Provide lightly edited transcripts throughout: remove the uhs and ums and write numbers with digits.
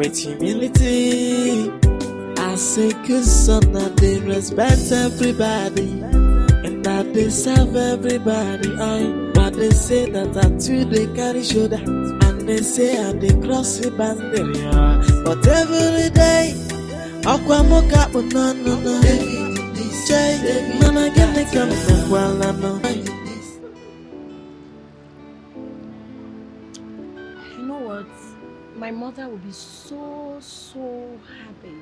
with humility. I say good son that they respect everybody and that they serve everybody. But they say that I too they carry shoulder and they say I they cross the boundary. But every day, Aquamoka no no no. Jay, man I get the come while I know. You know what? My mother will be so happy,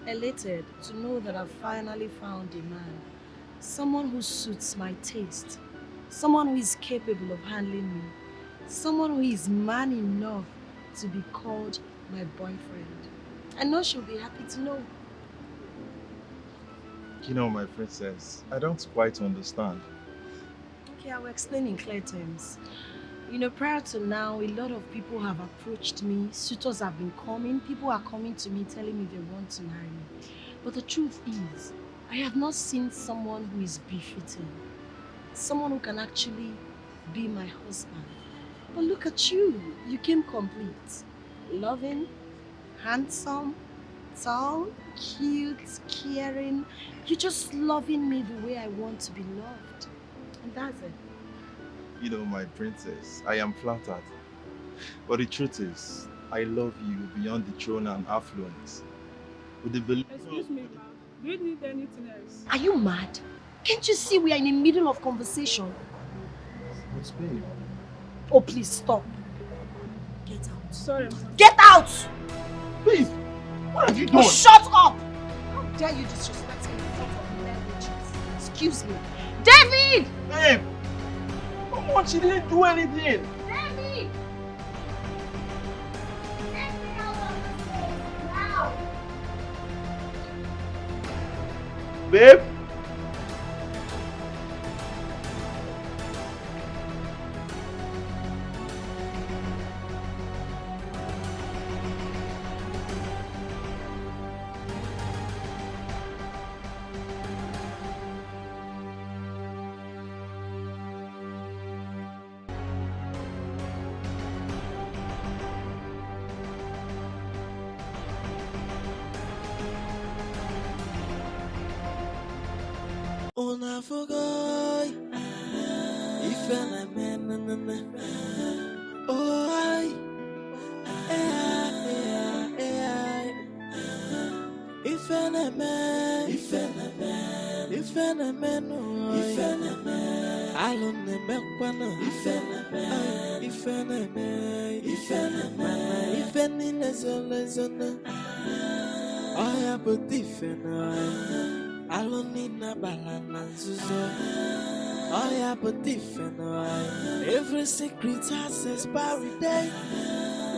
elated to know that I've finally found a man. Someone who suits my taste. Someone who is capable of handling me. Someone who is man enough to be called my boyfriend. I know she'll be happy to know. You know, my princess, I don't quite understand. Okay, I will explain in clear terms. You know, prior to now, a lot of people have approached me. Suitors have been coming. People are coming to me telling me they want to marry me. But the truth is, I have not seen someone who is befitting. Someone who can actually be my husband. But look at you. You came complete. Loving, handsome, tall, cute, caring. You're just loving me the way I want to be loved. And that's it. You know, my princess, I am flattered. But the truth is, I love you beyond the throne and affluence. With the belief. Excuse me, ma'am. Do you need anything else? Are you mad? Can't you see we are in the middle of conversation? What's babe? Oh, please stop. Get out. Sorry, ma'am. Get out! Please, what have you done? Oh, shut up! How dare you disrespect me in front of men? Excuse me. David! Babe! Come on, she didn't do anything! David! Get me out of this place now! Babe? Una fogoy, if I man, oh I, if I man, I don't know, if any lesson, I have a different. I don't need no balance. I have a different way. Every secret has expiry date.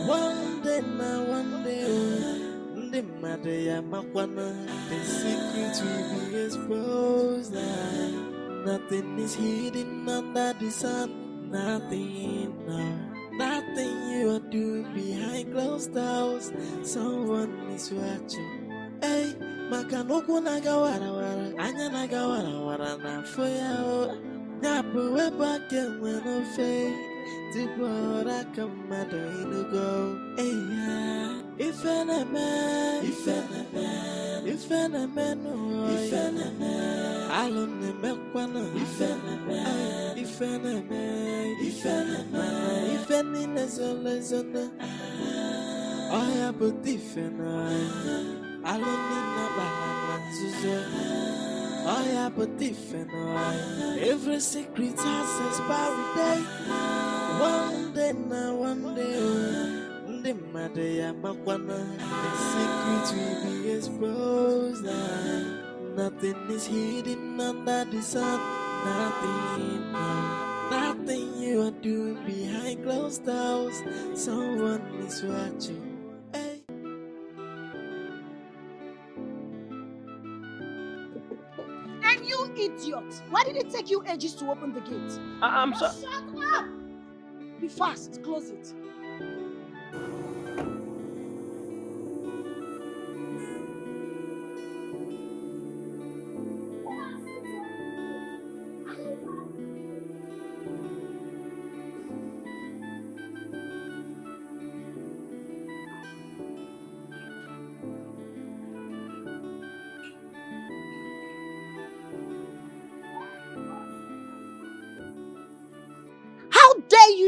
One day now, one day. The matter the secret will be exposed. Nothing is hidden under the sun. Nothing, no. Nothing you are doing behind closed doors. Someone is watching. Hey. Makanoku nagawara anya nagawara na foya nyapo weba kemeno fe tibora kamado inugo eya ifena man alone mekwana ifena man ifeni nezolezona oya botifena I don't need no balance. I have a different way. Every secret has expiry date. One day now, one day. The matter the secret will be exposed. Nothing is hidden under the sun. Nothing, no. Nothing you are doing behind closed doors. Someone is watching. Idiot! Why did it take you ages to open the gate? I'm sorry. Shut up! Be fast, close it.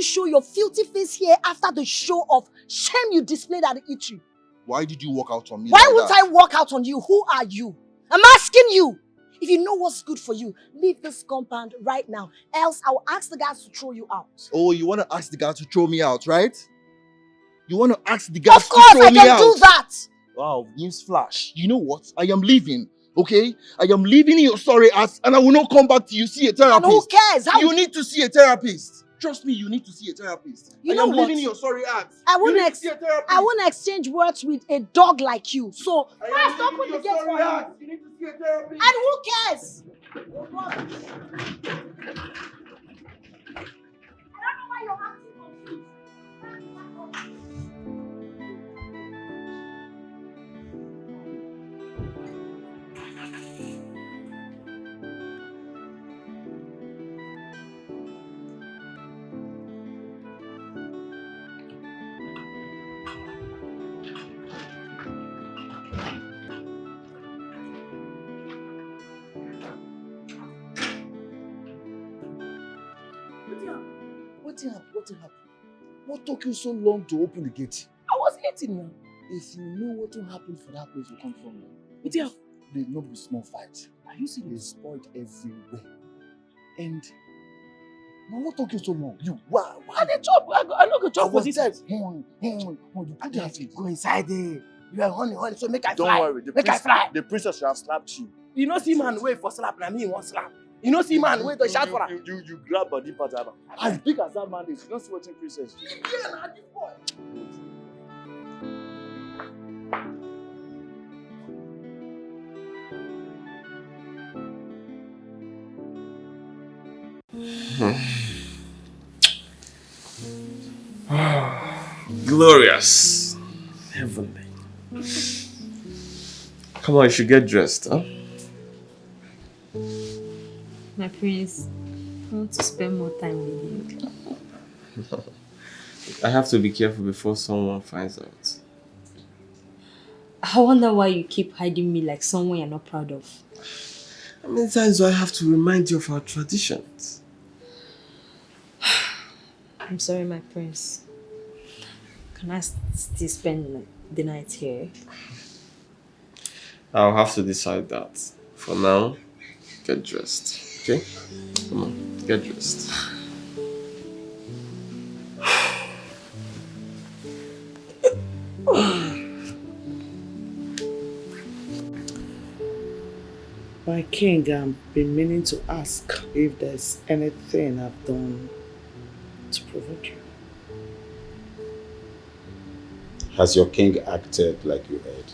show your filthy face here after the show of shame you displayed at the eatery? Why did you walk out on me Why like would that? I walk out on you? Who are you? I'm asking you. If you know what's good for you, leave this compound right now. Else I will ask the guys to throw you out. Oh, you want to ask the guys to throw me out, right? You want to ask the guys Of to course throw I me can out? do that. Wow, news flash. You know what? I am leaving, okay? I am leaving your sorry ass and I will not come back to you. See a therapist. And who cares? You need to see a therapist. Trust me, you need to see a therapist. You I know am what? leaving your sorry ass. I You need wouldn't to see a therapist. I won't exchange words with a dog like you. So I first am open leaving the your gate sorry for him. ass. You need to see a therapist. And who cares? I don't know why you're acting confused. What happened? What took you so long to open the gate? I was eating now. If you know what will happen for that place you come from, What happened? they not be small fight. Are you seeing they spoiled everywhere? And now what took you so long? You why? I dey chop. I no go I chop for was this. there. You put your feet. Go inside there. You are honey, so make I Don't fly. worry, Make I fly. the princess should have slapped you. You know see man wait for slap, na me want slap. You know see man wait to shout for her. You grab body part of her. As big as that man is, you don't see what princess do. Yeah, na this boy. Glorious. Heavenly. Come on, you should get dressed, huh? My prince, I want to spend more time with you. I have to be careful before someone finds out. I wonder why you keep hiding me like someone you're not proud of. How many times do I have to remind you of our traditions? I'm sorry, my prince. Can I still spend the night here? I'll have to decide that. For now, get dressed, okay? Come on, get dressed. My king, I've been meaning to ask if there's anything I've done to provoke you. Has your king acted like you heard?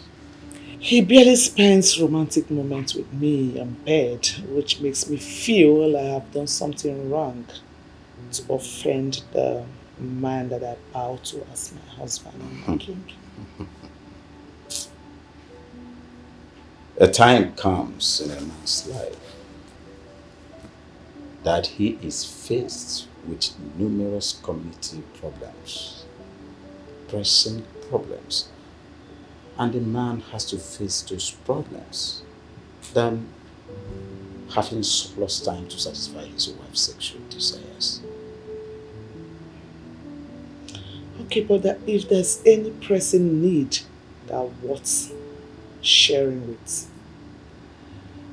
He barely spends romantic moments with me in bed, which makes me feel I have done something wrong to offend the man that I bow to as my husband and my king. A time comes in a man's life that he is faced with numerous community problems, pressing problems, and the man has to face those problems than having surplus time to satisfy his wife's sexual desires. Okay, but if there's any pressing need that worth sharing with,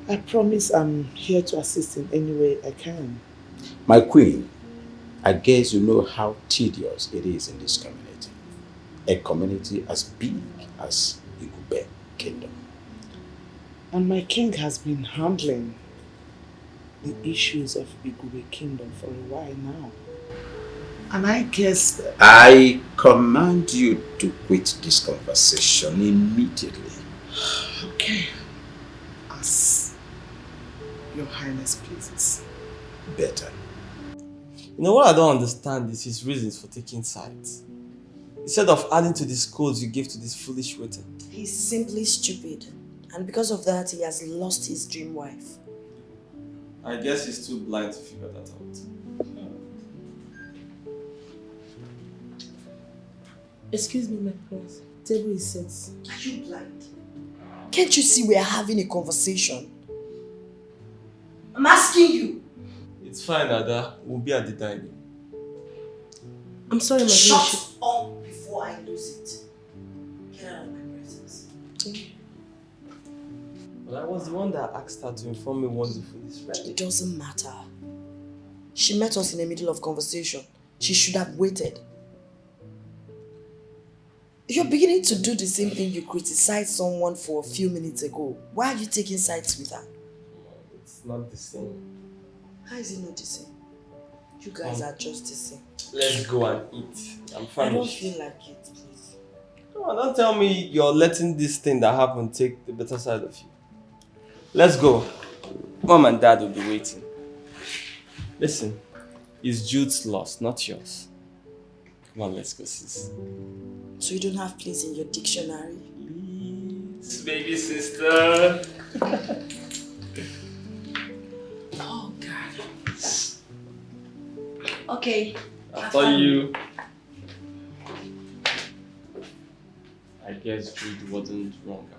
I promise I'm here to assist in any way I can. My queen, I guess you know how tedious it is in this community. A community as big as Igube Kingdom. And my king has been handling the issues of Igube Kingdom for a while now. And I guess that I command you to quit this conversation immediately. okay, as Your Highness pleases. Better. You know what I don't understand is his reasons for taking sides. Instead of adding to the scolds you gave to this foolish waiting. He's simply stupid. And because of that, he has lost his dream wife. I guess he's too blind to figure that out. Excuse me, my prince. Table is set. Are you blind? Can't you see we are having a conversation? I'm asking you. It's fine, Ada. We'll be at the dining. I'm sorry, my Shut up before I lose it. Get out of my presence. But I was the one that asked her to inform me once the food is ready. It doesn't matter. She met us in the middle of conversation. She should have waited. You're beginning to do the same thing you criticized someone for a few minutes ago. Why are you taking sides with her? It's not the same. How is it not the same? You guys are just the same. Let's go and eat. I'm famished. I don't feel like it, please. Come on, don't tell me you're letting this thing that happened take the better side of you. Let's go. Mom and Dad will be waiting. Listen, it's Jude's loss, not yours. Come on, let's go, sis. So you don't have please in your dictionary? Please, baby sister. Oh, God. Okay. After you. I guess Jude wasn't wrong after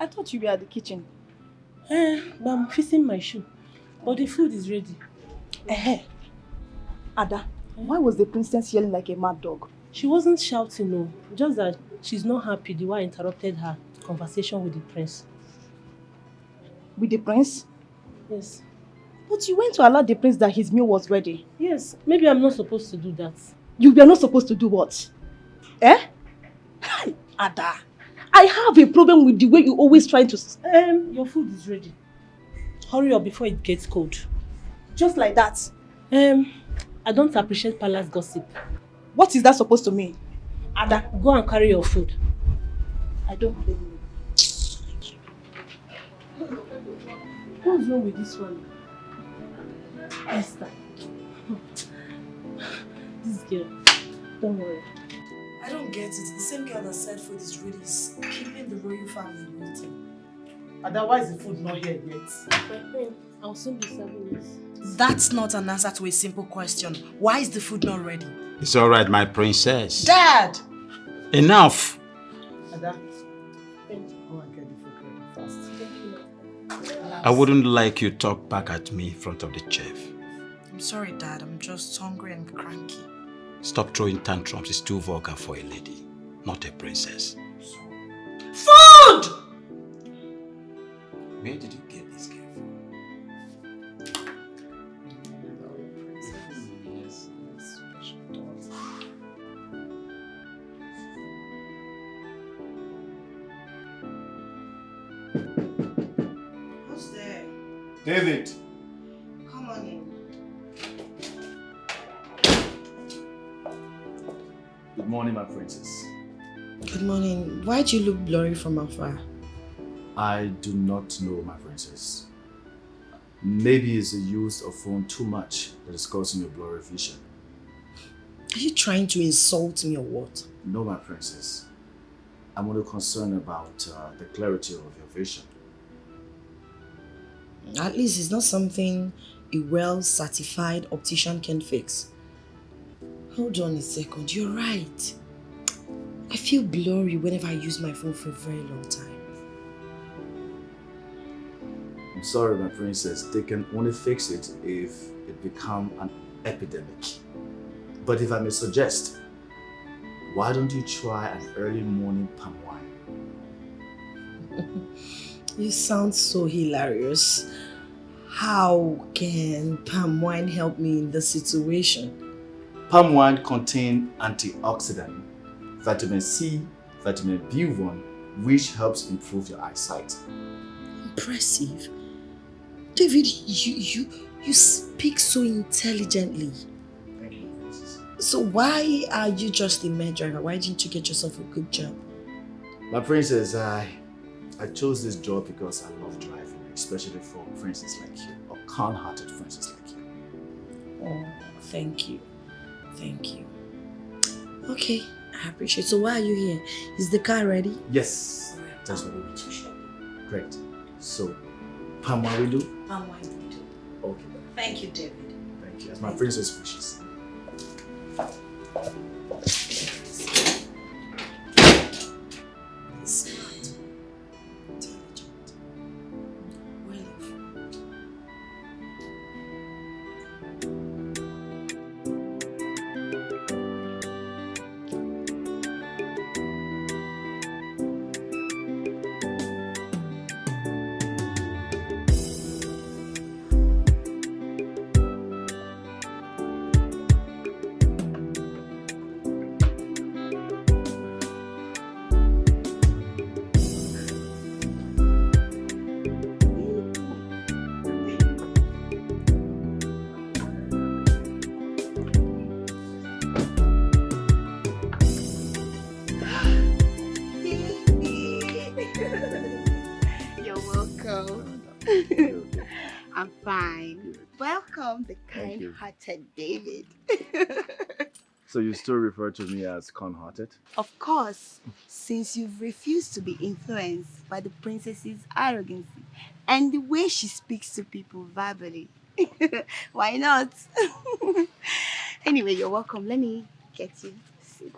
I thought you were at the kitchen. But I'm fixing my shoe. But the food is ready. Ada, why was the princess yelling like a mad dog? She wasn't shouting, no. Just that she's not happy the way I interrupted her conversation with the prince. With the prince? Yes. But you went to alert the prince that his meal was ready. Yes. Maybe I'm not supposed to do that. You were not supposed to do what? Ada, I have a problem with the way you always try to... Your food is ready. Hurry up before it gets cold. Just like that. I don't appreciate palace gossip. What is that supposed to mean? Ada, go and carry your food. I don't blame you. What's wrong with this one? Esther. This girl. Don't worry. I don't get it. The same girl that said food is ready is keeping the royal family waiting. Otherwise, the food not here yet. My friend, I'll soon be serving this. That's not an answer to a simple question. Why is the food not ready? It's all right, my princess. Dad! Enough! Ada, go and get the food ready first. I wouldn't like you talk back at me in front of the chef. I'm sorry, Dad. I'm just hungry and cranky. Stop throwing tantrums. It's too vulgar for a lady, not a princess. Food! Where did you get this girl from? Who's there? David! Come on in. Good morning, my princess. Good morning. Why do you look blurry from afar? I do not know, my princess. Maybe it's the use of phone too much that is causing your blurry vision. Are you trying to insult me or what? No, my princess. I'm only concerned about the clarity of your vision. At least it's not something a well-certified optician can fix. Hold on a second, you're right. I feel blurry whenever I use my phone for a very long time. I'm sorry, my princess. They can only fix it if it becomes an epidemic. But if I may suggest, why don't you try an early morning palm wine? You sound so hilarious. How can palm wine help me in this situation? Palm wine contains antioxidant, vitamin C, vitamin B1, which helps improve your eyesight. Impressive. David, you speak so intelligently. Thank you, princess. So why are you just a mere driver? Why didn't you get yourself a good job? My princess, I chose this job because I love driving especially for friends like you, or kind-hearted friends like you. Oh, thank you. Thank you. Okay, I appreciate it. So why are you here? Is the car ready? Yes, that's what we need to show. Great. So, palm wine we do? Palm wine we do. Okay. Thank you, David. Thank you. As my princess wishes. I'm fine. Welcome, the kind-hearted David. So you still refer to me as kind-hearted? Of course, since you've refused to be influenced by the princess's arrogance and the way she speaks to people verbally. Why not? Anyway, you're welcome. Let me get you a seat.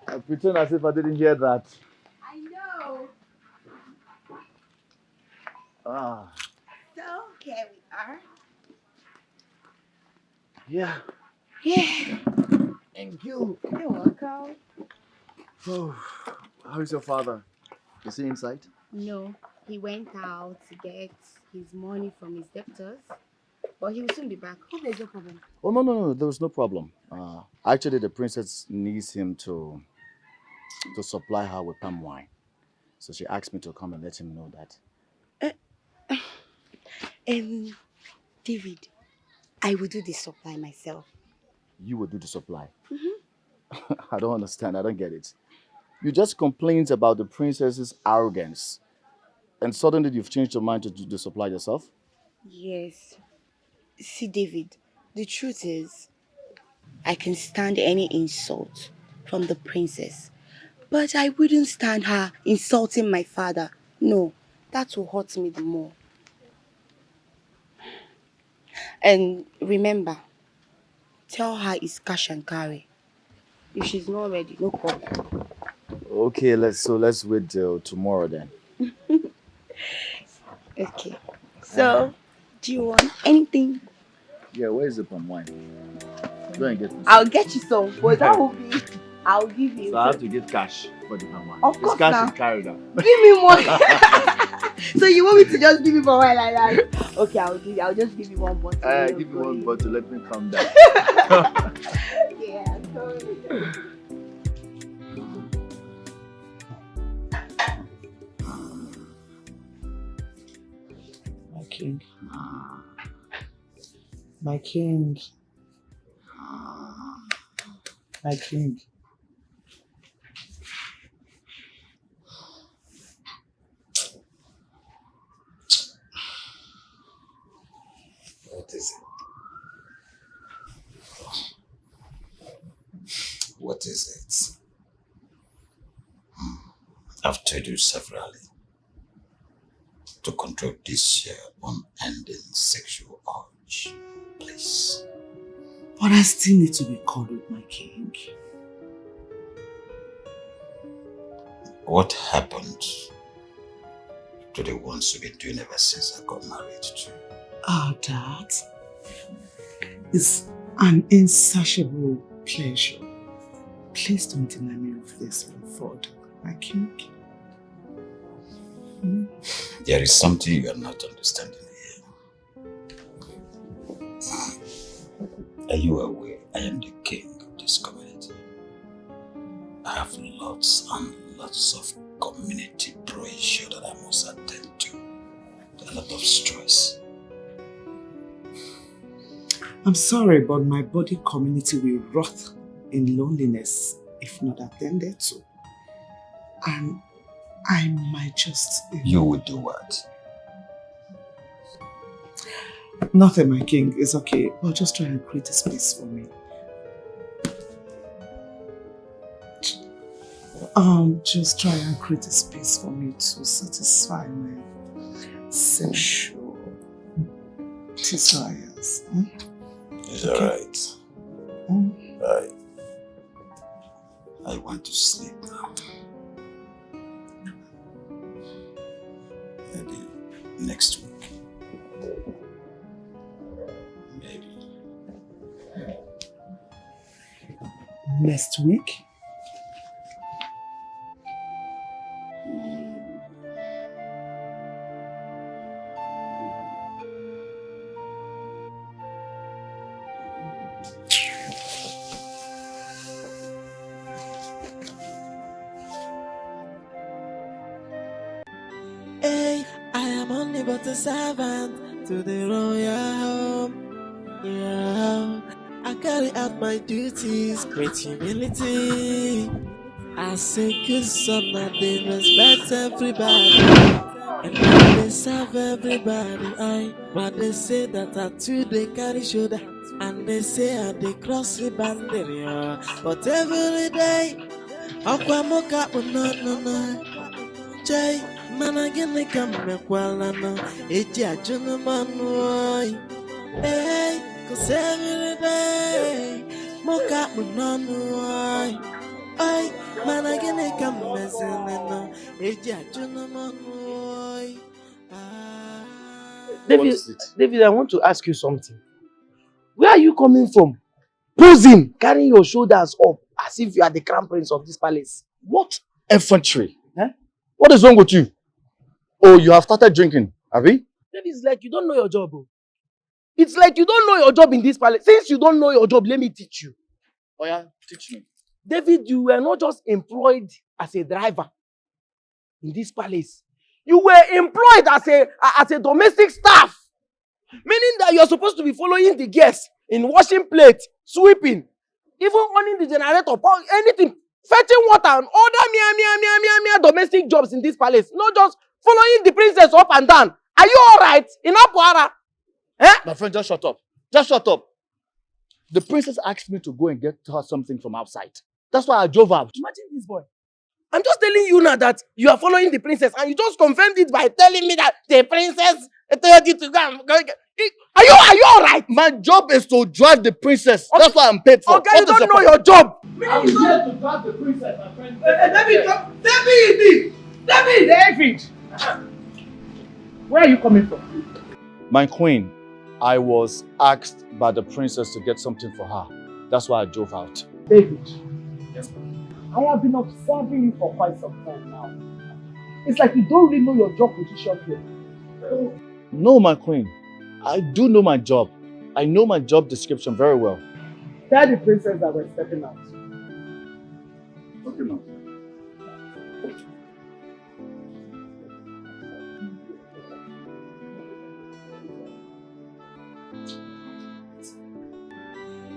I pretend as if I didn't hear that. I know. Ah. So, here we are. Yeah. Yeah. Thank you. You're welcome. Oh, how is your father? Is he inside? No, he went out to get his money from his debtors. But he will soon be back. Hope there's no problem. Oh, no, there was no problem. Actually, the princess needs him to supply her with palm wine. So she asked me to come and let him know that. David, I will do the supply myself. You will do the supply? Mm-hmm. I don't understand. I don't get it. You just complained about the princess's arrogance. And suddenly you've changed your mind to do the supply yourself? Yes. See, David, the truth is, I can stand any insult from the princess. But I wouldn't stand her insulting my father. No, that will hurt me the more. And remember, tell her it's cash and carry. If she's not ready, no problem. Okay, let's wait till tomorrow then. Okay. So, do you want anything? Yeah, where is the palm wine? Go and get me some. I'll get you some, but that will be, I'll give you. So I have to give cash for the palm wine. Of course, it's cash now. is carried out. Give me one. So you want me to just give you one while like that? Okay, I'll just give you one bottle. Give you one bottle, let me calm down. Yeah, I'm sorry. My king. My king. My king. What is it? What is it? I've told you severally to control this unending sexual urge, please. But I still need to be cuddled, my king. What happened to the ones you've been doing ever since I got married to? That is an insatiable pleasure. Please don't deny me of this further, my king. There is something you are not understanding here. Are you aware I am the king of this community? I have lots and lots of community pressure that I must attend to. A lot of stress. I'm sorry, but my body community will rot in loneliness if not attended to. And I might just... You will do what? Nothing, my king. It's okay. But just try and create a space for me. Just try and create a space for me to satisfy my sexual desires. It's alright. I want to sleep now. Maybe next week. Maybe. Next week? Hey, I am only but a servant to the royal home. Yeah, I carry out my duties with humility. I say good son, I they respect everybody, and I they serve everybody. But they say that I too they carry shoulder, and they say I they cross the boundary. But every day, Aqua Moka no. Jay, man, I get the camera while I know it's a gentleman. Hey, cause every day, Moka no. Ay, man, I get the camera no it's a gentleman. David, I want to ask you something. Where are you coming from? Posing, carrying your shoulders up as if you are the crown prince of this palace. What effrontery? What is wrong with you? Oh, you have started drinking, have you? David, it's like you don't know your job. Bro. It's like you don't know your job in this palace. Since you don't know your job, let me teach you. Oh yeah, teach me. David, you were not just employed as a driver in this palace. You were employed as a domestic staff. Meaning that you're supposed to be following the guests in washing plates, sweeping, even running the generator, anything, fetching water and other mere domestic jobs in this palace. Not just following the princess up and down. Are you alright? In Apuara? My friend, just shut up. Just shut up. The princess asked me to go and get her something from outside. That's why I drove out. Imagine this boy. I'm just telling you now that you are following the princess and you just confirmed it by telling me that the princess told you to go and go. Are you alright? My job is to drive the princess. Okay. That's what I'm paid for. Okay, you don't know your job. I'm here to drive the princess, my friend. David! Where are you coming from? My queen, I was asked by the princess to get something for her. That's why I drove out. David. Yes, ma'am. I have been observing you for quite some time now. It's like you don't really know your job position here. No, my queen. I do know my job. I know my job description very well. Tell the princess that we're stepping out. Okay, ma'am.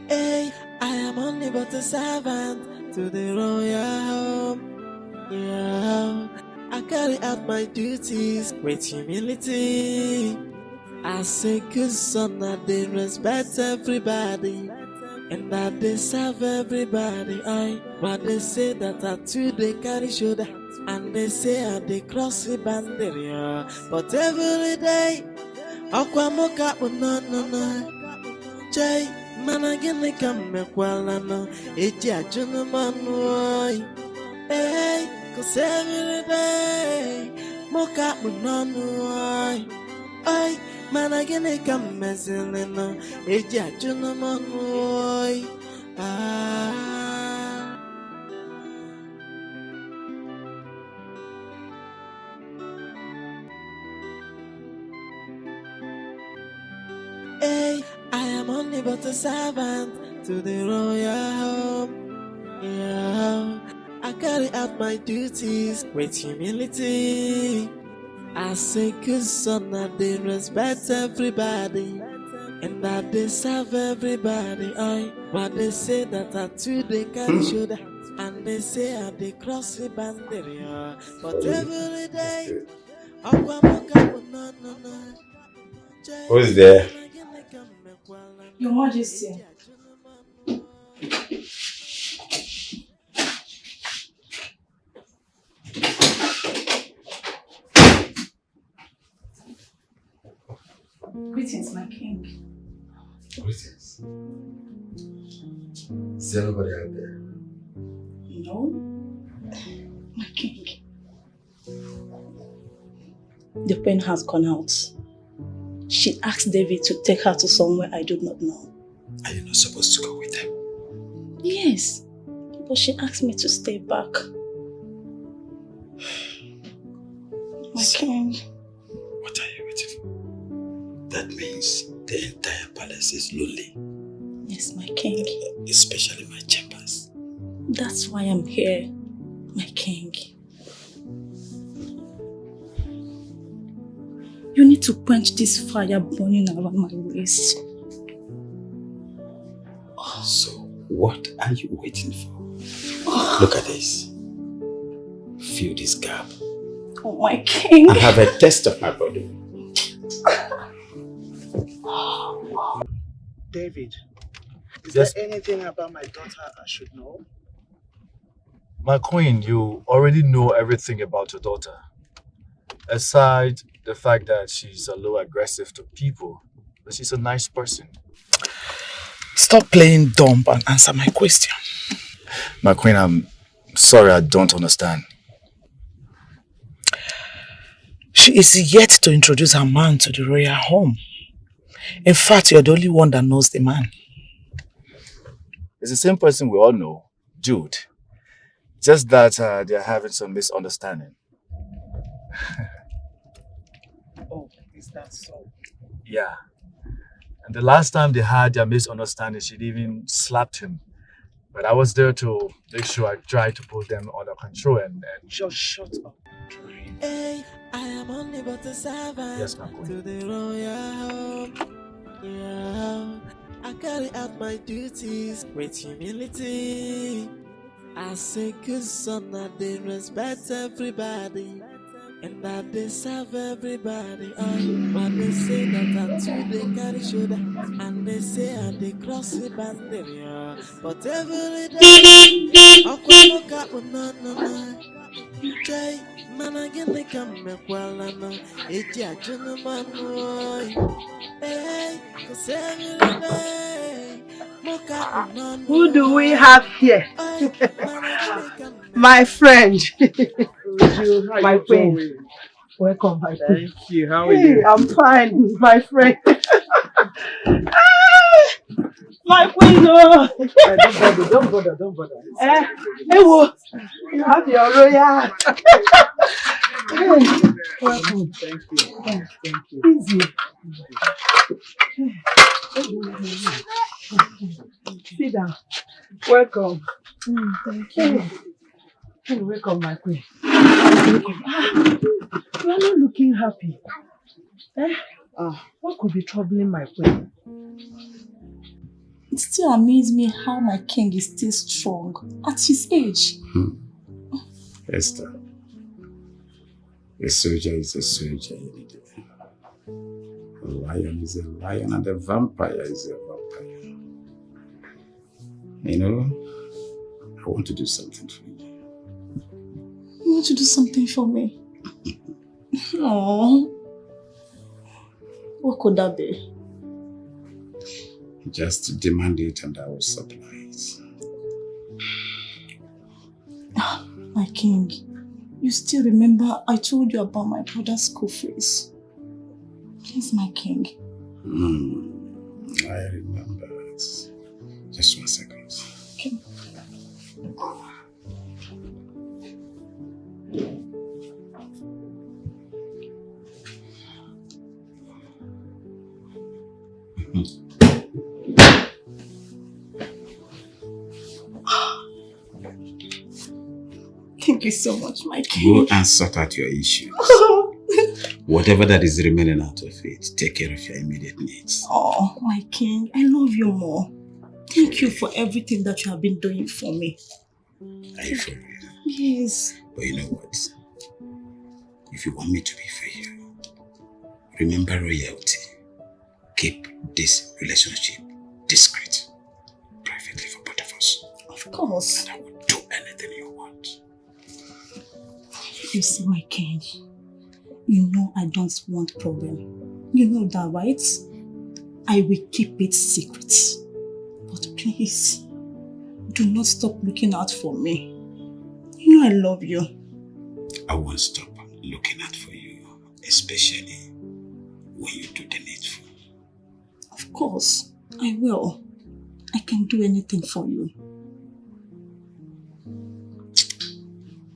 Hey, I am only but a servant to the royal home. Yeah, I carry out my duties with humility. I say good son, I they respect everybody, and that they serve everybody. But they say that I too they carry shoulder, and they say I they cross the boundary. But every day, Aqua Moka no. Jay, man, I get the camera while I know it's a gentleman. Hey, cause every day, Moka no. Ay, man, I get the camera no it's a gentleman. Hey, I am only but a servant to the royal home. Yeah, I carry out my duties with humility. I say good son, I they respect everybody, and that they serve everybody. But they say that I too they carry shoulder, and they say I they cross the boundary. But every day, Who's there? Your Majesty. Greetings, my king. Greetings. Is there anybody out there? No, my king. The queen has gone out. She asked David to take her to somewhere I do not know. Are you not supposed to go with them? Yes, but she asked me to stay back. My king. What are you waiting for? That means the entire palace is lonely. Yes, my king. Especially my chambers. That's why I'm here, my king. You need to quench this fire burning around my waist. So, what are you waiting for? Look at this. Fill this gap. Oh, my king. And have a taste of my body. David, is Yes. there anything about my daughter I should know? My queen, you already know everything about your daughter. Aside the fact that she's a little aggressive to people, but she's a nice person. Stop playing dumb and answer my question. My queen, I'm sorry, I don't understand. She is yet to introduce her man to the royal home. In fact, you're the only one that knows the man. It's the same person we all know, Jude. Just that they're having some misunderstanding. Oh, is that so? Yeah. And the last time they had their misunderstanding, she'd even slapped him. But I was there to make sure I tried to put them under control and Just shut up. Hey, I am only but a servant. Yes, my queen. To the royal home. Yeah. I carry out my duties with humility. As a good son, that they respect everybody. And that they serve everybody. But they say that I'm too, they carry shoulder. And they say and they cross the boundary. But every day, I'll look up with no. Jay, man, I get the come well, and it's a gentleman. Hey, cause every day, who do we have here? My friend. My friend. Welcome, my friend. Thank you. How are you? I'm fine, my friend. My queen, oh. Don't bother. Hey, you have your royal. Welcome. Thank you. Thank you. Easy. Sit down. Welcome. Thank you. Hey, welcome, my queen. Welcome. You are not looking happy. What could be troubling my queen? It still amazes me how my king is still strong at his age. Esther, a soldier is a soldier. A lion is a lion and a vampire is a vampire. You know, I want to do something for you. You want to do something for me? Aww. What could that be? Just demand it and I will supply it. My king, you still remember I told you about my brother's school fees? Please, my king. I remember. Just 1 second. Okay. Thank you so much, my king. Go and sort out your issues. Whatever that is remaining out of it, take care of your immediate needs. Oh, my king, I love you more. Thank you for everything that you have been doing for me. Are you for real? Yes. But you know what? If you want me to be for you, remember royalty. keep this relationship discreet, privately for both of us. Of course. And I will do anything you want. You see, my king, you know I don't want problem. You know that, right? I will keep it secret. But please, do not stop looking out for me. You know I love you. I won't stop looking out for you, especially when you do the needful. Of course, I will. I can do anything for you.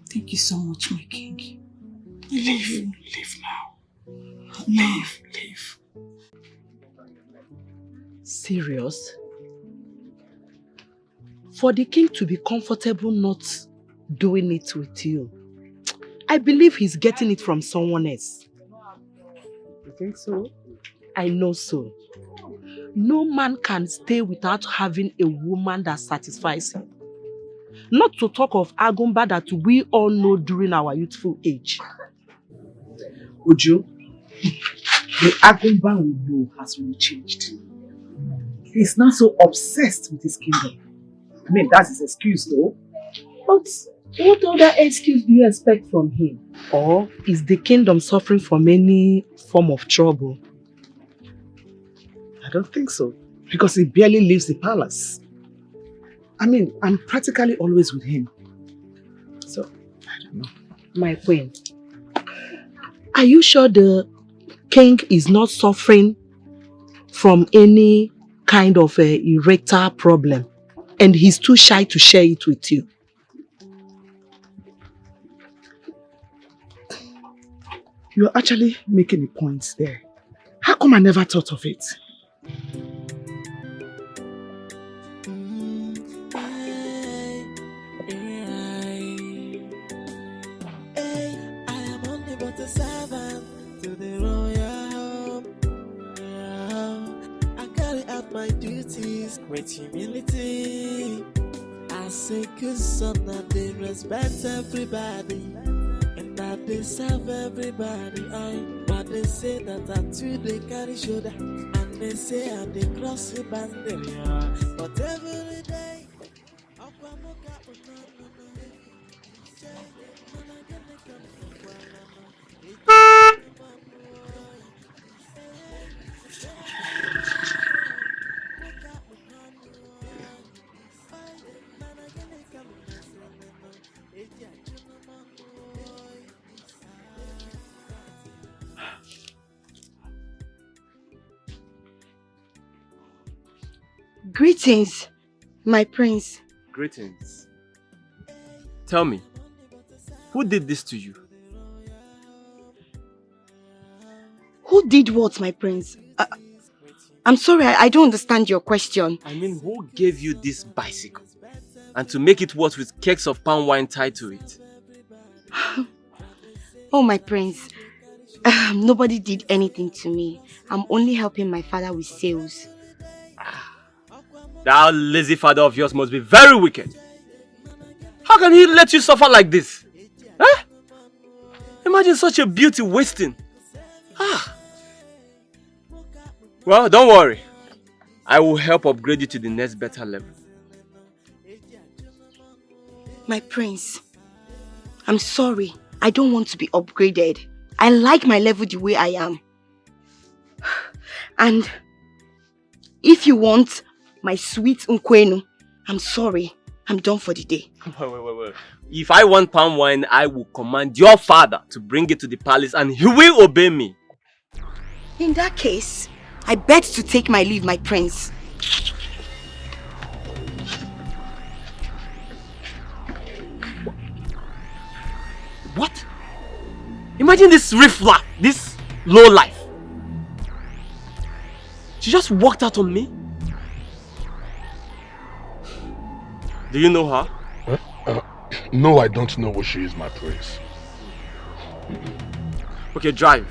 Thank you so much, my king. I love you. Leave now. No. Leave. Serious? For the king to be comfortable not doing it with you, I believe he's getting it from someone else. You think so? I know so. No man can stay without having a woman that satisfies him. Not to talk of Agumba that we all know during our youthful age. Uju, the Agumba we know has really changed. He's not so obsessed with his kingdom. I mean, that's his excuse though. But what other excuse do you expect from him? Or is the kingdom suffering from any form of trouble? I don't think so. Because he barely leaves the palace. I mean, I'm practically always with him. So, I don't know. My queen, are you sure the king is not suffering from any kind of erectile problem and he's too shy to share it with you? You're actually making a point there. How come I never thought of it? With humility, I say good son that they respect everybody and that they serve everybody. But they say that I too they carry shoulder and they say I'm the cross the boundary. But every day, Greetings, my prince. Greetings. Tell me, who did this to you? Who did what, my prince? I'm sorry, I don't understand your question. I mean, who gave you this bicycle? And to make it worse with kegs of palm wine tied to it? Oh, my prince. Nobody did anything to me. I'm only helping my father with sales. That lazy father of yours must be very wicked. How can he let you suffer like this? Huh? Imagine such a beauty wasting. Well, don't worry. I will help upgrade you to the next better level. My prince, I'm sorry. I don't want to be upgraded. I like my level the way I am. And if you want my sweet Nkwenu, I'm sorry. I'm done for the day. Wait. If I want palm wine, I will command your father to bring it to the palace and he will obey me. In that case, I beg to take my leave, my prince. What? Imagine this riffraff, this low life. She just walked out on me. Do you know her? No, I don't know who she is, my prince. Okay, drive.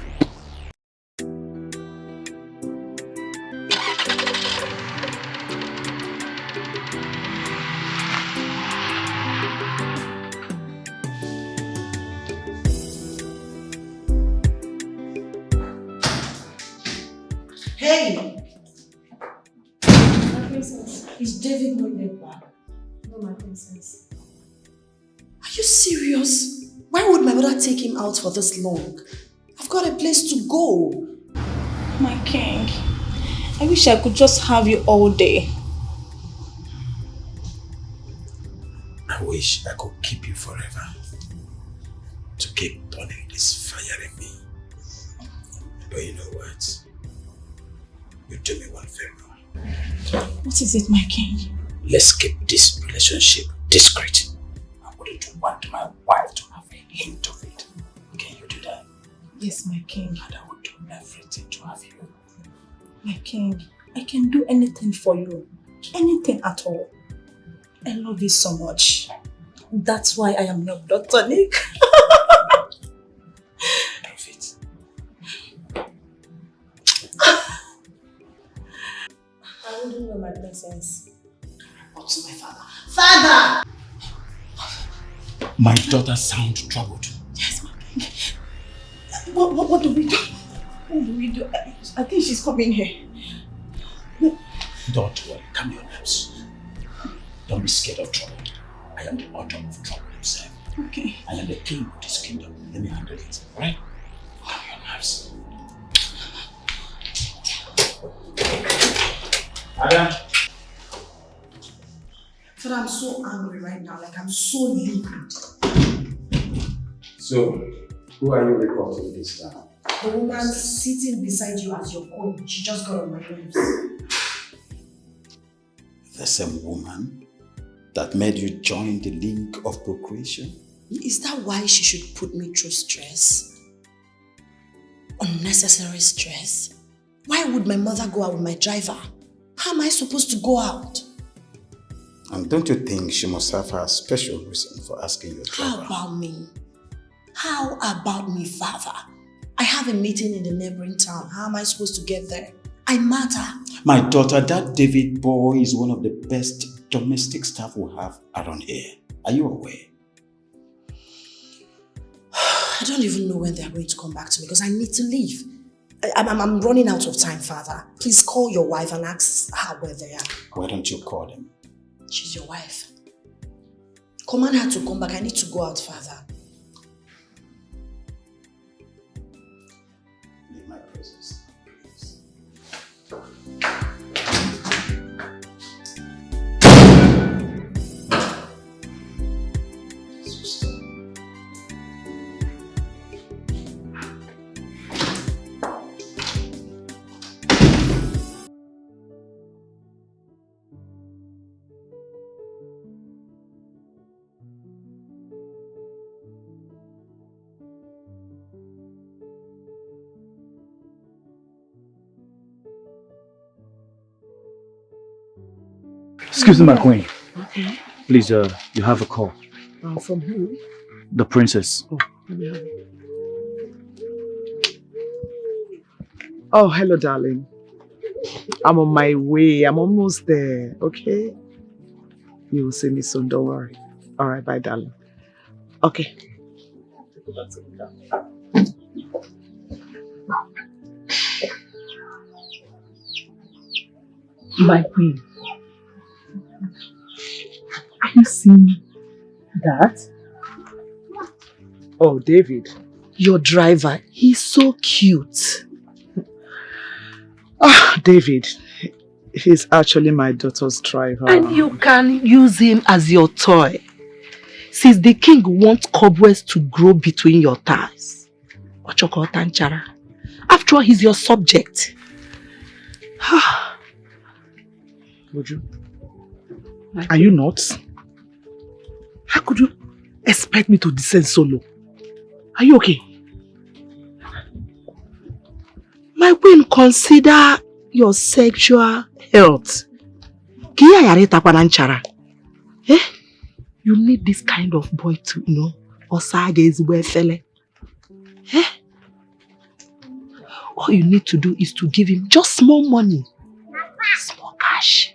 Hey! David not get back? No, my princess. Are you serious? Why would my mother take him out for this long? I've got a place to go. My king, I wish I could just have you all day. I wish I could keep you forever. To keep burning this fire in me. But you know what? You do me one favor. What is it, my king? Let's keep this relationship discreet. I wouldn't want my wife to have a hint of it. Can you do that? Yes, my king. And I would do everything to have you. My king, I can do anything for you. Anything at all. I love you so much. That's why I am your Dr. Nick. Perfect. I wouldn't know my blessings. Up to my father. Father! My daughter sounds troubled. Yes, my king. What do we do? What do we do? I think she's coming here. Don't worry, calm your nerves. Don't be scared of trouble. I am the author of trouble himself. Okay. I am the king of this kingdom. Let me handle it, alright? Calm your nerves. Adam. Father, I'm so angry right now. Like, I'm so livid. So, who are you reporting this time? The woman sitting beside you as your queen, she just got on my nerves. The same woman that made you join the league of procreation? Is that why she should put me through stress? Unnecessary stress? Why would my mother go out with my driver? How am I supposed to go out? And don't you think she must have a special reason for asking your driver? How about me? How about me, father? I have a meeting in the neighboring town. How am I supposed to get there? I matter. My daughter, that David boy is one of the best domestic staff we have around here. Are you aware? I don't even know when they are going to come back to me because I need to leave. I'm running out of time, father. Please call your wife and ask her where they are. Why don't you call them? She's your wife. Command her to come back. I need to go out, father. Leave my presence, please. Excuse me, my queen. Okay. Please, you have a call. From who? The princess. Oh, let me have it. Oh, hello, darling. I'm on my way. I'm almost there, okay? You will see me soon, don't worry. All right, bye, darling. Okay. My queen. Are you seeing that? Oh, David. Your driver, he's so cute. Ah, David. He's actually my daughter's driver. And you can use him as your toy. Since the king wants cobwebs to grow between your thighs. After all, he's your subject. Would you? Are you not? How could you expect me to descend so low? Are you okay? My queen, consider your sexual health. Eh? You need this kind of boy to, Osage is where fella. Eh? All you need to do is to give him just small money. Small cash.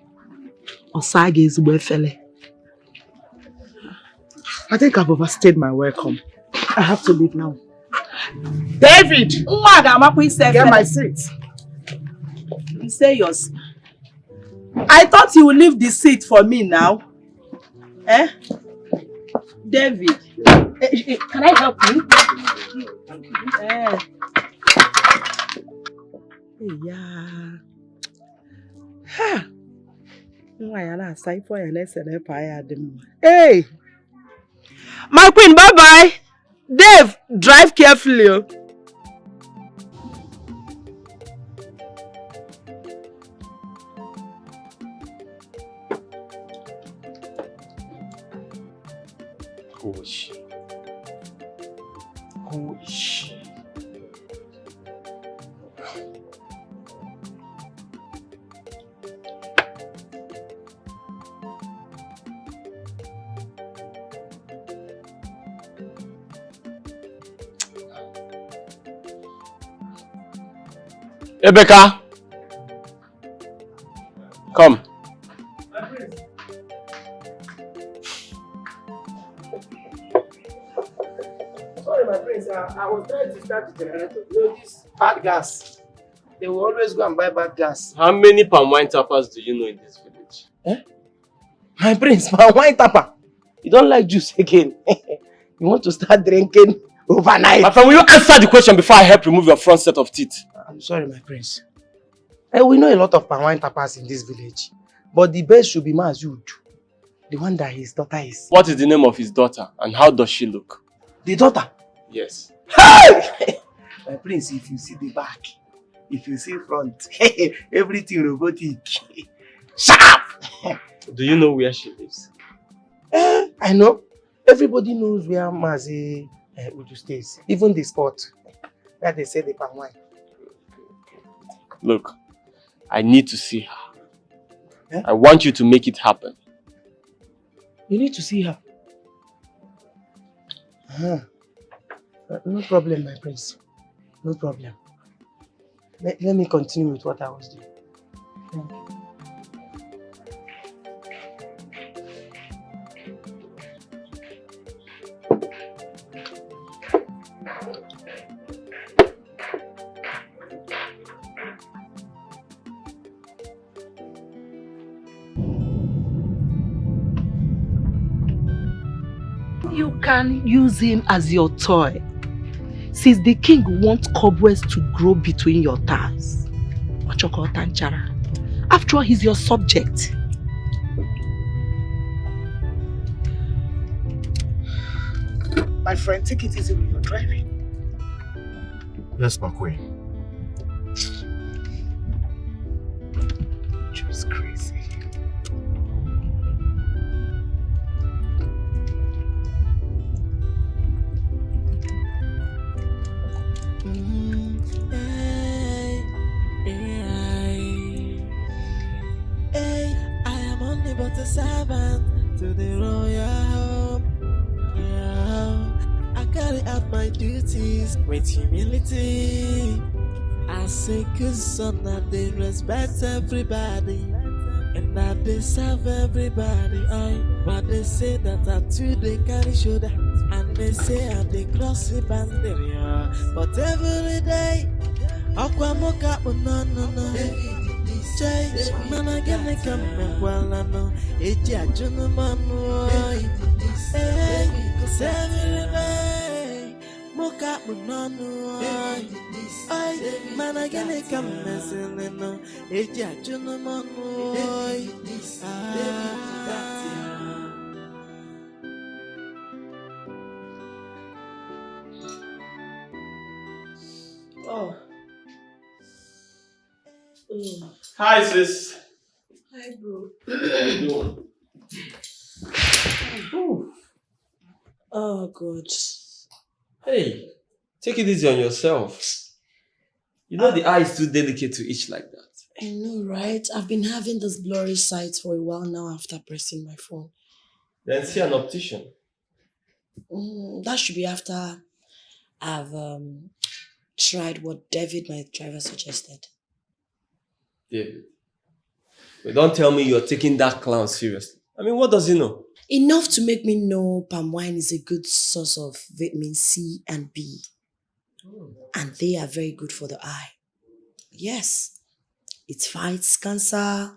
Osage is where fella. I think I've overstayed my welcome. I have to leave now. David! Get my seat. You say yours. I thought you would leave the seat for me now. Eh? David. Can I help you? Eh. Yeah. Ha. Hey. My queen, bye-bye. Dave, drive carefully. Oh. Who is she? Who is she? Rebecca, come. Sorry, my prince. I was trying to start the generator. You know, this bad gas. They will always go and buy bad gas. How many palm wine tappers do you know in this village? Eh? My prince, my wine tapper. You don't like juice again. You want to start drinking overnight. My friend, will you answer the question before I help remove your front set of teeth? I'm sorry, my prince. We know a lot of palm wine tappers in this village. But the best should be Mazud. The one that his daughter is. What is the name of his daughter and how does she look? The daughter? Yes. Hey! My prince, if you see the back, if you see front, everything robotic. Sharp! Do you know where she lives? I know. Everybody knows where Mazi Uju stays. Even the spot where they say the palm wine. Look, I need to see her. Eh? I want you to make it happen. You need to see her. No problem, my prince. No problem. Let me continue with what I was doing. Thank you. You can use him as your toy. Since the king wants cobwebs to grow between your thighs. After all, he's your subject. My friend, take it easy when you're driving. Yes, my queen. Just crazy. I am only but a servant to the royal home. I carry out my duties with humility. I say good son that they respect everybody and that they serve everybody. But they say that I too they carry shoulder and they say I they cross the boundary. But every day, Aqua Moka no. Jay, man, I get me come well, I know. It's a gentleman. Hey, cause every day, Moka no. Ay, man, I get me come messing, no. It's a gentleman. Oh. Hi, sis. Hi, bro. How you doing? Oh, God. Hey, take it easy on yourself. You know the eye is too delicate to itch like that. I know, right? I've been having this blurry sight for a while now after pressing my phone. Then see an optician. That should be after I've tried what David, my driver, suggested. David. But don't tell me you're taking that clown seriously. I mean, what does he know? Enough to make me know palm wine is a good source of vitamin C and B. And they are very good for the eye. Yes, it fights cancer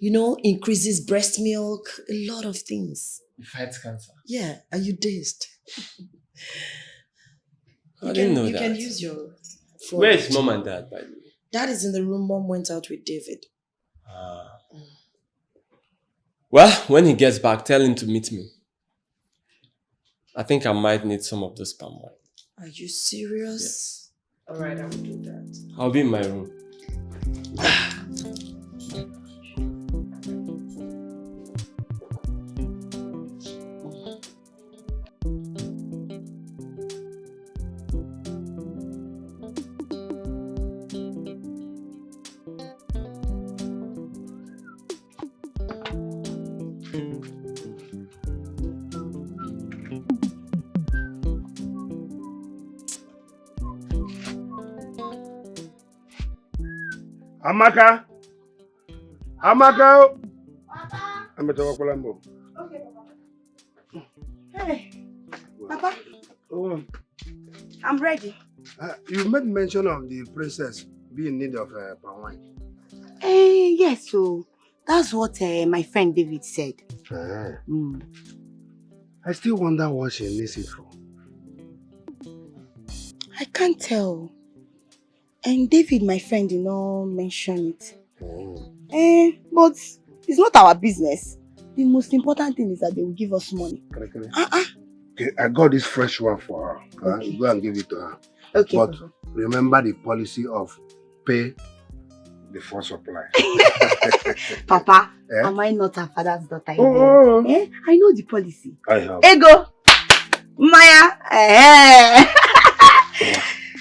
increases breast milk, a lot of things. It fights cancer. Yeah, are you dazed? I didn't know that. You can use your phone. Where is mom and dad, by the way? Dad is in the room. Mom went out with David. Well, when he gets back, tell him to meet me. I think I might need some of this palm wine. Are you serious? Yeah. All right, I will do that. I'll be in my room. Amaka! Amaka! Papa! I'm going to walk Lambo. Okay, Papa. Hey, Papa. Oh. I'm ready. You made mention of the princess being in need of palm wine. Yes, so that's what my friend David said. I still wonder what she needs it for. I can't tell. And David, my friend, did not mention it. But it's not our business. The most important thing is that they will give us money. Okay, I got this fresh one for her. Okay. Go and give it to her. Okay. But remember the policy of pay before supply. Papa, am I not her father's daughter? I know the policy. I have. Ego! Maya!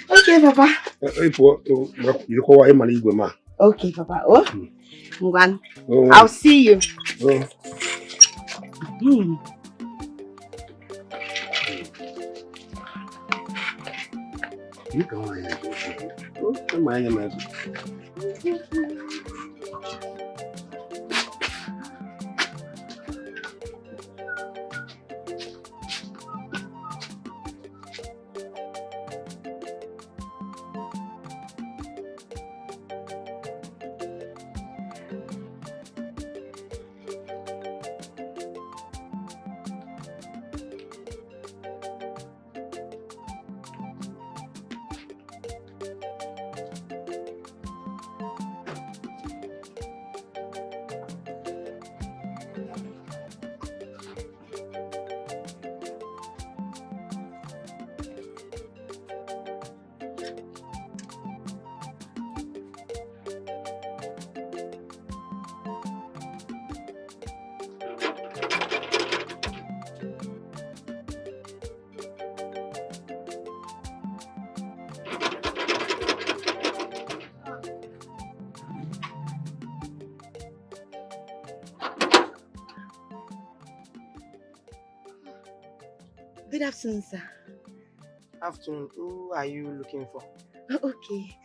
Okay, Papa. Okay, Papa. Mwan. I'll see you. Good afternoon, sir. Afternoon. Who are you looking for? Okay.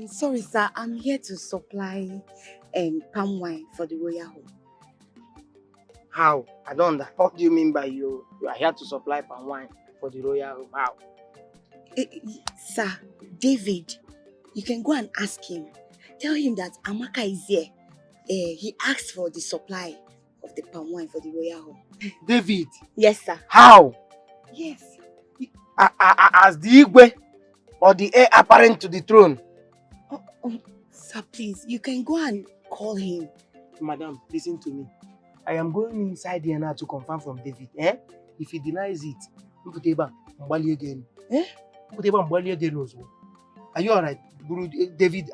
Sorry, sir. I'm here to supply palm wine for the royal home. How? I don't understand. What do you mean by you are here to supply palm wine for the royal home? How? Sir, David, you can go and ask him. Tell him that Amaka is here. He asked for the supply of the palm wine for the royal home. David? Yes, sir. How? Yes. As the Igwe or the heir apparent to the throne? Sir, please, you can go and call him. Madam, listen to me. I am going inside here now to confirm from David. If he denies it, again. Are you alright? David,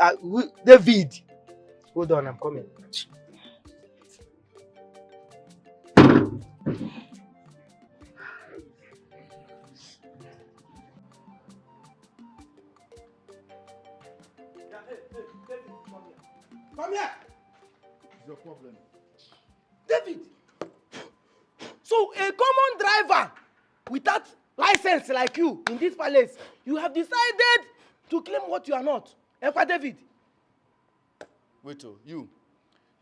David! Hold on, I'm coming. Come here! What's your problem? David! So a common driver without license like you in this palace, you have decided to claim what you are not. Ekwa David? Wait, you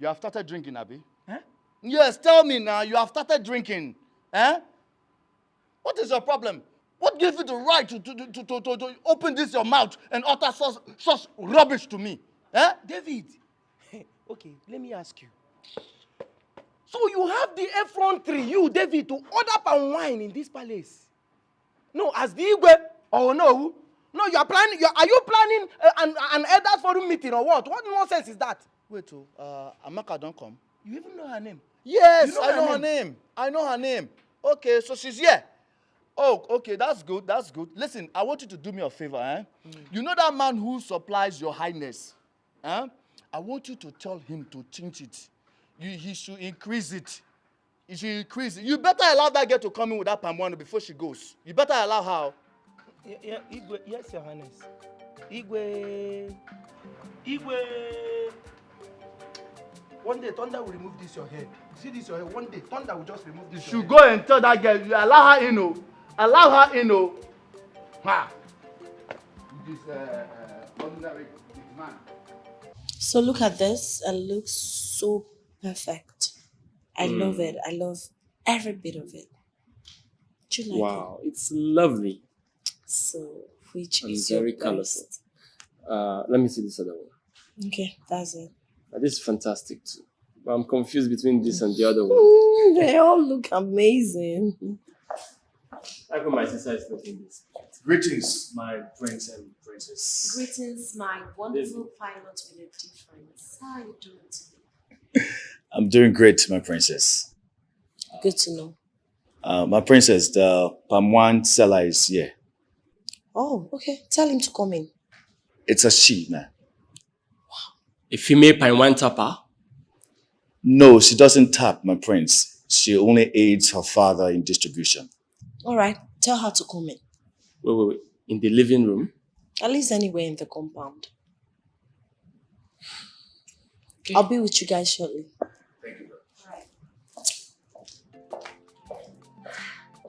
have started drinking, Abi? Huh? Yes, tell me now, you have started drinking. What is your problem? What gives you the right to open this your mouth and utter such rubbish to me? David, okay, let me ask you. So you have the effrontery, you, David, to order palm wine in this palace. No, as the Igwe, or no? No, you are planning, are you planning an elders forum meeting or what? What nonsense is that? Wait, Amaka don't come. You even know her name? Yes, You know I know her name. I know her name. Okay, so she's here. Oh, okay, that's good, that's good. Listen, I want you to do me a favor, eh? You know that man who supplies your highness? Eh? I want you to tell him to change it. He should increase it. He should increase it. You better allow that girl to come in with that palm wine before she goes. You better allow her. Yeah, Igwe, yes, your highness. Igwe. One day, Thunder will remove this your head. See this your head? One day, Thunder will just remove this. You should go and tell that girl, you allow her in, oh. Allow her in, oh. Ha! This ordinary man. So look at this. It looks so perfect. I love it. I love every bit of it. Do you like Wow, it's lovely it? So, which and is very your colorful. best? Let me see this other one. Okay, that's it. This is fantastic too. But I'm confused between this and the other one. They all look amazing. I think my sister is looking this. Greetings, my prince and princess. Greetings, my wonderful pilot with a difference. How are you doing today? I'm doing great, my princess. Good to know. My princess, the palm wine seller is here. Oh, okay. Tell him to come in. It's a she, man. A female pine wine tapper? No, she doesn't tap, my prince. She only aids her father in distribution. All right. Tell her to come in. Wait. In the living room? At least anywhere in the compound. Okay. I'll be with you guys shortly. Thank you. All right.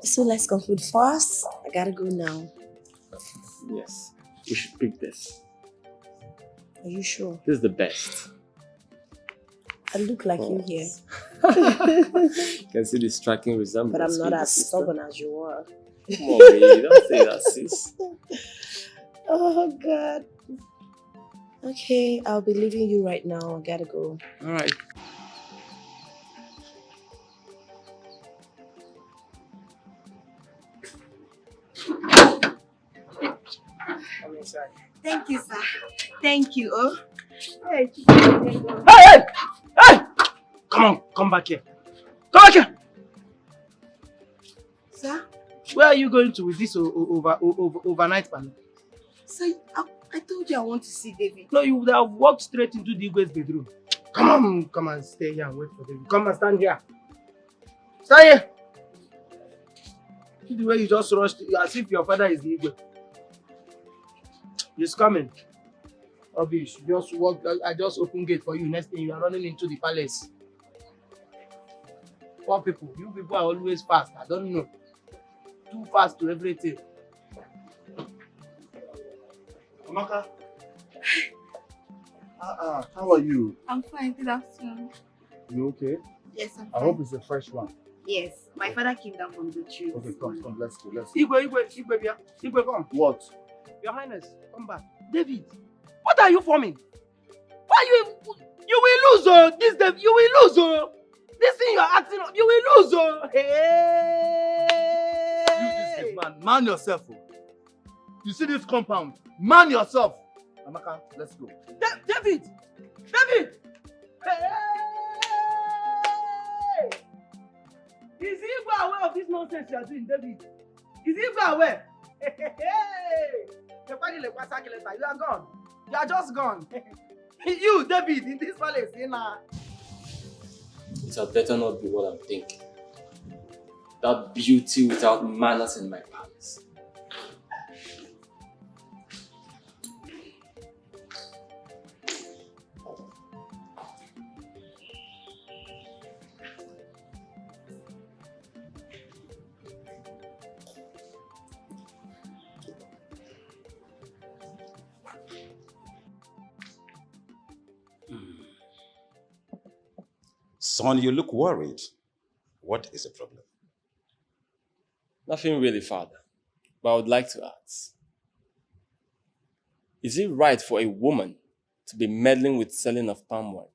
So let's conclude fast. I gotta go now. Yes. We should pick this. Are you sure? This is the best. I look like you here. You can see the striking resemblance. But I'm not with as the sister. stubborn as you are. Come on, baby. Don't say that, sis. Oh, God. Okay, I'll be leaving you right now. I gotta go. All right. I'm inside. Thank you, sir. Thank you. Oh. Hey. Hey! Come on, come back here. Come back here. Sir? Where are you going to with this overnight panel? Sir, I told you I want to see David. No, you would have walked straight into the Igwe's bedroom. Come and stay here and wait for David. Come and stand here. Stand here. See the way you just rushed as if your father is the Igwe. He's coming. Obvious. Just walk. I just open gate for you. Next thing you are running into the palace. Poor people. You people are always fast. I don't know. Too fast to everything. Amaka. How are you? I'm fine. Good afternoon. You okay? Yes, I'm fine. I hope it's a fresh one. Yes, my father came down from the tree. Okay, come, let's go. Igwe, come. What? Your Highness, come back. David, what are you forming? Why you will lose, oh! This David, you will lose, oh! This thing you are acting up, you will lose, oh! Hey! You this man, man yourself, oh! You see this compound? Man yourself! Amaka, let's go. David! Hey! Is Igwe aware of this nonsense you are doing, David? Is Igwe aware? Hey! You are gone. You are just gone. You, David, in this palace, It had better not be what I'm thinking. That beauty without manners in my palace. Son, you look worried. What is the problem? Nothing really, Father. But I would like to ask. Is it right for a woman to be meddling with selling of palm wine?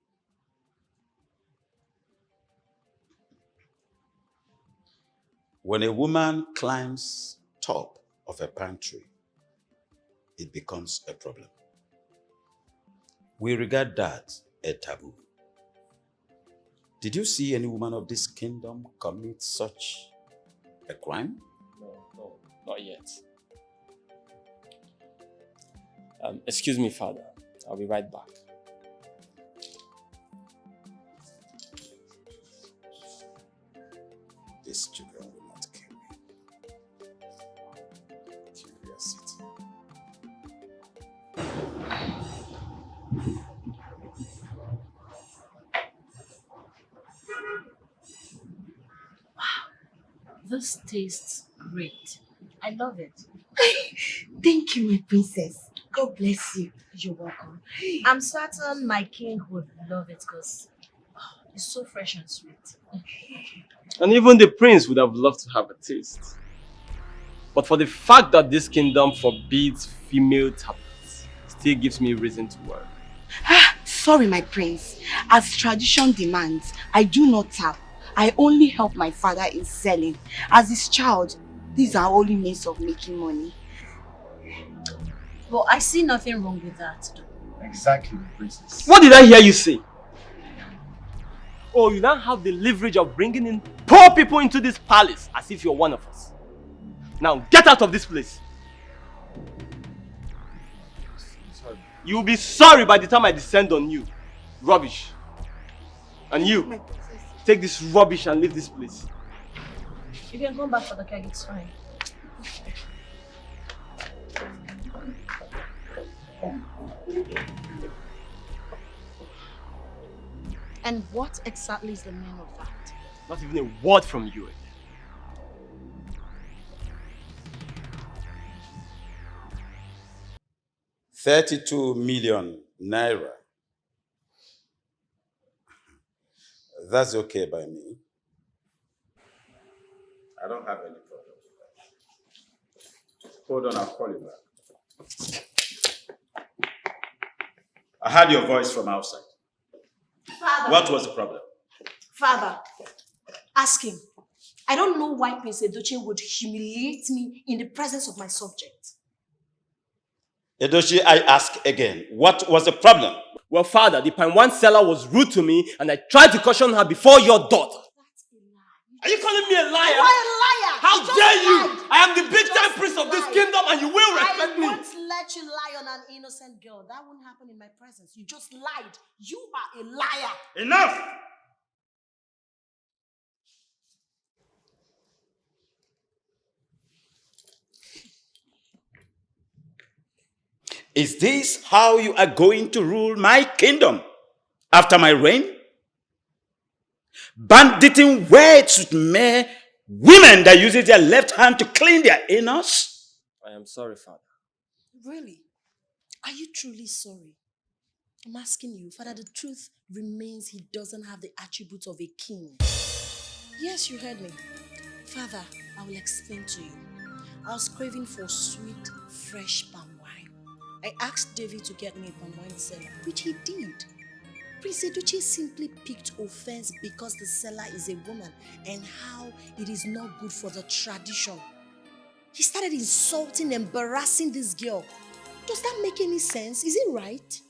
When a woman climbs top of a pantry, it becomes a problem. We regard that a taboo. Did you see any woman of this kingdom commit such a crime? No, not yet. Excuse me, Father. I'll be right back. These children will not kill me. Curiosity. This tastes great. I love it. Thank you, my princess. God bless you. You're welcome. I'm certain my king would love it because it's so fresh and sweet. And even the prince would have loved to have a taste. But for the fact that this kingdom forbids female tablets, still gives me reason to worry. Sorry, my prince. As tradition demands, I do not tap. I only help my father in selling. As his child, these are only means of making money. Well, I see nothing wrong with that. Exactly, princess. What did I hear you say? Oh, you now have the leverage of bringing in poor people into this palace as if you're one of us. Now get out of this place. You'll be sorry by the time I descend on you. Rubbish. And you, take this rubbish and leave this place. You can come back for the cake, it's fine. And what exactly is the meaning of that? Not even a word from you again. $32 million naira. That's okay by me. I don't have any problem with that. Hold on, I'll call you back. I heard your voice from outside. Father. What was the problem? Father, ask him. I don't know why Prince Edochie would humiliate me in the presence of my subject. Edochie, I ask again, what was the problem? Well, Father, the pine one seller was rude to me and I tried to caution her before your daughter. That's a lie. Are you calling me a liar? You are a liar! How You dare just you! lied. I am the big You time just prince of this lied. kingdom and you will respect I me. won't let you lie on an innocent girl. That won't happen in my presence. You just lied. You are a liar. Enough! Is this how you are going to rule my kingdom after my reign? Banditing words with mere women that uses their left hand to clean their anus? I am sorry, Father. Really? Are you truly sorry? I'm asking you, Father, the truth remains he doesn't have the attributes of a king. Yes, you heard me. Father, I will explain to you. I was craving for sweet, fresh palm wine. I asked David to get me a palm wine seller, which he did. Prince Edochie simply picked offense because the seller is a woman and how it is not good for the tradition. He started insulting, embarrassing this girl. Does that make any sense? Is it right?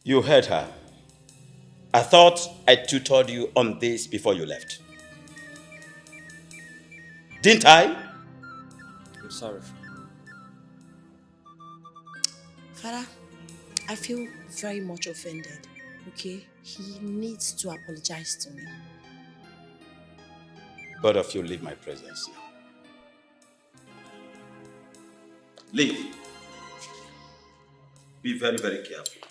You heard her. I thought I tutored you on this before you left. Didn't I? I'm sorry. Father, I feel very much offended, okay? He needs to apologize to me. Both of you leave my presence now. Leave. Be very, very careful.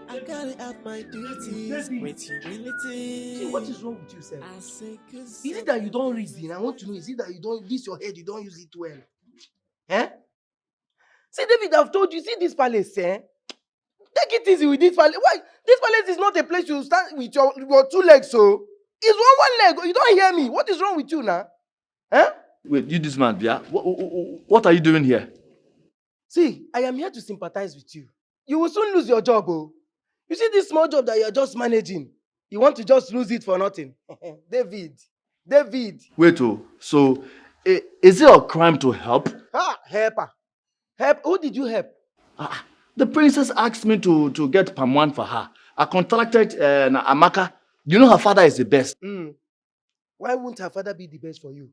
I carry out my duties with humility. See, what is wrong with you, sir? I say, Is it that you don't reason? I want to know, is it that you don't, this your head, you don't use it well? Eh? See, David, I've told you, see this palace, eh? Take it easy with this palace. Why? This palace is not a place you stand with your two legs, so. It's one leg. You don't hear me. What is wrong with you now? Eh? Wait, you this man, yeah? What are you doing here? See, I am here to sympathize with you. You will soon lose your job, oh. You see this small job that you're just managing? You want to just lose it for nothing? David. Wait, so is it a crime to help? Help her. Help? Who did you help? The princess asked me to get palm wine for her. I contracted Amaka. You know her father is the best. Why won't her father be the best for you?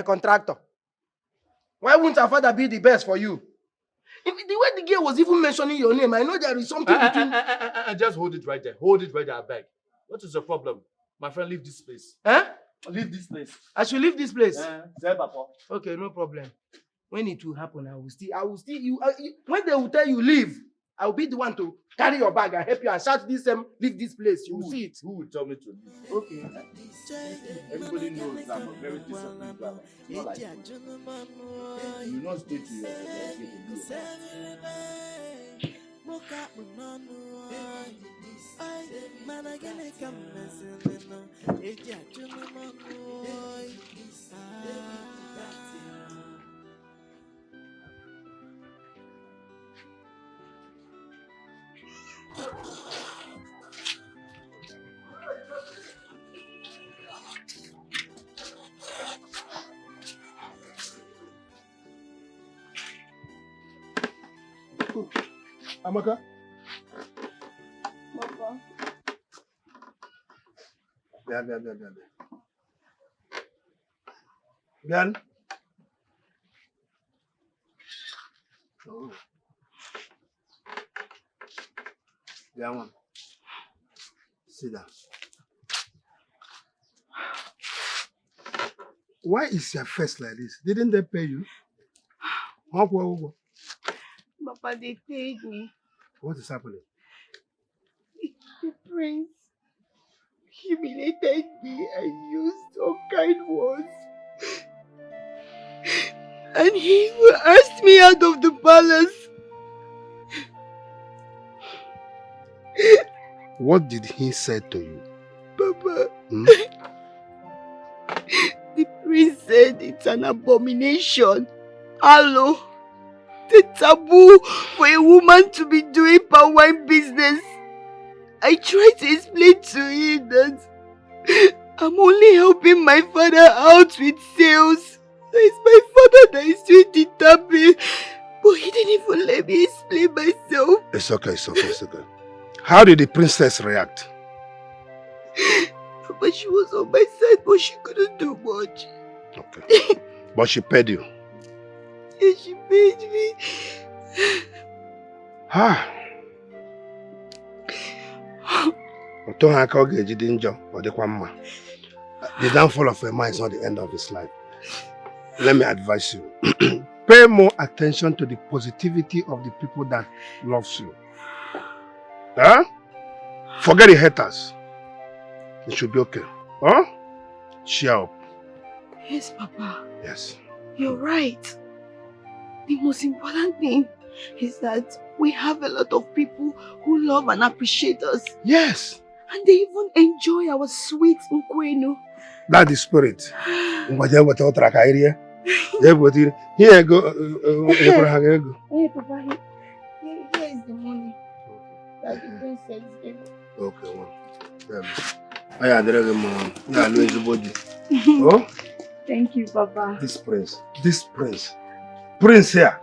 Contractor. Why won't her father be the best for you? The way the girl was even mentioning your name, I know there is something between... Just hold it right there. Hold it right there, I beg. What is the problem? My friend, leave this place. Leave this place. I should leave this place? Papa. Okay, no problem. When it will happen, I will still you. When they will tell you leave, I will be the one to carry your bag and help you and shout this leave this place. You will see it. Who will tell me to leave? Okay. Everybody knows I'm a very disciplined driver. Not like you. You not stay to your Amaka? Papa. Bien. Oh. Yeah, man. Sit down. Why is your face like this? Didn't they pay you? Papa, they paid me. What is happening? The prince humiliated me and used unkind words. And he asked me out of the palace. What did he say to you? Papa, the prince said it's an abomination. Hello. The taboo for a woman to be doing palm wine business. I tried to explain to him that I'm only helping my father out with sales. It's my father that is doing the tapping. But he didn't even let me explain myself. It's okay. How did the princess react? But she was on my side, but she couldn't do much. Okay. But she paid you? Yes, she paid me. The downfall of a man is not the end of his life. Let me advise you. Pay more attention to the positivity of the people that loves you. Forget the haters. It should be okay. Cheer up. Yes, Papa. Yes. You're right. The most important thing is that we have a lot of people who love and appreciate us. Yes. And they even enjoy our sweet Nkwenu. That's the spirit. Here go. Hey, Papa, here is the money that the princess gave. Okay, one. Thank you, Papa. This prince here.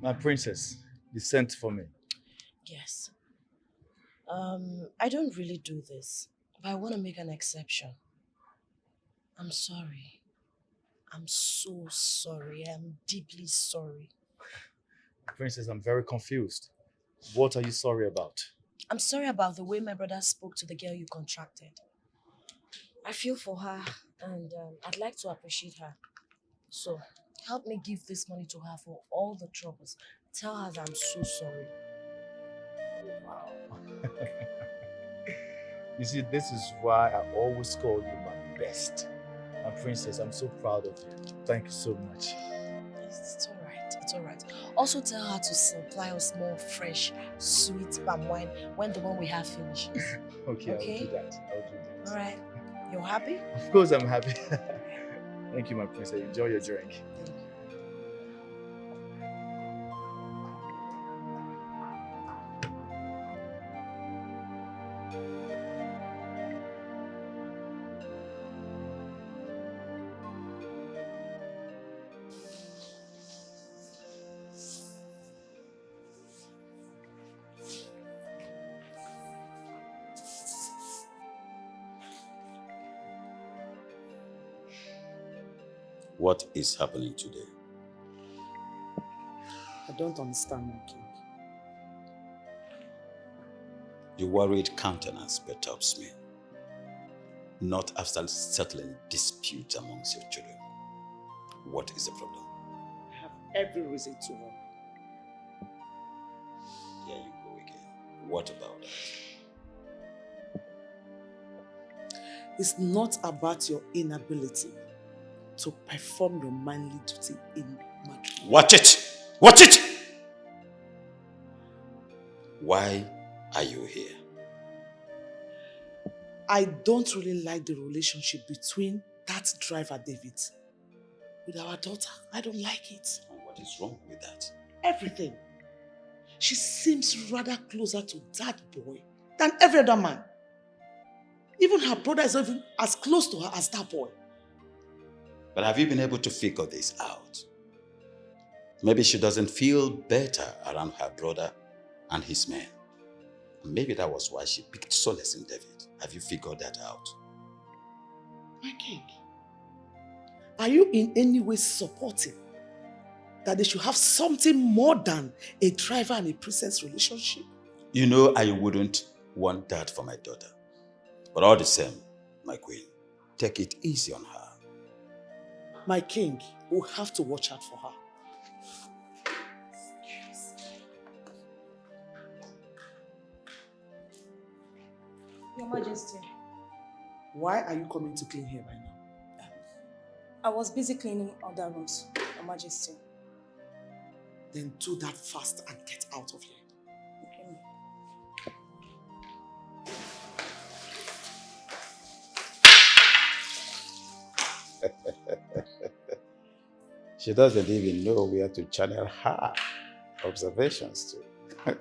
My princess, you sent for me. Yes. I don't really do this, but I want to make an exception. I'm sorry. I'm so sorry. I'm deeply sorry. Princess, I'm very confused. What are you sorry about? I'm sorry about the way my brother spoke to the girl you contracted. I feel for her and I'd like to appreciate her. So, help me give this money to her for all the troubles. Tell her that I'm so sorry. Wow. You see, this is why I always call you my best. My princess, I'm so proud of you. Thank you so much. It's alright, it's alright. Also tell her to supply us more fresh, sweet palm wine when the one we have finishes. Okay, Okay? I'll do that. I'll do that. Alright. You're happy? Of course I'm happy. Thank you, my princess. Enjoy your drink. What is happening today? I don't understand, my king. Your worried countenance perturbs me. Not after settling disputes amongst your children. What is the problem? I have every reason to worry. Here you go again. What about that? It's not about your inability to perform your manly duty in marriage. Watch it! Watch it! Why are you here? I don't really like the relationship between that driver, David, with our daughter. I don't like it. And what is wrong with that? Everything. She seems rather closer to that boy than every other man. Even her brother is not even as close to her as that boy. But have you been able to figure this out? Maybe she doesn't feel better around her brother and his men. Maybe that was why she picked solace in David. Have you figured that out? My king, are you in any way supporting that they should have something more than a driver and a princess relationship? You know I wouldn't want that for my daughter. But all the same, my queen, take it easy on her. My king will have to watch out for her. Your Majesty, Why are you coming to clean here right now? I was busy cleaning other rooms, Your Majesty. Then do that fast and get out of here. She doesn't even know where to channel her observations to.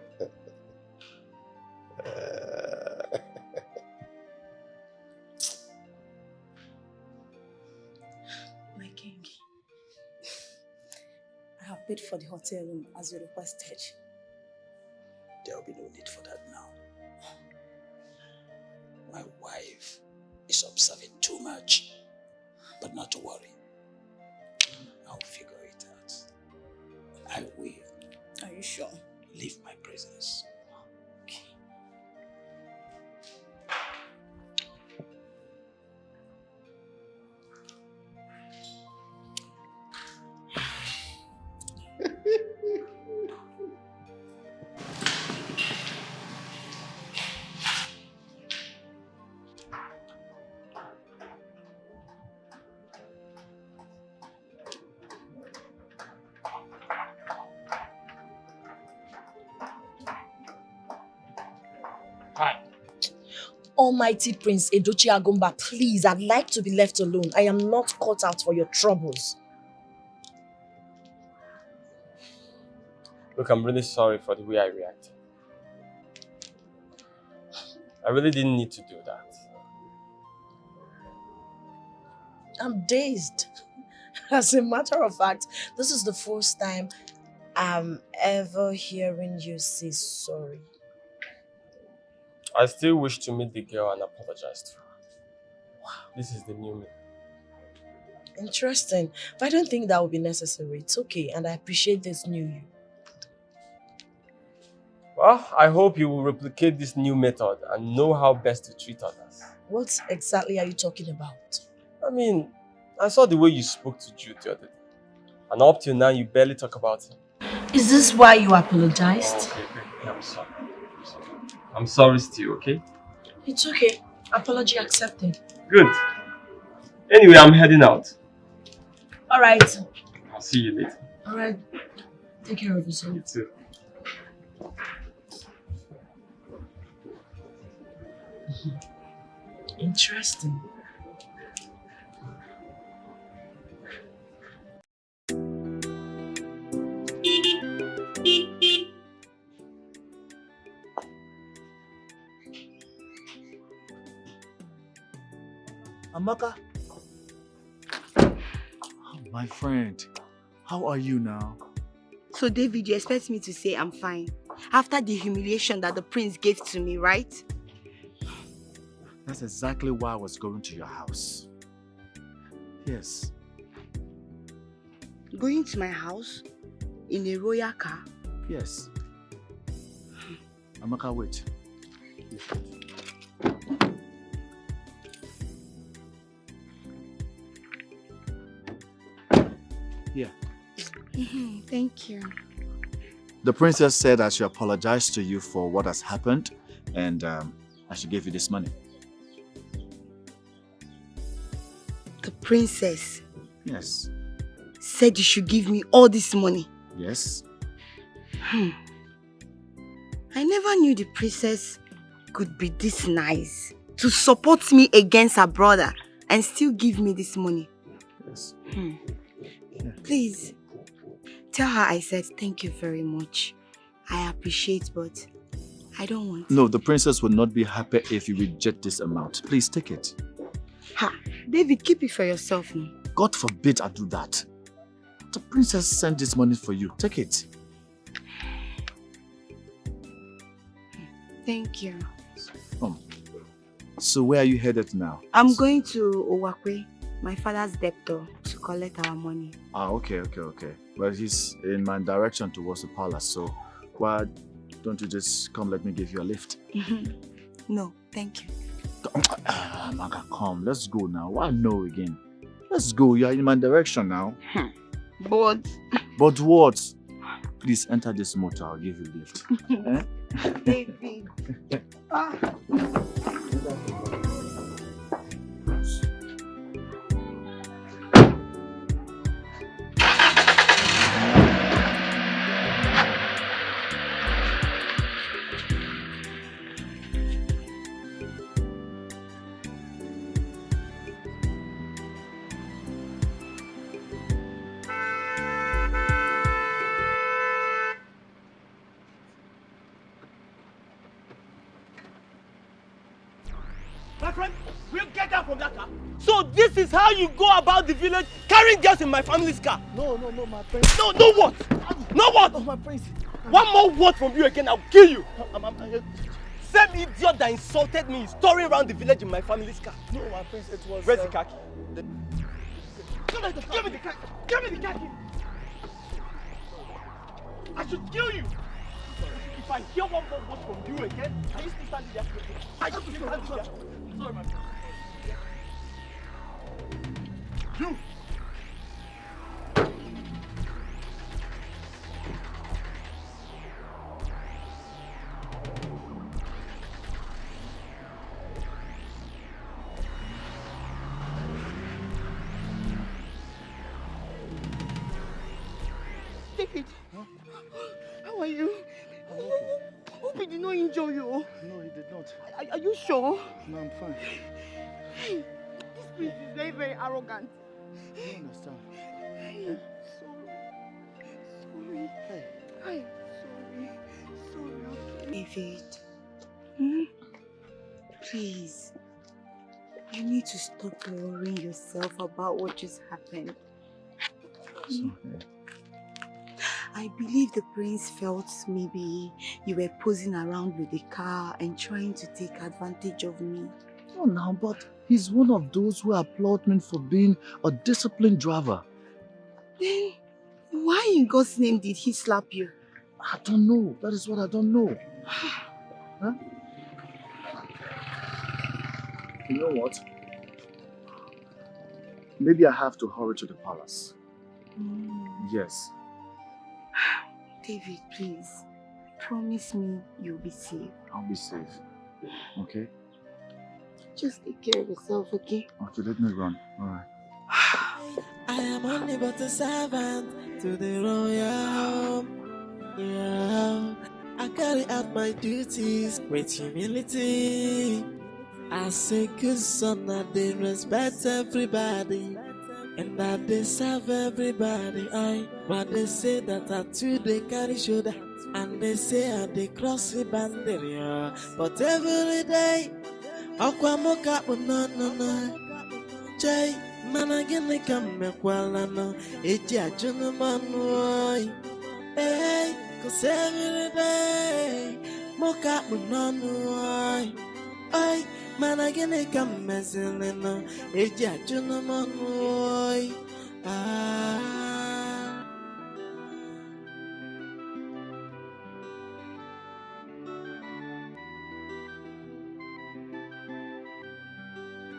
My king, I have paid for the hotel room as you requested. There will be no need for that now. My wife is observing too much, but not to worry. I'll figure it out. I will. Are you sure? Leave my presence. Okay. Almighty Prince Edochie Agumba, please, I'd like to be left alone. I am not cut out for your troubles. Look, I'm really sorry for the way I reacted. I really didn't need to do that. I'm dazed. As a matter of fact, this is the first time I'm ever hearing you say sorry. I still wish to meet the girl and apologize to her. Wow. This is the new me. Interesting. But I don't think that would be necessary. It's okay, and I appreciate this new you. Well, I hope you will replicate this new method and know how best to treat others. What exactly are you talking about? I mean, I saw the way you spoke to Jude the other day. And up till now, you barely talk about him. Is this why you apologized? Okay. I'm sorry. I'm sorry still, okay? It's okay. Apology accepted. Good. Anyway, I'm heading out. Alright. I'll see you later. Alright. Take care of yourself. You too. Interesting. Amaka. Oh, my friend, how are you now? So David, you expect me to say I'm fine after the humiliation that the prince gave to me, right? That's exactly why I was going to your house. Yes. Going to my house in a royal car? Yes. Amaka, wait. Here. Thank you. The princess said I should apologize to you for what has happened and I should give you this money. The princess? Yes. Said you should give me all this money? Yes. I never knew the princess could be this nice to support me against her brother and still give me this money. Yes. Please, tell her I said thank you very much. I appreciate, but I don't want. No, the princess will not be happy if you reject this amount. Please take it. Ha! David, keep it for yourself now. God forbid I do that. The princess sent this money for you. Take it. Thank you. So where are you headed now? I'm going to Owakwe, my father's debtor, to collect our money. Ah, okay. Well, he's in my direction towards the palace, so why don't you just come let me give you a lift? No, thank you. Maka, come, let's go now. Why no again? Let's go, you are in my direction now. But what? Please enter this motor, I'll give you a lift. David. My friend, will you get down from that car? So this is how you go about the village, carrying girls in my family's car? No, my prince. No what? No what? Oh, my prince. One more word from you again, I'll kill you. Same idiot that insulted me is touring around the village in my family's car. No, my prince, it was... Where's the khaki? Give me the khaki. Give me the khaki. I should kill you. If I hear one more word from you again, are you still standing there? Are you still standing there? Sorry, my friend. You! David, how are you? Hope he did not injure you. No, he did not. Are you sure? No, I'm fine. Hey, this prince is very, very arrogant. I don't understand. Hey, sorry. Hey. Hey, sorry. David, please, you need to stop worrying yourself about what just happened. I believe the prince felt maybe you were posing around with the car and trying to take advantage of me. Oh, now, but he's one of those who applaud me for being a disciplined driver. Then, why in God's name did he slap you? I don't know. That is what I don't know. Huh? You know what? Maybe I have to hurry to the palace. Yes. David, please, promise me you'll be safe. I'll be safe. Okay? Just take care of yourself, okay? Okay, let me run. Alright. I am only but a servant to the royal home. Yeah, I carry out my duties with humility. As a good son, I did respect everybody, and I dey serve everybody. But they say that I too they carry shoulder, and they say I dey cross the boundary. Yeah. But every day, aqua mocha no. Jay, man, I get like a mekwalano, eji ajunu manu. Hey, cause every day, mocha no. Ay, man, I get like a messelino, eji ajunu manu. Ah.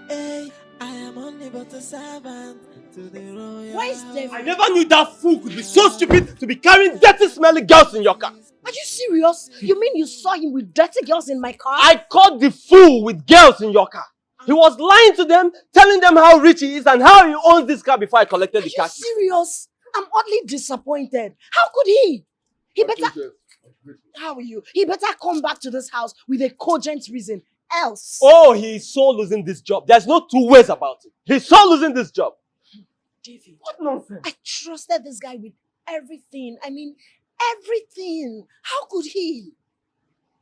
Hey, I am only but a servant to the royal. Why is David? I never knew that fool could be so stupid to be carrying dirty, smelly girls in your car. Are you serious? You mean you saw him with dirty girls in my car? I caught the fool with girls in your car. He was lying to them, telling them how rich he is and how he owns this car before I collected the car. Are you serious? I'm oddly disappointed. How could he? He better... How are you? He better come back to this house with a cogent reason. Else... Oh, he's so losing this job. There's no two ways about it. He's so losing this job. David. What nonsense? I trusted this guy with everything. I mean, everything. How could he?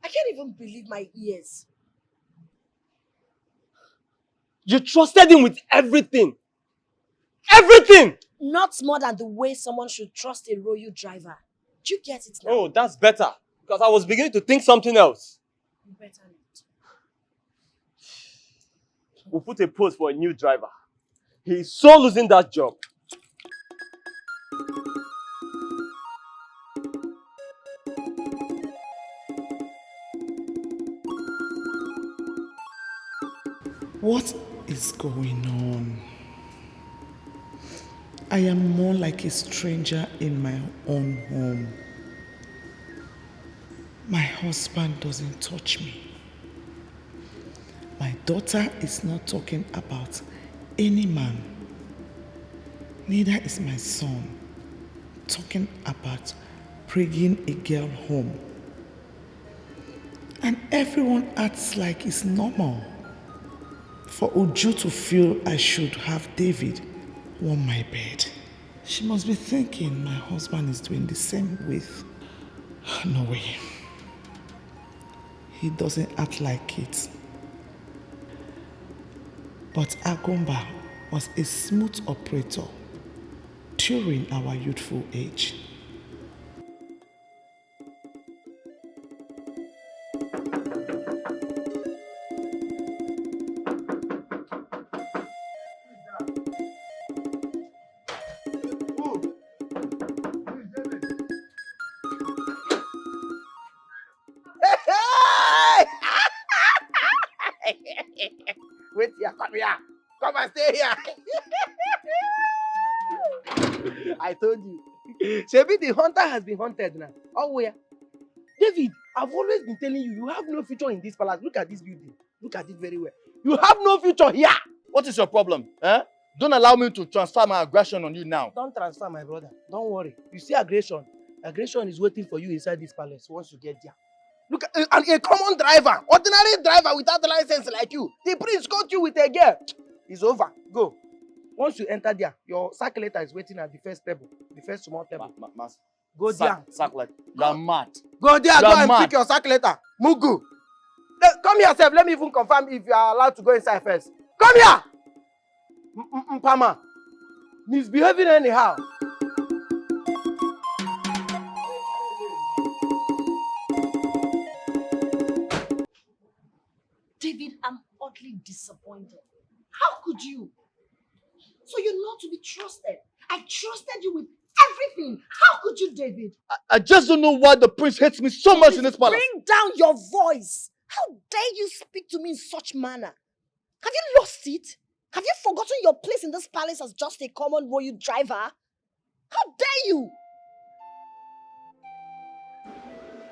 I can't even believe my ears. You trusted him with everything. Everything! Not more than the way someone should trust a royal driver. Do you get it now? Oh, that's better. Because I was beginning to think something else. You better not. We'll put a post for a new driver. He's so losing that job. What is going on? I am more like a stranger in my own home. My husband doesn't touch me. My daughter is not talking about any man. Neither is my son talking about bringing a girl home. And everyone acts like it's normal for Uju to feel I should have David warm my bed. She must be thinking my husband is doing the same with... No way. He doesn't act like it. But Agomba was a smooth operator during our youthful age. Wait here, come here. Come and stay here. I told you. Shebi, the hunter has been hunted now. Oh, where? David, I've always been telling you, you have no future in this palace. Look at this building. Look at it very well. You have no future here. What is your problem? Eh? Don't allow me to transfer my aggression on you now. Don't transfer, my brother. Don't worry. You see aggression. Aggression is waiting for you inside this palace once you get there. Look at a common driver, ordinary driver without a license like you. The prince caught you with a girl. It's over. Go. Once you enter there, your circulator is waiting at the first table, the first small table. Go there. Circulator. You are mad. Go there. Go and pick your circulator. Mugu. Come here, sir. Let me even confirm if you are allowed to go inside first. Come here. Mpama. Misbehaving anyhow. David, I'm oddly disappointed. How could you? So you're not to be trusted. I trusted you with everything. How could you, David? I just don't know why the prince hates me so much in this palace. Bring down your voice. How dare you speak to me in such manner? Have you lost it? Have you forgotten your place in this palace as just a common royal driver? How dare you?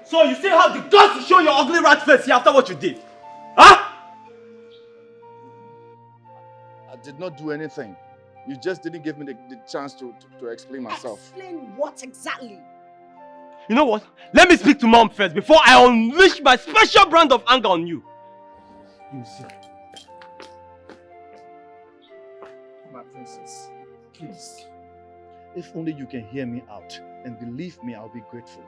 So you still have the guts to show your ugly rat face here after what you did? Huh? did not do anything. You just didn't give me the chance to explain myself. Explain what exactly? You know what? Let me speak to mom first before I unleash my special brand of anger on you. You see. My princess, please. If only you can hear me out, and believe me, I'll be grateful.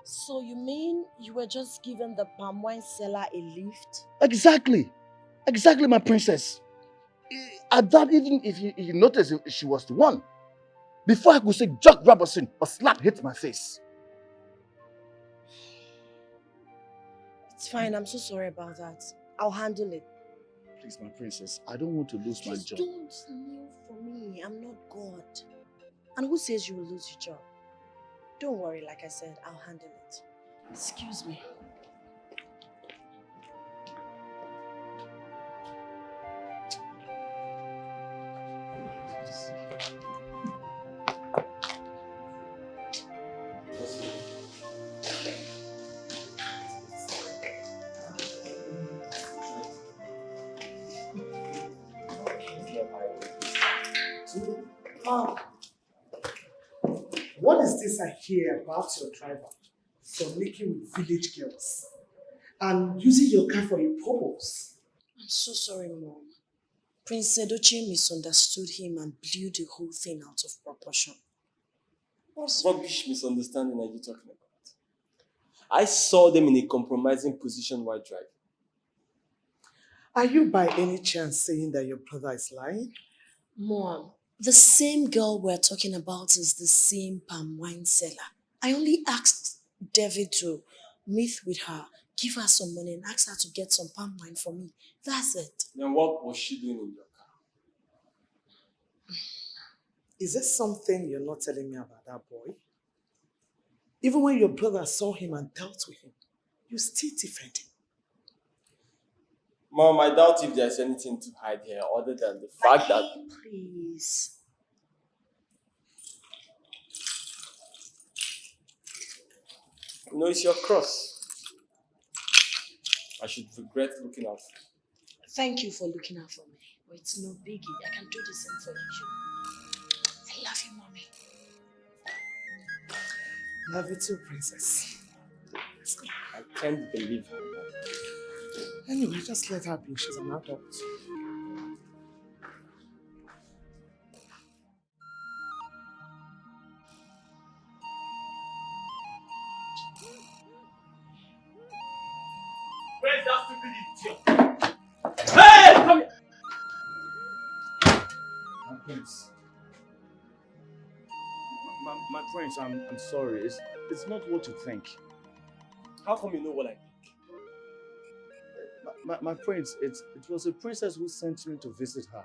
So you mean you were just giving the palm wine seller a lift? Exactly. Exactly, my princess. At that, even if you notice she was the one, before I could say Jack Robertson, a slap hit my face. It's fine, I'm so sorry about that. I'll handle it. Please, my princess, I don't want to lose my job. Don't kneel for me. I'm not God. And who says you will lose your job? Don't worry, like I said, I'll handle it. Excuse me. Mom, what is this I hear about your driver fornicating with village girls and using your car for a purpose? I'm so sorry, Mom. Prince Seduction misunderstood him and blew the whole thing out of proportion. What rubbish misunderstanding are you talking about? I saw them in a compromising position while driving. Are you by any chance saying that your brother is lying? Mom, the same girl we're talking about is the same palm wine seller. I only asked David to meet with her, give her some money and ask her to get some palm wine for me. That's it. Then what was she doing in your car? Is there something you're not telling me about that boy? Even when your brother saw him and dealt with him, you still defend him. Mom, I doubt if there's anything to hide here other than the fact that... Please. You know, it's your cross. I should regret looking out for you. Thank you for looking out for me. But it's no biggie. I can do the same for you. I love you, Mommy. Love you too, princess. I can't believe her. Anyway, just let her be. She's an adult. Where's that stupid idiot? Hey! Come here! My prince. My prince, I'm sorry. It's not what you think. How come you know what I think? My prince, it was a princess who sent me to visit her.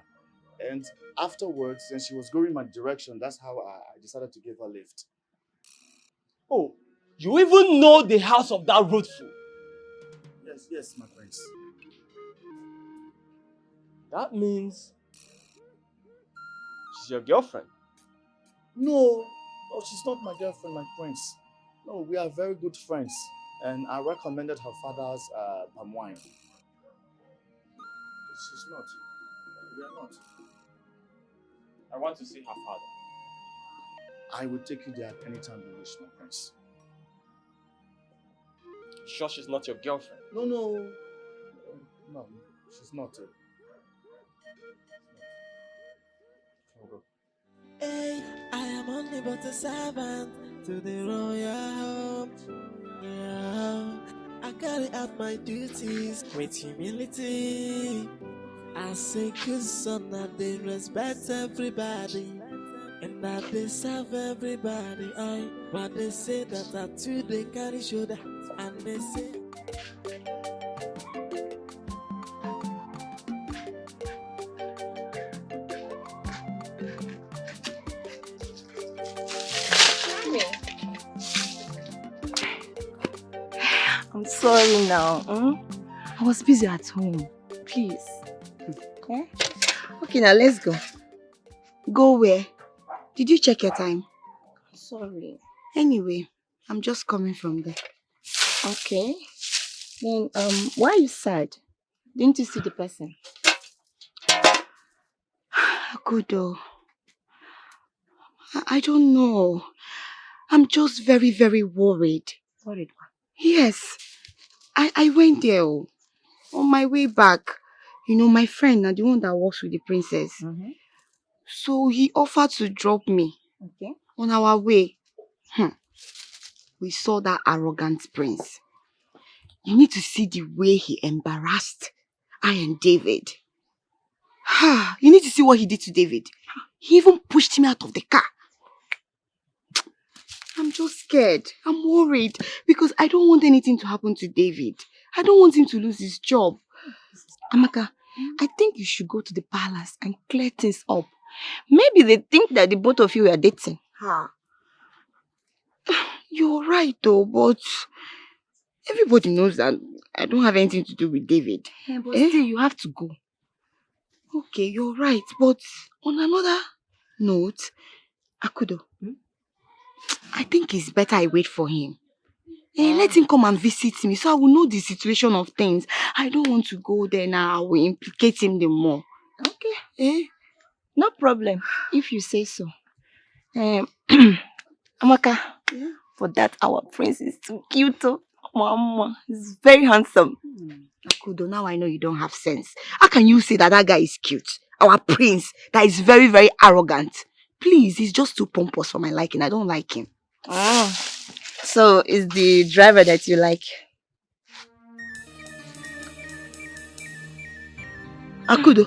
And afterwards, since she was going my direction, that's how I decided to give her a lift. Oh, you even know the house of that road fool? Yes, my prince. That means she's your girlfriend. No, she's not my girlfriend, my prince. No, we are very good friends. And I recommended her father's palm wine. She's not. We are not. I want to see her father. I will take you there at any time you wish, my prince. Sure she's not your girlfriend? No, she's not. Hey, I am only but a servant to the royal home. Yeah, I carry out my duties with humility. I say good son that they respect everybody and that they serve everybody. But they say that I too they carry shoulder and they say I'm sorry now. I was busy at home. Please. Yeah? Okay, now let's go. Go where? Did you check your time? Sorry. Anyway, I'm just coming from there. Okay. Then, why are you sad? Didn't you see the person? Good though. I don't know. I'm just very, very worried. Worried? Yes. I went there on my way back. You know, my friend, the one that works with the princess. So he offered to drop me on our way. We saw that arrogant prince. You need to see the way he embarrassed I and David. You need to see what he did to David. He even pushed him out of the car. I'm just scared. I'm worried because I don't want anything to happen to David. I don't want him to lose his job. Amaka, I think you should go to the palace and clear things up. Maybe they think that the both of you are dating. You're right though, but everybody knows that I don't have anything to do with David. Yeah, but still, you have to go. Okay, you're right, but on another note, Akudo, I think it's better I wait for him. Let him come and visit me so I will know the situation of things. I don't want to go there now. I will implicate him the more. Okay. No problem, if you say so. Amaka, for that our prince is too cute. Mama, he's very handsome. Akudo, now I know you don't have sense. How can you say that that guy is cute? Our prince, that is very, very arrogant. Please, he's just too pompous for my liking. I don't like him. So, is the driver that you like? Akudo,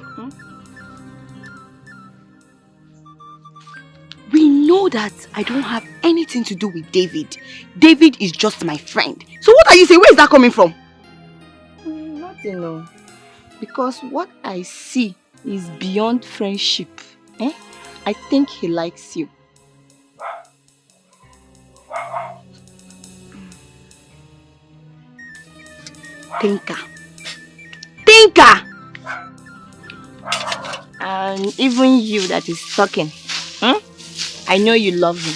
we know that I don't have anything to do with David. David is just my friend. So what are you saying? Where is that coming from? Nothing, no. Because what I see is beyond friendship. I think he likes you. Tinker. And even you that is talking, I know you love him.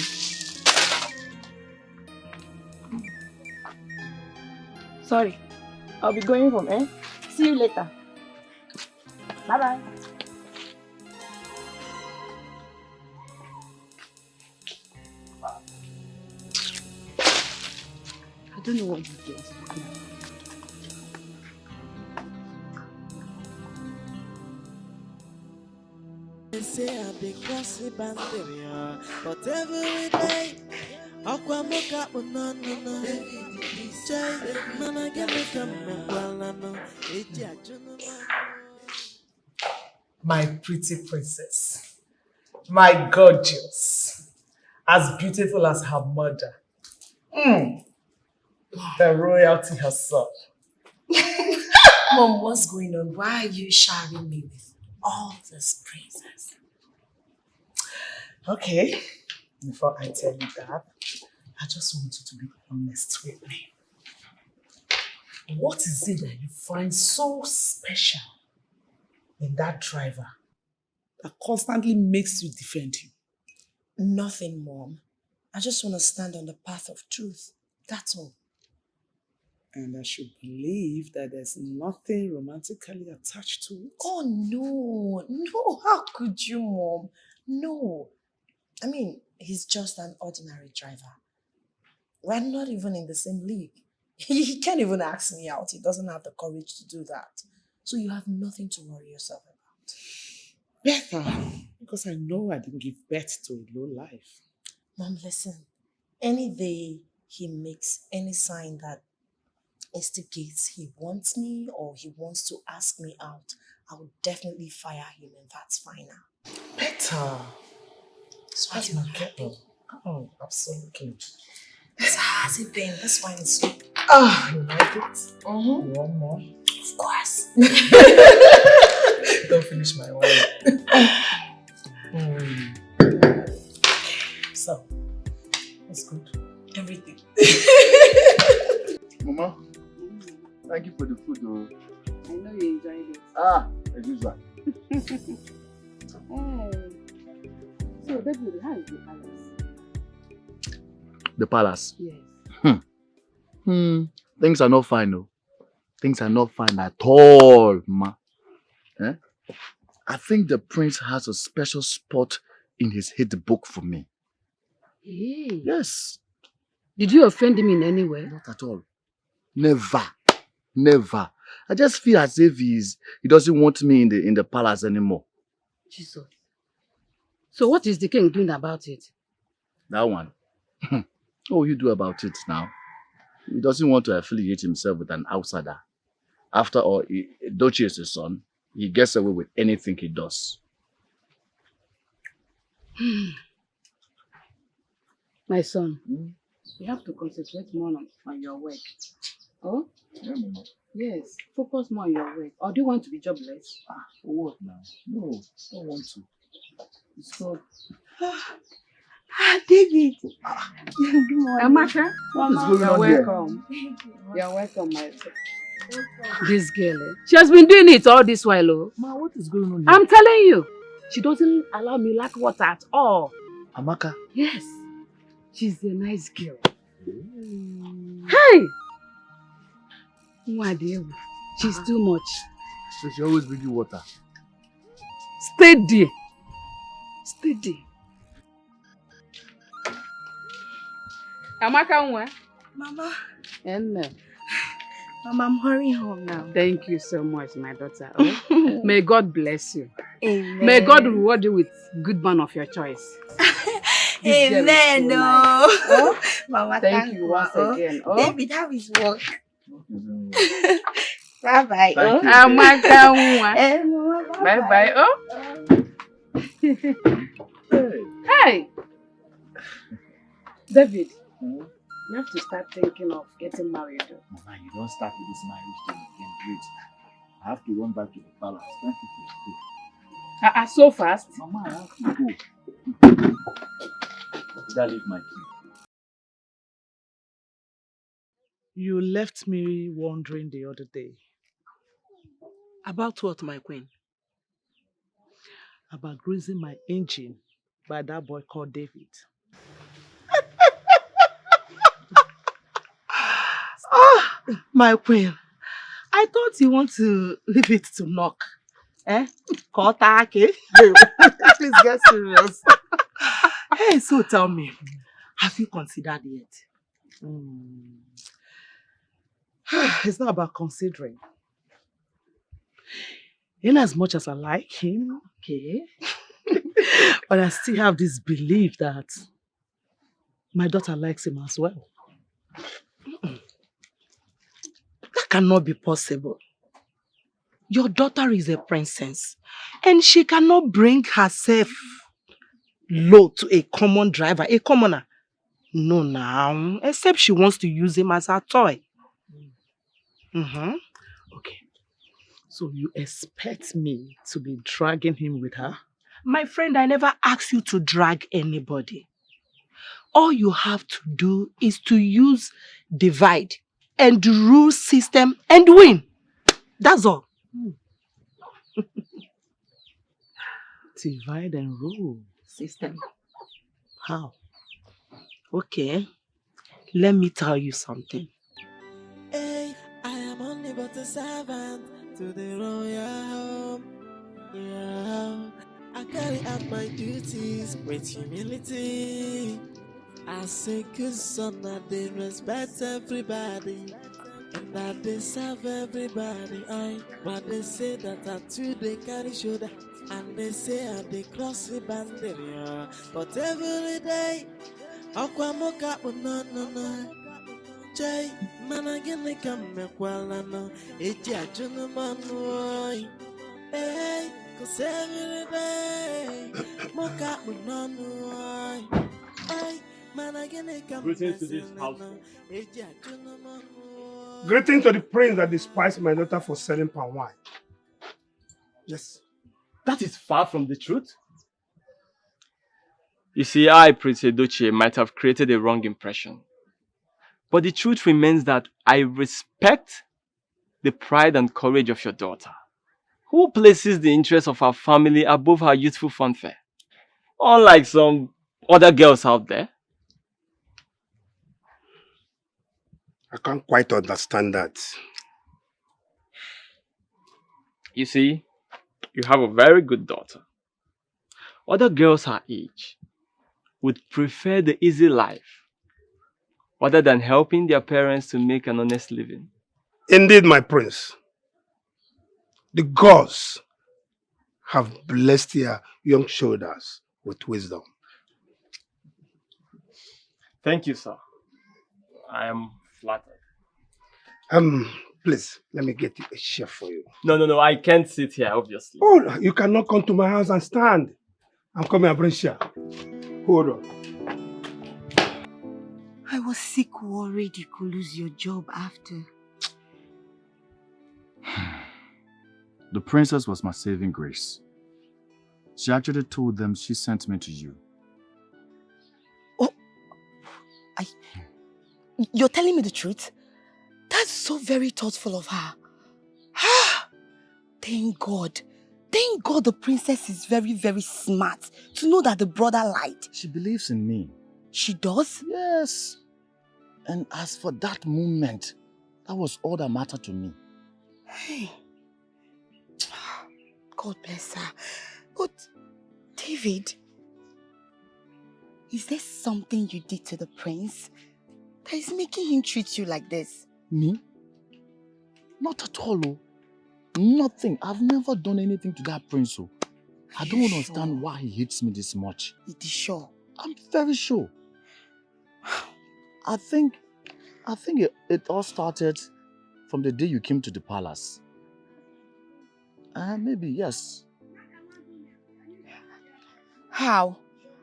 Sorry, I'll be going home, See you later. Bye-bye. I don't know what you do. They say I be crossing boundary, but every day Aqua mocha no. Jay, Nana get me come well, My pretty princess. My gorgeous. As beautiful as her mother. The royalty herself. Mom, what's going on? Why are you showering me with all this praises? Okay, before I tell you that, I just want you to be honest with me. What is it that you find so special in that driver that constantly makes you defend him? Nothing, Mom. I just want to stand on the path of truth. That's all. And I should believe that there's nothing romantically attached to it. Oh, no, how could you, Mom? No. I mean, he's just an ordinary driver. We're not even in the same league. He can't even ask me out. He doesn't have the courage to do that. So you have nothing to worry yourself about. Better, because I know I didn't give birth to a low life. Mom, listen. Any day he makes any sign that instigates he wants me or he wants to ask me out, I will definitely fire him, and that's fine now. Better. So That's my girl. Oh, absolutely. So how's it been? This wine is so... You like it? You want more? Of course. Don't finish my wine. So, what's good? Everything. Mama, thank you for the food. Though. I know you enjoyed it. As usual. So, definitely, how is the palace? The palace? Yes. Things are not fine, no. things are not fine at all, ma. Eh? I think the prince has a special spot in his hit book for me. Hey. Yes. Did you offend him in any way? Not at all. Never. Never. I just feel as if he doesn't want me in the palace anymore. Jesus. So what is the king doing about it? That one. What will you do about it now? He doesn't want to affiliate himself with an outsider. After all, Dochi is his son. He gets away with anything he does. My son, you have to concentrate more on your work. Oh? Yeah, Mama. Yes, focus more on your work. Or do you want to be jobless? For what now? No, I don't want to. It's good. David. Good morning. Amaka, What is going you're on welcome. You're welcome, my son. This girl, she has been doing it all this while. Oh. Ma, what is going on here? I'm telling you, she doesn't allow me lack water at all. Amaka? Yes, she's a nice girl. Hey! Mwadieu, she's too much. So she always brings you water? Steady. Steady. Amaka, Nwa. Mama. Mama, I'm hurrying home now. Thank you so much, my daughter. Oh, may God bless you. Amen. May God reward you with good man of your choice. Amen. So nice. Oh, Mama, thank you once again. Oh, David, how is work? Bye bye. Oh, Amaka, Nwa. Bye bye. Oh. Hey, David. You have to start thinking of getting married. Mama, you don't start with this marriage thing again. Wait. I have to run back to the palace. Thank you for So fast? Mama, I have to go. Did I leave my key? You left me wondering the other day. About what, my queen? About greasing my engine by that boy called David. My queen, I thought you want to leave it to knock. Kotake. Please get serious. Hey, so tell me, have you considered yet? It's not about considering. In as much as I like him, Okay. but I still have this belief that my daughter likes him as well. That cannot be possible. Your daughter is a princess and she cannot bring herself low to a common driver, a commoner. No, now, except she wants to use him as her toy. Okay. So you expect me to be dragging him with her? My friend, I never asked you to drag anybody. All you have to do is to use divide and rule system and win. That's all. Divide and rule System. How? Okay, let me tell you something. Hey, I am only but a servant to the royal home. Yeah, I carry out my duties with humility. I say good son, I they respect everybody. And that they serve everybody, but they say that I too they carry shoulder, and they say I they cross the boundary, yeah. But every day, Aquamoka no, Jay, man again they come me no, Eja Junamano, hey, cause every day, Moka no, ay, man again they come. Greetings to this house. Greeting to the prince that despised my daughter for selling palm wine. Yes. That is far from the truth. You see, I, Prince Edochie, might have created a wrong impression. But the truth remains that I respect the pride and courage of your daughter, who places the interests of her family above her youthful fanfare, unlike some other girls out there. I can't quite understand that. You see, you have a very good daughter. Other girls her age would prefer the easy life rather than helping their parents to make an honest living. Indeed, my prince, the gods have blessed your young shoulders with wisdom. Thank you, sir. I am flattered. Please, let me get you a chair for you. No, I can't sit here, obviously. Oh, you cannot come to my house and stand. I'm coming and bring chair. Hold on. I was sick, worried you could lose your job after. The princess was my saving grace. She actually told them she sent me to you. Oh, you're telling me the truth? That's so very thoughtful of her. Thank God. Thank God the princess is very, very smart to know that the brother lied. She believes in me. She does? Yes. And as for that moment, that was all that mattered to me. Hey. God bless her. But, David, is there something you did to the prince that is making him treat you like this? Me? Not at all. Oh. Nothing. I've never done anything to that prince. Oh. I don't understand why he hates me this much. It is sure. I'm very sure. I think it all started from the day you came to the palace. Maybe, yes. How?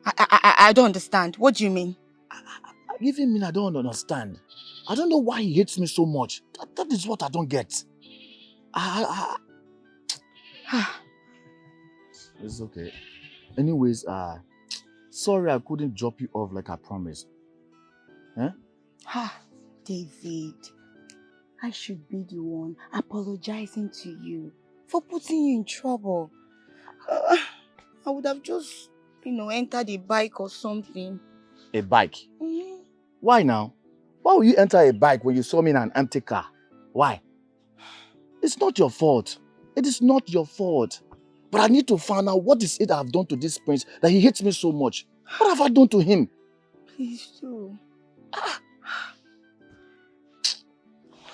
I don't understand. What do you mean? I even mean I don't understand. I don't know why he hates me so much. That is what I don't get. It's okay. Anyways, sorry I couldn't drop you off like I promised. David, I should be the one apologizing to you for putting you in trouble. I would have just, entered a bike or something. A bike? Why now? Why would you enter a bike when you saw me in an empty car? Why? It's not your fault. It is not your fault. But I need to find out what is it I have done to this prince that he hates me so much. What have I done to him? Please do.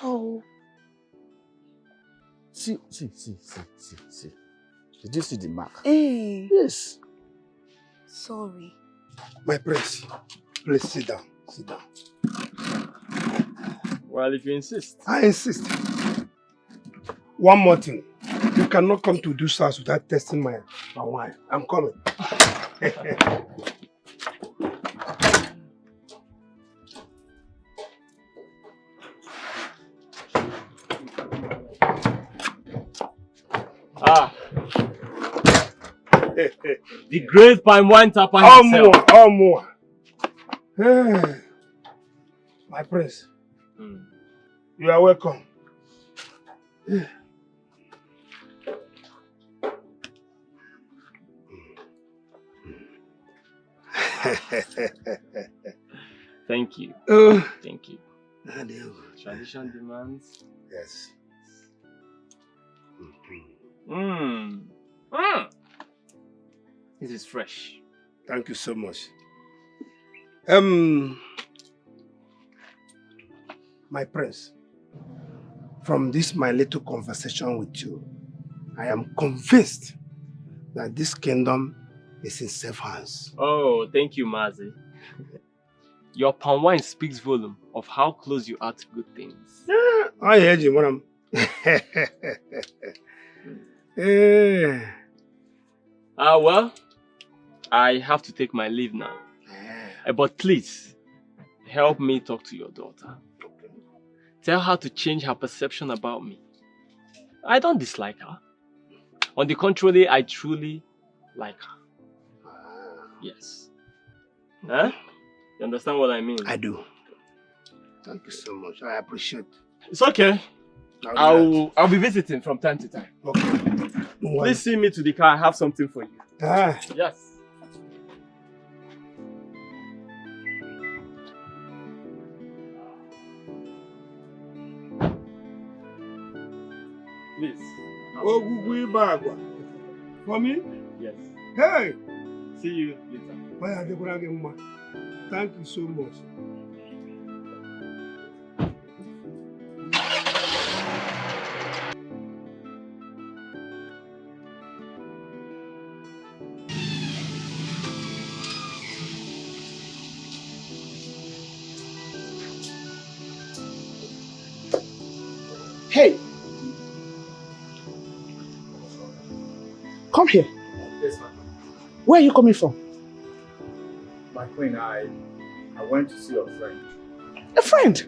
Oh. See. Did you see the mark? Hey. Yes. Sorry. My prince, please sit down. Sit down. Well, if you insist. I insist. One more thing. You cannot come to this house without testing my wine. I'm coming. The great palm wine tapper himself. All more. My prince, you are welcome. Thank you. Thank you. Tradition demands. Yes. This is fresh. Thank you so much. My prince, from this my little conversation with you, I am convinced that this kingdom is in safe hands. Oh, thank you, Mazi. Your palm wine speaks volume of how close you are to good things. I heard you, madam. Well, I have to take my leave now. But please, help me talk to your daughter. Tell her to change her perception about me. I don't dislike her. On the contrary, I truly like her. Yes. Huh? You understand what I mean? I do. Thank you so much. I appreciate it. It's okay. I'll be visiting from time to time. Okay. Please see me to the car. I have something for you. Yes. Please, Ogugui Bagua. For me? Yes. Hey! See you later. Thank you so much. Hey! Come here. Yes, ma'am. Where are you coming from? My queen, I went to see a friend. A friend?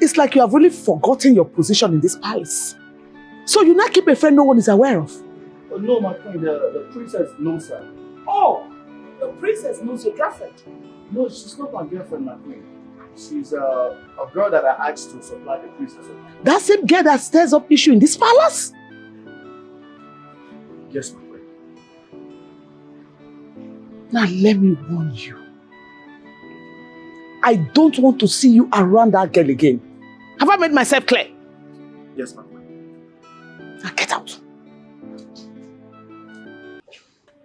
It's like you have really forgotten your position in this palace. So you now keep a friend no one is aware of? Oh, no, my queen, the princess knows her. Oh! The princess knows your girlfriend? No, she's not my girlfriend, my queen. She's a girl that I asked to supply the princess. That same girl that stirs up issue in this palace? Yes, my queen. Now let me warn you. I don't want to see you around that girl again. Have I made myself clear? Yes, my queen. Now get out.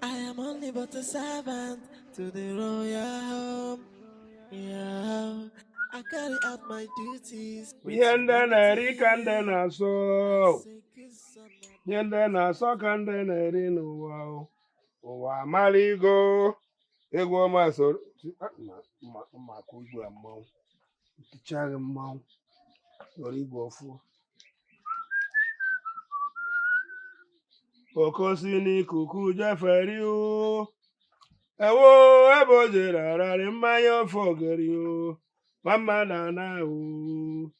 I am only but a servant to the royal home. Yeah, I carry out my duties. Yanda rikanda na so. Yanda na so kanda na rino wow. Owa maligo. Ego ma so. Ma kuigwe amau. Tichare mau. Yori gofu. Okosini kuku jafari o. Ewo eboje rara ni mayo fogeri o. Mama nana o.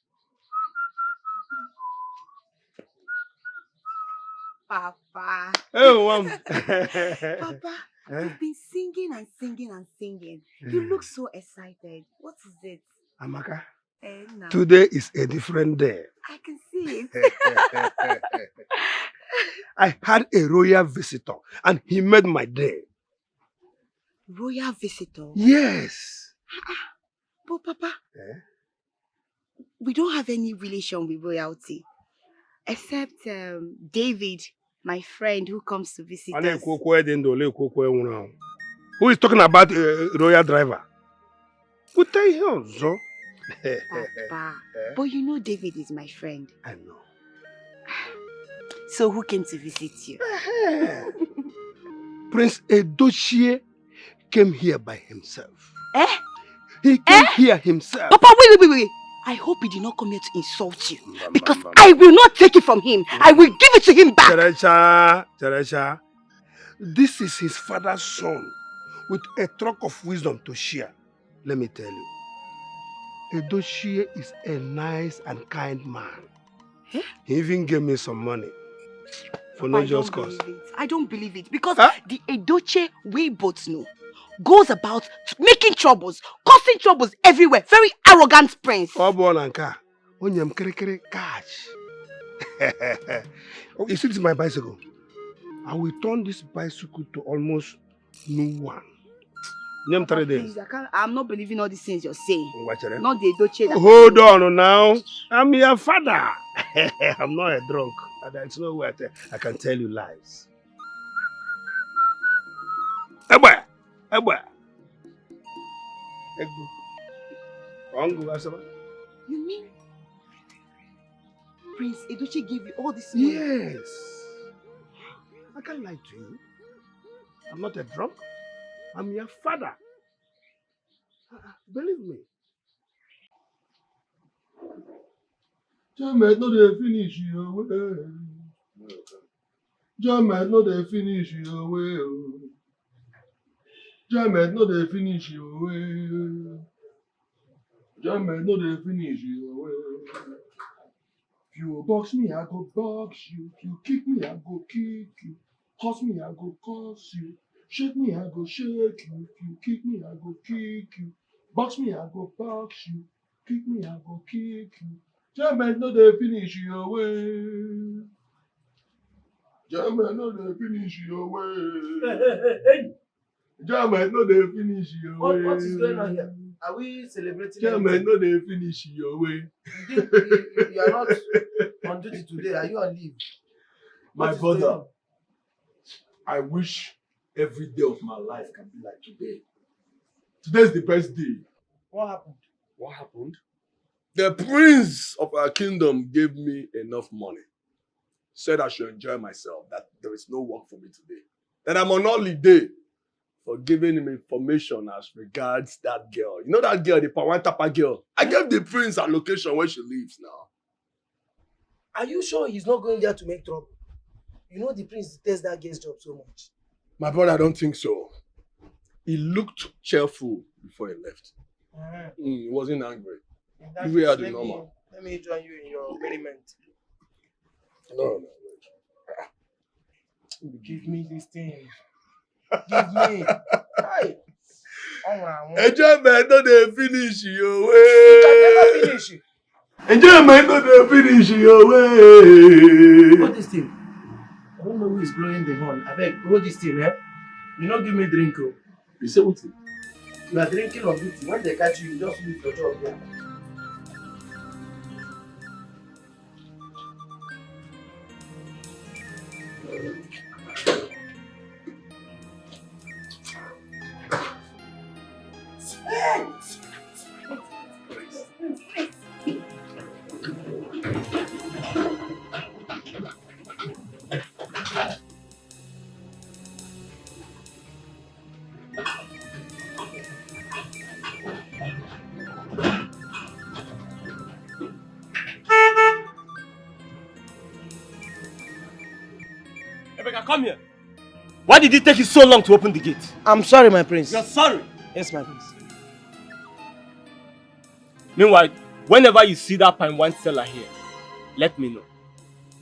Papa. Oh, Papa, you've been singing and singing and singing. You look so excited. What is it? Amaka, No. today is a different day. I can see it. I had a royal visitor and he made my day. Royal visitor? Yes. But Papa, we don't have any relation with royalty. Except David, my friend who comes to visit us. Who is talking about a royal driver? What the hell, so? Papa, but you know David is my friend. I know. So who came to visit you? Prince Edochie came here by himself. He came here himself. Papa, wait. I hope he did not come here to insult you. Because I will not take it from him. I will give it to him back. Teresha, this is his father's son with a truck of wisdom to share. Let me tell you, Edochie is a nice and kind man. He even gave me some money for no just cause. I don't believe it because the Edochie we both know goes about making troubles, causing troubles everywhere. Very arrogant prince. You see, this is my bicycle. I will turn this bicycle to almost new one. Papa, please, I'm not believing all these things you're saying. Not the Edochie. Hold on now. I'm your father. I'm not a drunk. There's no way I can tell you lies. Eba. You mean Prince Edochie gave you all this money? Yes. I can't lie to you. I'm not a drunk. I'm your father. Believe me. Jamet, no dey finish your way. Jamet, no dey finish your way. Jamet, no dey finish your way. Jamet, no dey finish your way. If you box me, I go box you. If you kick me, I go kick you. Curse me, I go curse you. Shake me, I go shake you. If you kick me, I go kick you. Box me, I go box you. Kick me, I go kick you. Jamet, no dey finish your way. Jamet, no dey finish your way. Hey. Jamet, no dey finish your way. What is going on here? Are we celebrating? Chairman, no they finish your way. You are not on duty today. Are you on leave? My brother, I wish every day of my life can be like today. Today's the best day. What happened? What happened? The prince of our kingdom gave me enough money. Said I should enjoy myself, that there is no work for me today. That I'm on holiday for giving him information as regards that girl. You know that girl, the Pawan Tapa girl? I gave the prince a location where she lives now. Are you sure he's not going there to make trouble? You know the prince detests that girl's job so much. My brother, I don't think so. He looked cheerful before he left. He wasn't angry. We are the normal. Let me join you in your merriment. No. Give me this thing. Give me. Hi. Enjoyment, no they finish your way. You can never finish it. Enjoyment, no they finish your way. What is this thing? I don't know who is blowing the horn. I beg, hold this thing, eh? You not give me drink, oh. You say what? You are drinking on duty. When they catch you, you just lose your job. Yeah. Come here. Why did it take you so long to open the gate? I'm sorry, my prince. You're sorry? Yes, my prince. Meanwhile, whenever you see that pine wine seller here, let me know.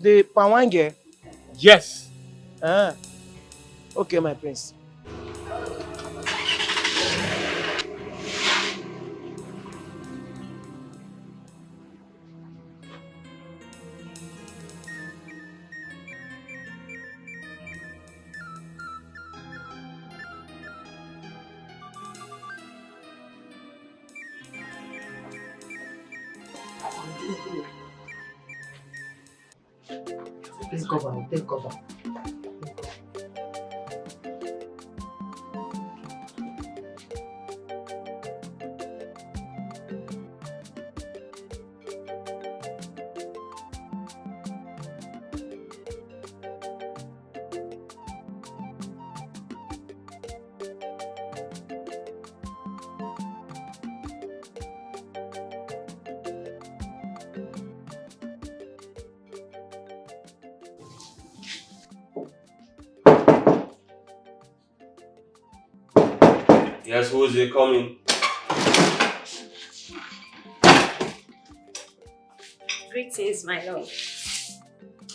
The Pawan girl? Yes. Okay, my prince. Take cover. Yes, who is it coming? Greetings, my love.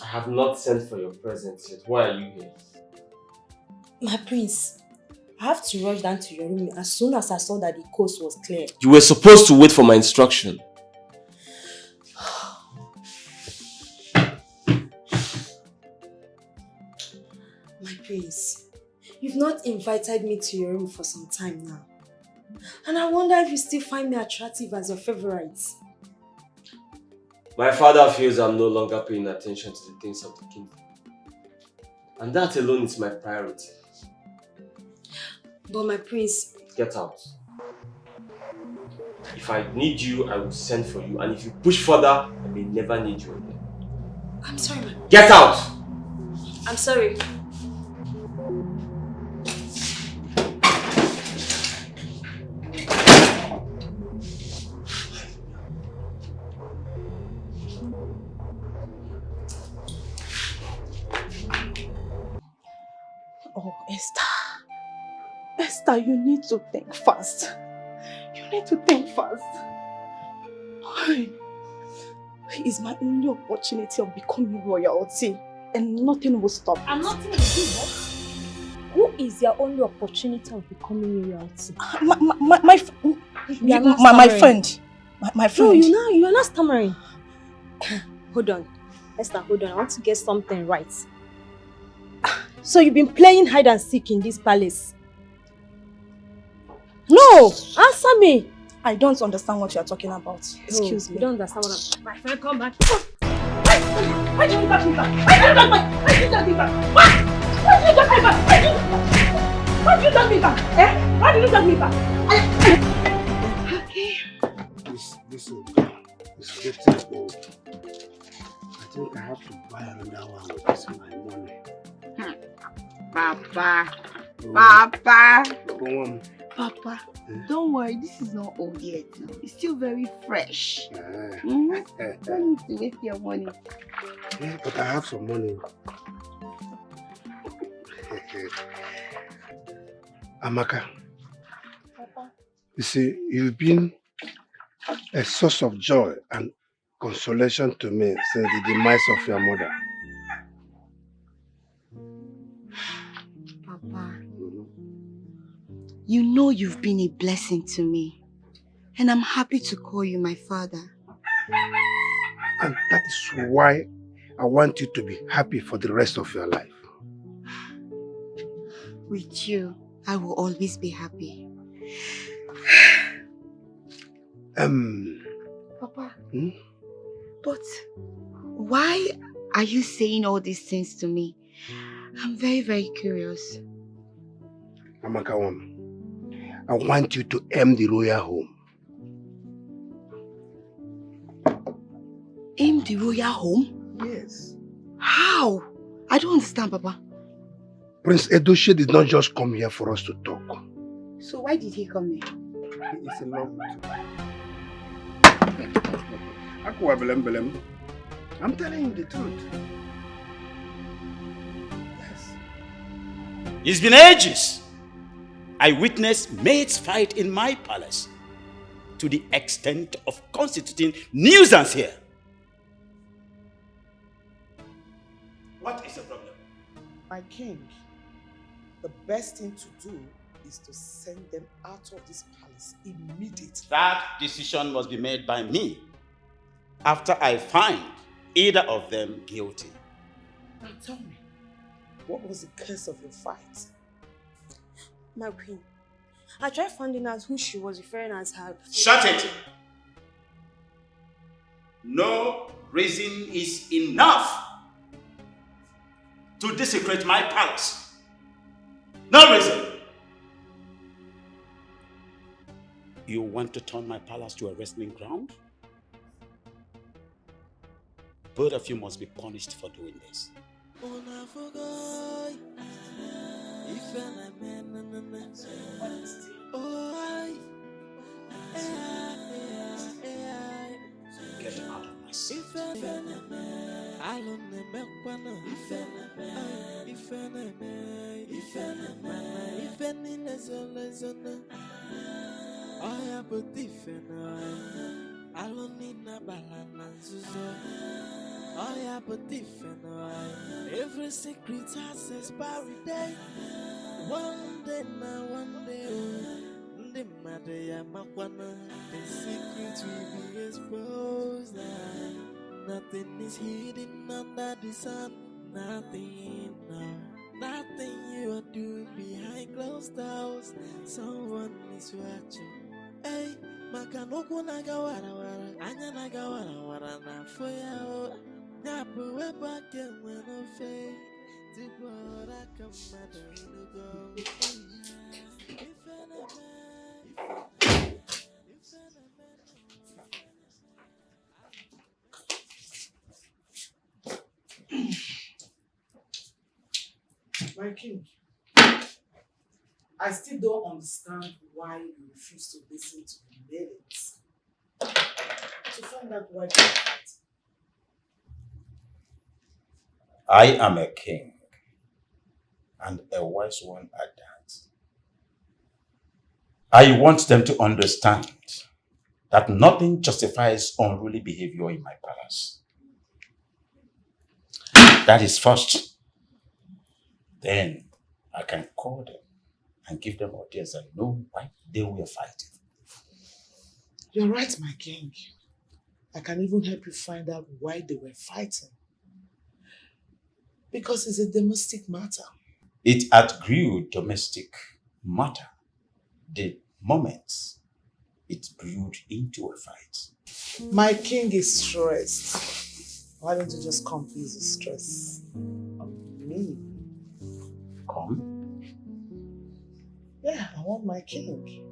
I have not sent for your presents yet. Why are you here? My prince, I have to rush down to your room as soon as I saw that the coast was clear. You were supposed to wait for my instruction. My prince, you've not invited me to your room for some time now. And I wonder if you still find me attractive as your favorite. My father feels I'm no longer paying attention to the things of the kingdom. And that alone is my priority. But my prince... Get out. If I need you, I will send for you. And if you push further, I may never need you again. I'm sorry, my... Get out! I'm sorry. Oh, Esther, you need to think fast. You need to think fast. It's my only opportunity of becoming royalty, and nothing will stop. And nothing will do what? Who is your only opportunity of becoming royalty? My friend. My friend. No, you are not stammering. Hold on. Esther, hold on. I want to get something right. So you've been playing hide and seek in this palace? No! Answer me! I don't understand what you're talking about. Excuse me. You don't understand what I'm... My friend, come back. Why did you touch me back? Why did you touch me back? Why did you touch me back? Why did you touch me back? Why did you touch me back? Eh? Why did you touch me back? Okay. Listen, it's getting old. I think I have to buy another one with this my money. Papa. Papa. Papa. Don't worry, this is not old yet. It's still very fresh. Don't need to waste your money. Yeah, but I have some money. Amaka. Papa. You see, you've been a source of joy and consolation to me since the demise of your mother. Papa, you know you've been a blessing to me, and I'm happy to call you my father. And that is why I want you to be happy for the rest of your life. With you, I will always be happy. Papa, but why are you saying all these things to me? I'm very, very curious. Amaka, I want you to aim the royal home. Aim the royal home? Yes. How? I don't understand, Papa. Prince Edochie did not just come here for us to talk. So why did he come here? He is in love with you. I'm telling you the truth. Yes. It's been ages. I witnessed maids fight in my palace to the extent of constituting nuisance here. What is the problem? My king, the best thing to do is to send them out of this palace immediately. That decision must be made by me after I find either of them guilty. Now tell me, what was the cause of your fight? My queen, I tried finding out who she was referring as her. Shut it! No reason is enough to desecrate my palace. No reason. You want to turn my palace to a wrestling ground? Both of you must be punished for doing this. Get out of my sight. Every secret has expiry date. One day now, one day, the matter the secret will be exposed. Nothing is hidden under the sun. Nothing, no. Nothing you are doing behind closed doors. Someone is watching. Hey, Makanoku nagawara, anya nagawara na foya. Nyapu weba kemwe no fe. Tibora kamada inugo. My king, I still don't understand why you refuse to listen to the maidens. To find out why they fight. I am a king, and a wise one at that. I want them to understand that nothing justifies unruly behavior in my palace. That is first. Then I can call them and give them ideas and know why they were fighting. You're right, my king. I can even help you find out why they were fighting. Because it's a domestic matter. It outgrew domestic matter the moment it brewed into a fight. My king is stressed. Why don't you just come ease the stress on me? Come? Yeah, I want my king.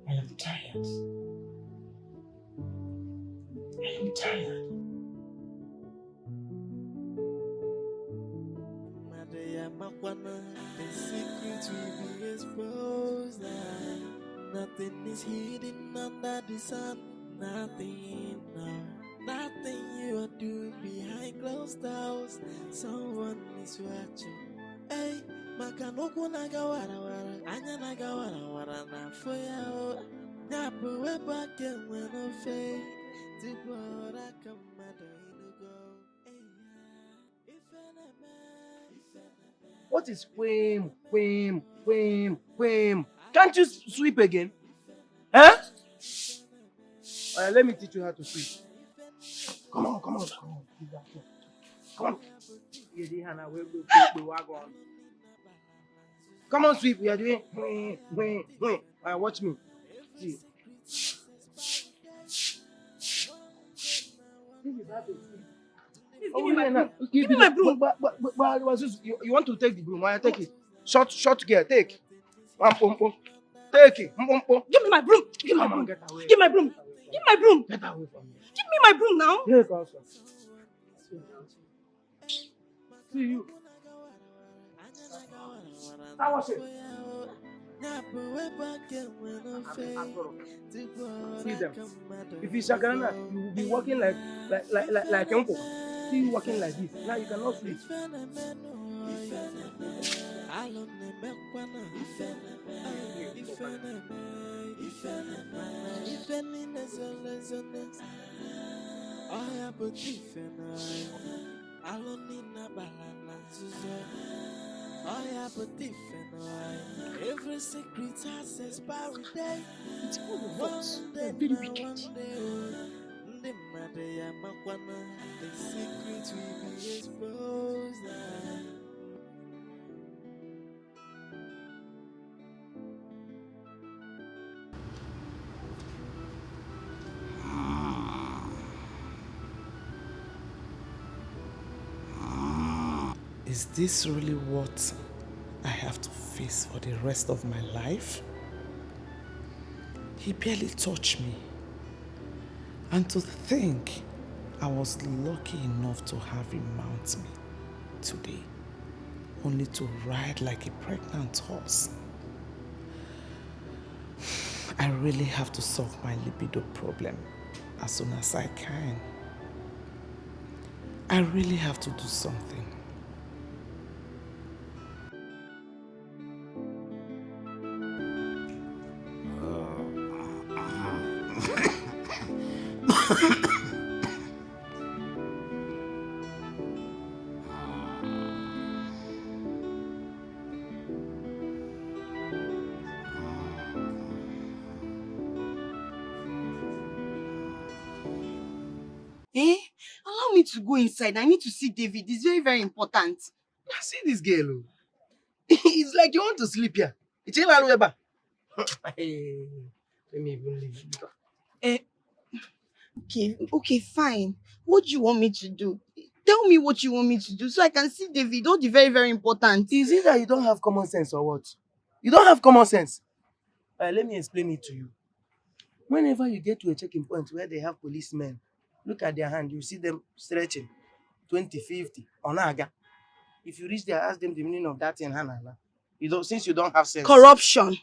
I am tired. I am tired. The secret will be exposed. Nothing is hidden under the sun. Nothing, no. Nothing you are doing behind closed doors. Someone is watching. Hey, makanoku nagawara wara, anya nagawara wara na foya. Nyapo weba kemwe no fe, tibora kamado inugo. What is whim? Can't you sweep again? Huh? Let me teach you how to sweep. Come on. Come on. Come on, sweep. We are doing whim. Watch me. See. Give me my broom. Give me my broom. You want to take the broom? Why take it? Short gear. Take. Take it. Give me my broom. Give me my broom. Get away. Give me my broom. Give me my broom. Get away from me. Give me my broom now. Take also. See you. How was it? See them. If you shagana, you will be walking like uncle. See you walking like this. Now you cannot sleep. Every secret has expiry date. It's all of us. They're very wicked. The secret will be exposed. Is this really what I have to face for the rest of my life? He barely touched me. And to think I was lucky enough to have him mount me today, only to ride like a pregnant horse. I really have to solve my libido problem as soon as I can. I really have to do something. Allow me to go inside. I need to see David. It's very, very important. See this girl. It's like you want to sleep here. It's all the way back. Let me even leave. Okay, fine. What do you want me to do? Tell me what you want me to do so I can see David. All the very, very important. Is it that you don't have common sense or what? You don't have common sense. Let me explain it to you. Whenever you get to a checking point where they have policemen, look at their hand, you see them stretching 20, 50, onaga. If you reach there, ask them the meaning of that in Hannah. Since you don't have sense. Corruption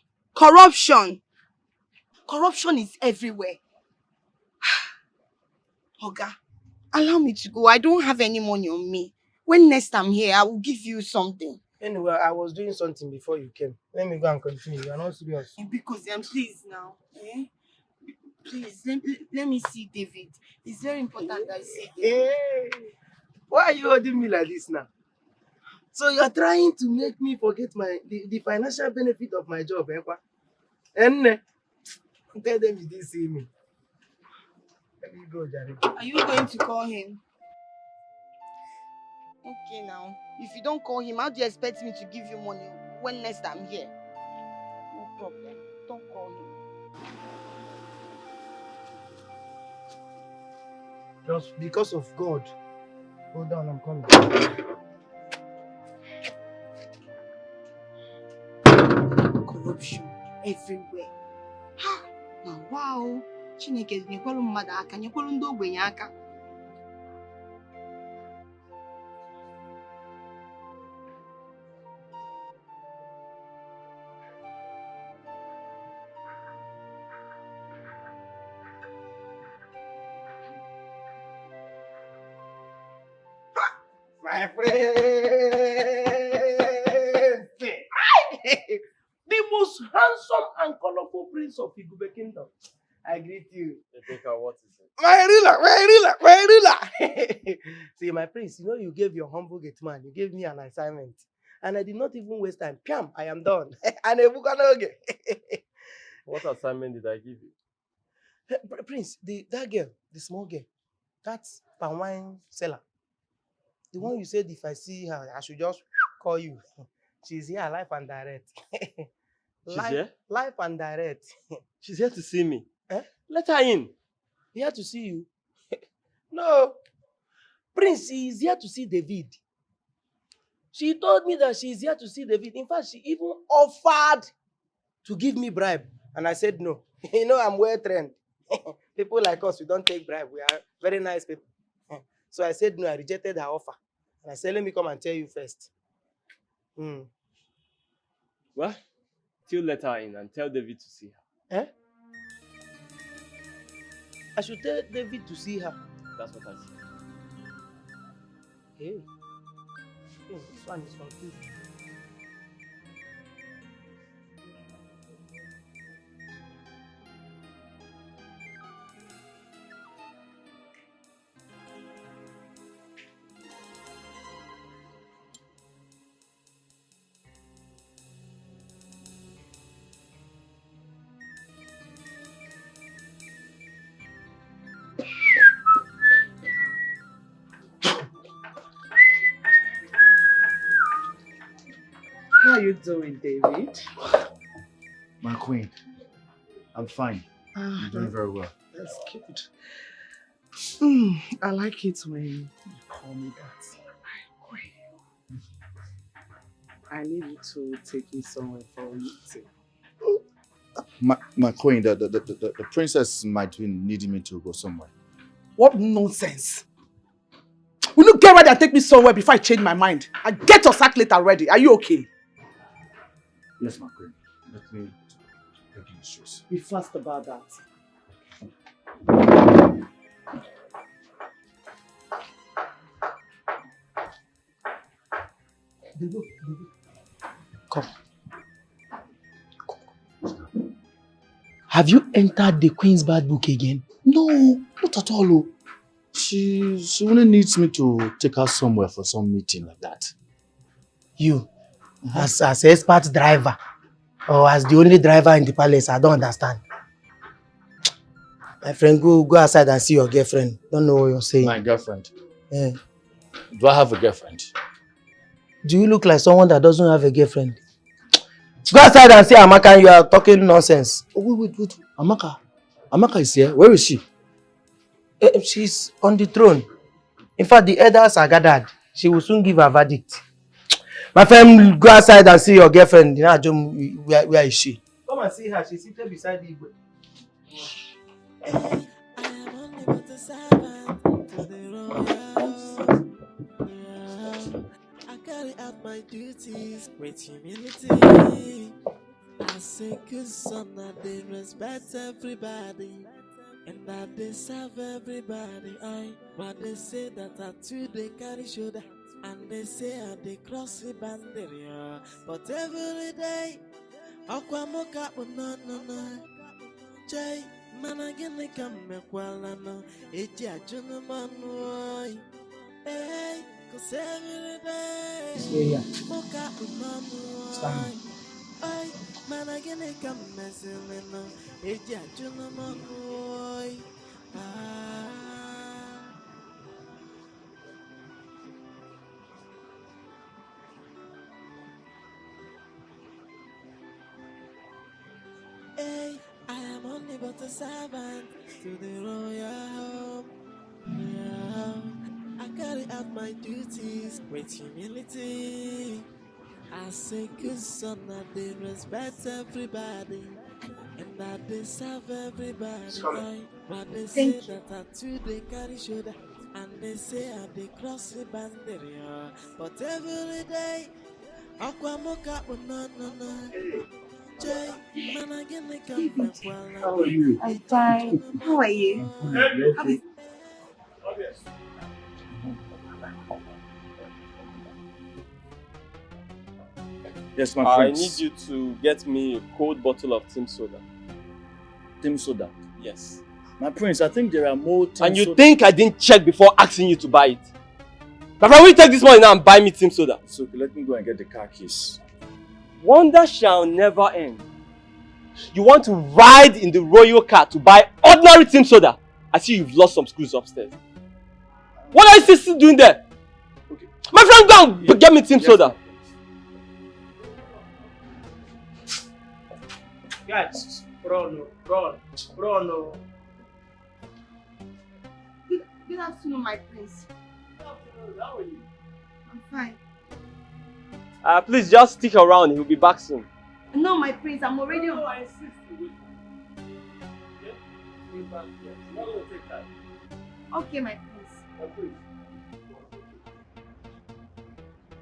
is everywhere. Oga, allow me to go. I don't have any money on me. When next I'm here, I will give you something. Anyway, I was doing something before you came. Let me go and continue. You are not serious. Because I'm pleased now. Please, let me see David. It's very important that I see David. Why are you holding me like this now? So you are trying to make me forget the financial benefit of my job, And tell them you didn't see me. Let me go, Jerry. Are you going to call him? Okay now. If you don't call him, how do you expect me to give you money when next I'm here? No problem. Don't call him. Just because of God. Hold on, I'm coming. Corruption everywhere. Ha! Now, wow. Chineke nyekwelu mmadụ aka, nyekwelu ndị ogbenye aka. My friend! The most handsome and colorful prince of Igube Kingdom. I greet you. Dikeh, what is it? My ruler. See, my prince, you know you gave your humble gate man, you gave me an assignment. And I did not even waste time. Piam, I am done. And a bukanoge. What assignment did I give you? Prince, that girl, the small girl, that's palm wine seller. The one you said if I see her, I should just call you. She's here, live and direct. She's here? Live and direct. She's here to see me. Eh? Let her in. Here to see you? No. Prince, she is here to see David. She told me that she is here to see David. In fact, she even offered to give me bribe. And I said no. You know, I'm well trained. People like us, we don't take bribe. We are very nice people. So I said no, I rejected her offer. And I said, let me come and tell you first. Well, still let her in and tell David to see her. Eh? I should tell David to see her. That's what I said. Hey, this one is confused. How are you doing, David? My queen, I'm fine. I'm doing very well. That's good. I like it when you call me that. My queen. I need you to take me somewhere for a meeting. My queen, the princess might be needing me to go somewhere. What nonsense! Will you get ready and take me somewhere before I change my mind? I get your sack later already. Are you okay? Yes, my queen. Let me take you shoes. Be fast about that. Come. Have you entered the Queen's bad book again? No, not at all. She only needs me to take her somewhere for some meeting like that. You, as expert driver, or as the only driver in the palace, I don't understand. My friend, go outside and see your girlfriend. Don't know what you're saying. My girlfriend? Yeah. Do I have a girlfriend? Do you look like someone that doesn't have a girlfriend? Go outside and see Amaka, you are talking nonsense. Oh, wait. Amaka is here. Where is she? She's on the throne. In fact, the elders are gathered. She will soon give her verdict. My friend, go outside and see your girlfriend. Where is she? Come and see her. She's seated beside the Igwe. I am only but a servant to the royal. I carry out my duties with humility. As a good son, they respect everybody. And that they serve everybody. But they say that I too they carry shoulder. And they say I they cross the boundary. But every day, Aquamoka no. Jay, man again they come mekwala no. Eji ajunu manu. Hey, cause every day, Moka no. Stand. Ay, man again they come messing no. Eji ajunu manu. Hey, I am only but a servant to the royal home. Yeah, I carry out my duties with humility. I say good son, I they respect everybody. And I deserve everybody. But they say Thank you. that I too they carry shoulder. And they say I they cross the boundary. But every day, Aquamoka no no no. Jay, man again they come David, How are you? I'm fine. How are you? How is Yes, my I friends. need you to get me a cold bottle of Tim Soda. Tim Soda. Yes. My prince, I think there are more Tim And you Soda. think I didn't check before asking you to buy it? My friend, will you take this money now and buy me Tim Soda? It's okay, let me go and get the car keys. Wonder shall never end. You want to ride in the royal car to buy ordinary Tim Soda? I see you've lost some screws upstairs. What are you still doing there? Okay. My friend, go and get me Tim Soda. Guys, run. Good afternoon, my prince. How are you? I'm fine. Please just stick around. He'll be back soon. No, my prince, I'm already on. I insist you wait. Yeah? Stay back here. It's not going to take time. Okay, my prince. Please.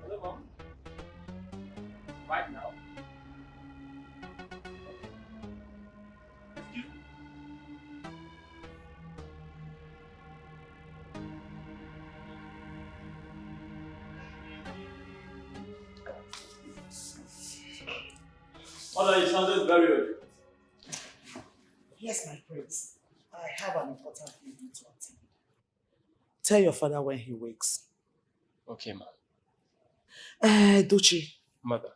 Hello, Mom. Right now. Excuse me. Mother, you sounded very urgent. Yes, my prince. I have an important meeting to attend. Tell your father when he wakes. Okay, ma'am. Dochi, Mother.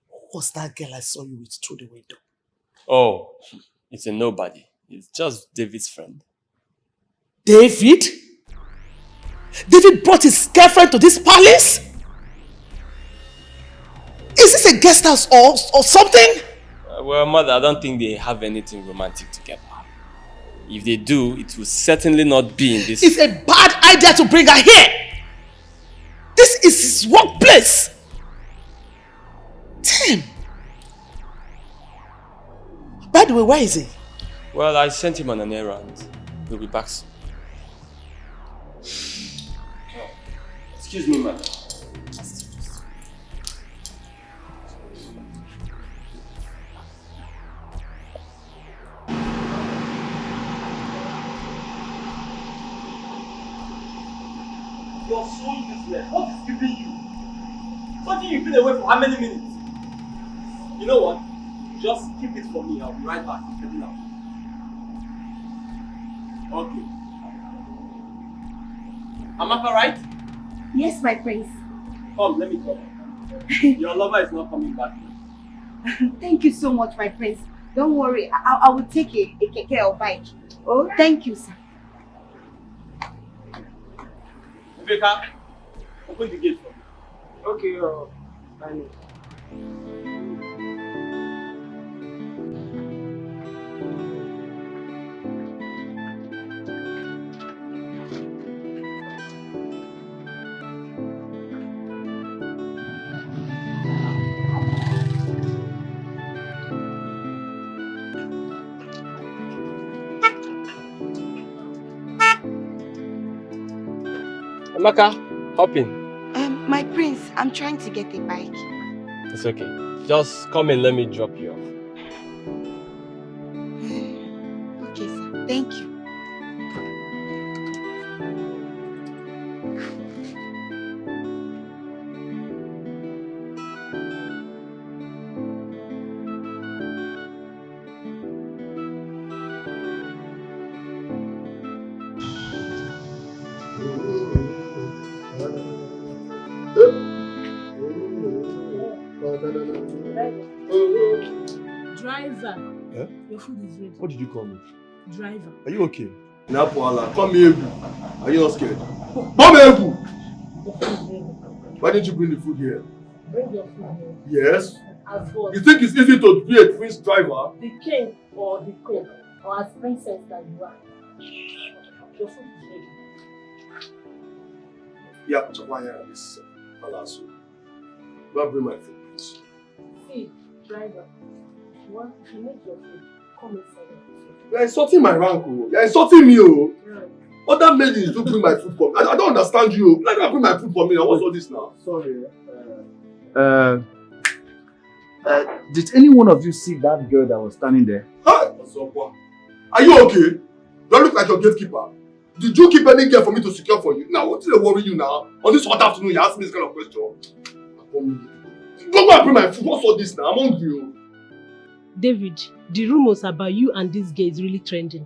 who was that girl I saw you with through the window? Oh, it's a nobody. It's just David's friend. David? David brought his girlfriend to this palace? Is this a guest house or something? Well, Mother, I don't think they have anything romantic together. If they do, it will certainly not be in this... It's a bad idea to bring her here. This is his workplace. Tim. By the way, where is he? Well, I sent him on an errand. He'll be back soon. Excuse me, Mother. You're so useless. What is keeping you? Something you've been away for how many minutes? You know what? Just keep it for me. I'll be right back. Get it out. Okay. Amaka, right? Yes, my prince. Come, let me come. Your lover is not coming back. Thank you so much, my prince. Don't worry, I will take a keke or bike. Oh, thank you, sir. Rebecca, open the gate for me. Okay, I know. Amaka, hop in. My prince, I'm trying to get a bike. It's okay. Just come and let me drop you off. Okay, sir. Thank you. Driver, Eh? your food is ready. What did you call me? Driver. Are you okay? Napoala, come here. Are you not scared? Come here. Why didn't you bring the food here? Bring your food here. Yes. As what? You think it's easy to be a prince driver? The king or the queen, or as princess that you are. Your food is ready. Yeah, Chakwanya, this palace. Go and bring my food, please. See, driver, if you make your food, come inside. You're insulting my rank, oh. You're insulting me, oh. Yeah. Other ladies do bring my food for me. I don't understand you. Like, bring my food for me now. What's all this now? Sorry. Did any one of you see that girl that was standing there? Hi, are you okay? Do I look like your gatekeeper? Did you keep any girl for me to secure for you? Now, what did they worry you now? On this hot afternoon, you ask me this kind of question. Don't go and bring my food. What's all this now? I'm hungry. David, the rumors about you and this guy is really trending.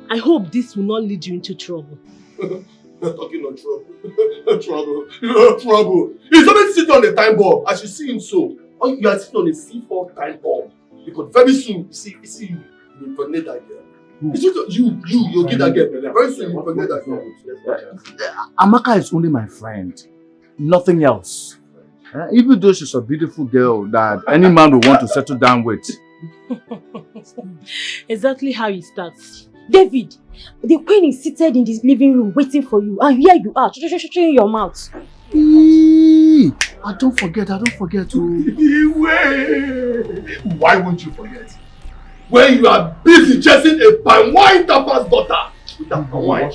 I hope this will not lead you into trouble. You're talking of trouble. Trouble. He's always sitting on the time bomb. I should see him so. Or you are sitting on a C4 time bomb. Because very soon, you see you impregnate that girl. You'll get that girl. Very soon you impregnate that girl. Amaka is only my friend. Nothing else. Even though she's a beautiful girl that any man will want to settle down with. Exactly how it starts. David, the queen is seated in this living room waiting for you, and here you are, shutting your mouth. I don't forget. Why won't you forget? When you are busy chasing a palm wine tapper's daughter with that palm wine.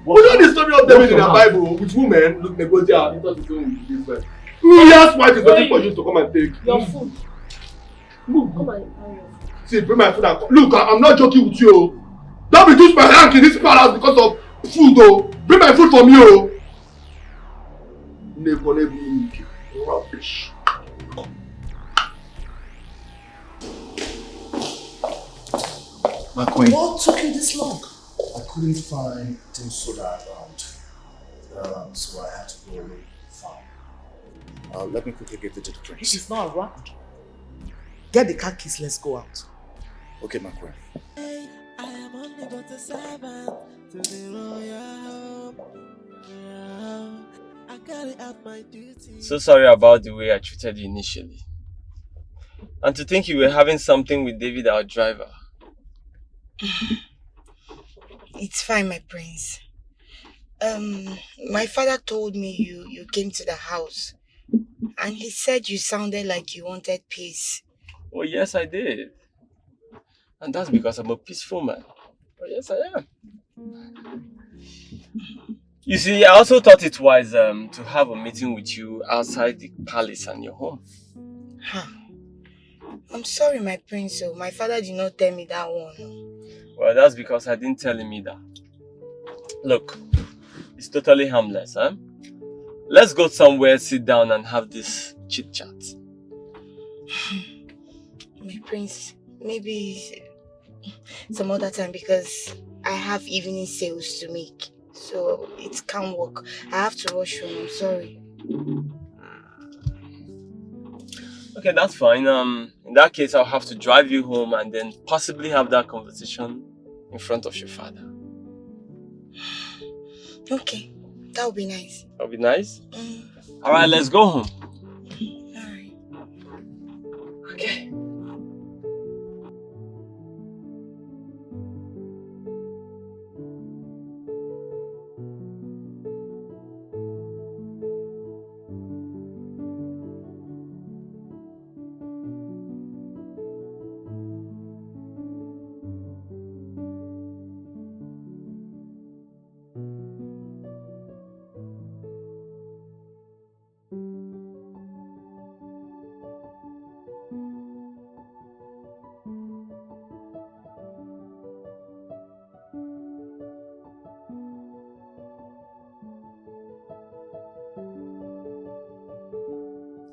We know the story of David in the Bible with women. Look, negotiate. He thought he's going with this way. Yes, wife is waiting for you to come and take your food. Come and carry your food. See, bring my food and come. Look, I'm not joking with you. Don't reduce my rank in this palace because of food, though. Bring my food for me, oh. Rubbish. My queen. What took you this long? I couldn't find soda around. So I had to go away far. Let me quickly give it to the prince. He's not around. Get the car keys, let's go out. Okay, my queen. I am only but a servant to the royal. I carry out my duty. So sorry about the way I treated you initially. And to think you were having something with David, our driver. It's fine, my prince. My father told me you came to the house. And he said you sounded like you wanted peace. Oh yes, I did. And that's because I'm a peaceful man. Oh yes, I am. You see, I also thought it wise to have a meeting with you outside the palace and your home. Huh. I'm sorry, my prince. So my father did not tell me that one. Well, that's because I didn't tell him either. Look, it's totally harmless, huh? Let's go somewhere, sit down and have this chit-chat. My prince, maybe some other time because I have evening sales to make. So it can't work. I have to rush home. I'm sorry. Okay, that's fine. In that case, I'll have to drive you home and then possibly have that conversation in front of your father. Okay, that would be nice. That would be nice? Alright, let's go home. Alright. Okay.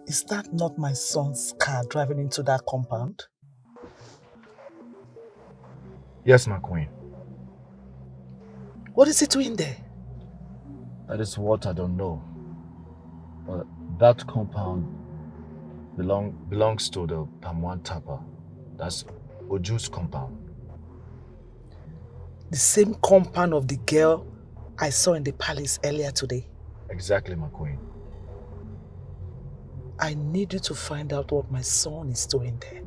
Is that not my son's car driving into that compound? Yes, my queen. What is he doing there? That is what I don't know. But that compound belongs to the Pamwan Tapa. That's Oju's compound. The same compound of the girl I saw in the palace earlier today. Exactly, my queen. I need you to find out what my son is doing there.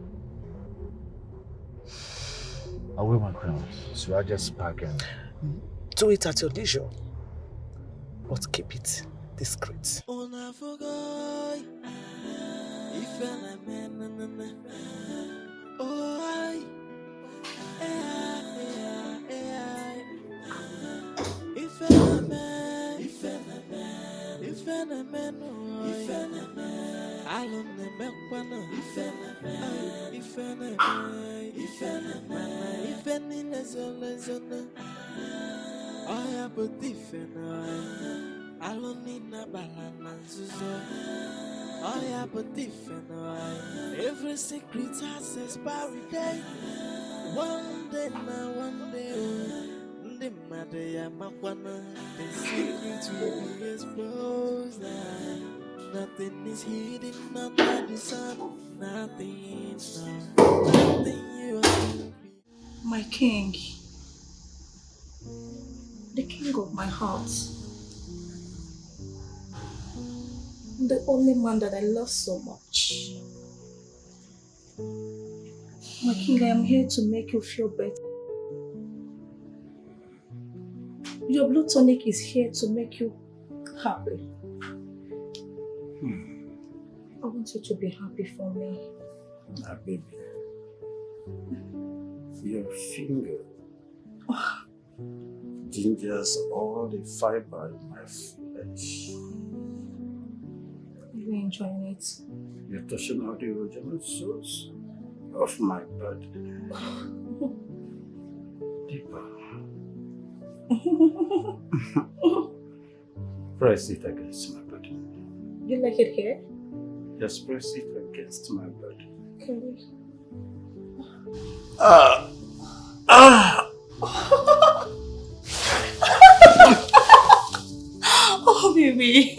I will, my queen. Should I just pack and... Do it at your leisure. But keep it discreet. Every secret has expiry date. One day now, one day, oh, the matter ya makwana. The secret will be exposed. Nothing is hidden under the sun. Nothing is known. Nothing you are. My king, the king of my heart, the only man that I love so much. My king, I am here to make you feel better. Your blood tonic is here to make you happy. I want you to be happy for me. Ah, baby. Your finger gingers all the fiber in my flesh. Are you enjoying it? You're touching all the original source of my body. Deeper. Press it against my body. You like it here? Just press it against my body. Can we? Oh, baby.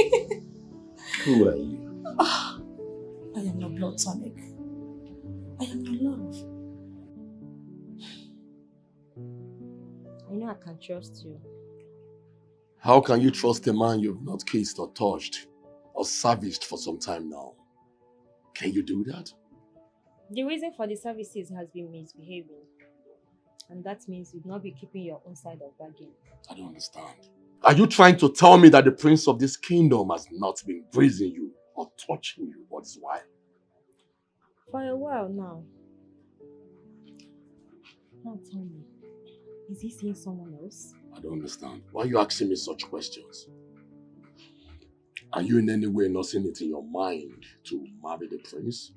Who are you? I am your blood tonic. I am your love. I know I can trust you. How can you trust a man you've not kissed or touched or savaged for some time now? Can you do that? The reason for the services has been misbehaving. And that means you'd not be keeping your own side of bargain. I don't understand. Are you trying to tell me that the prince of this kingdom has not been grazing you or touching you? What is why? For a while now. Now tell me, is he seeing someone else? I don't understand. Why are you asking me such questions? Are you in any way not seeing it in your mind to marry the prince?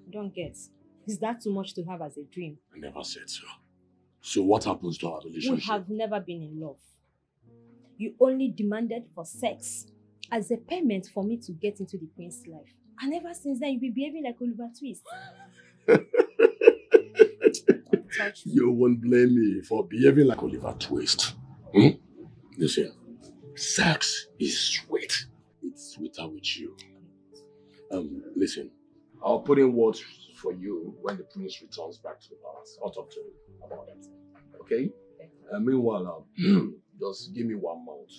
I don't get. Is that too much to have as a dream? I never said so. So what happens to our relationship? We have never been in love. You only demanded for sex as a payment for me to get into the prince's life. And ever since then, you've been behaving like Oliver Twist. Touch me. You won't blame me for behaving like Oliver Twist. Listen, sex is sweet. It's sweeter with you. Listen, I'll put in words for you when the prince returns back to the palace. I'll talk to him about that. Okay? Meanwhile, just give me 1 month.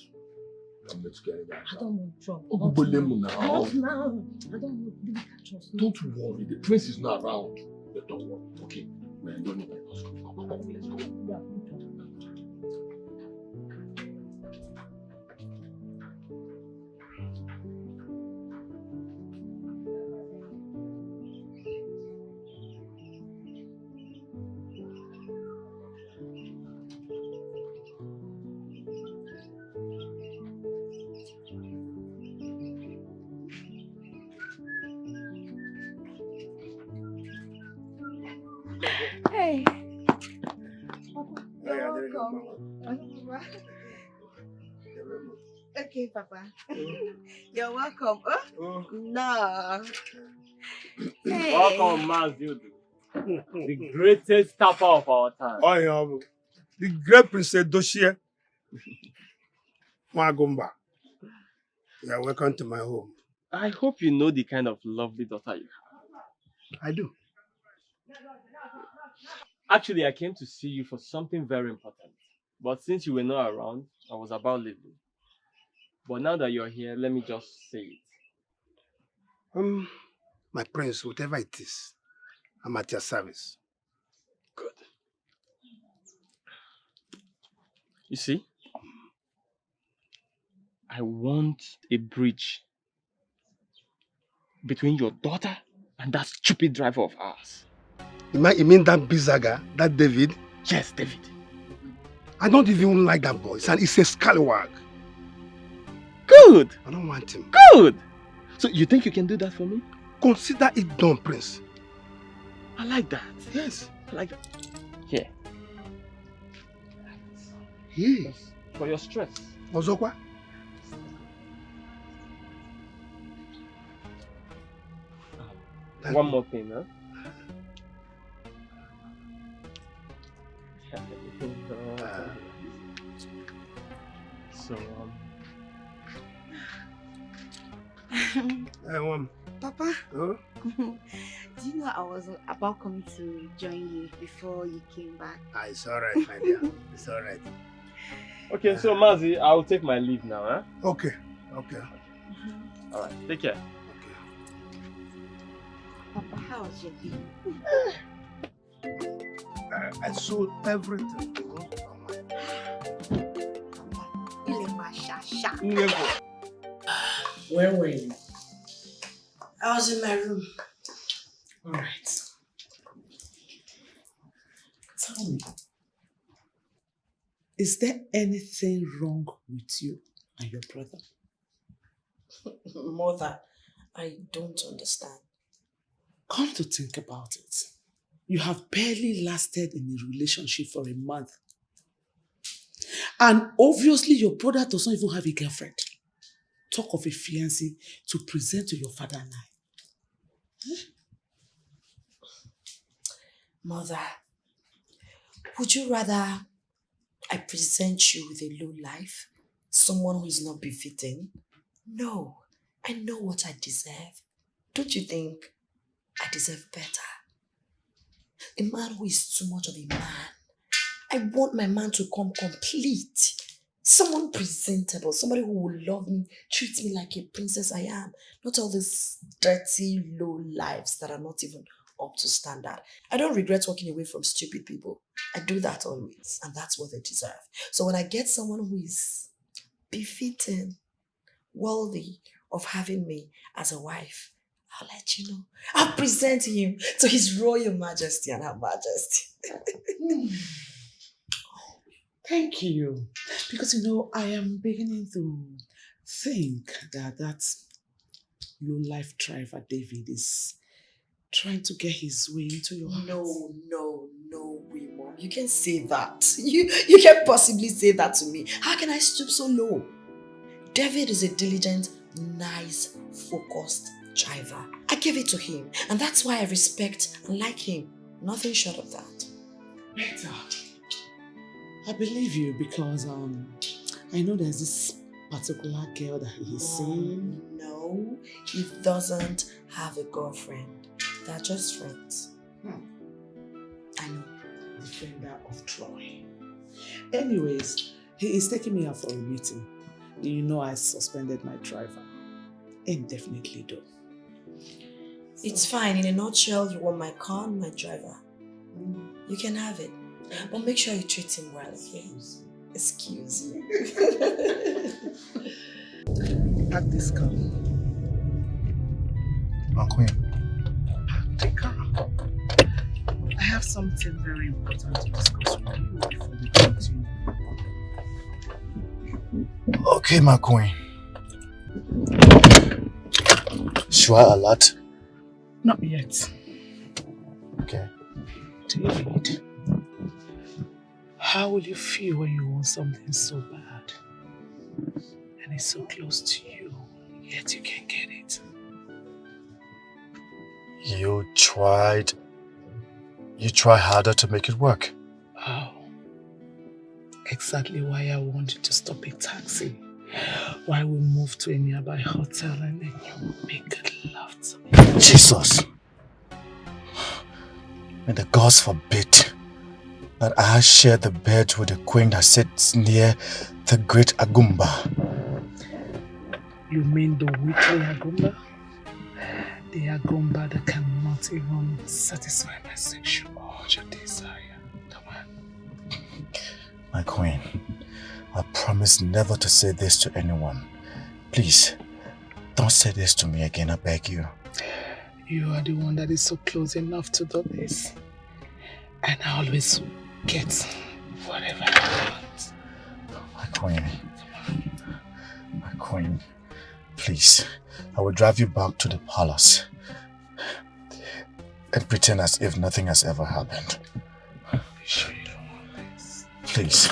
I'm not getting that. I don't want trouble. Not now. I don't want to catch us. Don't worry, the prince is not around. But don't worry, okay? Man, don't need let's go. Come, let's go. Yeah. Hey. Papa, you're welcome. Okay, Papa. You're welcome. Oh? No. Hey. Welcome, Mazudu. The greatest tapper of our time. I am the great Princess Doshie. Magumba. You are welcome to my home. I hope you know the kind of lovely daughter you have. I do. Actually, I came to see you for something very important. But since you were not around, I was about leaving. But now that you're here, let me just say it. My prince, whatever it is, I'm at your service. Good. You see, I I want a bridge between your daughter and that stupid driver of ours. You mean that Bizaga, that David? Yes, David. I don't even like that boy. It's a scallywag. Good. I don't want him. Good. So you think you can do that for me? Consider it done, Prince. I like that. Yes. I like that. Here. Yes. For your stress. Ozokwa? One more thing, huh? So, Papa, huh? do you know I was about coming to join you before you came back? It's alright, my dear. It's alright. okay, so Mazi, I'll take my leave now, huh? Okay. Okay. Alright, take care. Papa, how was your day? I sold everything. Where were you? I was in my room. Alright. Tell me, is there anything wrong with you and your brother? Mother, I don't understand. Come to think about it, you have barely lasted in a relationship for a month. And obviously your brother doesn't even have a girlfriend. Talk of a fiancé to present to your father and I. Mother, would you rather I present you with a low life? Someone who is not befitting? No, I know what I deserve. Don't you think I deserve better? A man who is too much of a man. I want my man to come complete. Someone presentable, somebody who will love me, treat me like a princess I am. Not all these dirty, low lives that are not even up to standard. I don't regret walking away from stupid people. I do that always, and that's what they deserve. So when I get someone who is befitting, worthy of having me as a wife, I'll let you know. I'll present him to His Royal Majesty and Her Majesty. Thank you. Because I am beginning to think that low-life driver David is trying to get his way into your heart. No way, Mom. You can't say that. You can't possibly say that to me. How can I stoop so low? David is a diligent, nice, focused driver. I gave it to him, and that's why I respect and like him. Nothing short of that. Better. I believe you because I know there's this particular girl that he is seeing. No, he doesn't have a girlfriend. They're just friends. I know. Defender of Troy. Anyways, he is taking me out for a meeting. I suspended my driver. Indefinitely though. It's fine. In a nutshell, you want my car and my driver. You can have it. But make sure you treat him well, okay? Excuse me. Pack this car. My queen. Take her. I have something very important to discuss with you before we continue. Okay, my queen. Should I alert? Not yet. Okay. David, how will you feel when you want something so bad and it's so close to you, yet you can't get it? You try harder to make it work. Oh, exactly why I want you to stop a taxi while we move to a nearby hotel and then you make love to me. Jesus! May the gods forbid that I share the bed with the queen that sits near the great Agumba. You mean the wicked Agumba? The Agumba that cannot even satisfy my sexual desire. Come on. My queen, I promise never to say this to anyone, Please, don't say this to me again, I beg you. You are the one that is so close enough to do this. And I always get whatever I want. My queen, please, I will drive you back to the palace and pretend as if nothing has ever happened. Are you sure you don't want this? Please.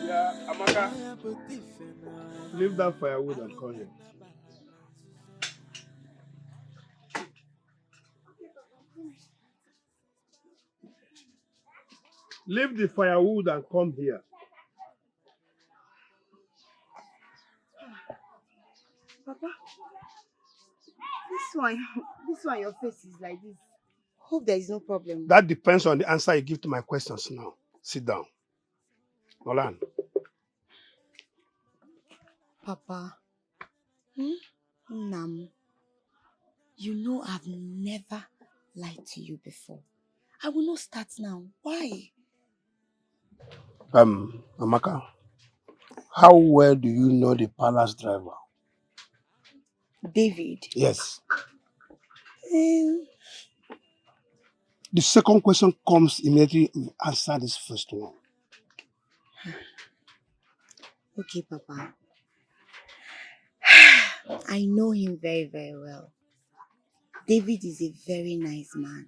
Yeah, Amaka. Leave that firewood and come here. Leave the firewood and come here. Papa, this one, your face is like this. Hope there is no problem. That depends on the answer you give to my questions now. Sit down. Nolan. Papa, Nam, you know I've never lied to you before. I will not start now. Why? Amaka, how well do you know the palace driver? David. Yes. The second question comes immediately you answer this first one. Okay, Papa. I know him very, very well. David is a very nice man.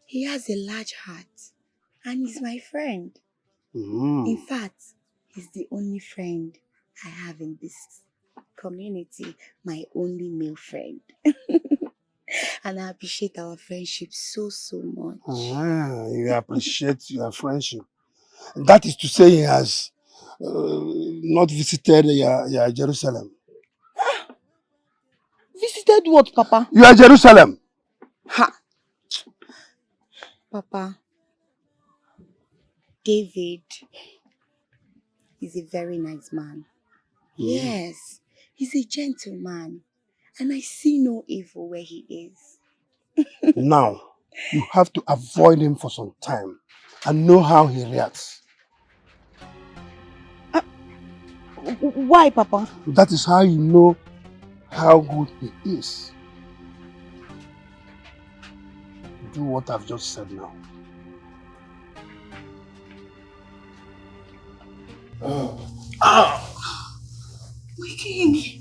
He has a large heart and he's my friend. In fact, he's the only friend I have in this community, my only male friend. And I appreciate our friendship so, so much. You appreciate your friendship. That is to say he has not visited your Jerusalem. Visited what, Papa? Your Jerusalem. Ha! Papa, David is a very nice man. Yes, he's a gentleman. And I see no evil where he is. Now, you have to avoid him for some time and know how he reacts. Why, Papa? That is how you know how good he is. Do what I've just said now. My king.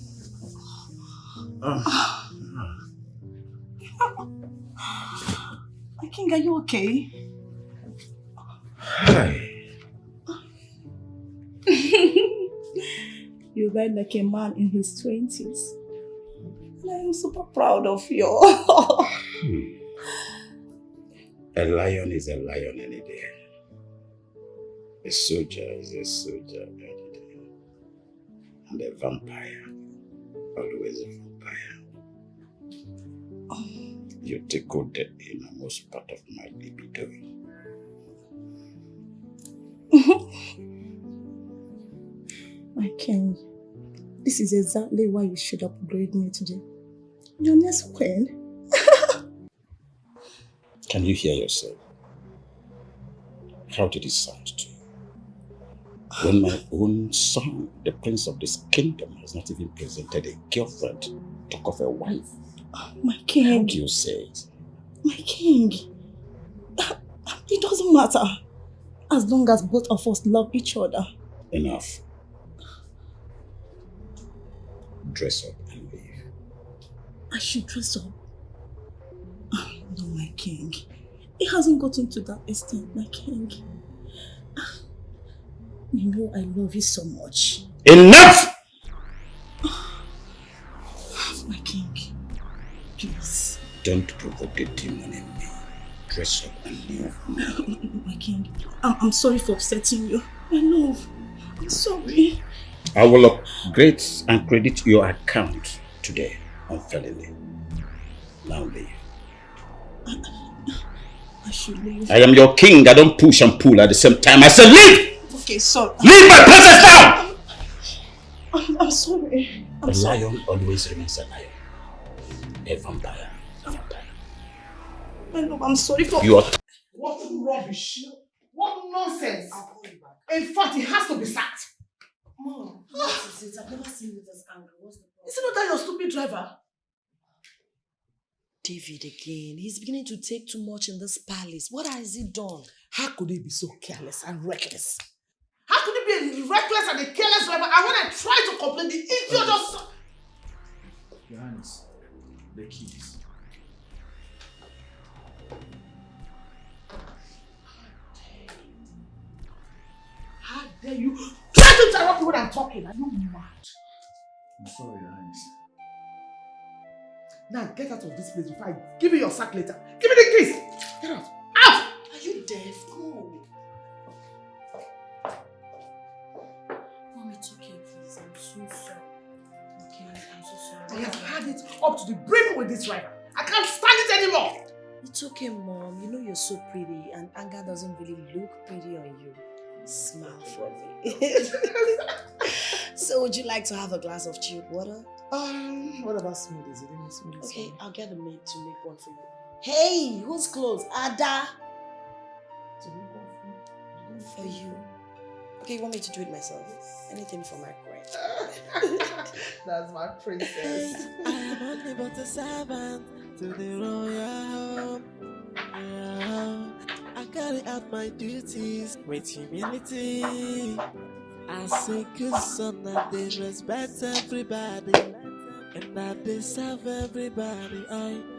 My king, are you okay? Hi. You ride like a man in his 20s. And I am super proud of you. A lion is a lion any day. A soldier is a soldier any day. And a vampire, always a vampire. You tickle the innermost part of my libido. My king, this is exactly why you should upgrade me today. Your next queen. Can you hear yourself? How did it sound to you? When my own son, the prince of this kingdom, has not even presented a girlfriend, talk of a wife. My king. How do you say it? My king. It doesn't matter. As long as both of us love each other. Enough. Dress up and leave. I should dress up. No, my king. It hasn't gotten to that extent, my king. You know I love you so much. Enough! My king, please. Don't provoke the demon in me. Dress up and leave. My king, I'm sorry for upsetting you. My love, I'm sorry. I will upgrade and credit your account today unfairly. Now leave. I should leave. I am your king. I don't push and pull at the same time. I said leave! Okay, sorry. Leave my princess now! I'm sorry. A lion always remains a lion. A vampire. A vampire. I know, I'm sorry for... You are... What rubbish! What nonsense! In fact, he has to be sacked. Mom, what is it? I've never seen you this angry. What's the problem? Is it not that your stupid driver? David again. He's beginning to take too much in this palace. What has he done? How could he be so careless and reckless? How could he be a reckless and a careless driver? And when I try to complain, the idiot just... Your Highness, the keys. How dare you try to interrupt me when I'm talking? Are you mad? I'm sorry, Your Highness. Now get out of this place before I give you your sack later. Give me the keys! Get out! Out! Are you deaf? Go. Mom, it's okay, please. I'm so sorry. Okay, I'm so sorry. I have had it up to the brim with this driver. I can't stand it anymore! It's okay, Mom. You know you're so pretty and anger doesn't really look pretty on you. Smile for me. So would you like to have a glass of chilled water? What about smoothies? You didn't make smoothies. Okay, I'll get a maid to make one for you. Hey, who's close? Ada! To make one For you. Okay, you want me to do it myself? Anything for my queen. That's my princess. I am only but a servant to the royal home. Yeah. I carry out my duties with humility. I say good son and they respect everybody. And that they serve everybody.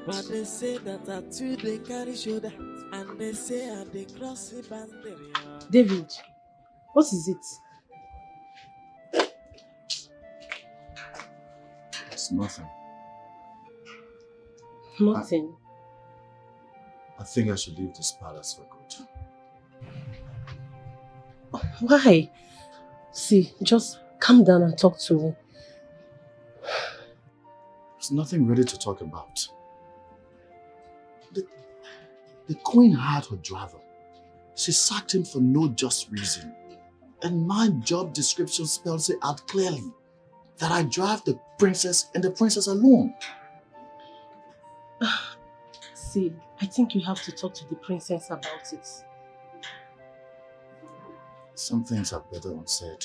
But they say that I too they carry shoulder. And they say I they cross the boundary. David, what is it? It's nothing. Nothing. I think I should leave this palace for good. Why? See, just calm down and talk to me. There's nothing ready to talk about. The queen had her driver. She sacked him for no just reason. And my job description spells it out clearly that I drive the princess and the princess alone. See, I think you have to talk to the princess about it. Some things are better unsaid.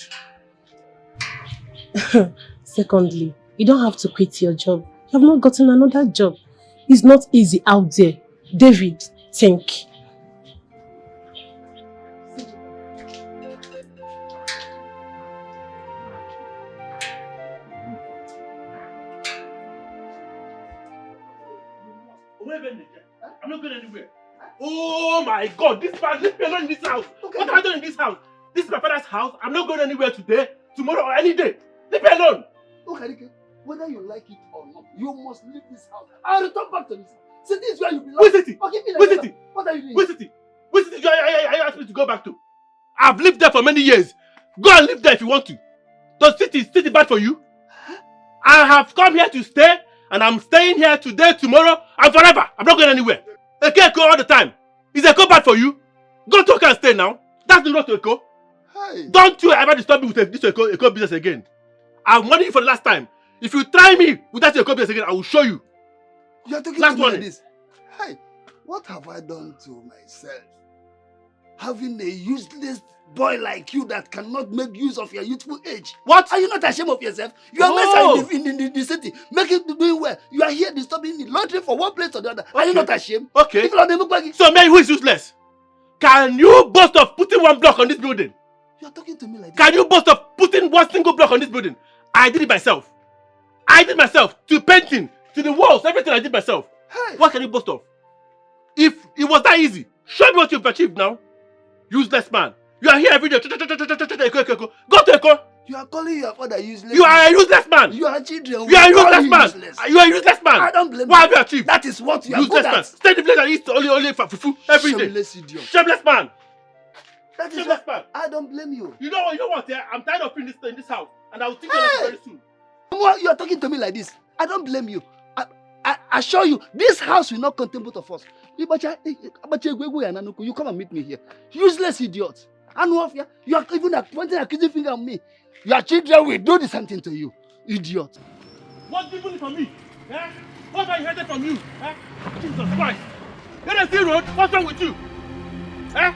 Secondly, you don't have to quit your job. You have not gotten another job. It's not easy out there. David, think. I'm not going anywhere. Oh my God, this man, leave me alone in this house. Okay. What am I doing in this house? This is my father's house. I'm not going anywhere today, tomorrow, or any day. Leave me alone. Okay, Dikeh, whether you like it or not, you must leave this house. I'll return back to this house. See, this is where you belong. Where's it? Where's it? What are you doing? Where's it? Where's it? You asked me to go back to. I've lived there for many years. Go and live there if you want to. Does city bad for you? I have come here to stay, and I'm staying here today, tomorrow, and forever. I'm not going anywhere. I can't go all the time. Is Eko bad for you? Go to Eko and stay now. That's the road to Eko. Hey. Don't you ever disturb me with this Eko business again. I've warned you for the last time. If you try me with that Eko business again, I will show you. You're talking last to me one. like this. Hey, what have I done to myself? Having a useless boy like you that cannot make use of your youthful age. What? Are you not ashamed of yourself? You are in the city, making doing well. You are here disturbing me, laundering for one place or the other. Okay. Are you not ashamed? Okay. So, man, who is useless? Can you boast of putting one block on this building? You are talking to me like this. Can you boast of putting one single block on this building? I did it myself. I did myself. To painting, to the walls, everything I did myself. Hey. What can you boast of? If it was that easy, show me what you've achieved now. Useless man. You are here every day. Go to Eko. You are calling your father useless. You are a useless man. You are children. You are a useless man. You are a useless man. I don't blame you. What have you achieved? That is what you are useless good at. Man. Stay in the place and eat only for fufu every day. Shameless idiot. Shameless man. That is shameless man. I don't blame you. You know what? Yeah? I'm tired of in this house. And I will think of very soon. What you are talking to me like this? I don't blame you. I assure you, this house will not contain both of us. You come and meet me here. Useless idiot. You are even pointing a accusing finger at me. Your children will do the same thing to you. Idiot. What people from me? Eh? What I inherited from you? Eh? Jesus Christ. Let us see road. What's wrong with you? Eh?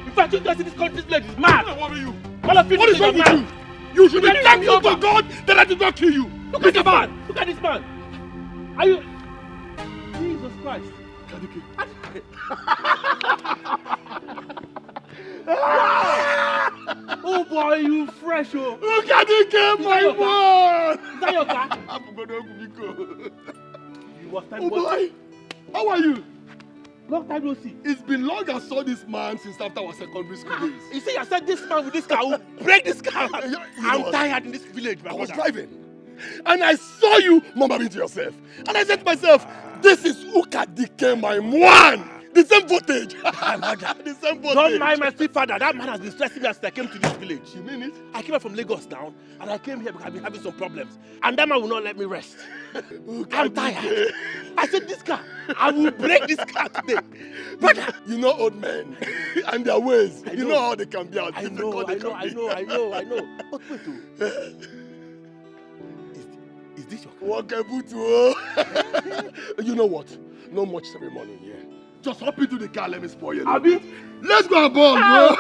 In fact, you just see this country's village is mad. What are you? What is wrong with you? You should be thankful to God that I did not kill you. Look at this man. Look at this man. Are you? Jesus Christ. Oh boy, you fresh, oh. Look at Dikeh, my boy. Is that your car? Oh boy, how are you? Long time no see. It's been long I saw this man since after our secondary school days. You see, I said this man with this car will break this car. I'm tired in this village, my brother. I was driving. And I saw you mumbling to yourself. And I said to myself, this is Dikeh, my man. The same voltage. The same voltage. Don't mind my stepfather. That man has been stressing me as I came to this village. You mean it? I came from Lagos now, and I came here because I've been having some problems. And that man will not let me rest. I'm tired. I said, this car, I will break this car today. Brother, you know old men and their ways. You know how they can be. I know. But wait, is this your car? You know what? No much ceremony here. Just hop into the car, let me spoil you. Let's go and ball, bro.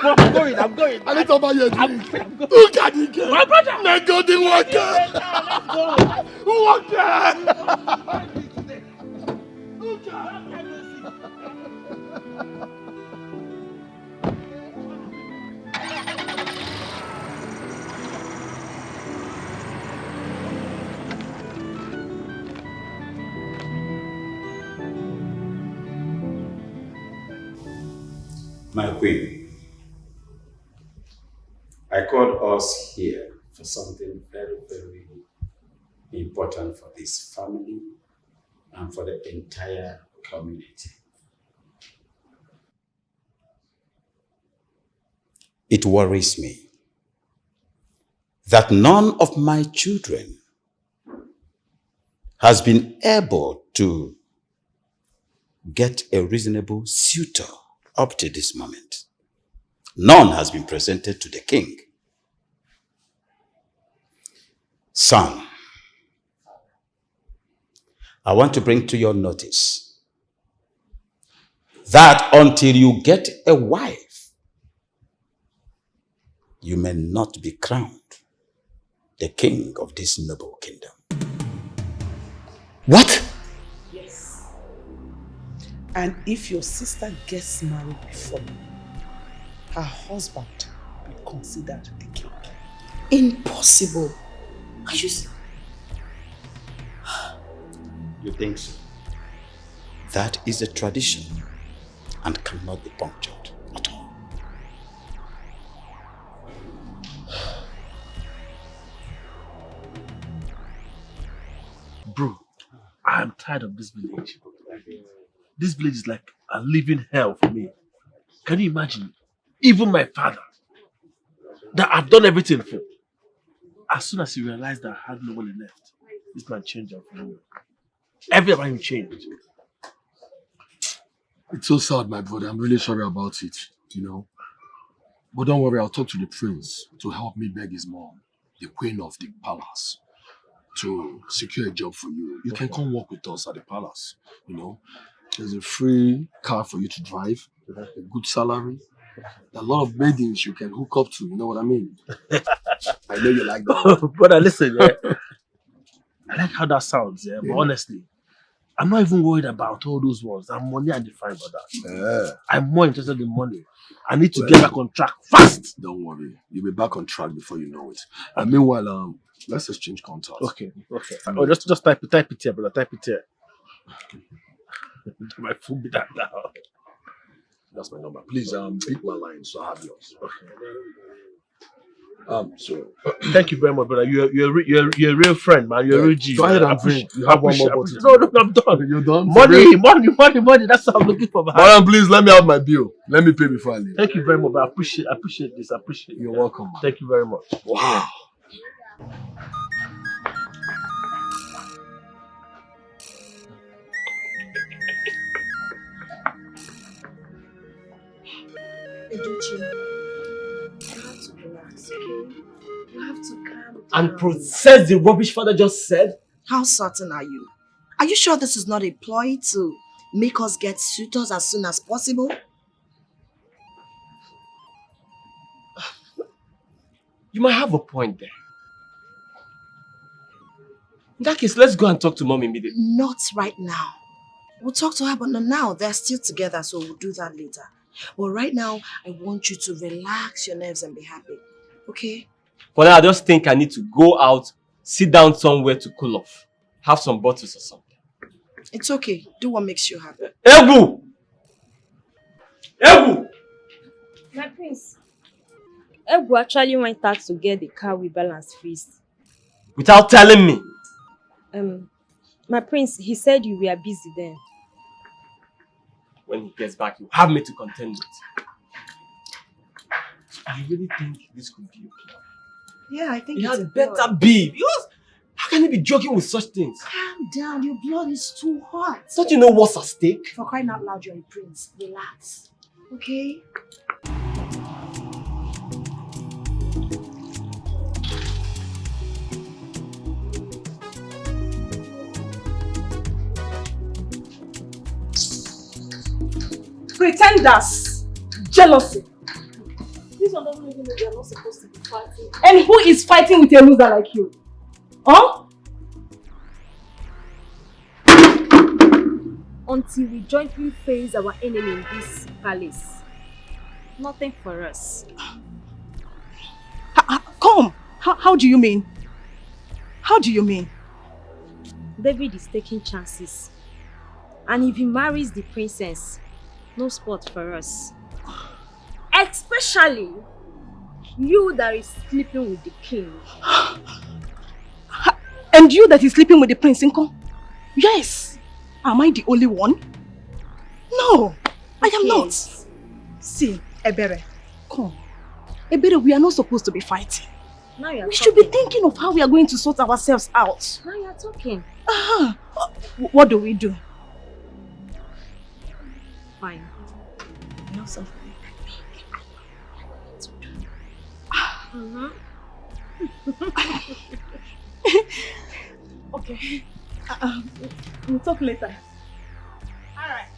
I'm going. I need to buy you a drink. Look at Dikeh. My brother. Let's go to water. Water. My queen, I called us here for something very, very important for this family and for the entire community. It worries me that none of my children has been able to get a reasonable suitor up to this moment. None has been presented to the king. Son, I want to bring to your notice that until you get a wife, you may not be crowned the king of this noble kingdom. What? Yes. And if your sister gets married before me, her husband will be considered the king. Impossible. Are you... You think so? That is a tradition and cannot be punctured at all. Bro, I am tired of this village. This village is like a living hell for me. Can you imagine? Even my father, that I've done everything for, as soon as he realized that I had nobody left, this man changed up for me. Everything changed. It's so sad, my brother. I'm really sorry about it, you know. But don't worry, I'll talk to the prince to help me beg his mom, the queen of the palace, to secure a job for you. You can come work with us at the palace, you know. There's a free car for you to drive, a good salary, a lot of maidens you can hook up to, you know what I mean? I know you like that. Brother, listen, yeah. I like how that sounds, yeah. But honestly, I'm not even worried about all those ones. I'm money and define for that. I'm more interested in money. I need to get back on track fast. Don't worry. You'll be back on track before you know it. And meanwhile, let's exchange contacts. Okay. Oh, just type it here, brother. Type it here. My phone be that now. That's my number. Please, pick my line so I have yours. So thank you very much, brother. You're a real friend, man. You're a real G. Go ahead and drink. You have one more bottle. No, I'm done. You're done? Money. That's what I'm looking for, man. Madam, please let me have my bill. Let me pay before I leave. Thank you very much. I appreciate this. You're welcome, man. Thank you very much. Wow. Edochie, you have to relax, okay? You have to calm down. And process the rubbish father just said? How certain are you? Are you sure this is not a ploy to make us get suitors as soon as possible? You might have a point there. In that case, let's go and talk to mom immediately. Not right now. We'll talk to her, but not now. They're still together, so we'll do that later. But right now, I want you to relax your nerves and be happy. Okay? For now, I just think I need to go out, sit down somewhere to cool off. Have some bottles or something. It's okay. Do what makes you happy. Ebu! Ebu! My prince, Egu actually went out to get the car we balanced first. Without telling me. My prince, he said you were busy then. When he gets back, he'll have me to contend with. So you really think this could be a plan? Yeah, I think It it's had a better plan. be. Because how can he be joking with such things? Calm down. Your blood is too hot. Don't you know what's at stake? For crying out loud, you're a prince. Relax. Okay? Pretenders. Jealousy. This one doesn't even know they are not supposed to be fighting. And who is fighting with a loser like you? Huh? Until we jointly face our enemy in this palace. Nothing for us. Come. How do you mean? How do you mean? David is taking chances. And if he marries the princess, no spot for us. Especially you that is sleeping with the king. And you that is sleeping with the prince, Inko? Yes. Am I the only one? No, I am not. See, Ebere, come. Ebere, we are not supposed to be fighting. Now you're We should be thinking of how we are going to sort ourselves out. Now you're talking. What do we do? Fine. You know something? Okay. We'll talk later. Alright.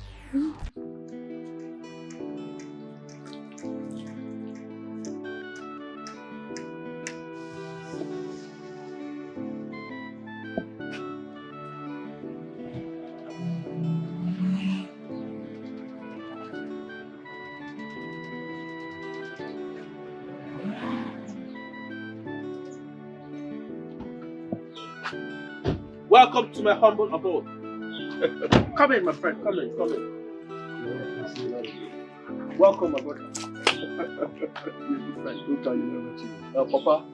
Welcome to my humble abode. Come in, my friend. Come in. Welcome, my brother. You're a good friend. Don't tell you never cheat. Papa,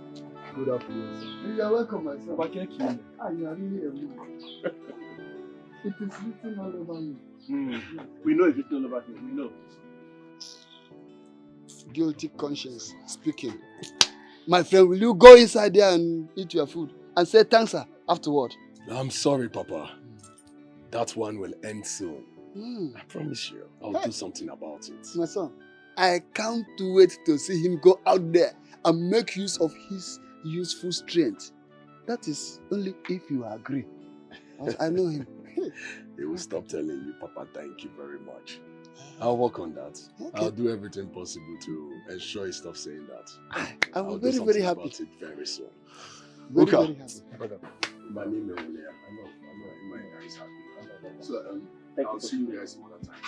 good afternoon. You are welcome, my son. Papa, can't kill me. You are really a mood. It is written all over you. We know it's written all over here. We know. Guilty conscience speaking. My friend, will you go inside there and eat your food and say thanks, sir, afterward? I'm sorry, Papa. That one will end soon. I promise you, I'll do something about it. My son, I can't wait to see him go out there and make use of his useful strength. That is only if you agree. I know him. He will stop telling you, Papa, thank you very much. I'll work on that. Okay. I'll do everything possible to ensure he stops saying that. I'm very, very happy. About it very soon. Very, very happy. My name is Leah. I know my guy is happy. So, I'll see you guys some other time.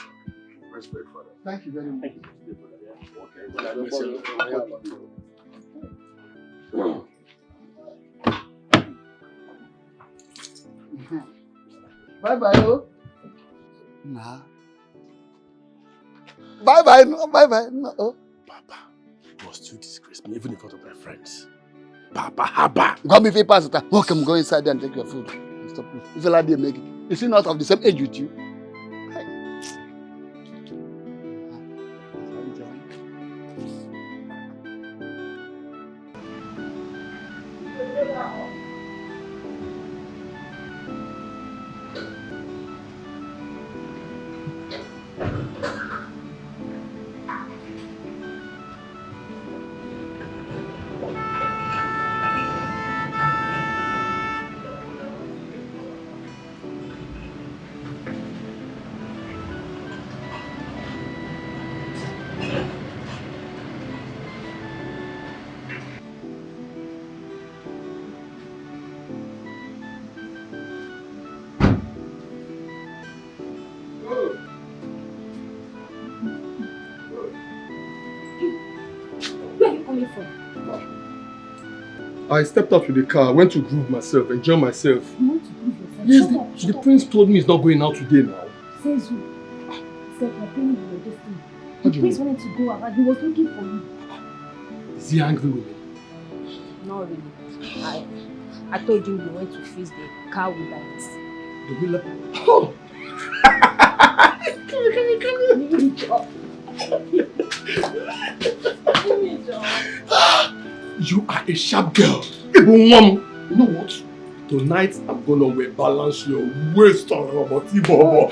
Respect for that. Thank you very much. Thank you. Okay, well, I miss you. Bye-bye, oh. Nah. Bye-bye, no, bye-bye, no. Oh. Papa, you must still disgrace me, even in front of my friends. Papa, haba. Come if you pass it. Okay, go inside there and take your food. Stop. If you like to make it. Is he not of the same age with you? coming from? I stepped out with the car, went to groove myself, enjoy myself. You want to prove yourself? Yes, Shut the up. prince told me he's not going out today now. Says who? Said you're paying you your destiny. What The do you prince mean? wanted to go out and he was looking for you. Is he angry with me? Not really. I told you you went to fix the car with lights. The wheeler. Oh! Come You are a sharp girl. Even one. You know what? Tonight I'm gonna wear balance your waist on Roboti Bobo.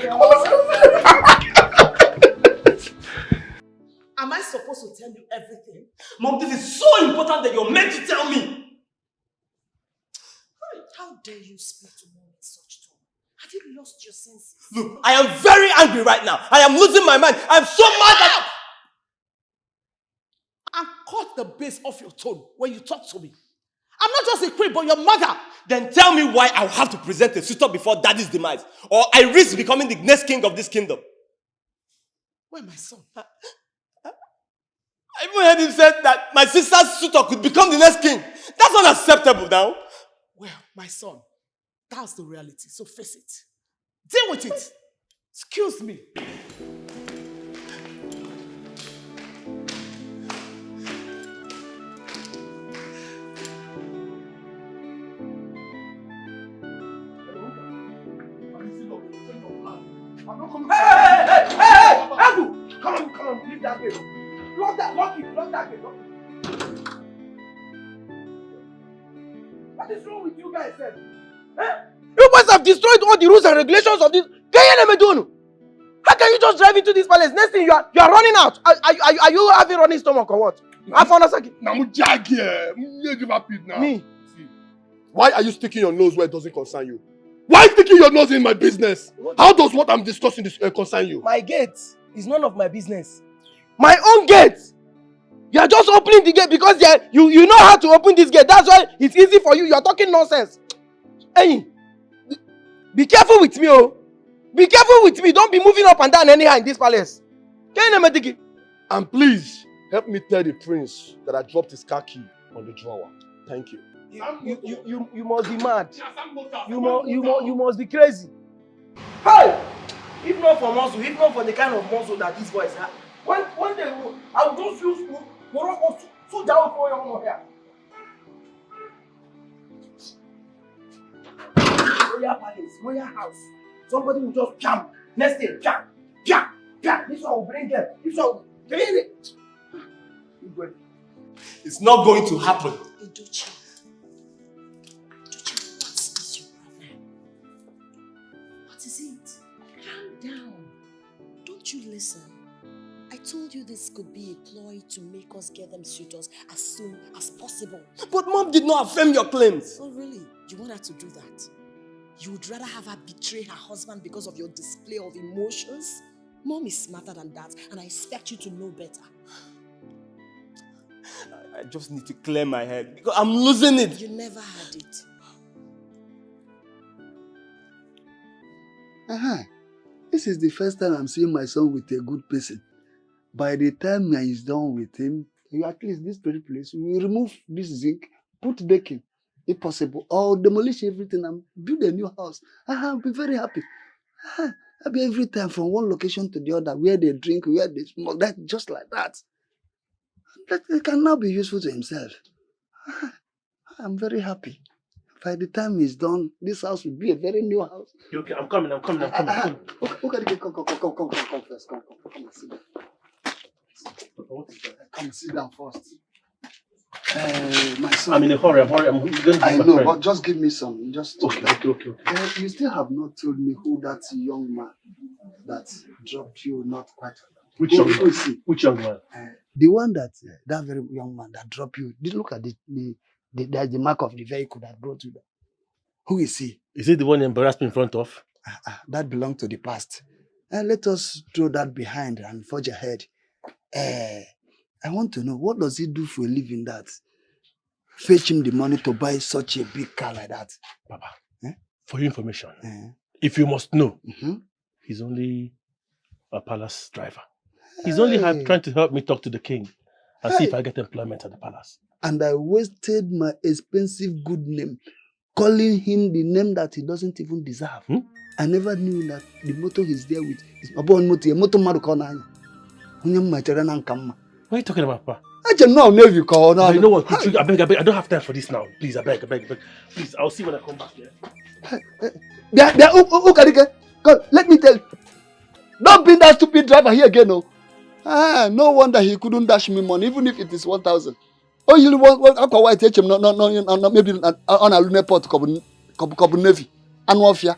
Am I supposed to tell you everything? Mom, this is so important that you're meant to tell me. How dare you speak to mom in such tone? Have you lost your senses? Look, I am very angry right now. I am losing my mind. I am so mad that... And cut the base off your tone when you talk to me. I'm not just a queen, but your mother. Then tell me why I will have to present a suitor before daddy's demise. Or I risk becoming the next king of this kingdom. Where my son? I even heard him say that my sister's suitor could become the next king. That's unacceptable now. Well, my son, that's the reality, so face it. Deal with it. Excuse me. Hey! Abu! Come on, leave that gate. Lock that gate, lock it. What is wrong with you guys, sir? You guys have destroyed all the rules and regulations of this. How can you just drive into this palace? Next thing you are running out. Are you having running stomach or what? Me. See, why are you sticking your nose where it doesn't concern you? Why sticking your nose in my business? How does what I'm discussing concern you? My gate is none of my business. My own gate! You are just opening the gate because you know how to open this gate. That's why it's easy for you. You are talking nonsense. Hey, be careful with me, oh. Be careful with me. Don't be moving up and down anyhow in this palace. And please, help me tell the prince that I dropped his car key on the drawer. Thank you. You must be mad. You must be crazy. Hey! If not for muscle, if not for the kind of muscle that these boys have, one day I will just use Morocco so down for your here. Royal palace, royal house. Somebody will just jump. Next day, jump. This one will bring them. This one will bring it. It's not going to happen. Edochie, what is your problem? What is it? Calm down. Don't you listen? I told you this could be a ploy to make us get them suitors as soon as possible. But mom did not affirm your claims. Oh really? You want her to do that? You would rather have her betray her husband because of your display of emotions? Mom is smarter than that, and I expect you to know better. I just need to clear my head because I'm losing it. You never had it. This is the first time I'm seeing my son with a good person. By the time I is done with him, at least this very place, we will remove this zinc, put decking, if possible, or demolish everything and build a new house. I'll be very happy. I'll be every time from one location to the other, where they drink, where they smoke, that just like that. That can now be useful to himself. I'm very happy. By the time he's done, this house will be a very new house. Okay, I'm coming. Okay, come first. Come and sit down. Come sit down first. My son. I'm in a hurry. I'm going to I know, but just give me some. Just Okay. You still have not told me who that young man that dropped you not quite. Which young man? Which young man? The one that very young man that dropped you. Did look at the mark of the vehicle that brought you there. Who is he? Is he the one embarrassed me in front of? That belonged to the past. Let us throw that behind and forge ahead. I want to know, what does he do for a living that fetch him the money to buy such a big car like that? Papa, for your information, if you must know, he's only a palace driver. He's only trying to help me talk to the king. and see if I get employment at the palace. And I wasted my expensive good name calling him the name that he doesn't even deserve. I never knew that the motto he's there with is Abon Moti, a motto Marukonanya. What are you talking about, Papa? I just know you call now. You know what? I beg, I don't have time for this now. Please, I beg. Please, I'll see when I come back here. God, let me tell you. Don't bring that stupid driver here again, no. No wonder he couldn't dash me money, even if it is 1,000. Oh, you want to take him? No, maybe on a lunar port, Kobu Navy. And Wafia.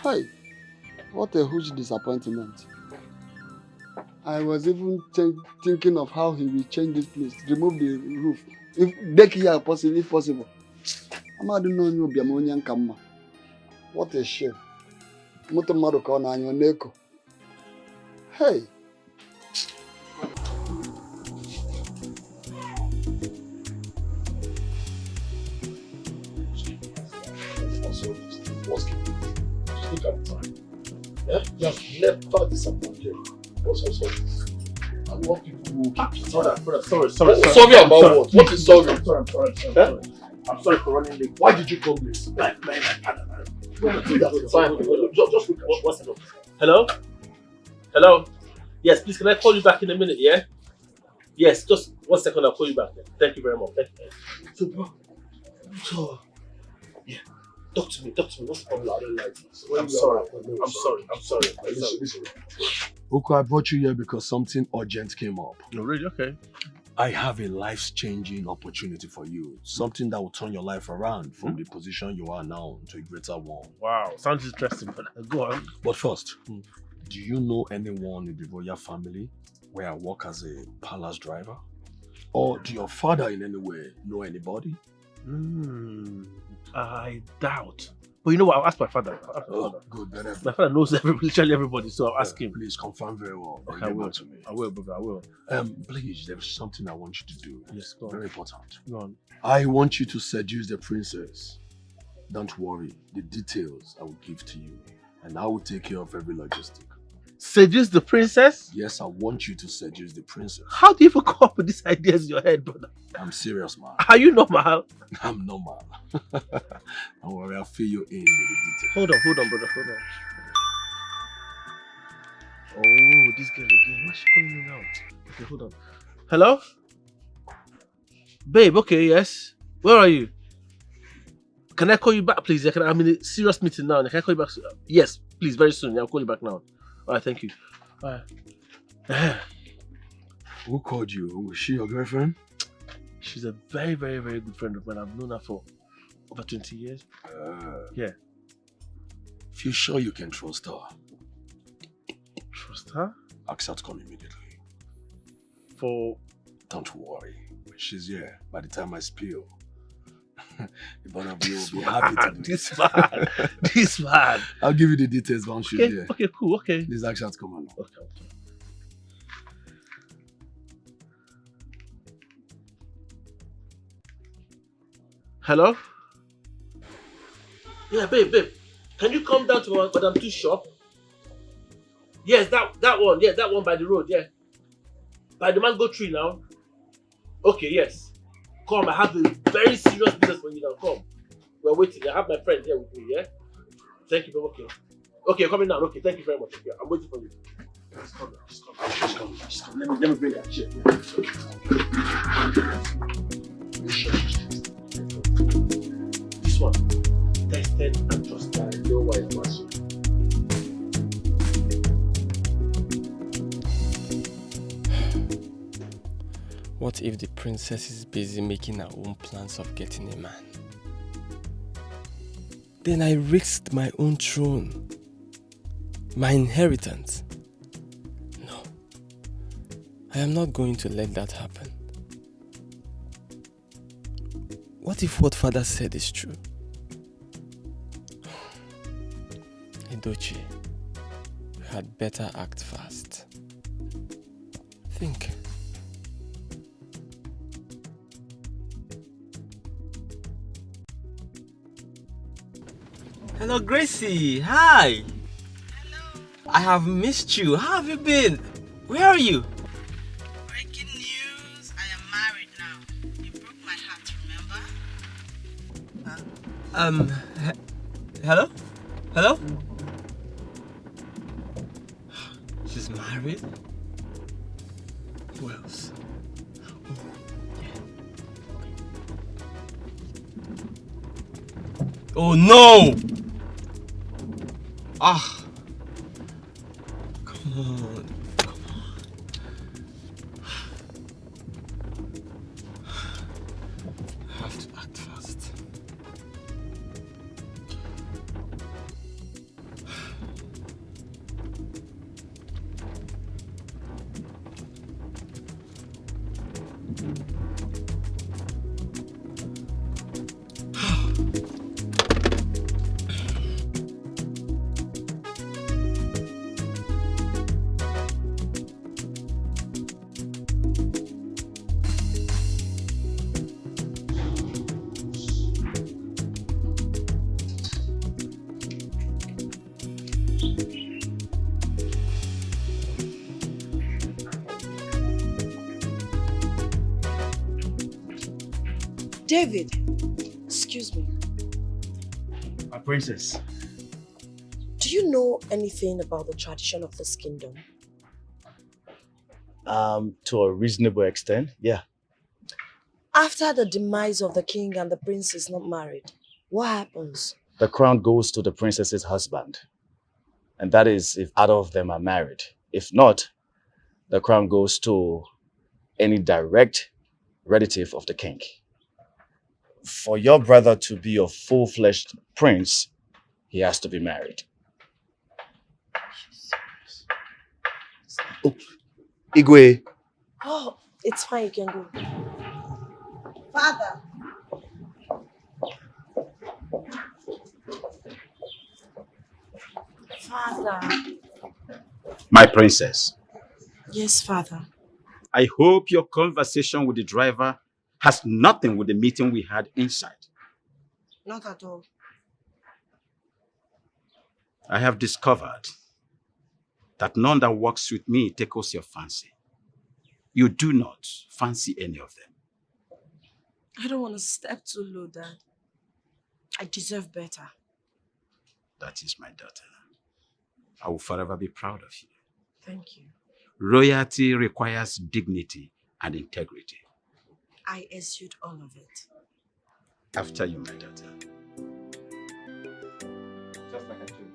Hey, what a huge disappointment. I was even thinking of how he will change this place, remove the roof. If Dikeh here, if possible. I'm not doing you be a Monian Kama. What a shame. Moto Maruka on your neko. Hey. Look at the time. Yeah? You have never disappointed. Also, I want people who keep Sorry. Sorry about what? What is sorry? I'm sorry. I'm sorry for running late. Why did you come late? Just look at one second. Hello? Yes, please, can I call you back in a minute, yeah? Yes, just 1 second, I'll call you back then. Thank you very much. Thank you. So, yeah. Talk to me. What's the problem? I don't like this. I'm sorry. Listen. Oko, I brought you here because something urgent came up. No, really? Okay. I have a life-changing opportunity for you. Something that will turn your life around from the position you are now to a greater one. Wow, sounds interesting. But go on. But first, do you know anyone in the royal family where I work as a palace driver? Or do your father in any way know anybody? I doubt. But you know what? I'll ask my father. Good. Then my father knows literally everybody, so I'll ask him. Please confirm very well. Okay, I will, brother. I will. Please, there's something I want you to do. Yes, go on. Very important. Go on. I want you to seduce the princess. Don't worry. The details I will give to you. And I will take care of every logistic. Seduce the princess? Yes, I want you to seduce the princess. How do you even come up with these ideas in your head, brother? I'm serious, man. Are you normal? I'm normal. Don't worry, I'll fill you in with the details. Hold on, brother. Hold on. Oh, this girl again. Why's she calling me now? Okay, hold on. Hello? Babe, okay, yes. Where are you? Can I call you back, please? I'm in a serious meeting now. Can I call you back? Yes, please, very soon. I'll call you back now. Alright, thank you. Alright. Who called you? Was she your girlfriend? She's a very, very, very good friend of mine. I've known her for over 20 years. Yeah. If you're sure you can trust her. Trust her? Ask her to come immediately. Don't worry. When she's here, by the time I spill, the both of you will be happy to do This man. I'll give you the details once she's here. Okay, cool, okay. This action's come on. Okay. Hello? Yeah, babe. Can you come down to Madame Tu's shop? Yes, that one. Yeah, that one by the road, yeah. By the mango tree now. Okay, yes. Come, I have a very serious business for you now. Come. We're waiting. I have my friend here with me, yeah? Thank you, babe. Okay. Okay, coming now. Okay, thank you very much. Okay, I'm waiting for you. Just come. Let me bring that chair. This one. Tested and trusted. I know why it was. What if the princess is busy making her own plans of getting a man? Then I risked my own throne, my inheritance. No, I am not going to let that happen. What if what father said is true? Edochie, you had better act fast. Think. Hello, Gracie. Hi. Hello. I have missed you. How have you been? Where are you? Breaking Hello? Hello? She's married? Who else? Oh no! Ah! Come on. I have to act fast. David, excuse me. My princess. Do you know anything about the tradition of this kingdom? To a reasonable extent, yeah. After the demise of the king and the prince is not married, what happens? The crown goes to the princess's husband. And that is if either of them are married. If not, the crown goes to any direct relative of the king. For your brother to be a full-fledged prince, he has to be married. Oh, Igwe. Oh, it's fine, you can go. Father. Father. My princess, Yes, Father. I hope your conversation with the driver has nothing with the meeting we had inside. Not at all. I have discovered that none that works with me tickles your fancy. You do not fancy any of them. I don't want to step too low, Dad. I deserve better. That is my daughter. I will forever be proud of you. Thank you. Royalty requires dignity and integrity. I eschewed all of it. After you, my daughter. Just like I told you.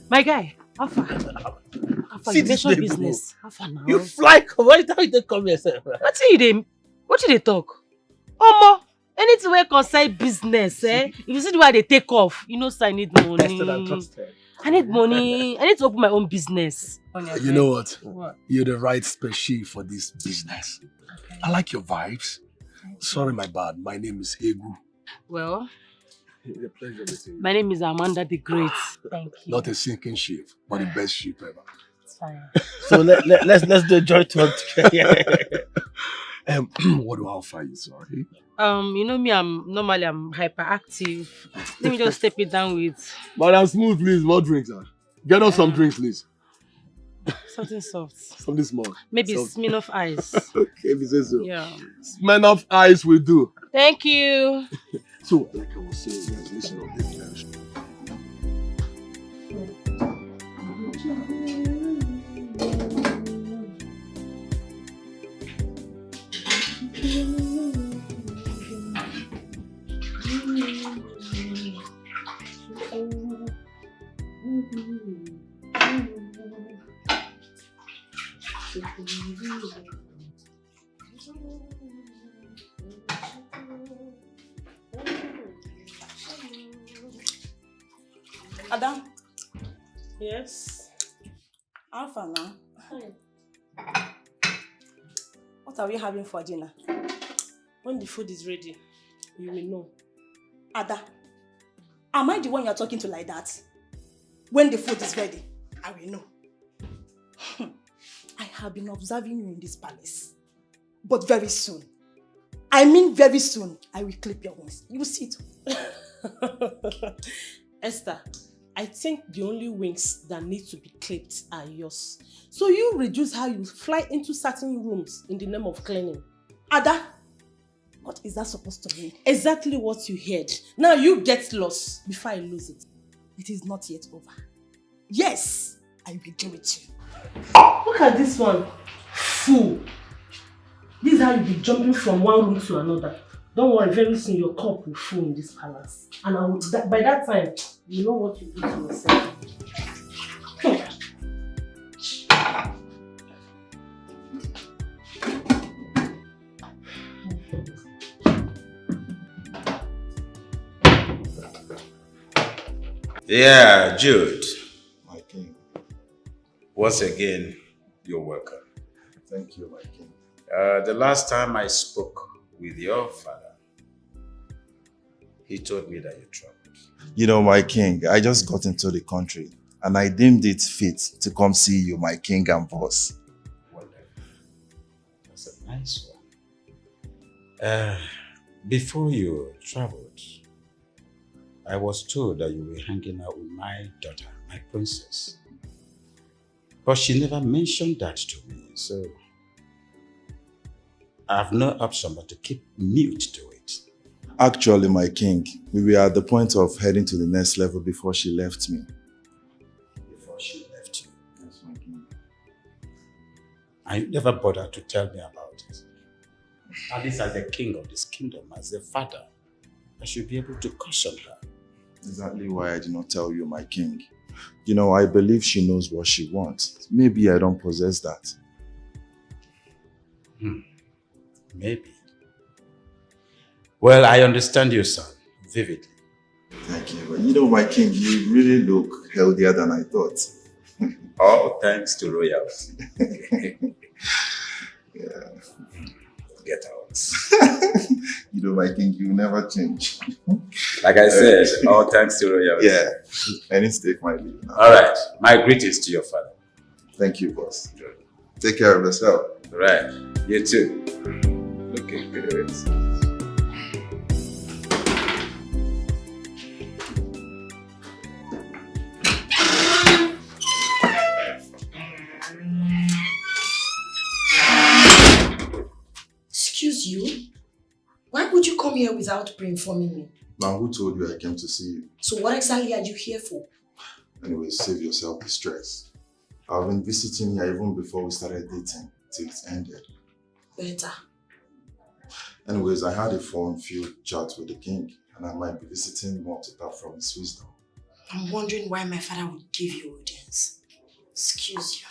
My guy, afar. Afar, you mention business. Afar now. You fly come. Why don't you come yourself? What you dey talk? Omo, anything wey concern business, if you see the way they take off, you know, say I need money. Tested and trusted. I need money. I need to open my own business. You know what? What? You're the right species for this business. Okay. I like your vibes. Sorry, my bad. My name is Egu. Well, It's a pleasure meeting you. my name is Amanda the Great. Thank you. Not a sinking ship, but the best ship ever. It's fine. So let's do a joint talk together. What do I offer you? Sorry. You know me, I'm hyperactive. Let me just step it down with Madam Smooth, please. More drinks, sir. Get us some drinks, please. something soft. Something small. Maybe Soft. Smirnoff Ice. Okay, if you say so. Yeah. Smirnoff Ice will do. Thank you. So, like I was saying, guys, listen up this guys. Adam, Yes. Alpha now. Hi. What are we having for dinner? When the food is ready, you will know. Ada, am I the one you're talking to like that? When the food is ready, I will know. I have been observing you in this palace. But very soon, I mean very soon, I will clip your wings. You will see it. Esther, I think the only wings that need to be clipped are yours. So you reduce how you fly into certain rooms in the name of cleaning. Ada, what is that supposed to mean? Exactly what you heard. Now you get lost before I lose it. It is not yet over. Yes, I will do it to you. Look at this one. Fool. This is how you be jumping from one room to another. Don't worry, very soon your cup will full in this palace. And I will, by that time, you know what you do to yourself. Yeah, Jude. My king. Once again, you're welcome. Thank you, my king. The last time I spoke with your father, he told me that you traveled. You know, my king, I just got into the country and I deemed it fit to come see you, my king and boss. Wonderful. That's a nice one. Before you traveled, I was told that you were hanging out with my daughter, my princess. But she never mentioned that to me, so I have no option but to keep mute to it. Actually, my king, we were at the point of heading to the next level before she left me. Before she left you? Yes, my king. And you never bothered to tell me about it. At least as the king of this kingdom, as a father, I should be able to caution her. Exactly why I did not tell you, my king. You know, I believe she knows what she wants. Maybe I don't possess that. Maybe. Well, I understand you, son, vividly. Thank you. But you know, my king, you really look healthier than I thought. All thanks to royals. Yeah. Get out. You know, my king, you never change. Like I said, all thanks to royals. Yeah. I need to take my leave now. All right. My greetings to your father. Thank you, boss. Take care of yourself. All right. You too. Looking good. Excuse you? Why would you come here without pre-informing me? Now, who told you I came to see you? So what exactly are you here for? Anyway, save yourself the stress. I've been visiting here even before we started dating, till it ended. Better. Anyways, I had a fun-filled chat with the king, and I might be visiting more to tap from his wisdom. I'm wondering why my father would give you audience. Excuse you.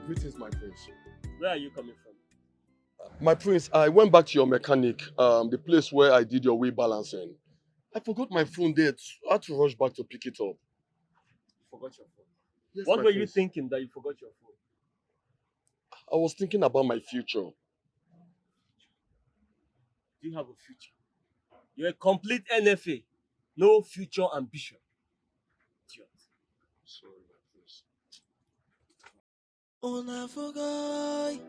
Greetings, my prince. Where are you coming from? My prince, I went back to your mechanic, the place where I did your wheel balancing. I forgot my phone there. I had to rush back to pick it up. Forgot your phone. Yes, What my were you prince. thinking that you forgot your phone? I was thinking about my future. Do you have a future? You're a complete NFA. No future ambition. Idiot. Sorry, my prince. Una forgoy,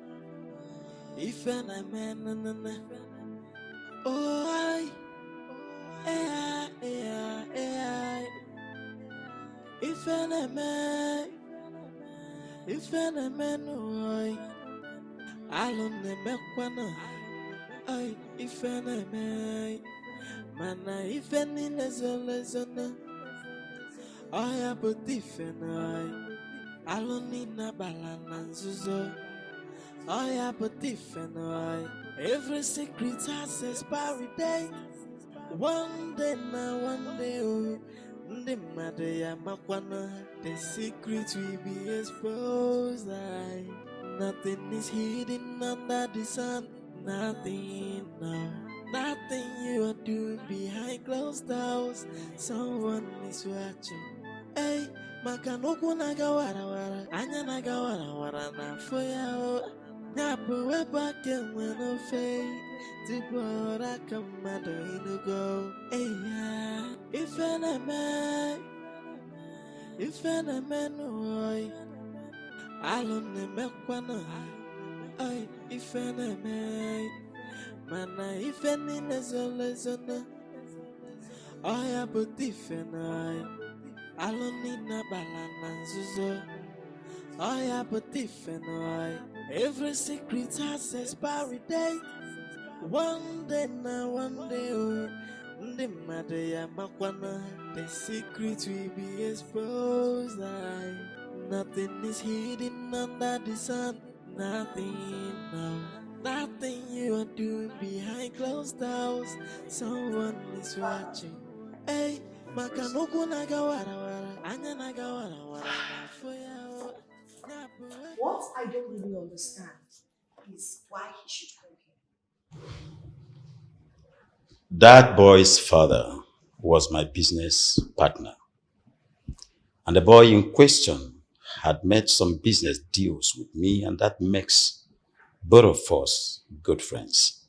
if and I man, oh I, Mana ifeni nezolezona Oya putifenai Aloni na balana nzuzo Oya putifenai Every secret has expiry date One day oh Ndi made ya makwana The secret will be exposed Nothing is hidden under the sun Nothing, no Nothing you are doing behind closed doors. Someone is watching. Hey, makanoku naga wara wara. Anya naga wara wara na foya. Nyapu weba kemweno fei. Tibora kamado inugo. Hey ya, ifene me noy. Alone me kwana. Ay, ifene me. Mana ifeni nezolezona Oya putifenai Aloni na balana nzuzo Oya putifenai Every secret has expiry date One day oh Ndi made ya makwana The secret will be exposed Nothing is hidden under the sun Nothing, no Nothing you are doing behind closed doors. Someone is watching. Hey, makanoku naga wara wara. Anya naga wara wara. What I don't really understand is why he should come here. That boy's father was my business partner. And the boy in question had made some business deals with me, and that makes both of us good friends.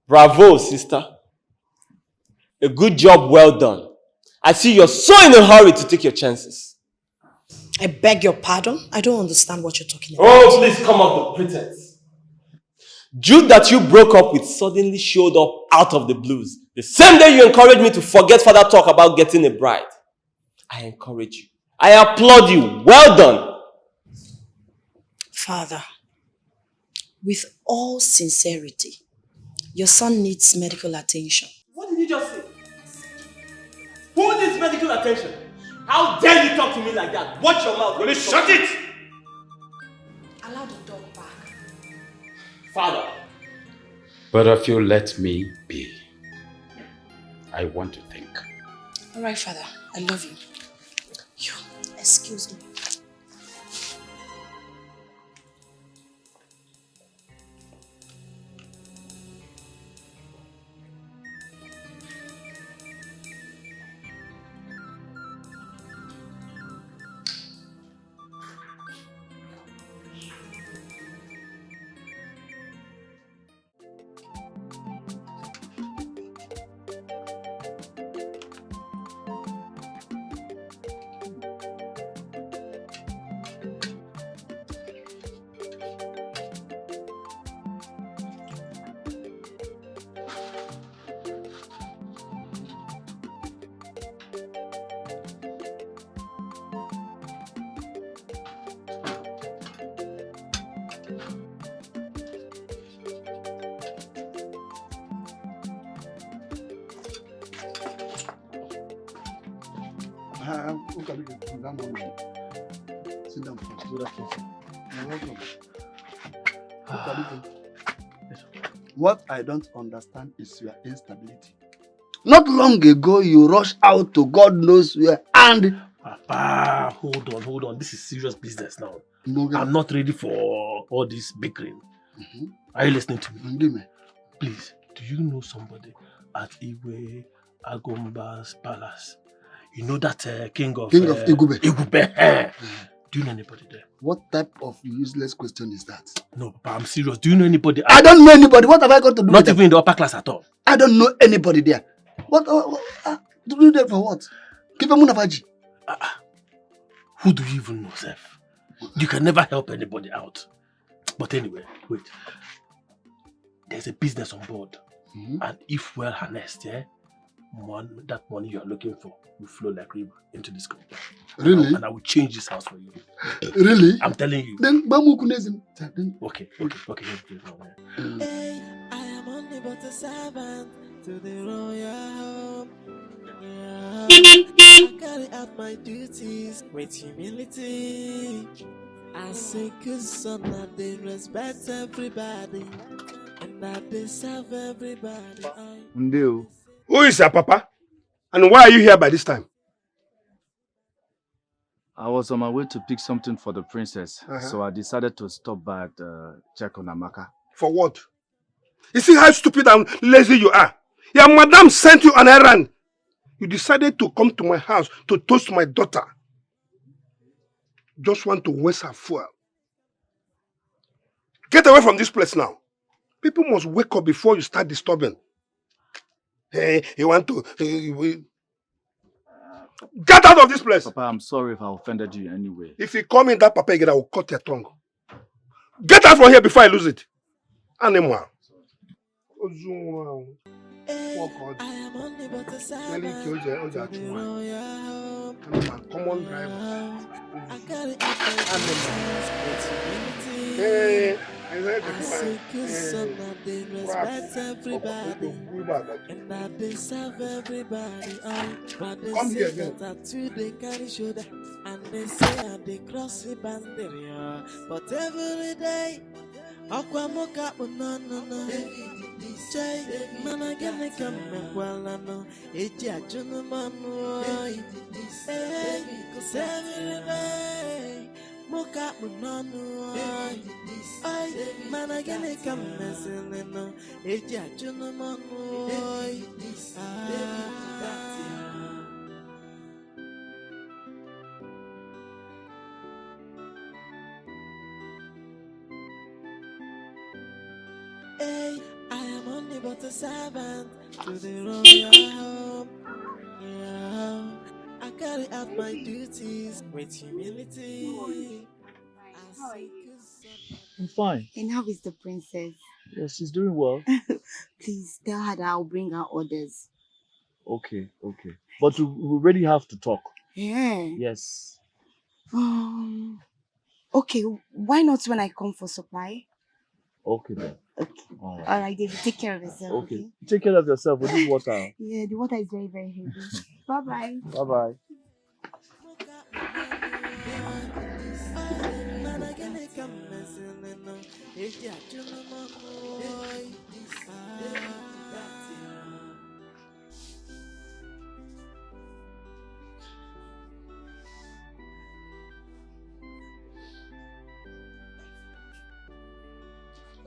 Bravo, sister. A good job well done. I see you're so in a hurry to take your chances. I beg your pardon? I don't understand what you're talking about. Oh, please come off the pretense. Jude that you broke up with suddenly showed up out of the blues. The same day you encouraged me to forget further talk about getting a bride. I encourage you. I applaud you. Well done. Father, with all sincerity, your son needs medical attention. What did you just say? Who needs medical attention? How dare you talk to me like that? Watch your mouth. Will you shut it? Allow the dog back. Father. But if you let me be, I want to think. All right, Father. I love you. You, excuse me. Sit down first. You're welcome. What I don't understand is your instability. Not long ago, you rushed out to God knows where and... Papa, hold on. This is serious business now. I'm not ready for all this bickering. Are you listening to me? Please, do you know somebody at Iwe Agomba's palace? You know that king of Igube. Igube. Do you know anybody there? What type of useless question is that? No, Papa, I'm serious. Do you know anybody? I don't know anybody. What have I got to do Not with even in the upper class at all. I don't know anybody there. What? Do you there for what? Give a munafaji. Who do you even know, Seth? You can never help anybody out. But anyway, wait. There's a business on board. And if well harnessed, that money you are looking for will flow like river into this country. Really? And I will change this house for you. Really? I'm telling you. Then Bamu Kunezim. Okay. Hey, I am only but a servant to the royal home. Yeah. I carry out my duties with humility. I say good son that they respect everybody and that they serve everybody. Ndeo. Who is your papa? And why are you here by this time? I was on my way to pick something for the princess, so I decided to stop by to check on Amaka. For what? You see how stupid and lazy you are? Your madam sent you an errand. You decided to come to my house to toast my daughter. Just want to waste her fuel. Get away from this place now. People must wake up before you start disturbing. Hey, you want to... Get out of this place! Papa, I'm sorry if I offended you in any way. If you call me that papa again, I will cut your tongue. Get out from here before I lose it. Animal. I am only but a servant to the royal home. Common driver. I carry out my Hey, I say good son that they respect everybody and that they serve everybody. But they say that I too they carry shoulder and they say that they cross the boundary. But every day, Aquamoka no. Jay, man, I get me come well, I know. It's a gentleman. Hey, cause every day. Moka munano, ay, man, I get come messing, no, it's a gentleman. Hey, I am only but a servant to the royal home. Yeah. I carry out my duties with humility. I'm fine. And how is the princess? Yes, she's doing well. Please tell her that I'll bring her orders. Okay. But we really have to talk. Yeah. Yes. Okay, why not when I come for supply? Okay then. Okay. All Alright, David, take care of yourself. Okay. Take care of yourself with this water. Yeah, the water is very, very heavy. Bye-bye. Bye-bye.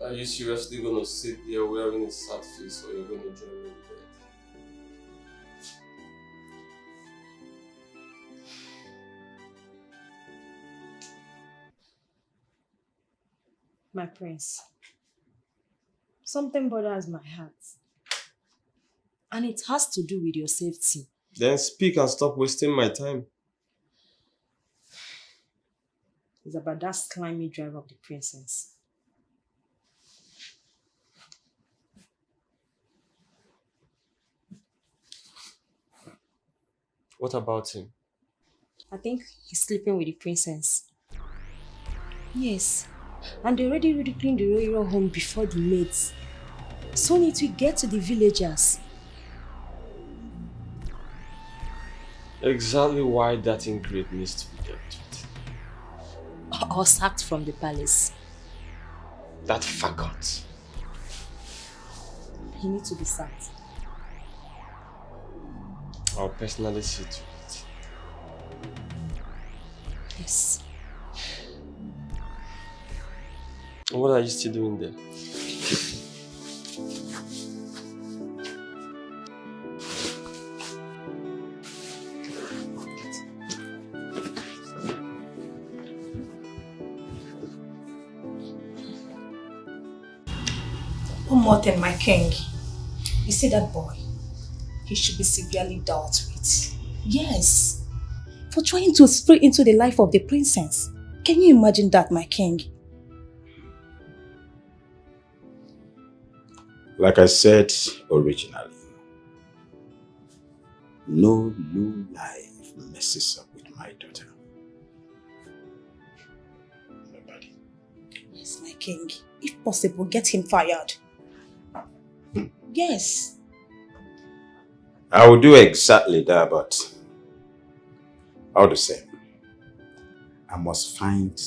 Are you seriously gonna sit there wearing a sad face, or you're gonna join me in bed? My prince, something bothers my heart. And it has to do with your safety. Then speak and stop wasting my time. It's about that slimy driver of the princess. What about him? I think he's sleeping with the princess. Yes. And they already ridiculing the royal home before the maids. Soon it will get to the villagers. Exactly why that ingrate needs to be dealt with. Or sacked from the palace. That faggot. He needs to be sacked. I'll personally see to it. Yes. What are you still doing there? One more thing, my king. You see that boy? He should be severely dealt with. Yes. For trying to spray into the life of the princess. Can you imagine that, my king? Like I said originally, no low life messes up with my daughter. Nobody. Yes, my king. If possible, get him fired. Yes. I will do exactly that, but all the same, I must find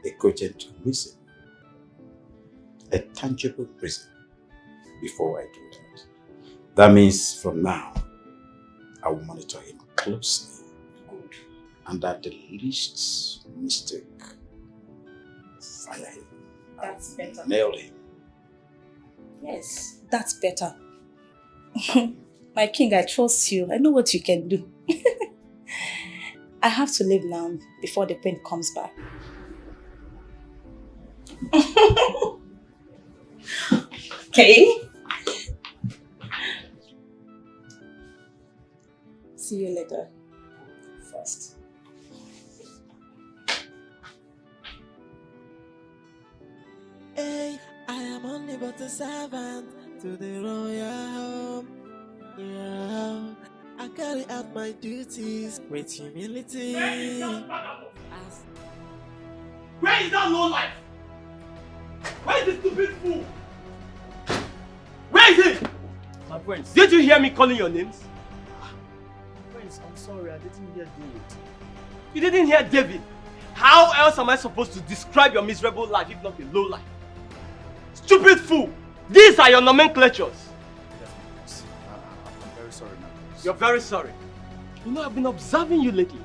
a cogent reason, a tangible reason, before I do that. That means from now, I will monitor him closely. Good. And at the least mistake, fire him. That's better. Nail him. Yes, that's better. My king, I trust you. I know what you can do. I have to leave now before the pain comes back. Okay. See you later. First. Hey, I am only but a servant to the royal home. Yeah, I carry out my duties with humility. Where is that low life? Where is the stupid fool? Where is he? My friends. Did you hear me calling your names? Friends, I'm sorry, I didn't hear David. You didn't hear David? How else am I supposed to describe your miserable life if not a low life? Stupid fool! These are your nomenclatures. Yes, I'm very sorry, man. You're very sorry. You know, I've been observing you lately.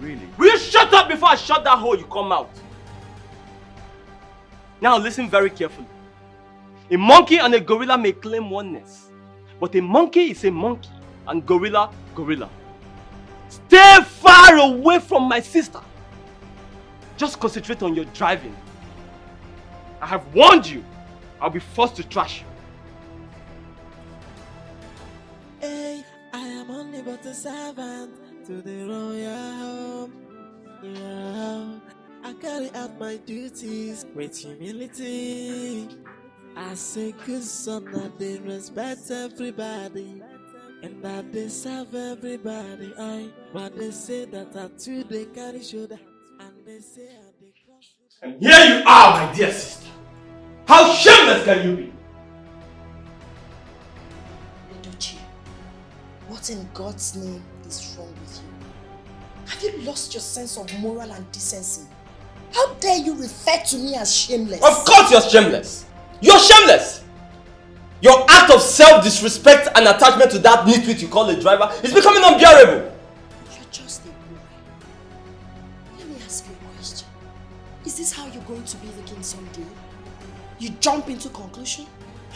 Really? Will you shut up before I shut that hole you come out? Now listen very carefully. A monkey and a gorilla may claim oneness, but a monkey is a monkey and gorilla, gorilla. Stay far away from my sister. Just concentrate on your driving. I have warned you. I'll be forced to trash you. Hey, I am only but a servant to the royal home. Yeah, I carry out my duties with humility. As a good son, I they respect everybody, and that they serve everybody. But they say that I too they carry shoulder, and they say I they cross. And here you are, my dear sister. How shameless can you be? Edochie, what in God's name is wrong with you? Have you lost your sense of moral and decency? How dare you refer to me as shameless? Of course you're shameless. You're shameless. Your act of self-disrespect and attachment to that nitwit you call a driver is becoming unbearable. You're just a boy. Let me ask you a question. Is this how you're going to be the king someday? You jump into conclusion?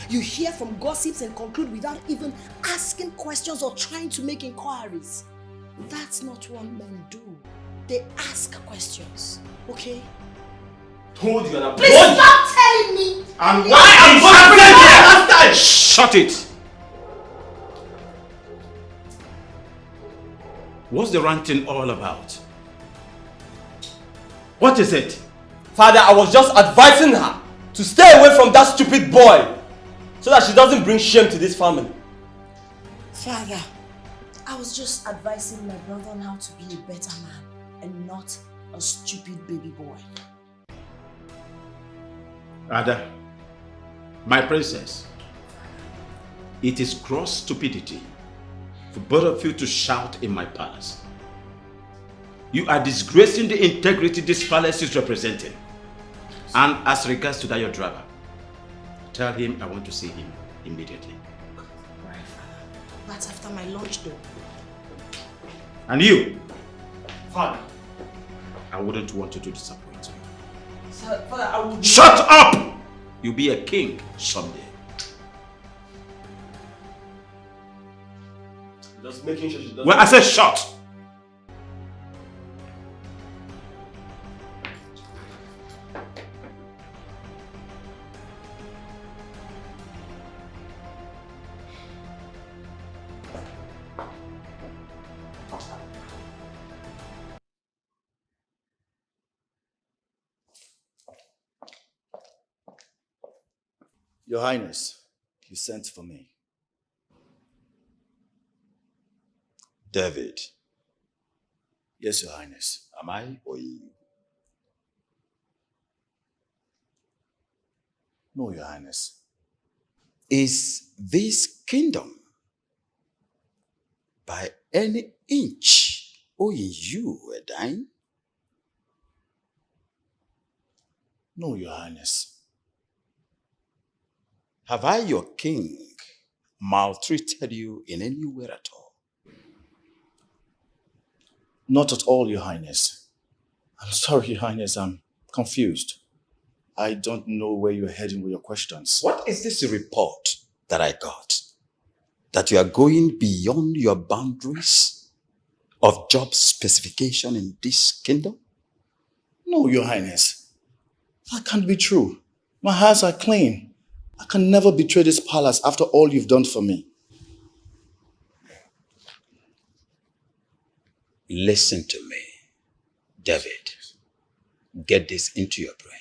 You hear from gossips and conclude without even asking questions or trying to make inquiries. That's not what men do. They ask questions, okay? Told you and I'm Please stop telling me! And why am I last time? Shut it! What's the ranting all about? What is it? Father, I was just advising her to stay away from that stupid boy so that she doesn't bring shame to this family. Father, I was just advising my brother on how to be a better man and not a stupid baby boy. Ada, my princess, it is gross stupidity for both of you to shout in my palace. You are disgracing the integrity this palace is representing. And as regards to that your driver, tell him I want to see him immediately. Right, Father. That's after my lunch though. And you, Father. I wouldn't want you to disappoint me. Father, I will... Shut up! You'll be a king someday. Just making sure she doesn't... Well, I said shut! Your Highness, you sent for me. David, Yes, Your Highness. am I or you? No, Your Highness. Is this kingdom by any inch owing you a dime? No, Your Highness. Have I, your king, maltreated you in any way at all? Not at all, Your Highness. I'm sorry, Your Highness, I'm confused. I don't know where you're heading with your questions. What is this report that I got? That you are going beyond your boundaries of job specification in this kingdom? No, Your Highness. That can't be true. My hands are clean. I can never betray this palace after all you've done for me. Listen to me, David. Get this into your brain.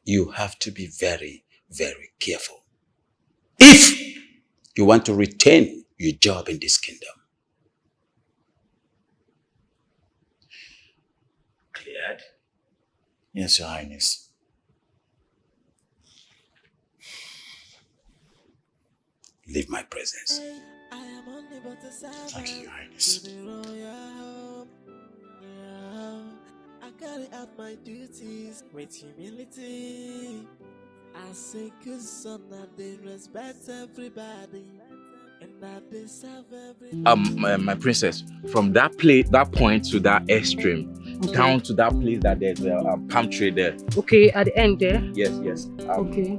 You have to be very, very careful if you want to retain your job in this kingdom. Cleared? Yes, Your Highness. Leave my presence. Thank you, Your Highness. I carry out my duties with humility. I say good son and they respect everybody. And I deserve every My princess, from that point to that extreme, down to that place that there's a palm tree there. Okay, at the end there. Yes. Okay.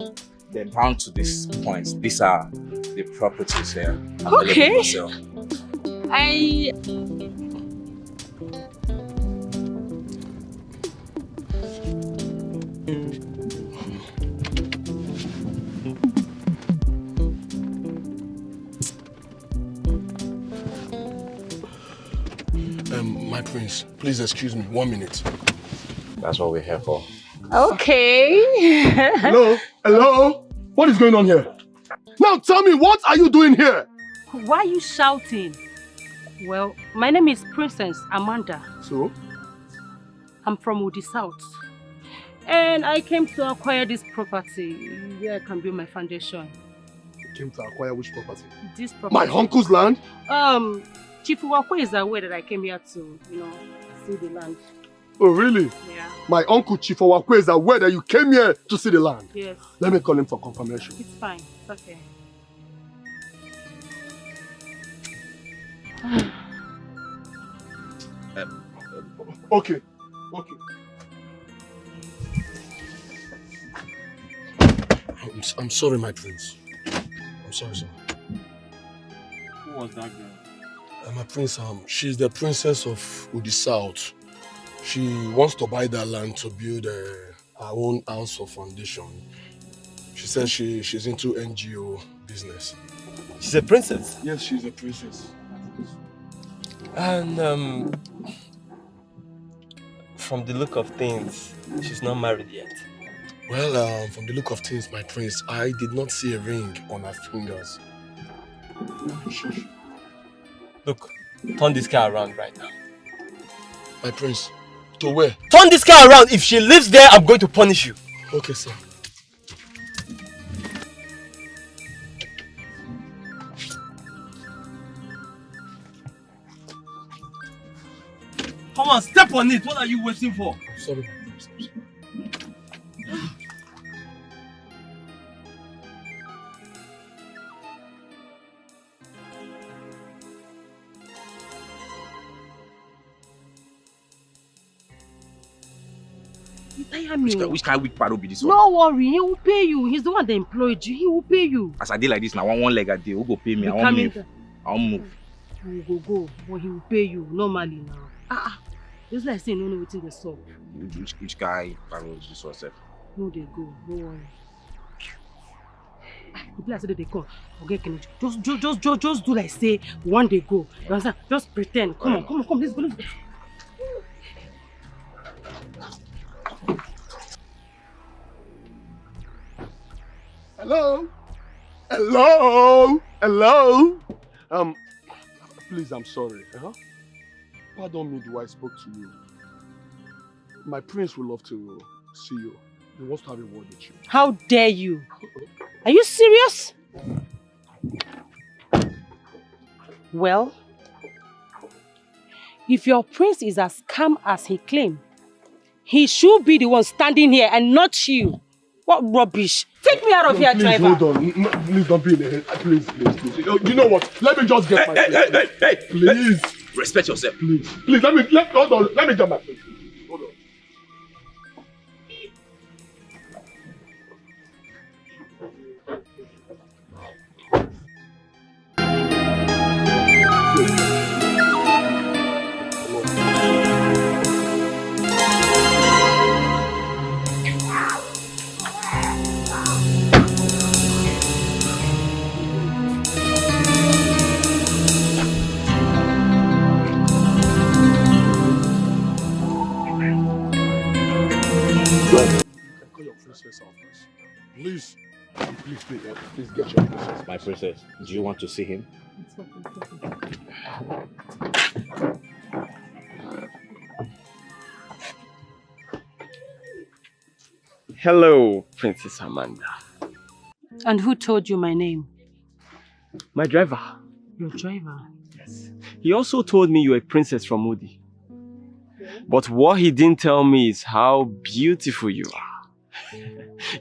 Then down to this point. These are the properties here. Okay. So. My prince, please excuse me, 1 minute. That's what we're here for. Okay. Hello? What is going on here? Now tell me, what are you doing here? Why are you shouting? Well, my name is Princess Amanda. So? I'm from Udi South. And I came to acquire this property where I can build my foundation. You came to acquire which property? This property. My uncle's land? Chief Uwakwe is aware that I came here to, see the land. Oh, really? Yeah. My uncle Chief Uwakwe is aware that you came here to see the land? Yes. Let me call him for confirmation. It's fine. It's okay. Okay. I'm sorry, my prince. I'm sorry, sir. Who was that girl? My prince, she's the princess of Udi South. She wants to buy that land to build her own house of foundation. She says she's into NGO business. She's a princess? Yes, she's a princess. And from the look of things, she's not married yet. Well, from the look of things, my prince, I did not see a ring on her fingers. Look, turn this car around right now. My prince, to where? Turn this car around. If she lives there, I'm going to punish you. Okay, sir. Come on, step on it. What are you waiting for? I'm sorry, my prince. You tire me. Which kind of weak paro be this one? No worry, he will pay you. He's the one that employed you. He will pay you. As I did like this now, one leg a day. Who go pay me? I won't move. You will go, but he will pay you normally now. It's like saying no waiting the sub. Which guy paro is this one, sef? No, they go. Don't worry. The place that they come. Okay, can you just do like say one day go. You understand? Just pretend. Come on. Let's go. Hello? Hello? Hello? Please, I'm sorry. Pardon me the way I spoke to you. My prince would love to see you. He wants to have a word with you. How dare you? Are you serious? Well, if your prince is as calm as he claims, he should be the one standing here and not you. What rubbish. Take me out of here, please, driver. Hold on. Please don't be in a hurry. Please. You know what? Let me just get my place. Hey. Please. Respect yourself. Please, let me get my place. Hold on. Please. Please get your princess. My princess, do you want to see him? Hello, Princess Amanda. And who told you my name? My driver. Your driver? Yes. He also told me you're a princess from Udi. But what he didn't tell me is how beautiful you are.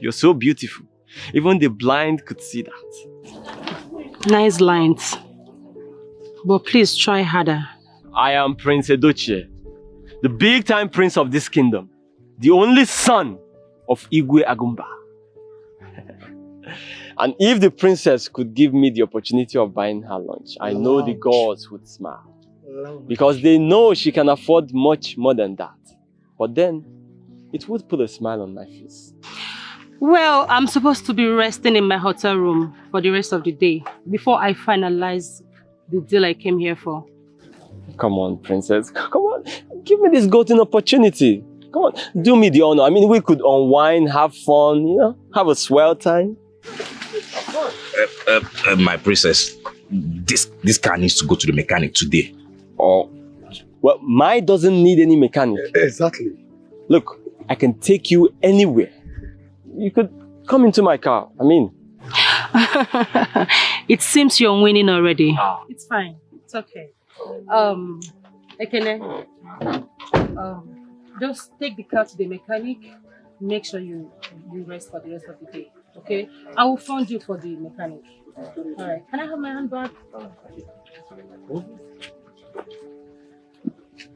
You're so beautiful. Even the blind could see that. Nice lines. But please try harder. I am Prince Edochie, the big-time prince of this kingdom. The only son of Igwe Agumba. And if the princess could give me the opportunity of buying her lunch, I know the gods would smile. Because they know she can afford much more than that. But then, it would put a smile on my face. Well, I'm supposed to be resting in my hotel room for the rest of the day before I finalize the deal I came here for. Come on, princess. Come on. Give me this golden opportunity. Come on. Do me the honor. I mean, we could unwind, have fun, have a swell time. My princess, this car needs to go to the mechanic today. Oh, well, mine doesn't need any mechanic. Exactly. Look, I can take you anywhere. You could come into my car. I mean. It seems you're winning already. It's fine. It's okay. Ekene, just take the car to the mechanic. Make sure you rest for the rest of the day. Okay? I will fund you for the mechanic. Alright. Can I have my handbag?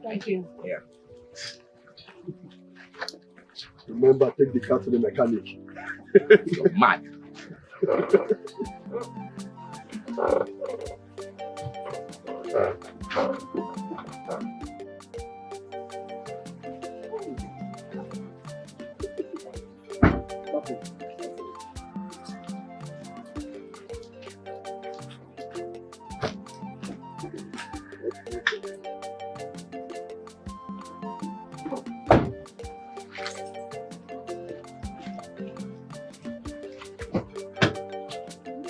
Thank you. Yeah. Remember, take the car to the mechanic. You're mad.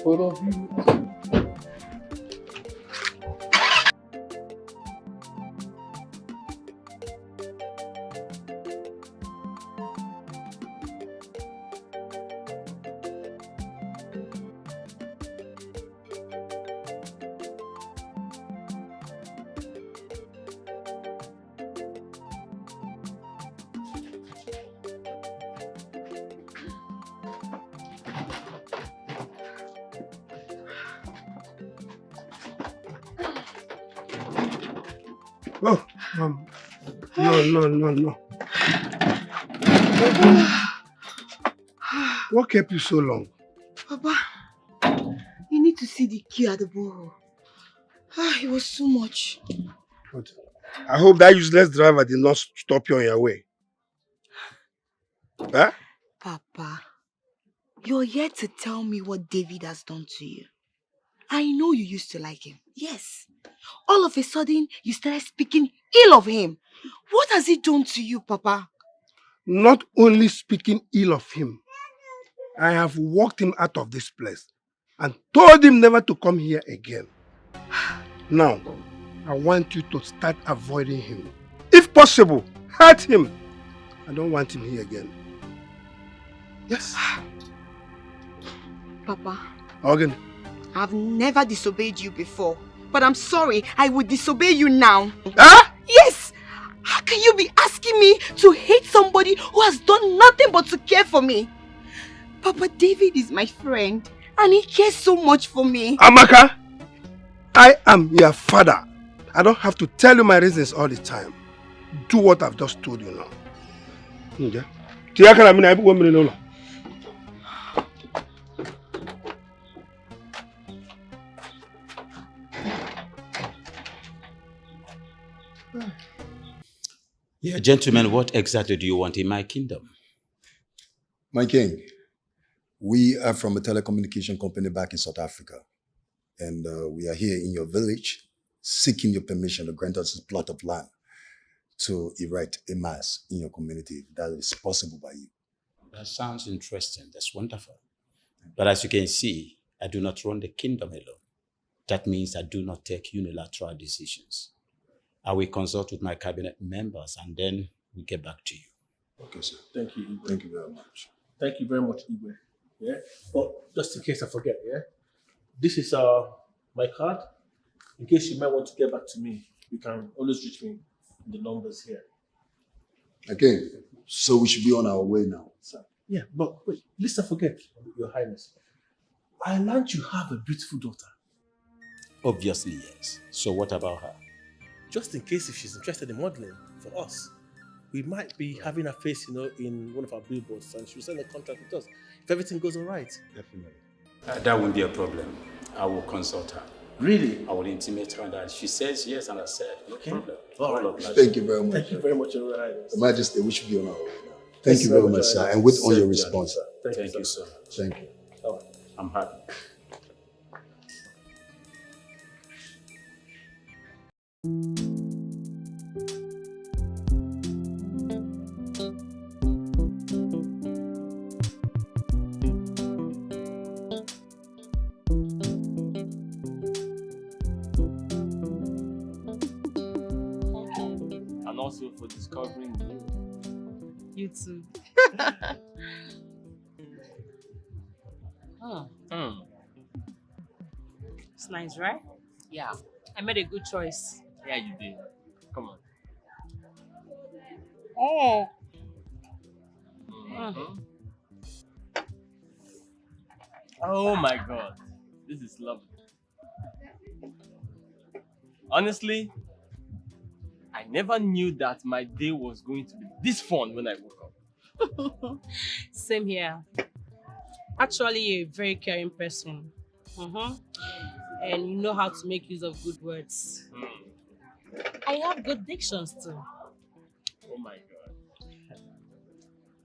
Both of you. Oh, no. What kept you so long? Papa, you need to see the queue at the borehole. It was so much. But I hope that useless driver did not stop you on your way. Huh? Papa, you're yet to tell me what David has done to you. I know you used to like him. Yes. All of a sudden, you started speaking ill of him. What has he done to you, Papa? Not only speaking ill of him, I have walked him out of this place and told him never to come here again. Now, I want you to start avoiding him. If possible, hurt him. I don't want him here again. Yes. Papa, Organ. I've never disobeyed you before, but I'm sorry, I will disobey you now. Huh? Yes! How can you be asking me to hate somebody who has done nothing but to care for me? Papa, David is my friend, and he cares so much for me. Amaka, I am your father. I don't have to tell you my reasons all the time. Do what I've just told you now. Okay? Yeah, gentlemen, what exactly do you want in my kingdom? My king, we are from a telecommunication company back in South Africa. And we are here in your village seeking your permission to grant us a plot of land to erect a mass in your community. That is possible by you. That sounds interesting. That's wonderful. But as you can see, I do not run the kingdom alone. That means I do not take unilateral decisions. I will consult with my cabinet members and then we get back to you. Okay, sir. Thank you, Igwe. Thank you very much. Thank you very much, Igwe. Yeah. But just in case I forget, yeah. This is my card. In case you might want to get back to me, you can always reach me in the numbers here. Okay, so we should be on our way now, sir. Yeah, but wait, lest I forget, Your Highness. I learned you have a beautiful daughter. Obviously, yes. So what about her? Just in case if she's interested in modeling for us, we might be having her face, in one of our billboards, and she'll sign a contract with us if everything goes all right. Definitely. That won't be a problem. I will consult her. Really? I will intimate her that she says yes, and I said no problem. All right. Thank you very much. Thank you very much, Your Highness. Your Majesty, we should be on our way now. Thank you very much, sir. And wait on your response, sir. Thank you, sir. Thank you. All right. I'm happy. And also for discovering you. You too. It's nice, right? Yeah. I made a good choice. Yeah, you did. Come on. Oh. Mm-hmm. Oh my god. This is lovely. Honestly, I never knew that my day was going to be this fun when I woke up. Same here. Actually, you're a very caring person. And you know how to make use of good words. I have good dictions too. Oh my god.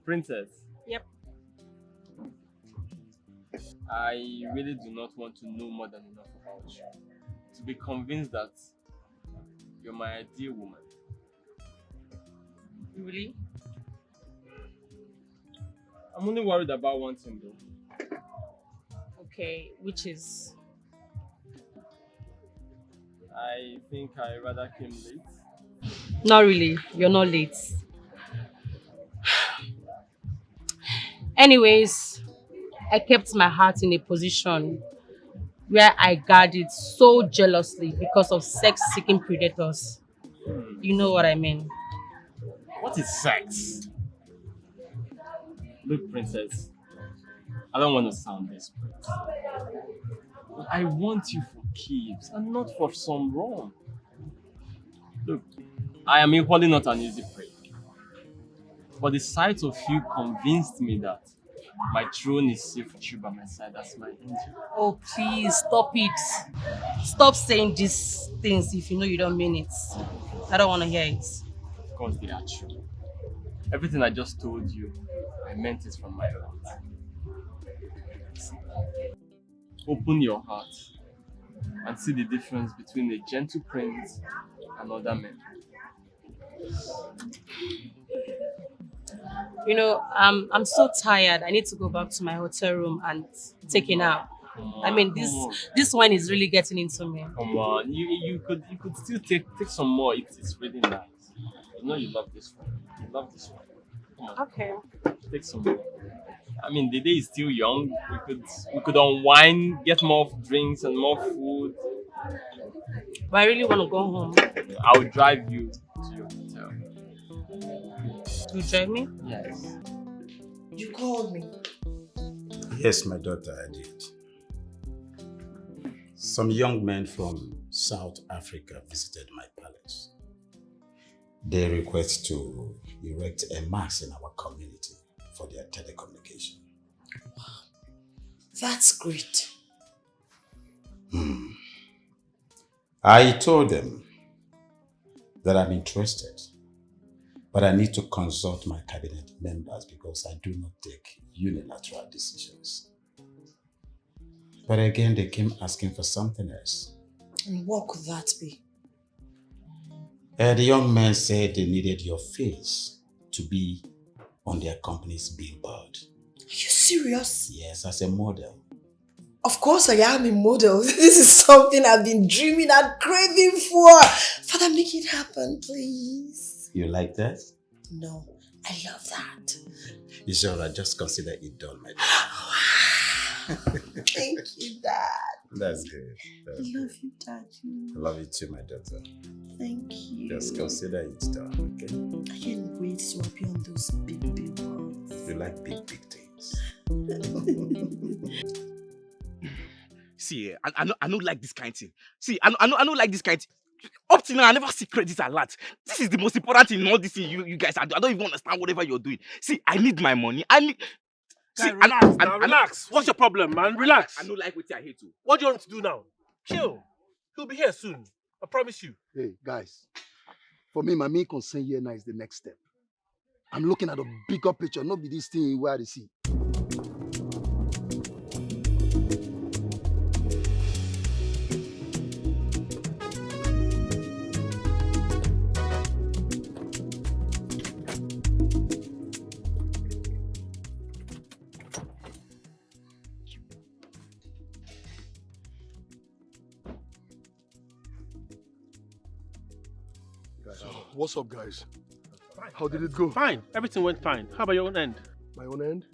Princess. Yep. I really do not want to know more than enough about you to be convinced that you're my ideal woman. Really? I'm only worried about one thing though. Okay, which is? I think I rather came late. Not really. You're not late. Anyways, I kept my heart in a position where I guard it so jealously because of sex-seeking predators. You know what I mean? What is sex? Look, princess, I don't want to sound desperate. But I want you for keeps and not for some wrong. Look, I am equally not an easy prey. But the sight of you convinced me that my throne is safe with you by my side as my angel. Oh, please, stop it. Stop saying these things if you know you don't mean it. I don't want to hear it. Of course they are true. Everything I just told you, I meant it from my heart. Open your heart and see the difference between a gentle prince and other men. You know, I'm so tired. I need to go back to my hotel room and take a nap. I mean, this wine is really getting into me. Come on, you could still take some more. It's really nice. You know you love this one. You love this one. Come on, Okay. take some more. I mean, the day is still young. We could unwind, get more drinks and more food. But I really want to go home. I'll drive you to your hotel. You drive me? Yes. You called me. Yes, my daughter, I did. Some young men from South Africa visited my palace. They request to erect a mast in our community for their telecommunication. Wow, that's great. I told them that I'm interested, but I need to consult my cabinet members because I do not take unilateral decisions. But again, they came asking for something else. And what could that be? The young man said they needed your face to be on their company's billboard. Are you serious? Yes, as a model. Of course I am a model. This is something I've been dreaming and craving for. Father, make it happen, please. You like that? No, I love that. It's all right, just consider it done, my dear. Thank you, Dad. That's good. I love you, Daddy. I love you too, my daughter. Thank you. Just consider it done, okay? I can't wait to appear on those big ones. You like big things. See, I don't like this kind of thing. See, I don't like this kind of thing. Up till now, I never see credit alert. This is the most important thing in all this thing you guys are doing. I don't even understand whatever you're doing. See, I need my money. See, relax. What's your problem, man? Relax. I don't like what I hate to. What do you want to do now? Chill. He'll be here soon. I promise you. Hey, guys. For me, my main concern here now is the next step. I'm looking at a bigger picture, not be this thing where I see. What's up, guys? How did it go? Fine. Everything went fine. How about your own end? My own end?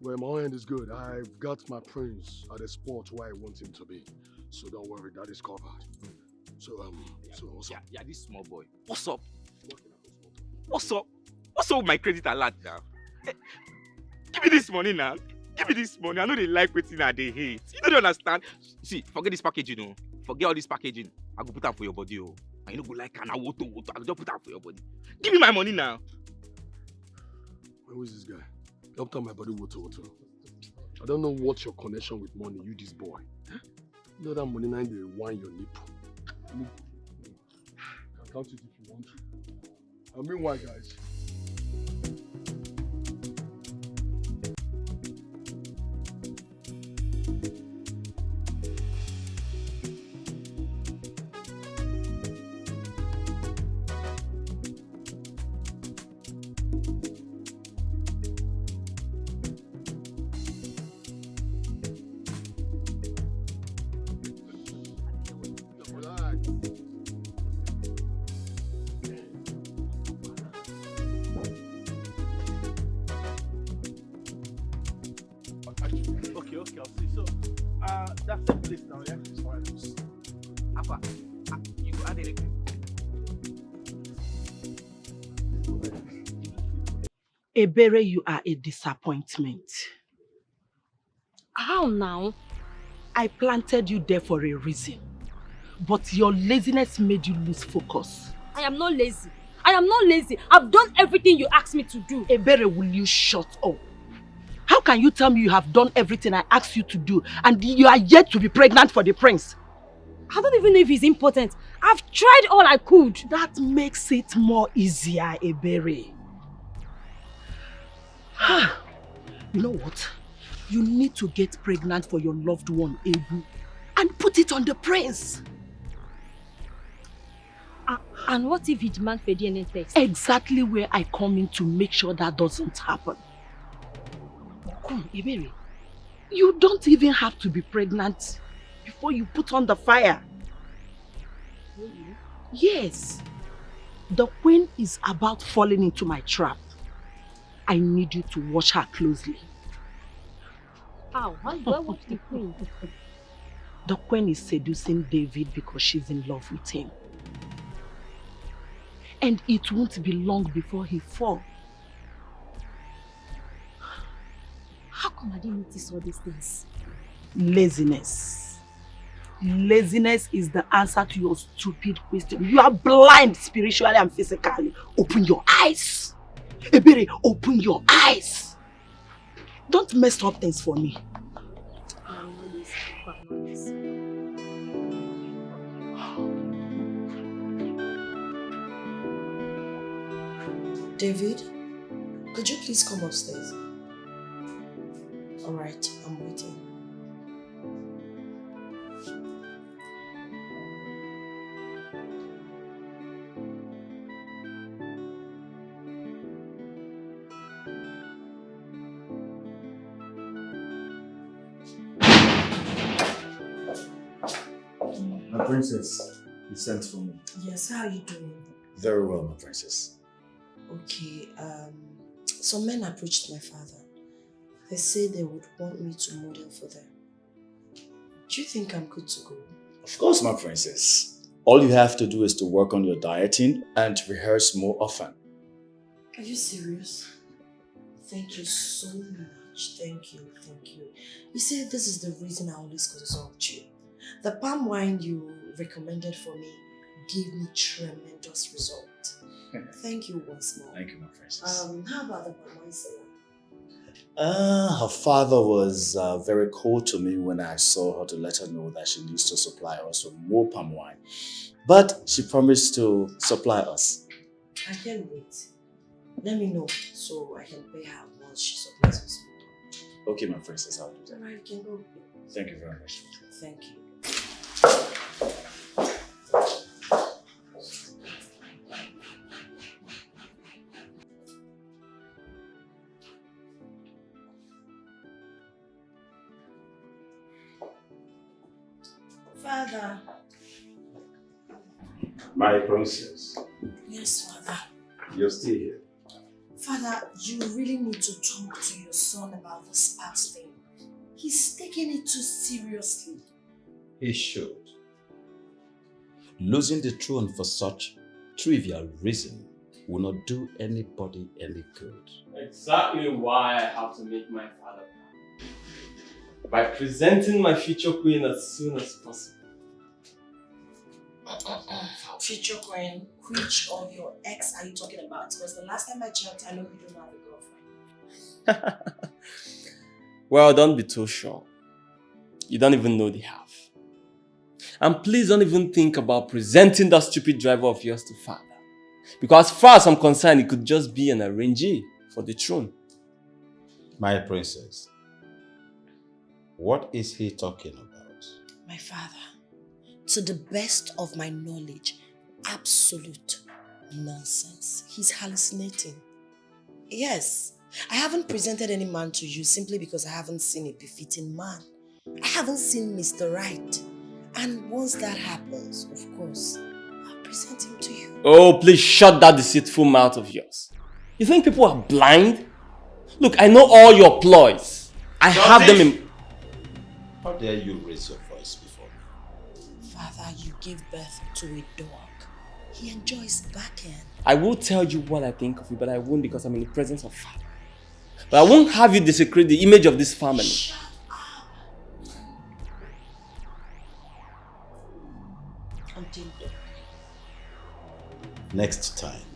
Well, my own end is good. I've got my prince at a spot where I want him to be. So don't worry, that is covered. So what's up? Yeah, this small boy. What's up? What's up? What's up with my credit alert now? Give me this money now. Give me this money. I know they like waiting and they hate. You don't understand. See, forget this packaging, you know. Forget all this packaging. I go put that for your body, oh. And you know, go like an water. I go just put that for your body. Give me my money now. Who is this guy? Help tell my body water. I don't know what's your connection with money, you this boy. You know that money now they wine your nipple. You can count it if you want to. I mean why, guys? Okay, I'll see. So, that's the place now, yeah? It's fine. Afar, you go add anything. Ebere, you are a disappointment. How now? I planted you there for a reason. But your laziness made you lose focus. I am not lazy. I am not lazy. I've done everything you asked me to do. Ebere, will you shut up? How can you tell me you have done everything I asked you to do and you are yet to be pregnant for the prince? I don't even know if he's important. I've tried all I could. That makes it more easier, Ebere. You know what? You need to get pregnant for your loved one, Ebu, and put it on the prince. And what if he demands for DNA test? Exactly where I come in to make sure that doesn't happen. Come, Iberi. You don't even have to be pregnant before you put on the fire. Really? Yes. The queen is about falling into my trap. I need you to watch her closely. How? How do I watch the queen? The queen is seducing David because she's in love with him. And it won't be long before he falls. How come I didn't notice all these things? Laziness. Laziness is the answer to your stupid question. You are blind spiritually and physically. Open your eyes. Ebere, open your eyes. Don't mess up things for me. David, could you please come upstairs? Alright, I'm waiting. My princess, you sent for me. Yes, how are you doing? Very well, my princess. Okay, some men approached my father. They say they would want me to model for them. Do you think I'm good to go? Of course, my princess. All you have to do is to work on your dieting and rehearse more often. Are you serious? Thank you so much. Thank you, thank you. You see, this is the reason I always consult you. The palm wine you recommended for me gave me tremendous result. Thank you once more. Thank you, my princess. How about the palm wine seller? Her father was very cold to me when I saw her to let her know that she needs to supply us with more palm wine. But she promised to supply us. I can't wait. Let me know so I can pay her once she supplies us more. Okay, my princess, I'll do that. Alright, you can go. Thank you very much. Thank you. Father. My princess, Yes, Father. you're still here. Father, you really need to talk to your son about this past thing. He's taking it too seriously. He should. Losing the throne for such trivial reason will not do anybody any good. Exactly why I have to make my father proud. By presenting my future queen as soon as possible. Future queen, which of your ex are you talking about? Because the last time I checked, I know you don't have a girlfriend. Well, don't be too sure. You don't even know the half. And please don't even think about presenting that stupid driver of yours to father. Because as far as I'm concerned, it could just be an arrangee for the throne. My princess, what is he talking about? My father, to the best of my knowledge, absolute nonsense. He's hallucinating. Yes, I haven't presented any man to you simply because I haven't seen a befitting man. I haven't seen Mr. Right. And once that happens, of course, I'll present him to you. Oh, please shut that deceitful mouth of yours. You think people are blind? Look, I know all your ploys. I have them in... How dare you raise your voice before me? Father, you gave birth to a dog. He enjoys backhand. I will tell you what I think of you, but I won't because I'm in the presence of father. But I won't have you desecrate the image of this family. Shut up. Until dog. Next time,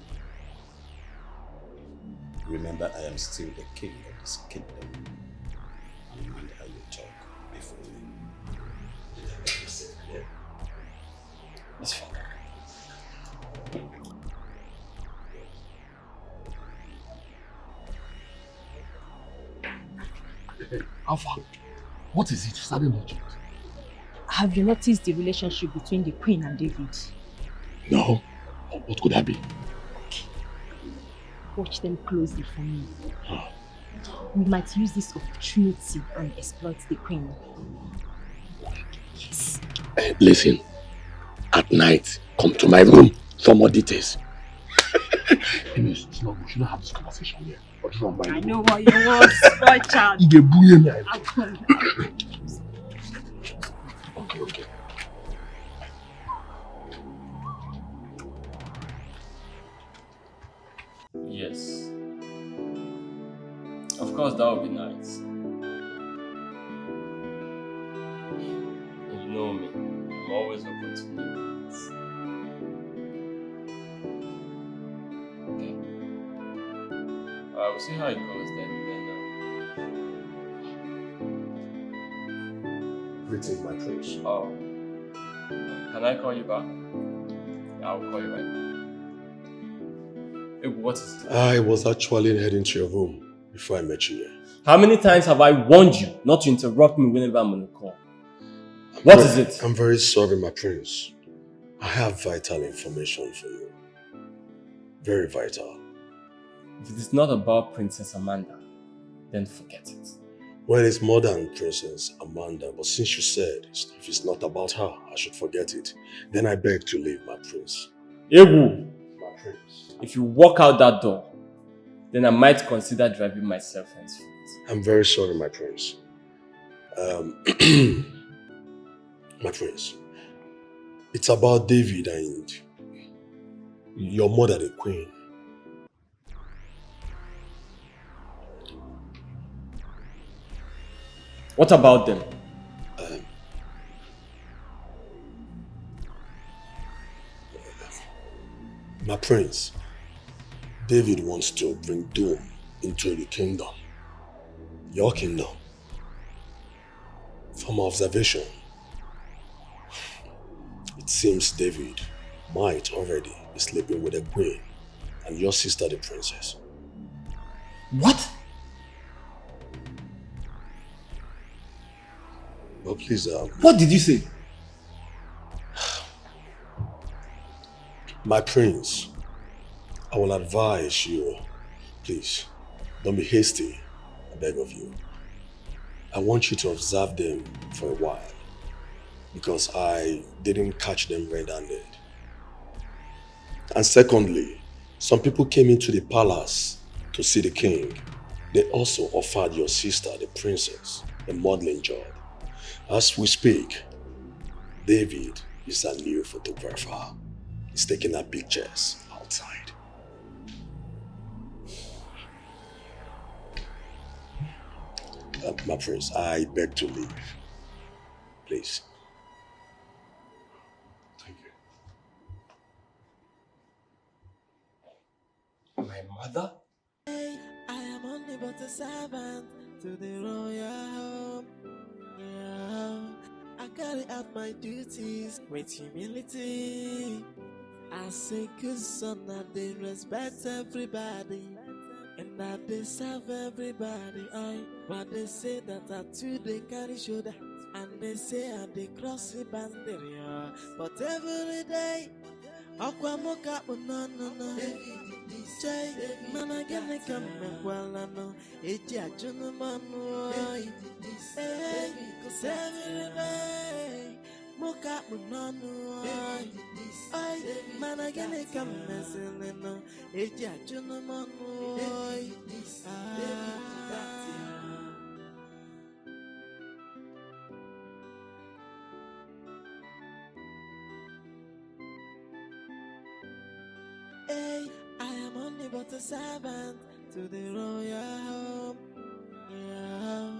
remember I am still the king of this kingdom. And mind how you talk before me. It's fine. Afar, what is it? Sudden urgent. Have you noticed the relationship between the Queen and David? No. What could that be? Watch them closely for me. We might use this opportunity and exploit the queen. Yes. Listen, at night, come to my room for more details. Anyways, it's not good. We shouldn't have this conversation here. I know what you want, spoil child. Okay. Yes. Of course, that would be nice. You know me. I'm always open to new things. Okay. We'll see how it goes then. Greeting, my prince. Oh. Can I call you back? I'll call you right now. Hey, what is it? I was actually heading to your room before I met you here. How many times have I warned you not to interrupt me whenever I'm on a call? What is it? I'm very sorry, my prince. I have vital information for you. Very vital. If it is not about Princess Amanda, then forget it. Well, it's more than Princess Amanda, but since you said if it's not about her, I should forget it, then I beg to leave, my prince. Ewu! My prince. If you walk out that door, then I might consider driving myself henceforth. I'm very sorry, my prince. My prince, it's about David and your mother, the queen. What about them? My prince, David wants to bring doom into the kingdom. Your kingdom. From observation, it seems David might already be sleeping with the queen and your sister, the princess. What? But please, what did you say? My prince, I will advise you, please, don't be hasty, I beg of you. I want you to observe them for a while, because I didn't catch them red-handed. And secondly, some people came into the palace to see the king. They also offered your sister, the princess, a modeling job. As we speak, David is a new photographer. He's taking our pictures outside. My prince, I beg to leave. Please. Thank you. My mother? I am only but a servant to the royal home. Yeah. I carry out my duties with humility. As a good son, I they respect everybody, and that they serve everybody. But they say that I too they carry shoulder, and they say I they cross the boundary. But every day, Aquamoka no. Jay, man, I get a come well, I know. It's a gentleman, hey, cause every day, Moka no. Ay, man, I get a come messing, it's a gentleman, hey, I am only but a servant to the royal home. Yeah,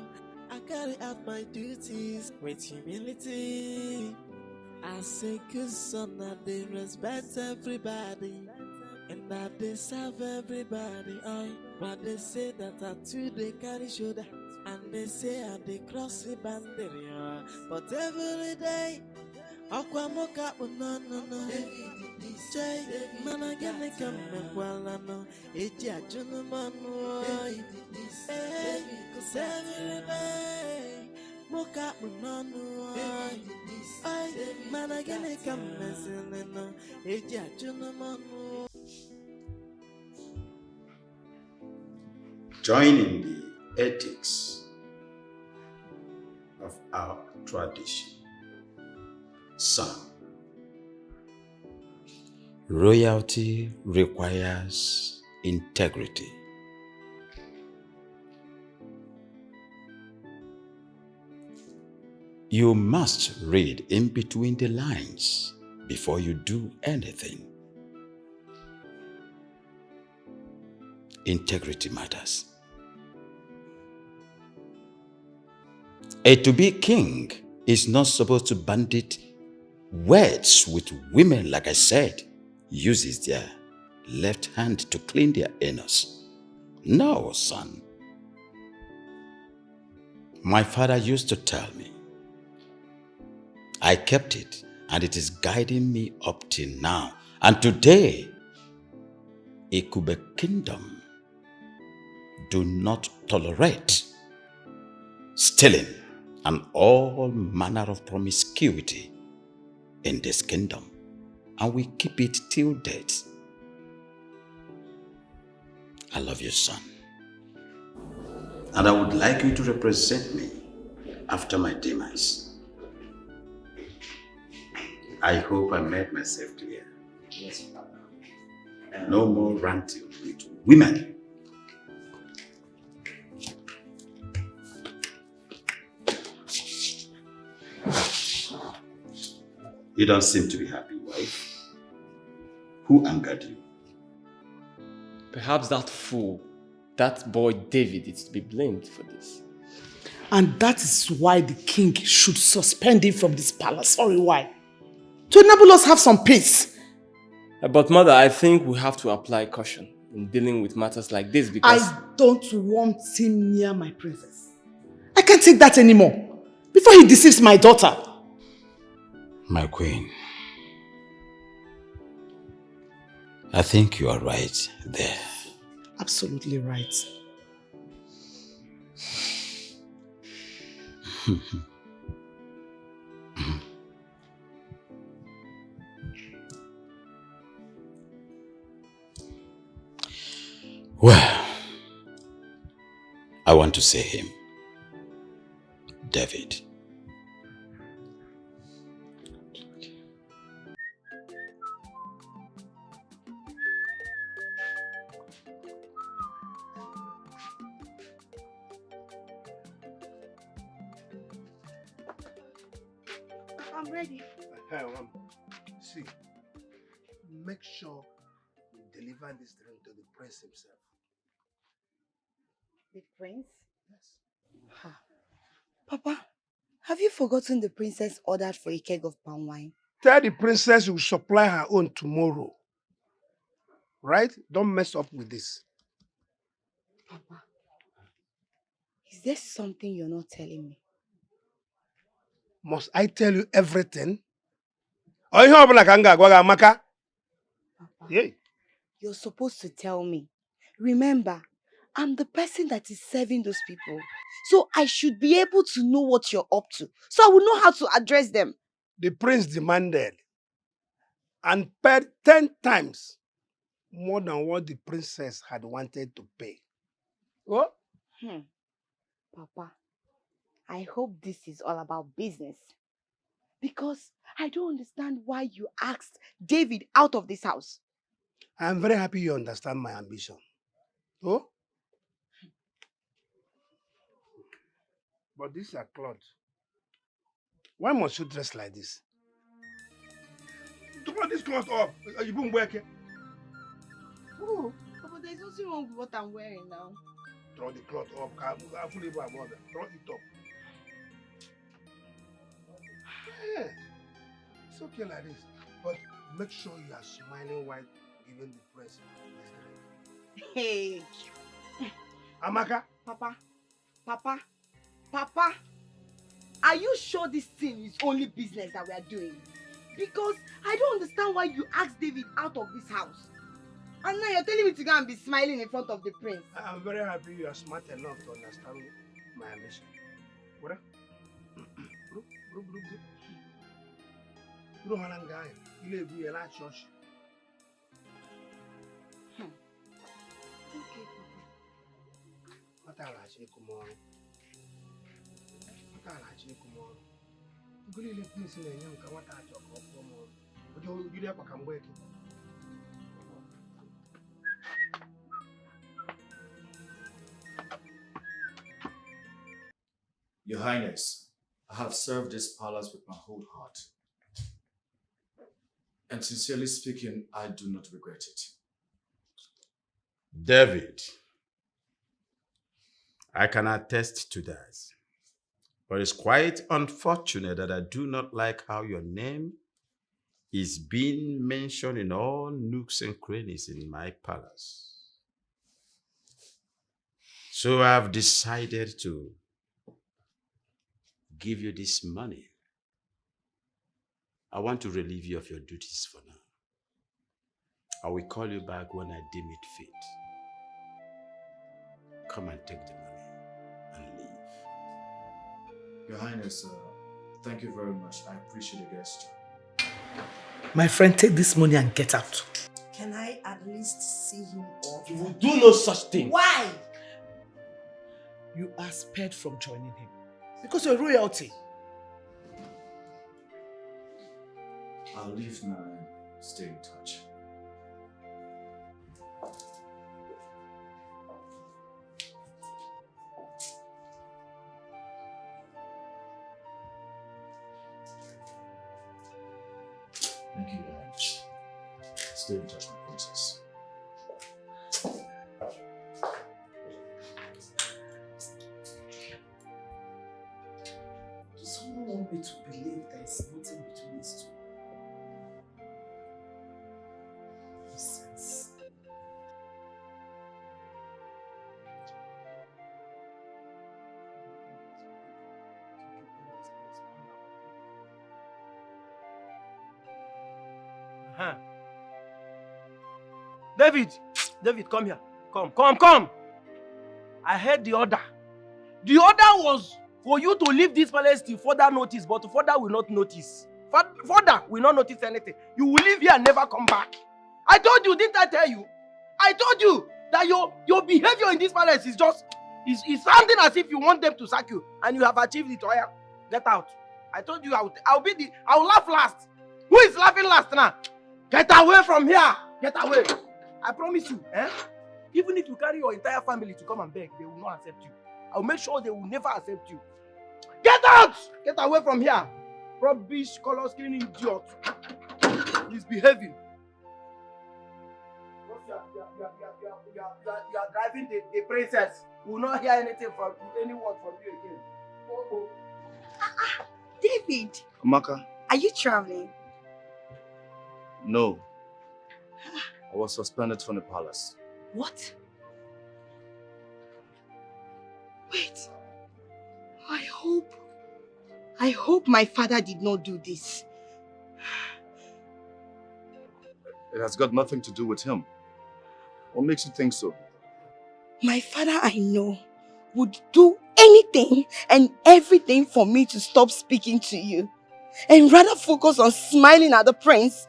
I carry out my duties with humility. As a good son, I they respect everybody, and that they serve everybody. But they say that I too they carry shoulder, and they say I they cross the boundary. But every day, Aquamoka no. Jay, man, I get a come well, I know. It's a gentleman, hey, cause every day, Moka Munano, I, man, I can come messing in a judgment. Joining the ethics of our tradition. Son, royalty requires integrity. You must read in between the lines before you do anything. Integrity matters. A to-be king is not supposed to bandit words with women, like I said, uses their left hand to clean their anus. No, son. My father used to tell me. I kept it, and it is guiding me up till now. And today, it could be kingdom. Do not tolerate stealing and all manner of promiscuity in this kingdom, and we keep it till death. I love you, son. And I would like you to represent me after my demise. I hope I made myself clear. Yes, Father. No more ranting with women. You don't seem to be happy, wife. Who angered you? Perhaps that fool, that boy David, is to be blamed for this. And that is why the king should suspend him from this palace. Sorry, why? To enable us have some peace. But mother, I think we have to apply caution in dealing with matters like this because... I don't want him near my princess. I can't take that anymore. Before he deceives my daughter. My queen, I think you are right there. Absolutely right. Well, I want to say him, David. I'm ready. See, make sure you deliver this drink to the prince himself. The prince? Yes. Papa, have you forgotten the princess ordered for a keg of palm wine? Tell the princess you will supply her own tomorrow. Right? Don't mess up with this. Papa, is there something you're not telling me? Must I tell you everything? Or you have like Amaka? Yeah. You're supposed to tell me. Remember, I'm the person that is serving those people. So I should be able to know what you're up to. So I will know how to address them. The prince demanded and paid 10 times more than what the princess had wanted to pay. What? Papa, I hope this is all about business. Because I don't understand why you asked David out of this house. I'm very happy you understand my ambition. Oh? But this is a cloth. Why must you dress like this? Throw this cloth up. You won't wear it. Oh, but there's nothing wrong with what I'm wearing now. Throw the cloth up. I'll fully about that. Throw it up. Yeah. It's okay like this. But make sure you are smiling while giving the prince this drink. Hey. Amaka? Papa, are you sure this thing is only business that we are doing? Because I don't understand why you asked David out of this house. And now you're telling me to go and be smiling in front of the prince. I'm very happy you are smart enough to understand my ambition. What? Bro, Malanga, you live here at church. Okay, Papa. What I tomorrow. You go live this in a young what I talk of tomorrow. But you never come work. Your Highness, I have served this palace with my whole heart. And sincerely speaking, I do not regret it. David, I can attest to that. But it's quite unfortunate that I do not like how your name is being mentioned in all nooks and crannies in my palace. So I've decided to give you this money. I want to relieve you of your duties for now. I will call you back when I deem it fit. Come and take the money and leave. Your Highness, thank you very much. I appreciate the gesture. My friend, take this money and get out. Can I at least see him off? You will do no such thing. Why? You are spared from joining him. Because you're royalty. I'll leave now and stay in touch. Thank you very much. Stay in touch, my princess. Does someone want me to believe there is nothing between these two? Nonsense. David, come here. Come. I heard the order. The order was for you to leave this palace till further notice, but further will not notice. Further will not notice anything. You will leave here and never come back. I told you, didn't I tell you? I told you that your behavior in this palace is just is sounding as if you want them to sack you, and you have achieved it. Oya, get out. I told you I'll laugh last. Who is laughing last now? Get away from here. Get away. I promise you, even if you carry your entire family to come and beg, they will not accept you. I'll make sure they will never accept you. Get out! Get away from here. Rubbish, color skin idiot. He's behaving. You are driving the princess. We will not hear anything from any word from you again. David, Amaka? are you traveling? No. I was suspended from the palace. What? Wait. I hope my father did not do this. It has got nothing to do with him. What makes you think so? My father, I know, would do anything and everything for me to stop speaking to you and rather focus on smiling at the prince.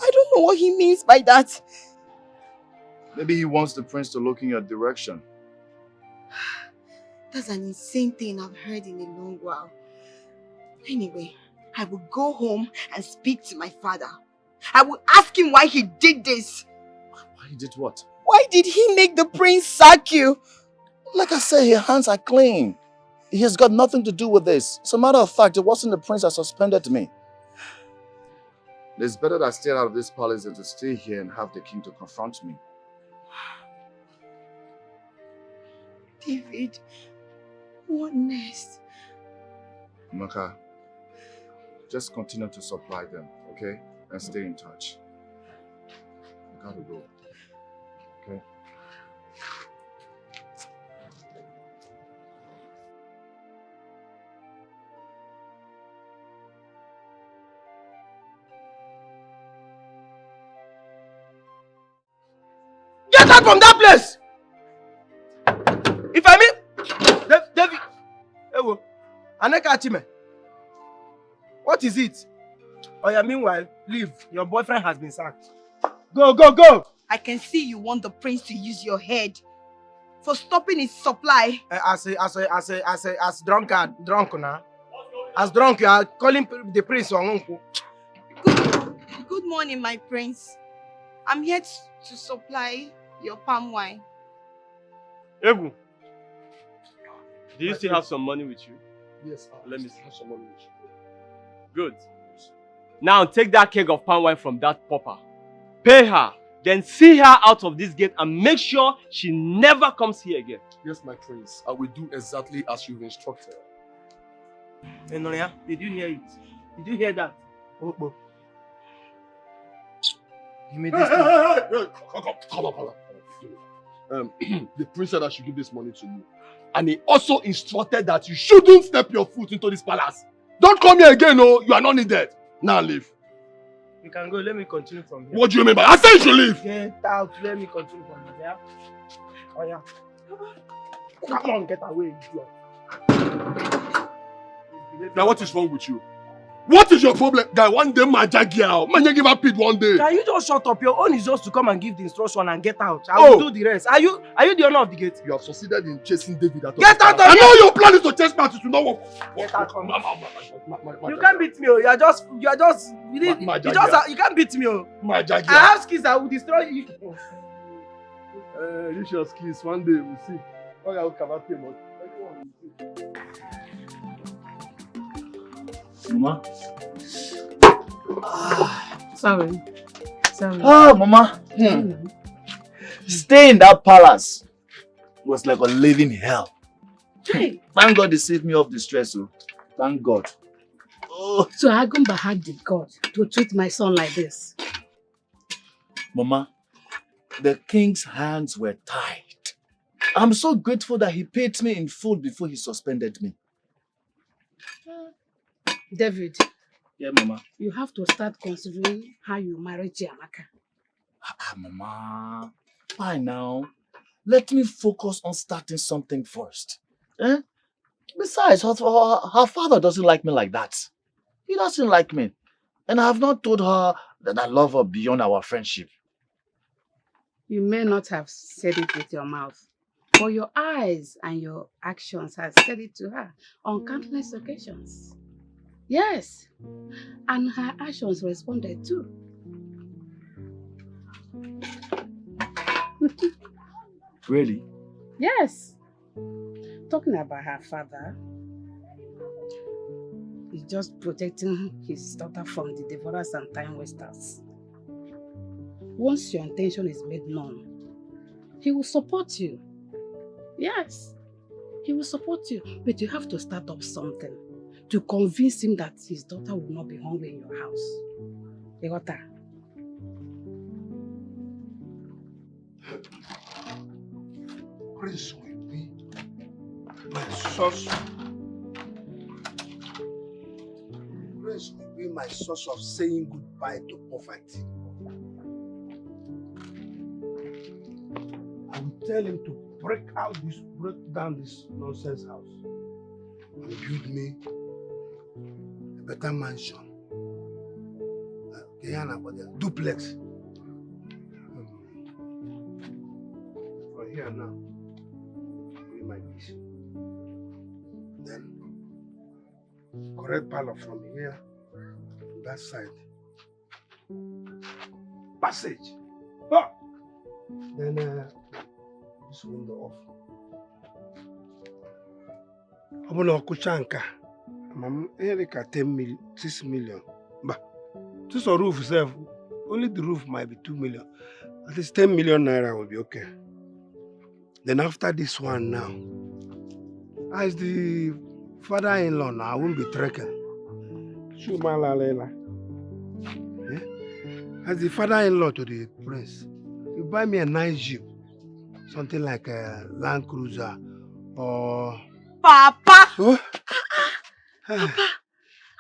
I don't know what he means by that. Maybe he wants the prince to look in your direction. That's an insane thing I've heard in a long while. Anyway, I will go home and speak to my father. I will ask him why he did this. Why he did what? Why did he make the prince sack you? Like I said, his hands are clean. He has got nothing to do with this. As a matter of fact, it wasn't the prince that suspended me. It's better that I stay out of this palace than to stay here and have the king to confront me. David, what next? Maka, just continue to supply them, okay? And stay in touch. I gotta go, okay? Get out from that place! If I mean, David, Ewo, Aneka Achime, What is it? Oh yeah, meanwhile, leave. Your boyfriend has been sacked. Go, go, go! I can see you want the prince to use your head for stopping his supply. As drunk now. As drunk, you are calling the prince your uncle. Good morning, my prince. I'm here to supply your palm wine. Egu, do you still have some money with you? Yes, Let me see. have some money with you. Good. Now take that keg of palm wine from that pauper. Pay her. Then see her out of this gate and make sure she never comes here again. Yes, my prince. I will do exactly as you've instructed. Hey, Noria, did you hear it? Did you hear that? Oh. Give me this thing. Come on. The prince said I should give this money to you. And he also instructed that you shouldn't step your foot into this palace. Don't come here again, no. You are not needed. Now leave. You can go. Let me continue from here. What do you mean by I said you should leave? Get out. Let me continue from here. Oh yeah. Come on, get away, idiot. Now what is wrong with you? What is your problem? Guy, one day my girl. Man, you give up it one day. Can you just shut up? Your own is just to come and give the instruction and get out. I will do the rest. Are you the owner of the gate? You have succeeded in chasing David out of Get out of here! I know your plan is to chase Matthew to not work. Get out from here. You can't beat me. You can't beat me. My jaguar. I have skills that will destroy you. Use your skills. One day we'll see. Oh, yeah, we'll cover payment. Mama. Sorry. Oh, Mama. Stay in that palace was like a living hell. Thank God they saved me off the stress. Oh. Thank God. Oh. So Agumba had the God to treat my son like this. Mama, the king's hands were tied. I'm so grateful that he paid me in full before he suspended me. David. Yeah, Mama. You have to start considering how you marry Chiamaka. Mama. Why now? Let me focus on starting something first. Besides, her father doesn't like me like that. He doesn't like me. And I have not told her that I love her beyond our friendship. You may not have said it with your mouth, but your eyes and your actions have said it to her on countless occasions. Yes, and her actions responded too. Really? Yes. Talking about her father, he's just protecting his daughter from the devourers and time wasters. Once your intention is made known, he will support you. Yes, he will support you, but you have to start up something to convince him that his daughter will not be hungry in your house. You got that? Prince will be my source. Prince will be my source of saying goodbye to poverty. I will tell him to break down this nonsense house and build me a better mansion. Duplex. For here now. My piece. Then correct parlor from here to that side. Passage. Ah! Then this window off. I'm gonna kuchanka. I'm Erika 6 million. But just a roof itself. Only the roof might be 2 million. At least 10 million naira will be okay. Then after this one now, as the father-in-law now, I won't be trekking. As the father-in-law to the prince, you buy me a nice Jeep. Something like a Land Cruiser or... Papa! Oh? Papa,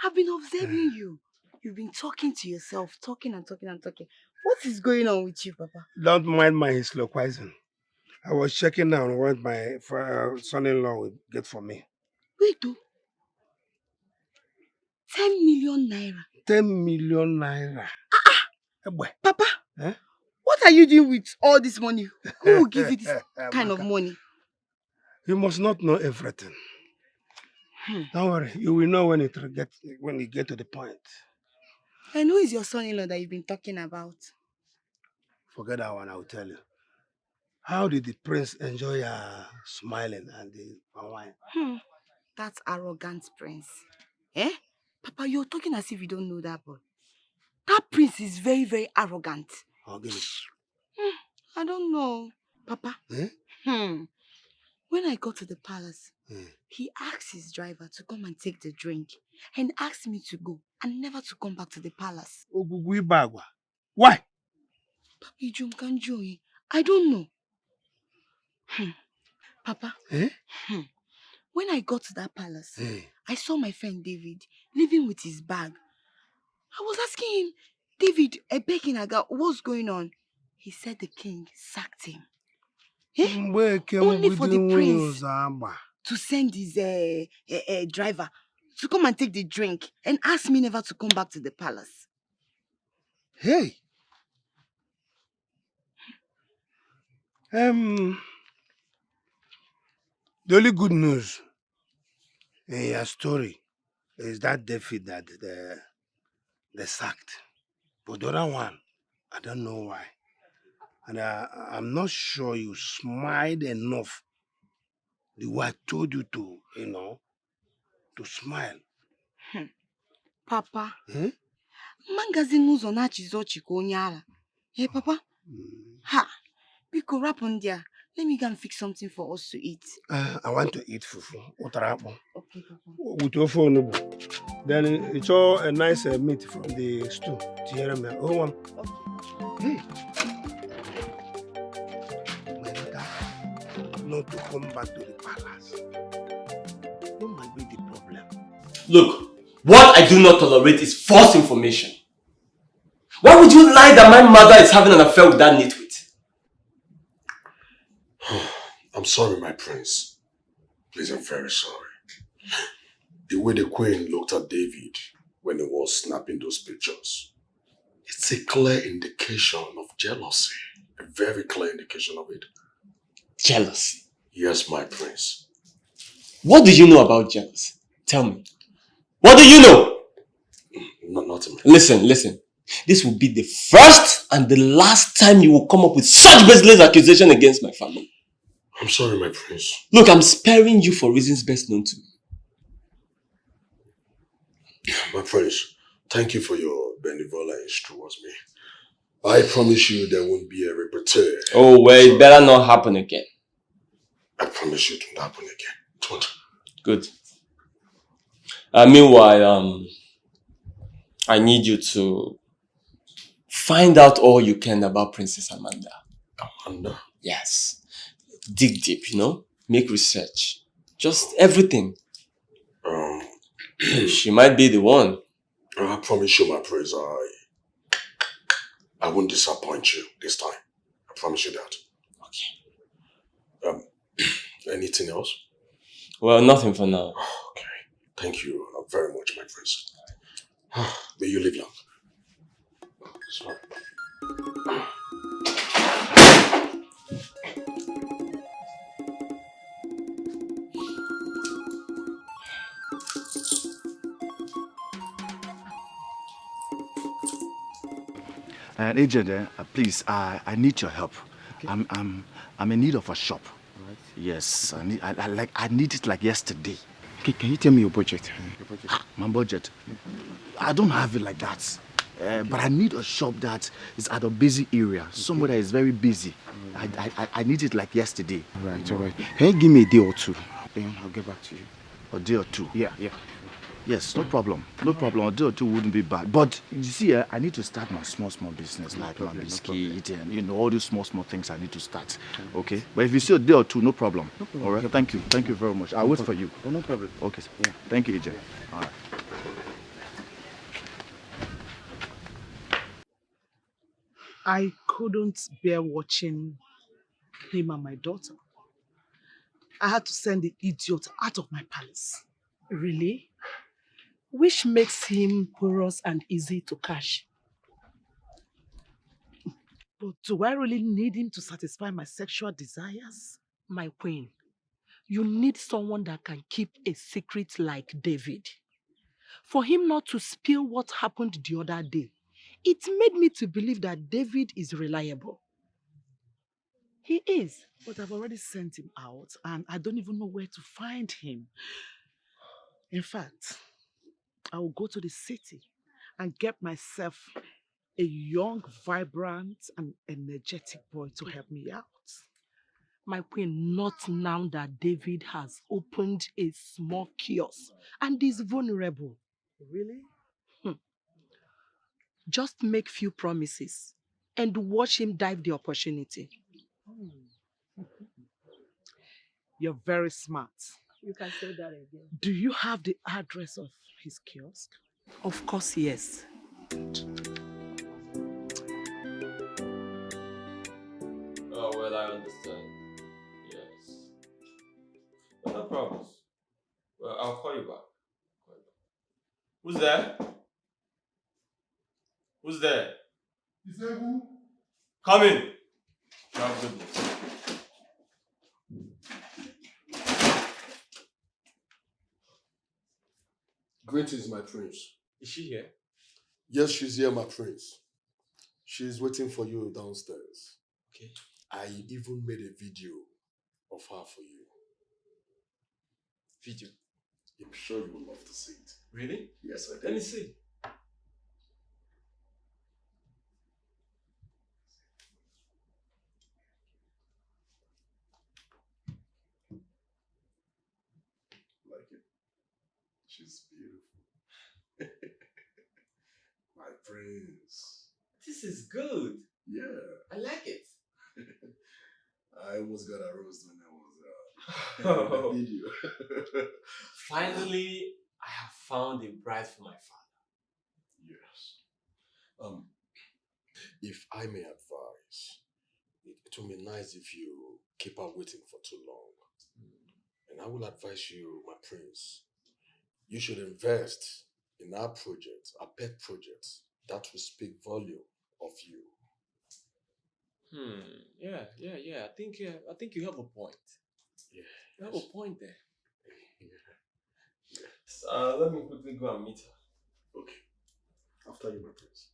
I've been observing you. You've been talking to yourself, talking and talking and talking. What is going on with you, Papa? Don't mind my soliloquizing. I was checking on what my son-in-law would get for me. Wait, though. 10 million naira. 10 million naira. Papa, Eh? what are you doing with all this money? Who will give you this kind of money? You must not know everything. Don't worry, you will know when you get to the point. And who is your son-in-law that you've been talking about? Forget that one, I will tell you. How did the prince enjoy smiling and the wine? That arrogant prince. Eh? Papa, you're talking as if you don't know that boy. That prince is very, very arrogant. Oh, give me. I don't know. Papa. Eh? When I got to the palace, he asked his driver to come and take the drink and asked me to go and never to come back to the palace. Why? Papa, I don't know. Papa, when I got to that palace, I saw my friend David living with his bag. I was asking him, David, begging Aga, what's going on? He said the king sacked him. Only for the prince to send his driver to come and take the drink and ask me never to come back to the palace. Hey! The only good news in your story is that David that they sacked. But the other one, I don't know why. And I'm not sure you smiled enough the way I told you to, to smile. Papa, magazine news on Achizochi Konyala. Hey, Papa? Ha! Biko rapun there. Let me go and fix something for us to eat. I want to eat fufu. Okay, Papa. With your phone. Then it's all a nice meat from the stew. Okay. Hey. My daughter, not to come back to the palace. What might be the problem? Look, what I do not tolerate is false information. Why would you lie that my mother is having an affair with that nitwit? I'm sorry, my prince. Please, I'm very sorry. The way the queen looked at David when he was snapping those pictures, it's a clear indication of jealousy. A very clear indication of it. Jealousy? Yes, my prince. What do you know about jealousy? Tell me. What do you know? Nothing. Listen. This will be the first and the last time you will come up with such baseless accusation against my family. I'm sorry, my prince. Look, I'm sparing you for reasons best known to me. My prince, thank you for your benevolence towards me. I promise you there won't be a repeat. Oh, well, it better not happen again. I promise you it won't happen again. Don't. Good. Meanwhile, I need you to find out all you can about Princess Amanda. Amanda? Yes. Dig deep, make research. Just everything. She might be the one. I promise you, my prince, I won't disappoint you this time. I promise you that. Okay. Anything else? Well, nothing for now. Okay. Thank you very much, my prince. May you live long. Sorry. And agent, please, I need your help. Okay. I'm in need of a shop. Right. Yes, I need it like yesterday. Okay, can you tell me your budget? My budget? I don't have it like that. But I need a shop that is at a busy area, somewhere that is very busy. I need it like yesterday. All right. Can you give me a day or two? Then I'll get back to you. A day or two? Yeah. Yes, no problem. A day or two wouldn't be bad. But you see, I need to start my small business, like my biscuit and all these small things I need to start. Okay? But if you see a day or two, no problem. All right? Thank you very much. I'll wait for you. Oh, no problem. Okay, sir. Yeah. Thank you, AJ. All right. I couldn't bear watching him and my daughter. I had to send the idiot out of my palace. Really? which makes him porous and easy to cash. But do I really need him to satisfy my sexual desires? My queen, you need someone that can keep a secret like David. For him not to spill what happened the other day, it made me to believe that David is reliable. He is, but I've already sent him out and I don't even know where to find him. In fact, I will go to the city and get myself a young, vibrant, and energetic boy to help me out. My queen, not now that David has opened a small kiosk and is vulnerable. Really? Just make few promises and watch him dive the opportunity. You're very smart. You can say that again. Do you have the address of his kiosk? Of course, yes. Oh, well, I understand. Yes. No problems. Well, I'll call you back. Who's there? Who's there? You say who? Come in. Have goodness. Greetings, my prince. Is she here? Yes, she's here, my prince. She's waiting for you downstairs. Okay. I even made a video of her for you. Video? I'm sure you would love to see it. Really? Yes, I did. Let me see. Like it? She's beautiful. My prince. This is good. Yeah. I like it. I almost got a roast when I was Oh. in the video. Finally, I have found a bride for my father. Yes. If I may advise, it will be nice if you keep her waiting for too long. And I will advise you, my prince, you should invest in our project, our pet project. That will speak volume of you. Yeah. I think you have a point. Yeah. You have a point there. Yeah. Let me quickly go and meet her. Okay. After you, my prince.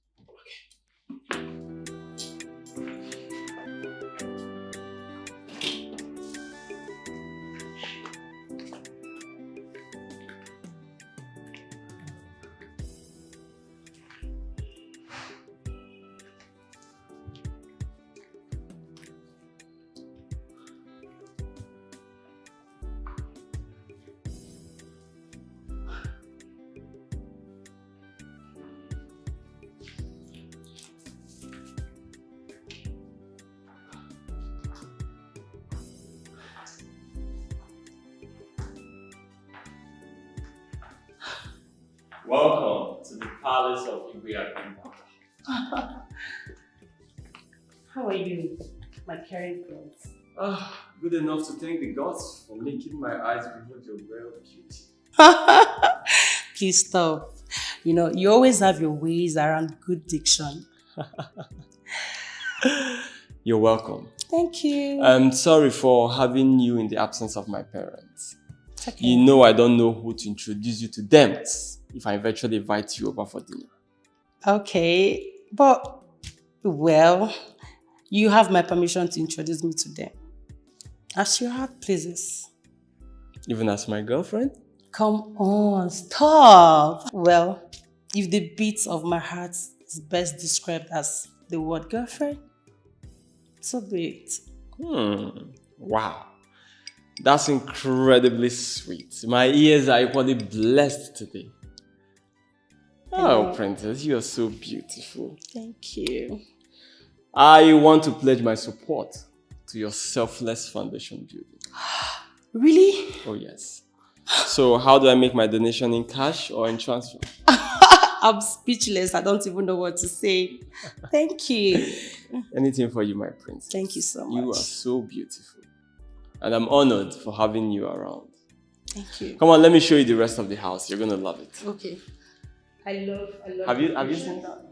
Welcome to the palace of Igwe. How are you, my caring prince? Good enough to thank the gods for making my eyes behold your rare beauty. Please stop. You know, you always have your ways around good diction. You're welcome. Thank you. I'm sorry for having you in the absence of my parents. It's okay. You know I don't know who to introduce you to them if I eventually invite you over for dinner. Okay, but, well, you have my permission to introduce me to them. As your heart pleases. Even as my girlfriend? Come on, stop. Well, if the beat of my heart is best described as the word girlfriend, so be it. Wow. That's incredibly sweet. My ears are equally blessed today. Oh, princess, you are so beautiful. Thank you. I want to pledge my support to your selfless foundation building. Really? Oh, yes. So, how do I make my donation, in cash or in transfer? I'm speechless. I don't even know what to say. Thank you. Anything for you, my princess. Thank you so much. You are so beautiful. And I'm honored for having you around. Thank you. Come on, let me show you the rest of the house. You're gonna love it. Okay. I love. Have you seen that?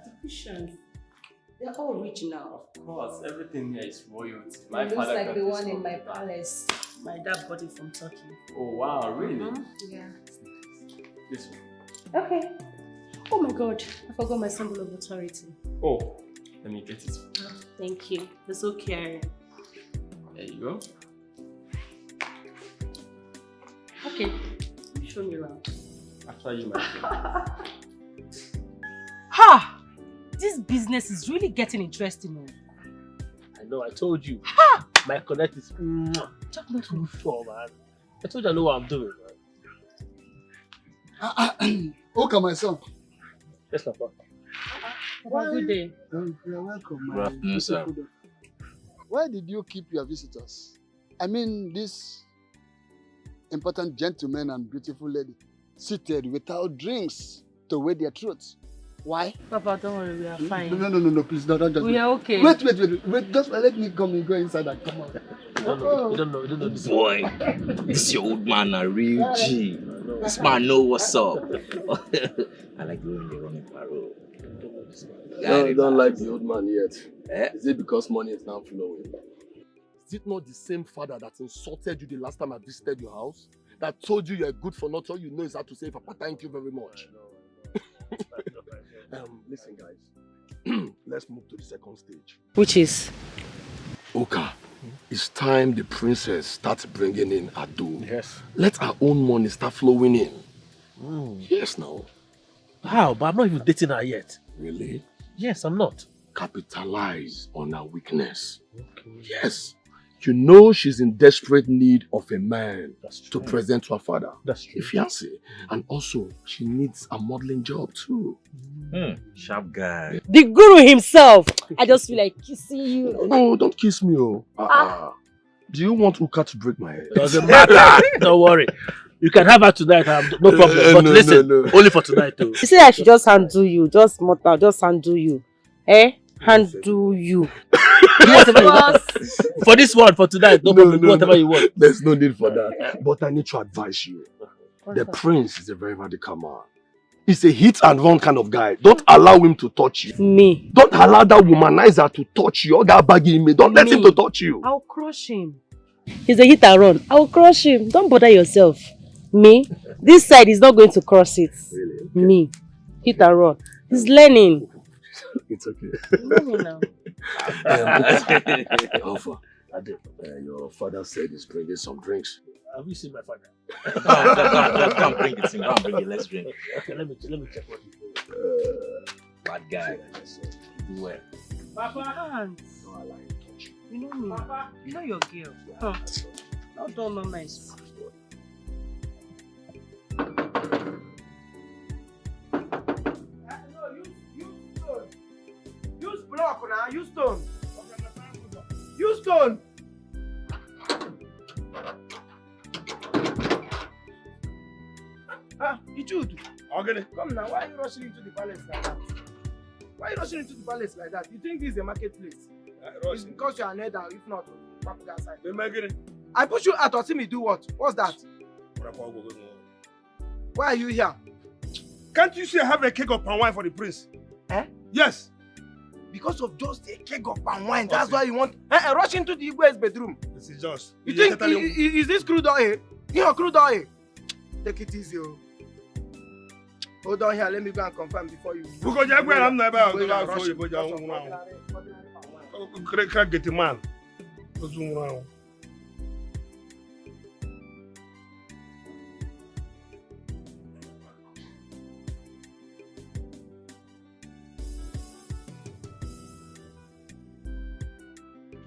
The cushions. They're all rich now. Of course, everything here is royalty. It looks like the one in my palace. My dad bought it from Turkey. Oh wow, really? Yeah. This one. Okay. Oh my God, I forgot my symbol of authority. Oh, let me get it. Thank you. You're so caring. There you go. Okay. Show me around. After you, my friend. Ha! This business is really getting interesting. I know, I told you. My connect is too sure, man. I told you I know what I'm doing, man. Okay, my son. Yes, Papa. Have a good day. You're welcome. Good afternoon, sir. Why did you keep your visitors? I mean, this important gentleman and beautiful lady seated without drinks to weigh their throats. Why? Papa, don't worry, we are fine. No, please, don't just. We are okay. Wait, just let me come and go inside and come out. You don't know this Boy, this your old man a real G. This man know what's up. I like the way they run in parole. Don't like the old man yet. Eh? Is it because money is now flowing? Is it not the same father that insulted you the last time I visited your house? That told you you're good for nothing, all you know is how to say, Papa, thank you very much. Listen, guys. Let's move to the second stage. Which is? Oka, it's time the princess starts bringing in Ado. Yes. Let our own money start flowing in. Yes, now. How? But I'm not even dating her yet. Really? Yes, I'm not. Capitalize on her weakness. Okay. Yes. You know she's in desperate need of a man to present to her father. That's true. A fiancé. And also, she needs a modeling job too. Sharp guy. The guru himself. I just feel like kissing you. No, don't kiss me. Do you want Uka to break my head? Doesn't matter. Don't worry. You can have her tonight. No problem. But listen, only for tonight too. You say I should just handle you. Just mortal. Just handle you. Eh? Handle you. Whatever you want. For this one, for tonight, no problem. Do whatever you want. There's no need for that. But I need to advise you. The prince is a very radical man. He's a hit and run kind of guy. Don't allow him to touch you. Me. Don't allow that womanizer to touch you. Or that baggy me. Don't let him to touch you. I'll crush him. He's a hit and run. I'll crush him. Don't bother yourself. Me. This side is not going to cross it. Really? Okay. Me. Hit and run. He's learning. It's okay. Learning now. Alpha, your father said he's bringing some drinks. Have you seen my father? Come bring it in. Come bring it. Let's drink. Okay, let me check what he's doing. Bad guy. Do well. Papa, hands. No, I like to touch you. You know me. Papa, you know your girl. Huh? Not done, no nice. Use block now. Use stone. Use stone. Ichud. Okay. Come now. Why are you rushing into the palace like that? Why are you rushing into the palace like that? You think this is a marketplace? It's because you are an elder, if not, back to that side. I push you out or see me do what? What's that? Why are you here? Can't you see I have a keg of palm wine for the prince? Eh? Yes. Because of just a keg of palm wine, that's why you want rush into the Igwe's bedroom. This is just. You think is this crude oil? Your crude oil. Take it easy. Hold on here, let me go and confirm before you. Because you're going to get the man.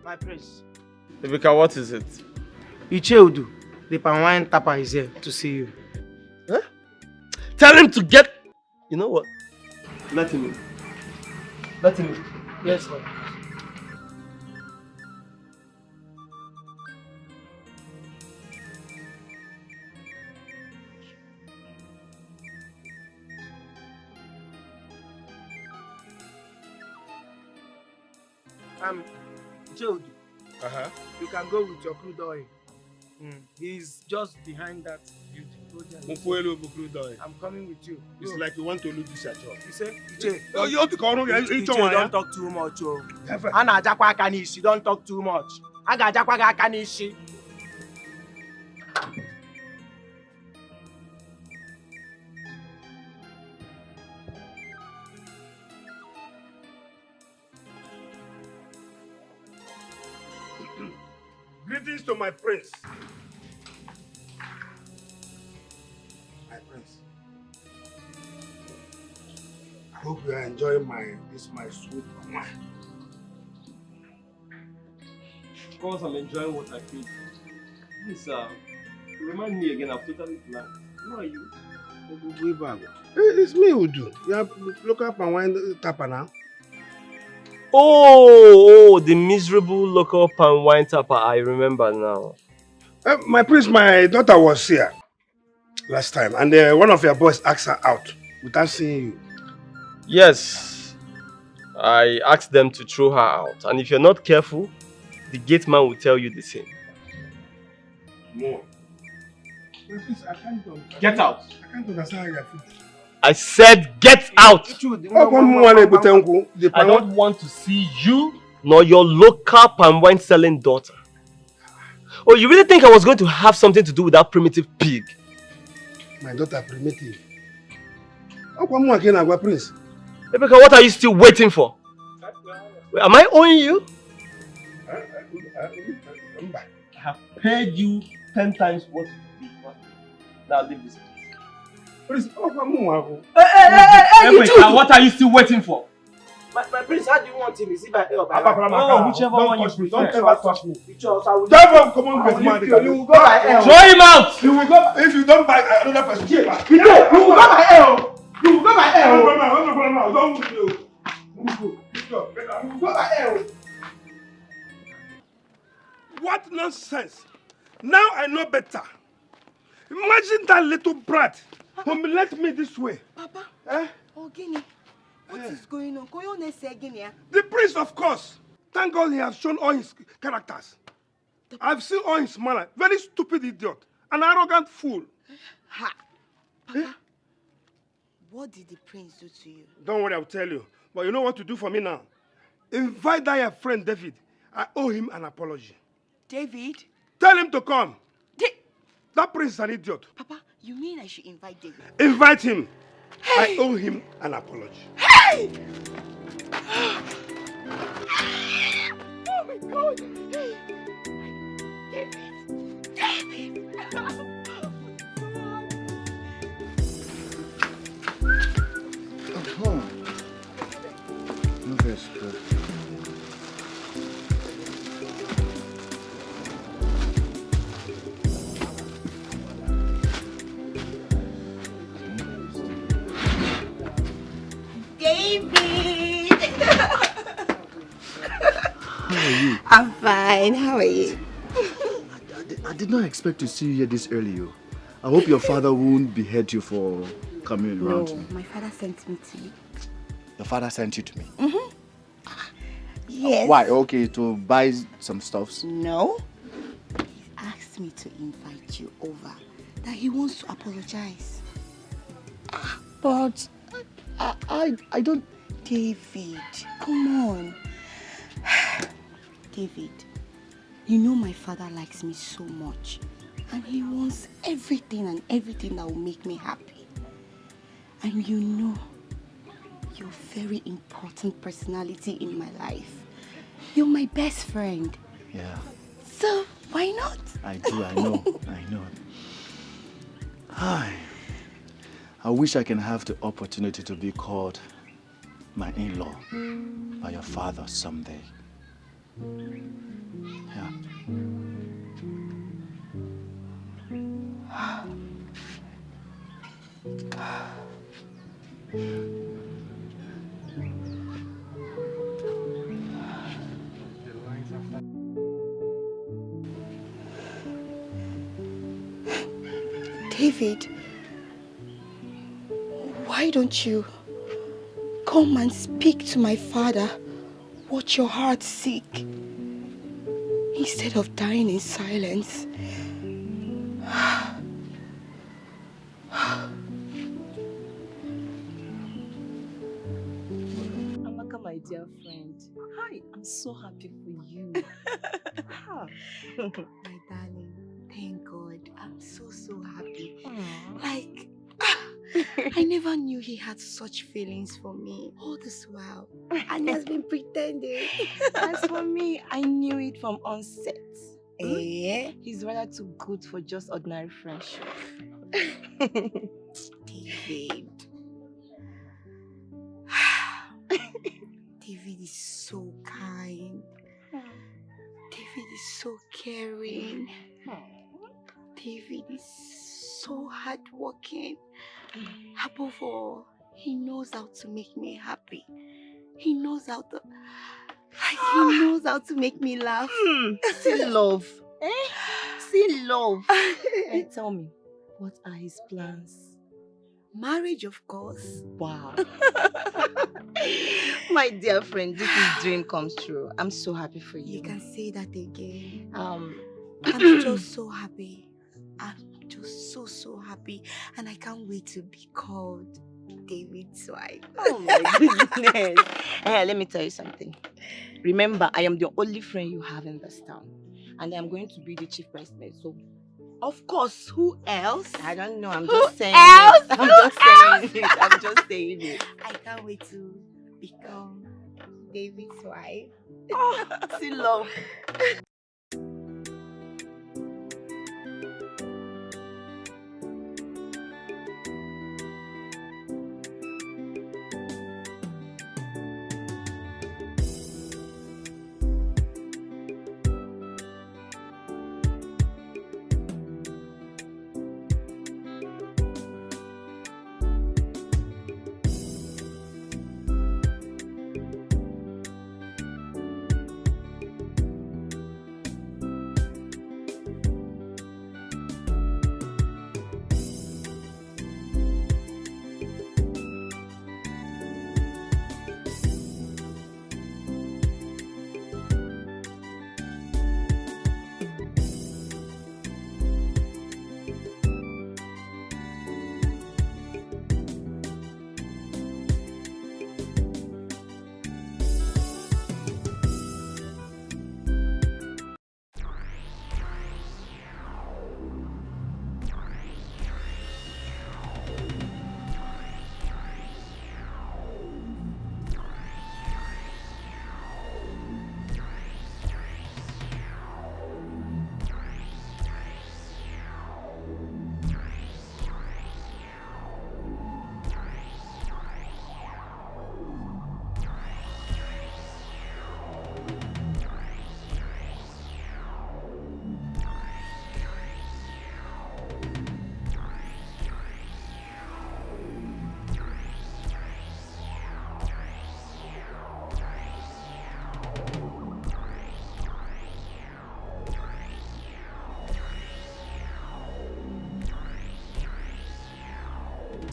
My prince. Ibika, what is it? Icheudu, the palm wine tapper is here to see you. Huh? Tell him to get... You know what? Let him in. Let him in. Yes, sir. Cheudu, you can go with your crude oil. He's just behind that building. I'm coming with you. It's like you want to lose this job. You say? You want to call Iche, don't talk too much. Ana ajakwa aka n'isi, don't talk too much. Aga ajakwa ga aka n'isi. Greetings to my prince. My prince. I hope you are enjoying my sweet wine. Of course, I'm enjoying what I feel. Please, remind me again, I've totally blanked. Who are you? It's me who do. You have look up and wine tapper now. Oh, the miserable local palm wine tapper. I remember now. My prince, my daughter was here last time, and one of your boys asked her out without seeing you. Yes, I asked them to throw her out, and if you're not careful, the gate man will tell you the same. More. My prince, I can't understand. Get out. I can't understand how you feel. I said get out! I don't want to see you nor your local palm wine selling daughter. Oh, you really think I was going to have something to do with that primitive pig? My daughter primitive. Prince. Rebecca, what are you still waiting for? Wait, am I owing you? I have paid you 10 times what you paid. Now leave this place. Hey, what are you still waiting for? My prince, how do you want him? Is he by air or by whichever one you prefer. Don't ever touch me. Don't come on, you will go by air. Throw him out! You will go if you don't buy another person. You will go by air. You will go by air. Don't move you. You will go by air. What nonsense! Now I know better. Imagine that little brat humiliate me this way. Papa, Ogini, what is going on? The prince, of course. Thank God he has shown all his characters. I've seen all his manner. Very stupid idiot. An arrogant fool. Ha! Papa, what did the prince do to you? Don't worry, I'll tell you. But you know what to do for me now? Invite that your friend David. I owe him an apology. David? Tell him to come. That prince is an idiot. Papa, you mean I should invite David? Invite him. Hey. I owe him an apology. Hey! Oh my God! Hey. David! Oh. No, that's good. David! How are you? I'm fine. How are you? I did not expect to see you here this early. I hope your father won't behead you for coming around to me. My father sent me to you. Your father sent you to me? Mm-hmm. Yes. Why? Okay, to buy some stuffs? No. He asked me to invite you over. That he wants to apologize. But I don't... David, come on. David, you know my father likes me so much. And he wants everything that will make me happy. And you know, you're a very important personality in my life. You're my best friend. Yeah. So, why not? I do, I know. I wish I can have the opportunity to be called my in-law by your father someday. Yeah. David, why don't you come and speak to my father what your heart seek instead of dying in silence? Amaka, my dear friend. Hi, I'm so happy for you. My darling, thank God. I'm so happy. Like, I never knew he had such feelings for me all this while. And he has been pretending. As for me, I knew it from onset. He's rather too good for just ordinary friendship. David. David is so kind. David is so caring. David is so hardworking. Above all, he knows how to make me happy. He knows how to... he knows how to make me laugh. See love. See love. And tell me, what are his plans? Marriage, of course. Wow. My dear friend, this is dream comes true. I'm so happy for you. You can say that again. I'm just so happy. I'm just so happy. And I can't wait to be called David's wife. Oh my goodness. Hey, let me tell you something. Remember, I am the only friend you have in this town. And I'm going to be the chief bridesmaid. So, of course, who else? I don't know. I'm Who just saying else? it. I'm just saying it. I can't wait to become David's wife. Oh, see love.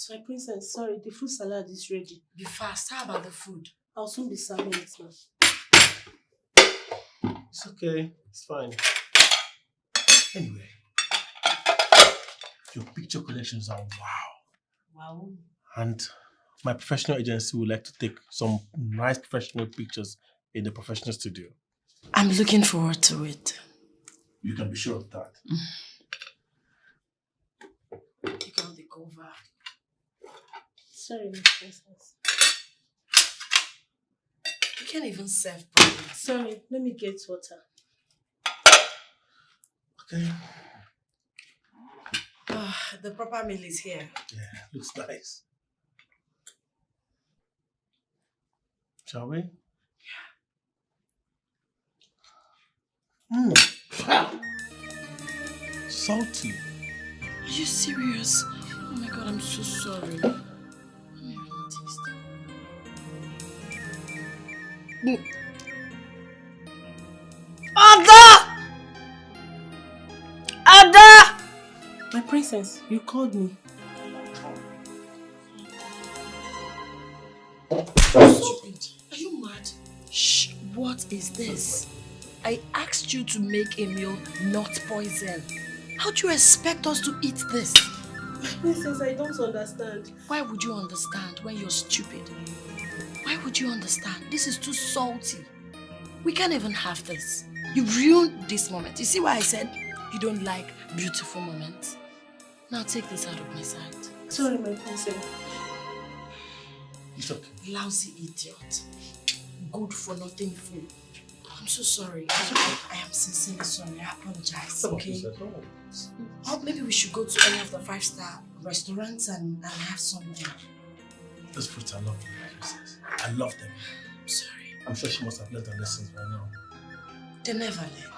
My princess, sorry, the fruit salad is ready. Be fast. How about the food? I'll soon be serving it now. It's okay. It's fine. Anyway, your picture collections are wow. Wow. And my professional agency would like to take some nice professional pictures in the professional studio. I'm looking forward to it. You can be sure of that. Take out the cover. Sorry, my princess. You can't even serve properly. Sorry, let me get water. Okay. The proper meal is here. Yeah, looks nice. Shall we? Yeah. Salty. Are you serious? Oh my God, I'm so sorry. Ada! Ada! My princess, you called me. Stupid. Are you mad? Shh, what is this? I asked you to make a meal, not poison. How do you expect us to eat this? Princess, I don't understand. Why would you understand when you're stupid? Why would you understand? This is too salty. We can't even have this. You've ruined this moment. You see why I said you don't like beautiful moments? Now take this out of my sight. Sorry, my princess. It's okay. Lousy idiot. Good for nothing fool. I'm so sorry. I am sincerely sorry. I apologize. Okay? Or maybe we should go to any of the 5-star restaurants and have something. Those fruits are lovely, princess. I love them. I'm sorry. I'm sure she must have learned her lessons by now. They never learn.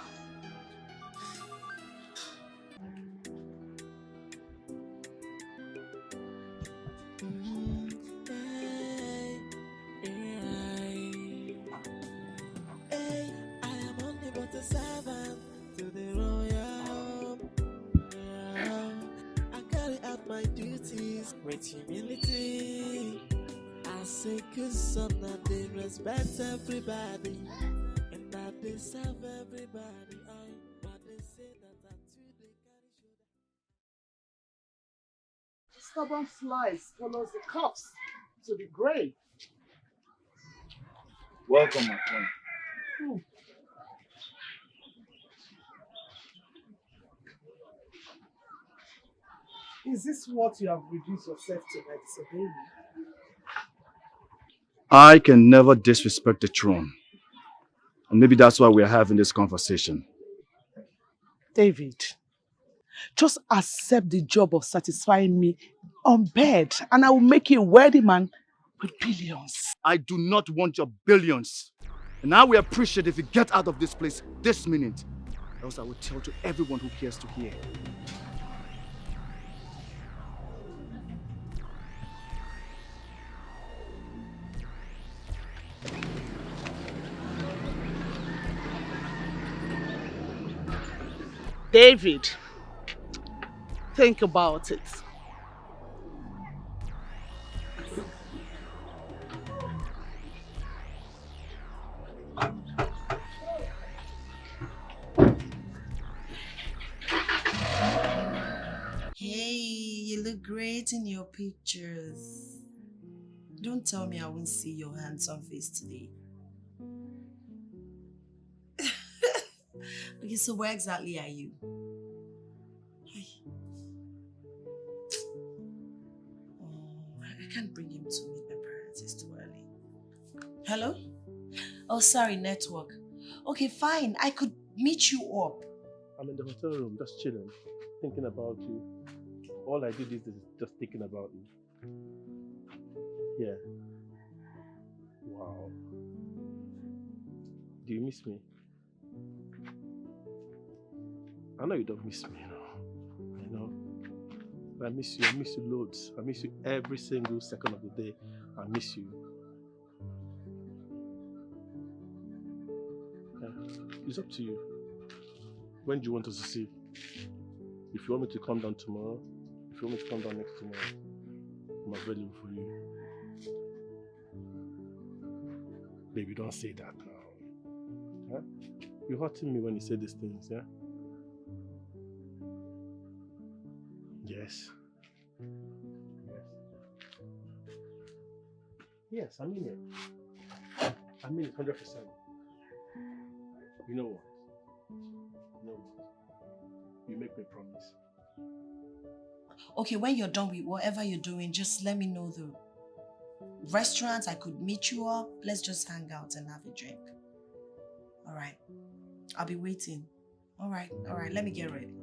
With humility, I say good son that they respect everybody and that they serve everybody. But they say that too they carry shoulder. Stubborn flies follows the cuffs to the grave. Welcome, my friend. Is this what you have reduced yourself to by disobeying me? I can never disrespect the throne. And maybe that's why we're having this conversation. David, just accept the job of satisfying me on bed and I will make you a wealthy man with billions. I do not want your billions. And I will appreciate if you get out of this place this minute. Else I will tell to everyone who cares to hear. David, think about it. Hey, you look great in your pictures. Don't tell me I won't see your handsome face today. Okay, so where exactly are you? Oh, I can't bring him to meet my parents. It's too early. Hello? Oh, sorry, network. Okay, fine. I could meet you up. I'm in the hotel room, just chilling, thinking about you. All I did is just thinking about you. Yeah. Wow. Do you miss me? I know you don't miss me, I know. But I miss you loads. I miss you every single second of the day. I miss you. Yeah. It's up to you. When do you want us to see? If you want me to come down tomorrow, if you want me to come down next tomorrow, I'm available for you. Baby, don't say that now. Huh? You're hurting me when you say these things, yeah? Yes. Yes, I mean it. I mean it 100%. You know what? You make me promise. Okay, when you're done with whatever you're doing, just let me know the restaurants I could meet you up. Let's just hang out and have a drink. All right. I'll be waiting. All right. Let me get ready.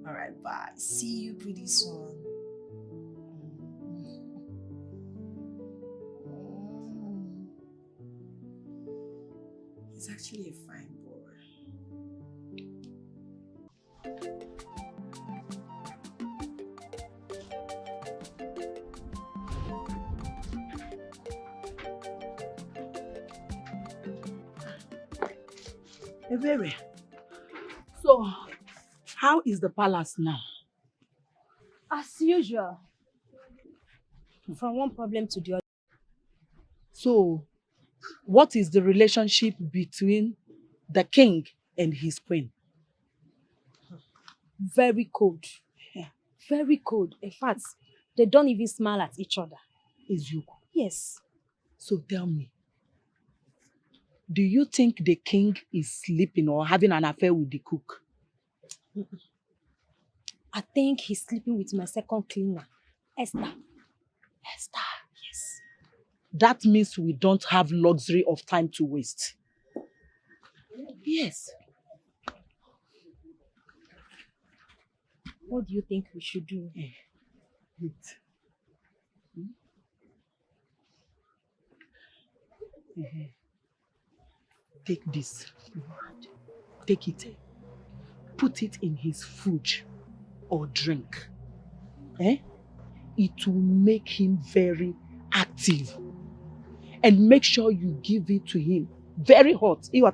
All right, bye. See you pretty soon. He's actually a fine boy. Ebere, so how is the palace now? As usual. From one problem to the other. So, what is the relationship between the king and his queen? very cold. Yeah. Very cold. In fact, they don't even smile at each other. Eziokwu. Yes. So tell me, do you think the king is sleeping or having an affair with the cook? I think he's sleeping with my second cleaner, Esther. Esther. Yes. That means we don't have luxury of time to waste. Yes. What do you think we should do? Wait. Take this. Take it. Put it in his food or drink. It will make him very active. And make sure you give it to him very hot. Ebi,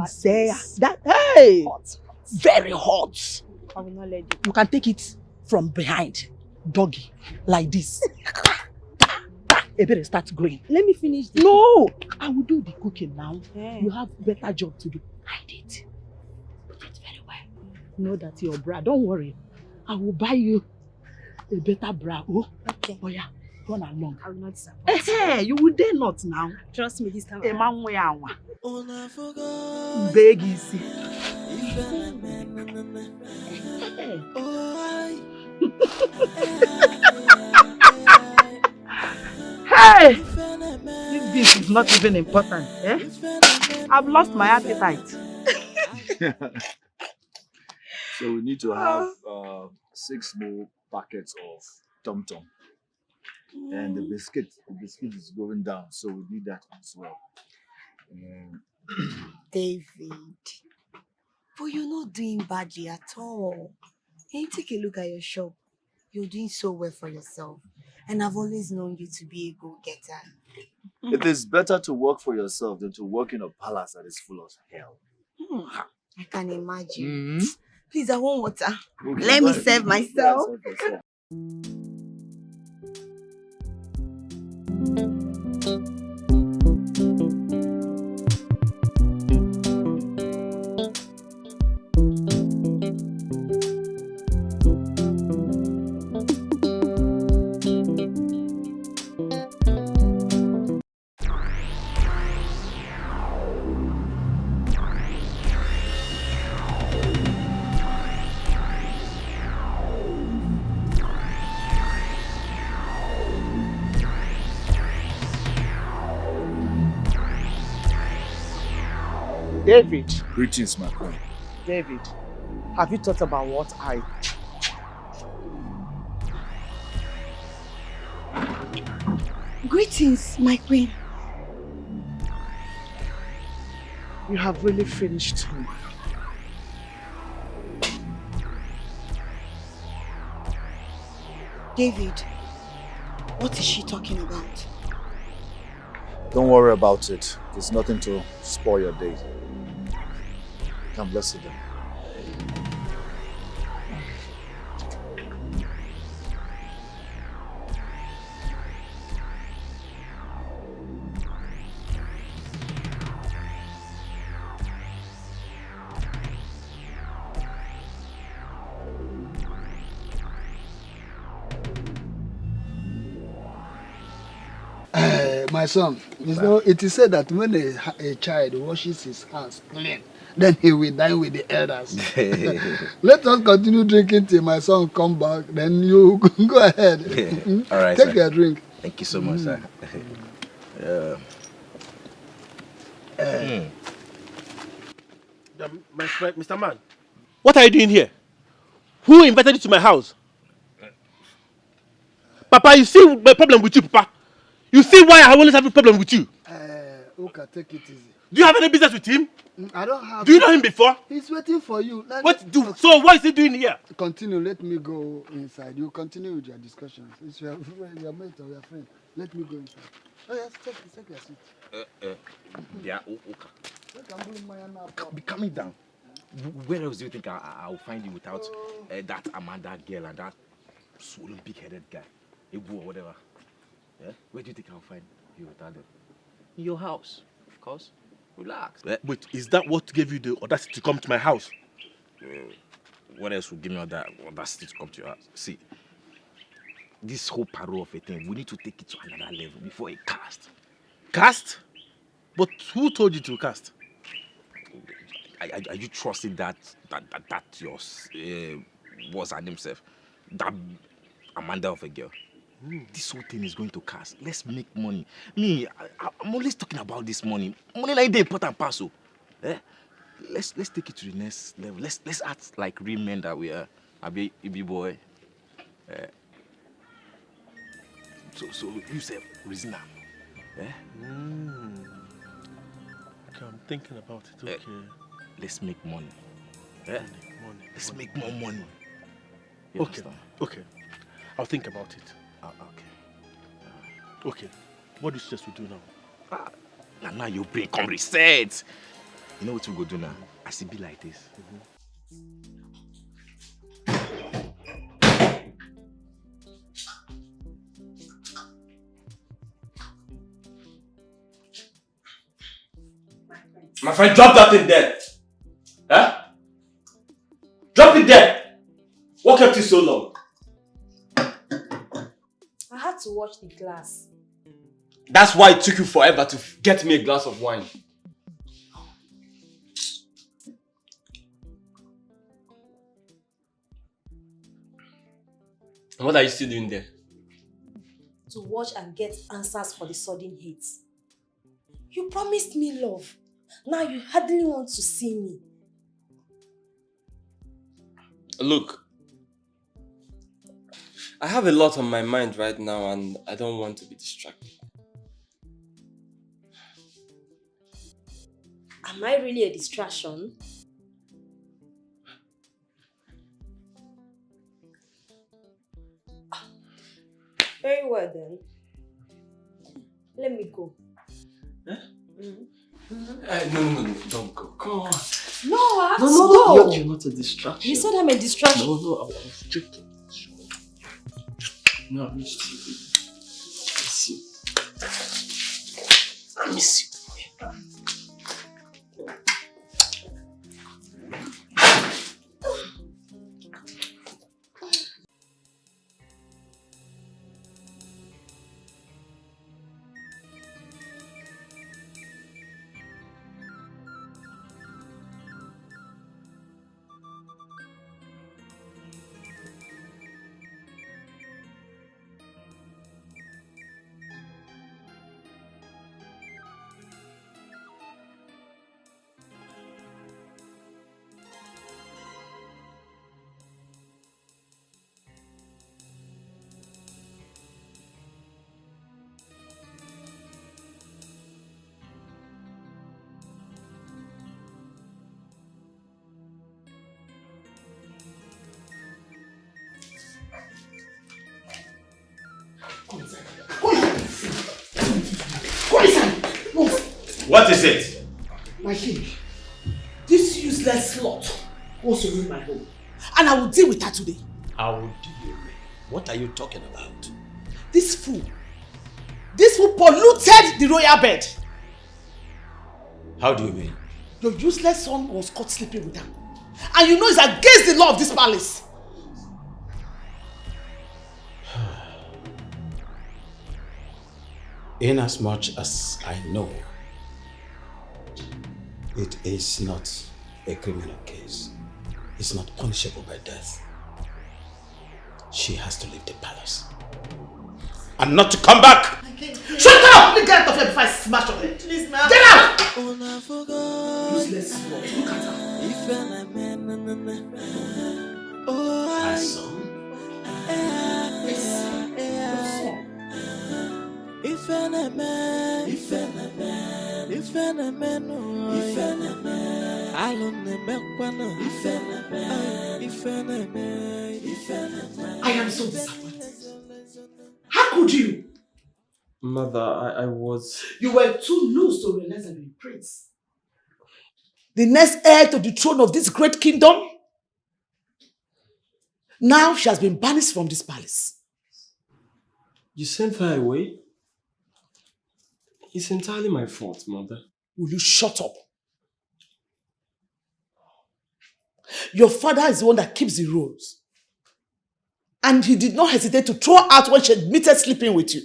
say that, hey, hot. Very hot. I will not let you. You can take it from behind, doggy, like this. Ebi, start going. Let me finish this. No, I will do the cooking now. Yeah. You have better job to do. Hide it. Put it very well. Know that your bra. Don't worry. I will buy you a better bra. Oh, Okay. oh yeah. Run along. I will not disappoint. Hey, you will dare not now. Trust me this time. A man way awa. Una forgot. Beg easy. Hey! If this is not even important, I've lost my appetite. So we need to have 6 more packets of Tonto. And the biscuit is going down, so we need that as well. David, but you're not doing badly at all. Can you take a look at your shop? You're doing so well for yourself. And I've always known you to be a go-getter. It is better to work for yourself than to work in a palace that is full of hell. I can imagine. Mm-hmm. Please, I want water. Okay, Let me serve myself. Yes, okay, David. Greetings, my queen. David, have you thought about what I... Greetings, my queen. You have really finished him. David, what is she talking about? Don't worry about it. There's nothing to spoil your day. Come, let's sit down. My son, you know, it is said that when a child washes his hands clean, then he will dine with the elders. Let us continue drinking till my son come back, then you go ahead. All right, Take sir. your drink. Thank you so much, sir. My friend, Mr. Man, what are you doing here? Who invited you to my house? Papa, you see my problem with you, Papa? You see why I always have a problem with you? Uka, take it easy. Do you have any business with him? I don't have... Do you know him before? He's waiting for you. So what is he doing here? Continue, let me go inside. You continue with your discussions. It's your mate or your friend. Let me go inside. Oh yes, take your seat. Yeah, Be coming down. Where else do you think I'll find you without that Amanda girl and that swollen big-headed guy? Ibu or whatever. Yeah? Where do you think I'll find you without them? In your house, of course. Relax. Wait, is that what gave you the audacity to come to my house? What else would give me that audacity to come to your house? See, this whole parole of a thing, we need to take it to another level before it cast. Cast? But who told you to cast? Are you trusting that your what's her name self? That Amanda of a girl? This whole thing is going to cast. Let's make money. I'm always talking about this money. Money like the important parcel. Let's take it to the next level. Let's act like real men that we are. A big boy. So you say reason now. Okay, I'm thinking about it. Okay. Let's make money. Money. Let's make more money. Okay. I'll think about it. Okay. Okay. What do you suggest we do now? Now your brain come reset. You know what we go do now? I see be like this. My friend, drop that thing there. Huh? Drop it there. What kept you so long? I had to watch the glass. That's why it took you forever to get me a glass of wine. And what are you still doing there? To watch and get answers for the sudden hate. You promised me love. Now you hardly want to see me. Look, I have a lot on my mind right now and I don't want to be distracted. Am I really a distraction? Very well then. Let me go. Huh? No, don't go. Come on. No, I have to go. You're not a distraction. You said I'm a distraction. No, I was joking. No, I miss you. I miss you. What is it? My king, this useless slut wants to ruin my home. And I will deal with her today. How do you mean? What are you talking about? This fool polluted the royal bed. How do you mean? Your useless son was caught sleeping with her. And you know it's against the law of this palace. In as much as I know, it is not a criminal case. It's not punishable by death. She has to leave the palace. And not to come back! Shut up! Let me get out of here before I smash on it. Please, ma'am. Get out! Useless slut. Look at her. My son. I am so disappointed. How could you? Mother, I was... You were too loose to realize that you're a prince. The next heir to the throne of this great kingdom. Now she has been banished from this palace. You sent her away? It's entirely my fault, Mother. Will you shut up? Your father is the one that keeps the rules. And he did not hesitate to throw her out when she admitted sleeping with you.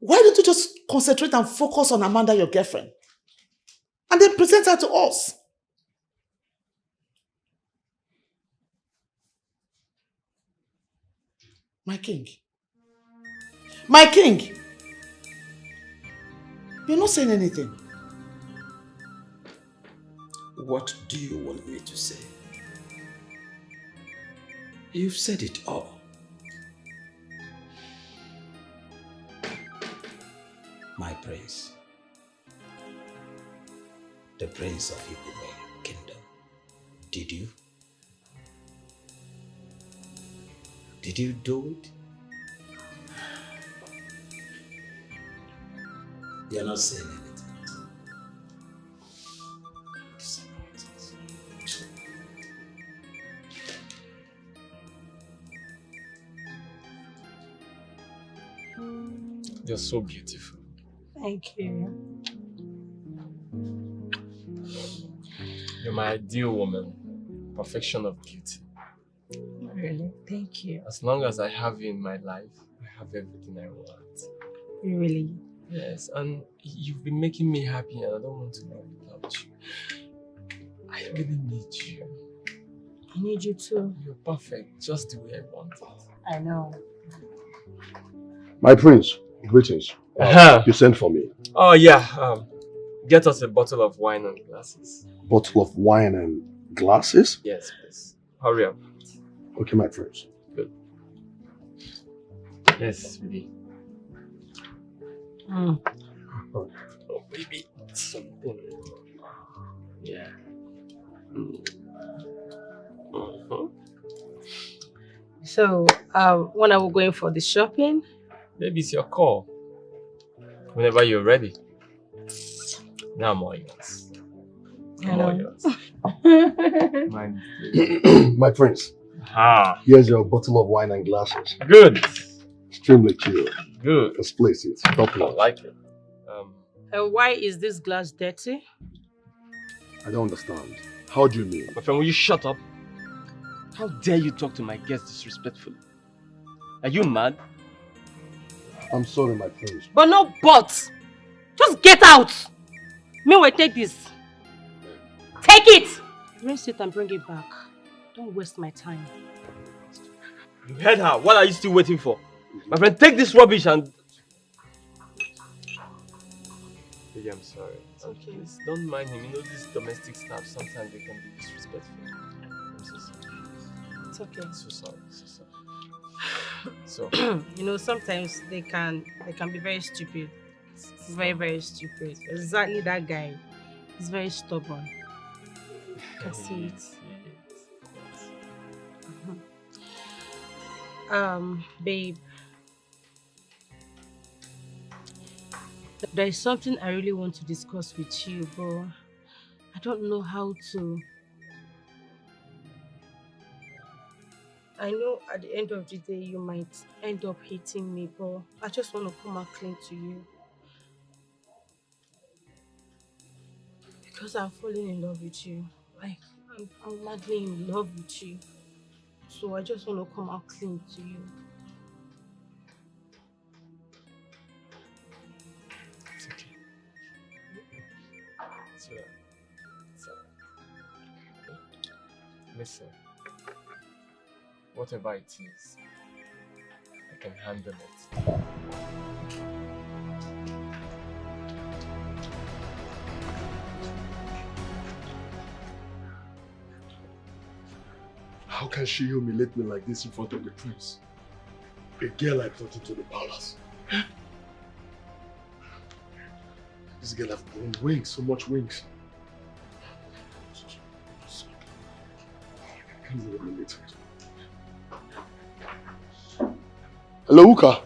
Why don't you just concentrate and focus on Amanda, your girlfriend? And then present her to us. My king. My king. You're not saying anything. What do you want me to say? You've said it all. My prince. The prince of Igbo kingdom. Did you? Did you do it? You're not saying anything. You're so beautiful. Thank you. You're my ideal woman. Perfection of beauty. Really? Thank you. As long as I have you in my life, I have everything I want. Really? Yes, and you've been making me happy and I don't want to live without you. I really need you. I need you too. You're perfect, just the way I want it. I know. My prince, greetings. You sent for me. Oh yeah, get us a bottle of wine and glasses. Bottle of wine and glasses? Yes, please. Hurry up. Okay, my prince. Good. Yes, baby. Mm. Oh, baby, something. Yeah. So, when are we going for the shopping? Maybe it's your call. Whenever you're ready. Now I'm all yours. I'm all yours. My prince. Ah. Here's your bottle of wine and glasses. Good. Extremely cute. Good. Let's place it. Top I notch. like it. And why is this glass dirty? I don't understand. How do you mean? My friend, will you shut up? How dare you talk to my guests disrespectfully? Are you mad? I'm sorry, my prince. But no but! Just get out! Meanwhile, take this. Take it! Rinse it and bring it back. Don't waste my time. You heard her. What are you still waiting for? My friend, take this rubbish and... Baby, I'm sorry. Okay. Please don't mind him. You know, these domestic staff, sometimes they can be disrespectful. I'm so sorry. It's okay. So sorry. So sorry. So... You know, sometimes they can be very stupid. Very, very stupid. Exactly that guy. He's very stubborn. I can see it. Babe. There is something I really want to discuss with you, but I don't know how to. I know at the end of the day you might end up hating me, but I just want to come out clean to you. Because I'm falling in love with you. Like, I'm madly in love with you. So I just want to come out clean to you. It's okay. It's alright. It's alright. Listen. Whatever it is, I can handle it. How can she humiliate me like this in front of the prince? A girl I brought into the palace. This girl has grown wings, so much wings. I can't even relate to it. Hello, Uka.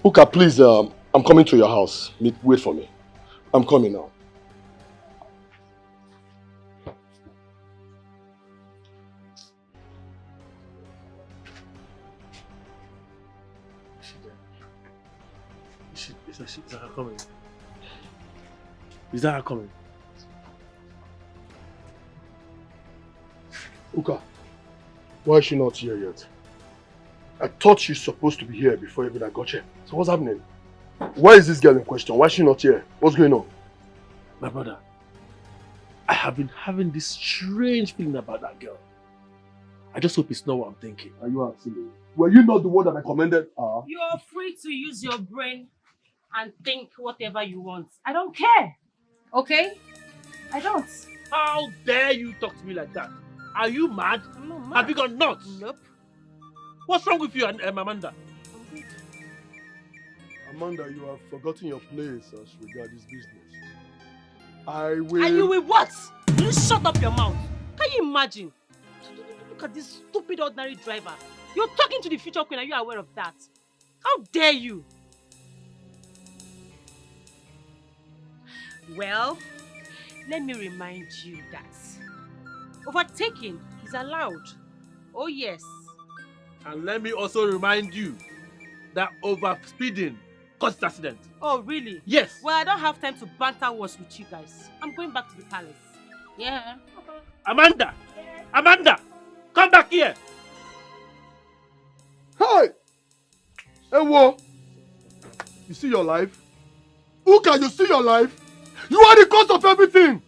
Uka, please, I'm coming to your house. Wait for me. I'm coming now. Is her coming? Is that her coming? Uka, why is she not here yet? I thought she's supposed to be here before even I got here. So what's happening? Where is this girl in question? Why is she not here? What's going on? My brother, I have been having this strange feeling about that girl. I just hope it's not what I'm thinking. Are you asking me? Were you not the one that I commended her? You are free to use your brain and think whatever you want. I don't care. Okay? I don't. How dare you talk to me like that? Are you mad? I'm not mad. Have you gone nuts? Nope. What's wrong with you and Amanda? Amanda, you have forgotten your place as regards this business. I will... And you will what? Will you shut up your mouth? Can you imagine? Look at this stupid ordinary driver. You're talking to the future queen. Are you aware of that? How dare you? Well, let me remind you that overtaking is allowed. Oh yes. And let me also remind you that overspeeding caused accident. Oh really? Yes. Well, I don't have time to banter words with you guys. I'm going back to the palace. Yeah. Amanda! Amanda! Come back here! Hey! Hey, what? You see your life? Uka, you see your life? You are the cause of everything!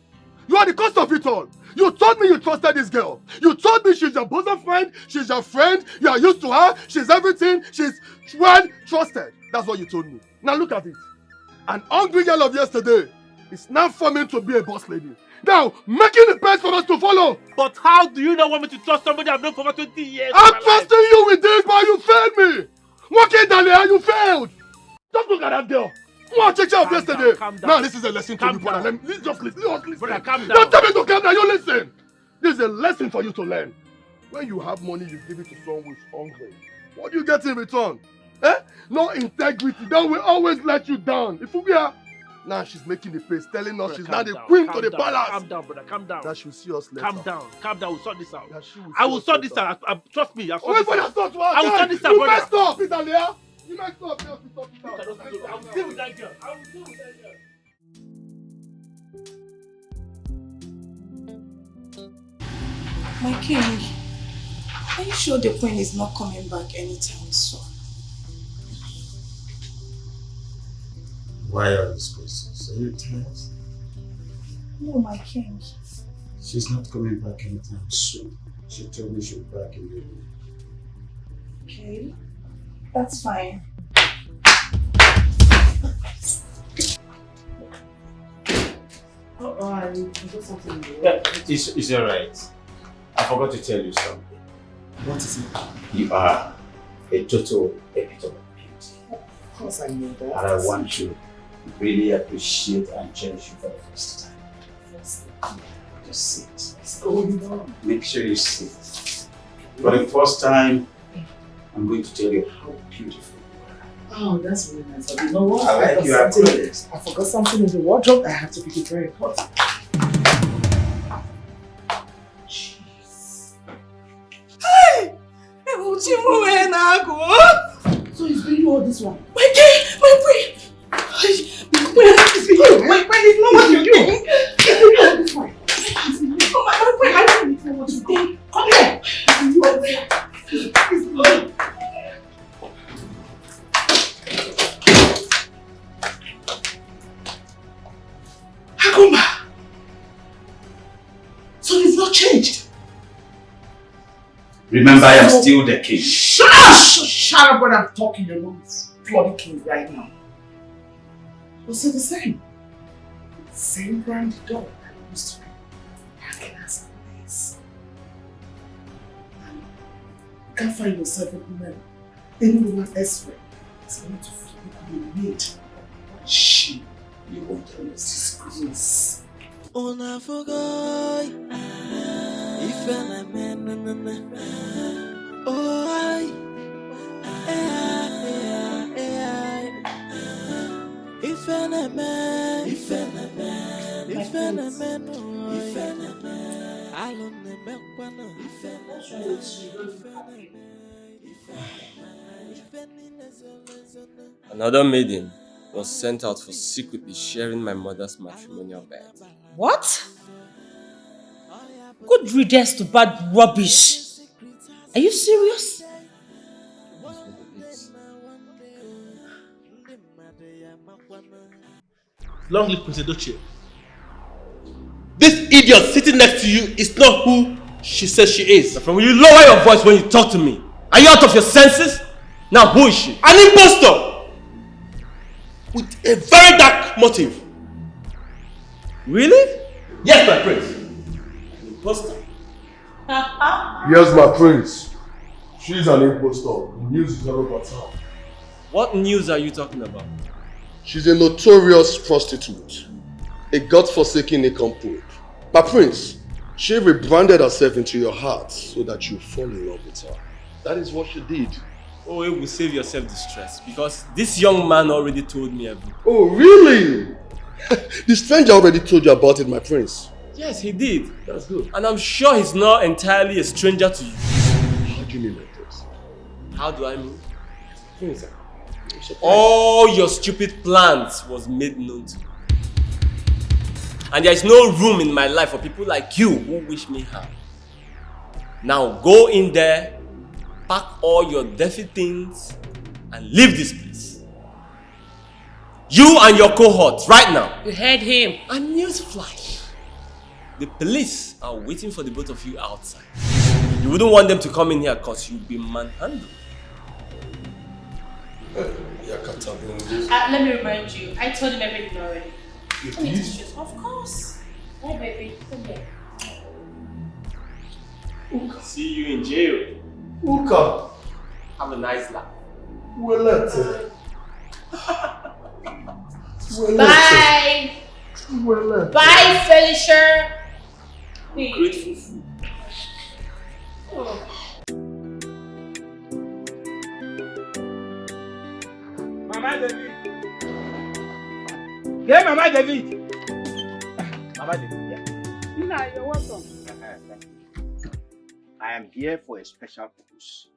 You are the cause of it all! You told me you trusted this girl! You told me she's your bosom friend, she's your friend, you are used to her, she's everything, she's well trusted. That's what you told me. Now look at it. An hungry girl of yesterday is now forming to be a boss lady. Now, making the best for us to follow! But how do you not want me to trust somebody I've known for over 20 years? I'm trusting you with this, but you failed me! Working down there, you failed! Just look at that girl! What check out yesterday? Calm down. Now this is a lesson to you, brother. Down. Let me just listen. Brother, calm down. Don't tell me to calm down, you listen! This is a lesson for you to learn. When you have money, you give it to someone who is hungry. What do you get in return? Eh? No integrity. That will always let you down. If we are... Now she's making the face, telling us brother, she's now the queen to the palace. Calm down, brother. Calm down. That she'll see us later. Calm down. Calm down. We'll sort this out. I will sort this out. Trust me. I'll sort wait for your thought to I will sort this out, you brother. messed up, Italia. You messed up. You have to sort it out. I will deal with that girl. I will deal with that girl. My king, are you sure the queen is not coming back anytime soon? Why all these questions? Are you tired? No, my king. She's not coming back anytime soon. She told me she'll be back in the evening. Okay, that's fine. I forgot something. Yeah, it's alright. I forgot to tell you something. What is it? You are a total epitome of beauty. Of course I know that. And I want to really appreciate and cherish you for the first time. Just sit. What's going on? Make sure you sit. For the first time, I'm going to tell you how beautiful you are. Oh, that's really nice. You know what? I like your approach. I forgot something in the wardrobe. I have to pick it very important. Jeez. Hey! So he's doing all this one? My king! My queen! My queen is not what you think! He's doing all this one. Oh, my queen! I don't know what you think! Come here! Hakuma! So he's not changed? Remember, I am still the king. Shut up! Shut up when I'm talking. You're not bloody king right now. You're still the same. Same brandy dog that you used to be. Acting as always. You can't find yourself a woman. Any woman elsewhere is going to feel you need. She, you want to disgrace. On I forgot if I man oh I if I man if I man if I man I don't know Another maiden. was sent out for secretly sharing my mother's matrimonial bed. What? Good riddance to bad rubbish. Are you serious? That's what it is. Long live Prince Edochie. This idiot sitting next to you is not who she says she is. From will you lower your voice when you talk to me? Are you out of your senses? Now who is she? An impostor! With a very dark motive. Really? Yes, my prince. An imposter? Yes, my prince. She's an impostor. The news is all over town. What news are you talking about? She's a notorious prostitute. A God-forsaken nincompoop. My prince, she rebranded herself into your heart so that you fall in love with her. That is what she did. Oh, it will save yourself distress because this young man already told me everything. Oh, really? The stranger already told you about it, my prince. Yes, he did. That's good. And I'm sure he's not entirely a stranger to you. How do you mean like this? How do I mean? Prince, all your stupid plans was made known to me. And there is no room in my life for people like you who wish me harm. Now go in there, pack all your dirty things, and leave this place. You and your cohort, right now. You heard him. A newsflash. The police are waiting for the both of you outside. You wouldn't want them to come in here because you'll be manhandled. Let me remind you, I told him everything already. You did? Of course. Hey, baby, come here. See you in jail. Uka. Have a nice life. Bye. Bye, Felicia. Grateful fool. Mama David. Yeah, Mama David. Mama David, yeah. Nina, you're welcome. I am here for a special purpose.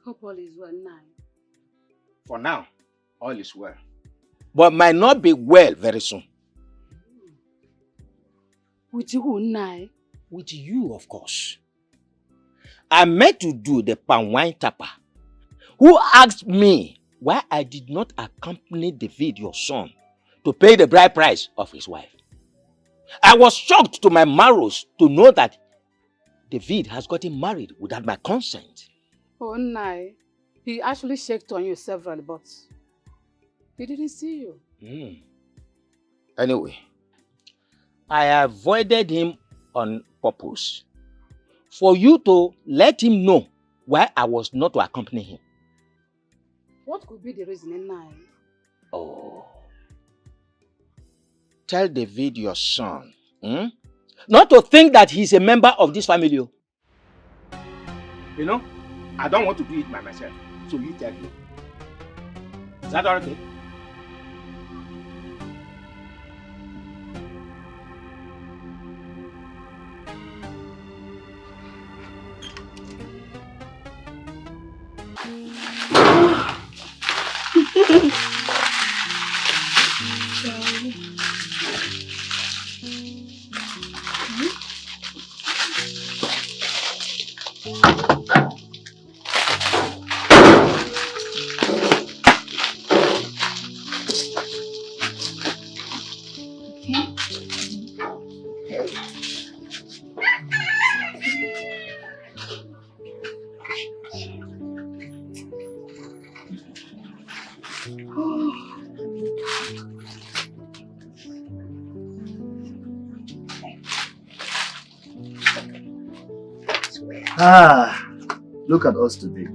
Hope all is well now. For now, all is well. But might not be well very soon. With who now? With you, of course. I meant to do the palm wine tapper, who asked me why I did not accompany David, your son, to pay the bride price of his wife. I was shocked to my marrows to know that David has gotten married without my consent. Oh, no. He actually checked on you several, but he didn't see you. Anyway, I avoided him on purpose for you to let him know why I was not to accompany him. What could be the reason now? Oh. Tell David, your son, not to think that he's a member of this family. You know, I don't want to do it by myself, so you tell me. Is that all okay? Look at us today.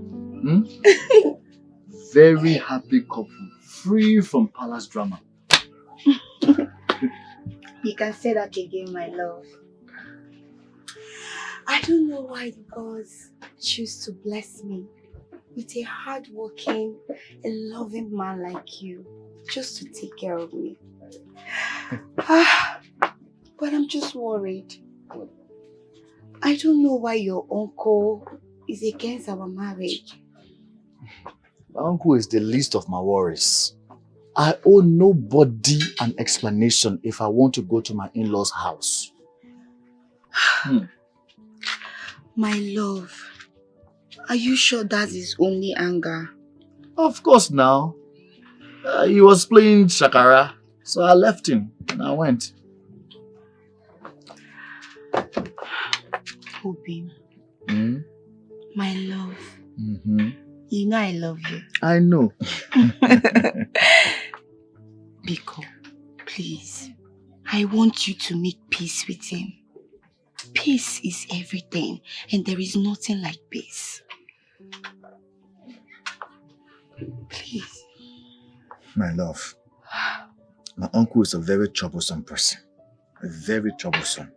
Very happy couple, free from palace drama. You can say that again, my love. I don't know why the gods choose to bless me with a hardworking and loving man like you, just to take care of me. But I'm just worried. I don't know why your uncle is against our marriage. My uncle is the least of my worries. I owe nobody an explanation if I want to go to my in-laws' house. My love, are you sure that is only anger? Of course now. He was playing shakara, so I left him and I went. Obi, Hmm? my love, You know I love you. I know. Biko, please, I want you to make peace with him. Peace is everything, and there is nothing like peace. Please. My love, my uncle is a very troublesome person. Very troublesome.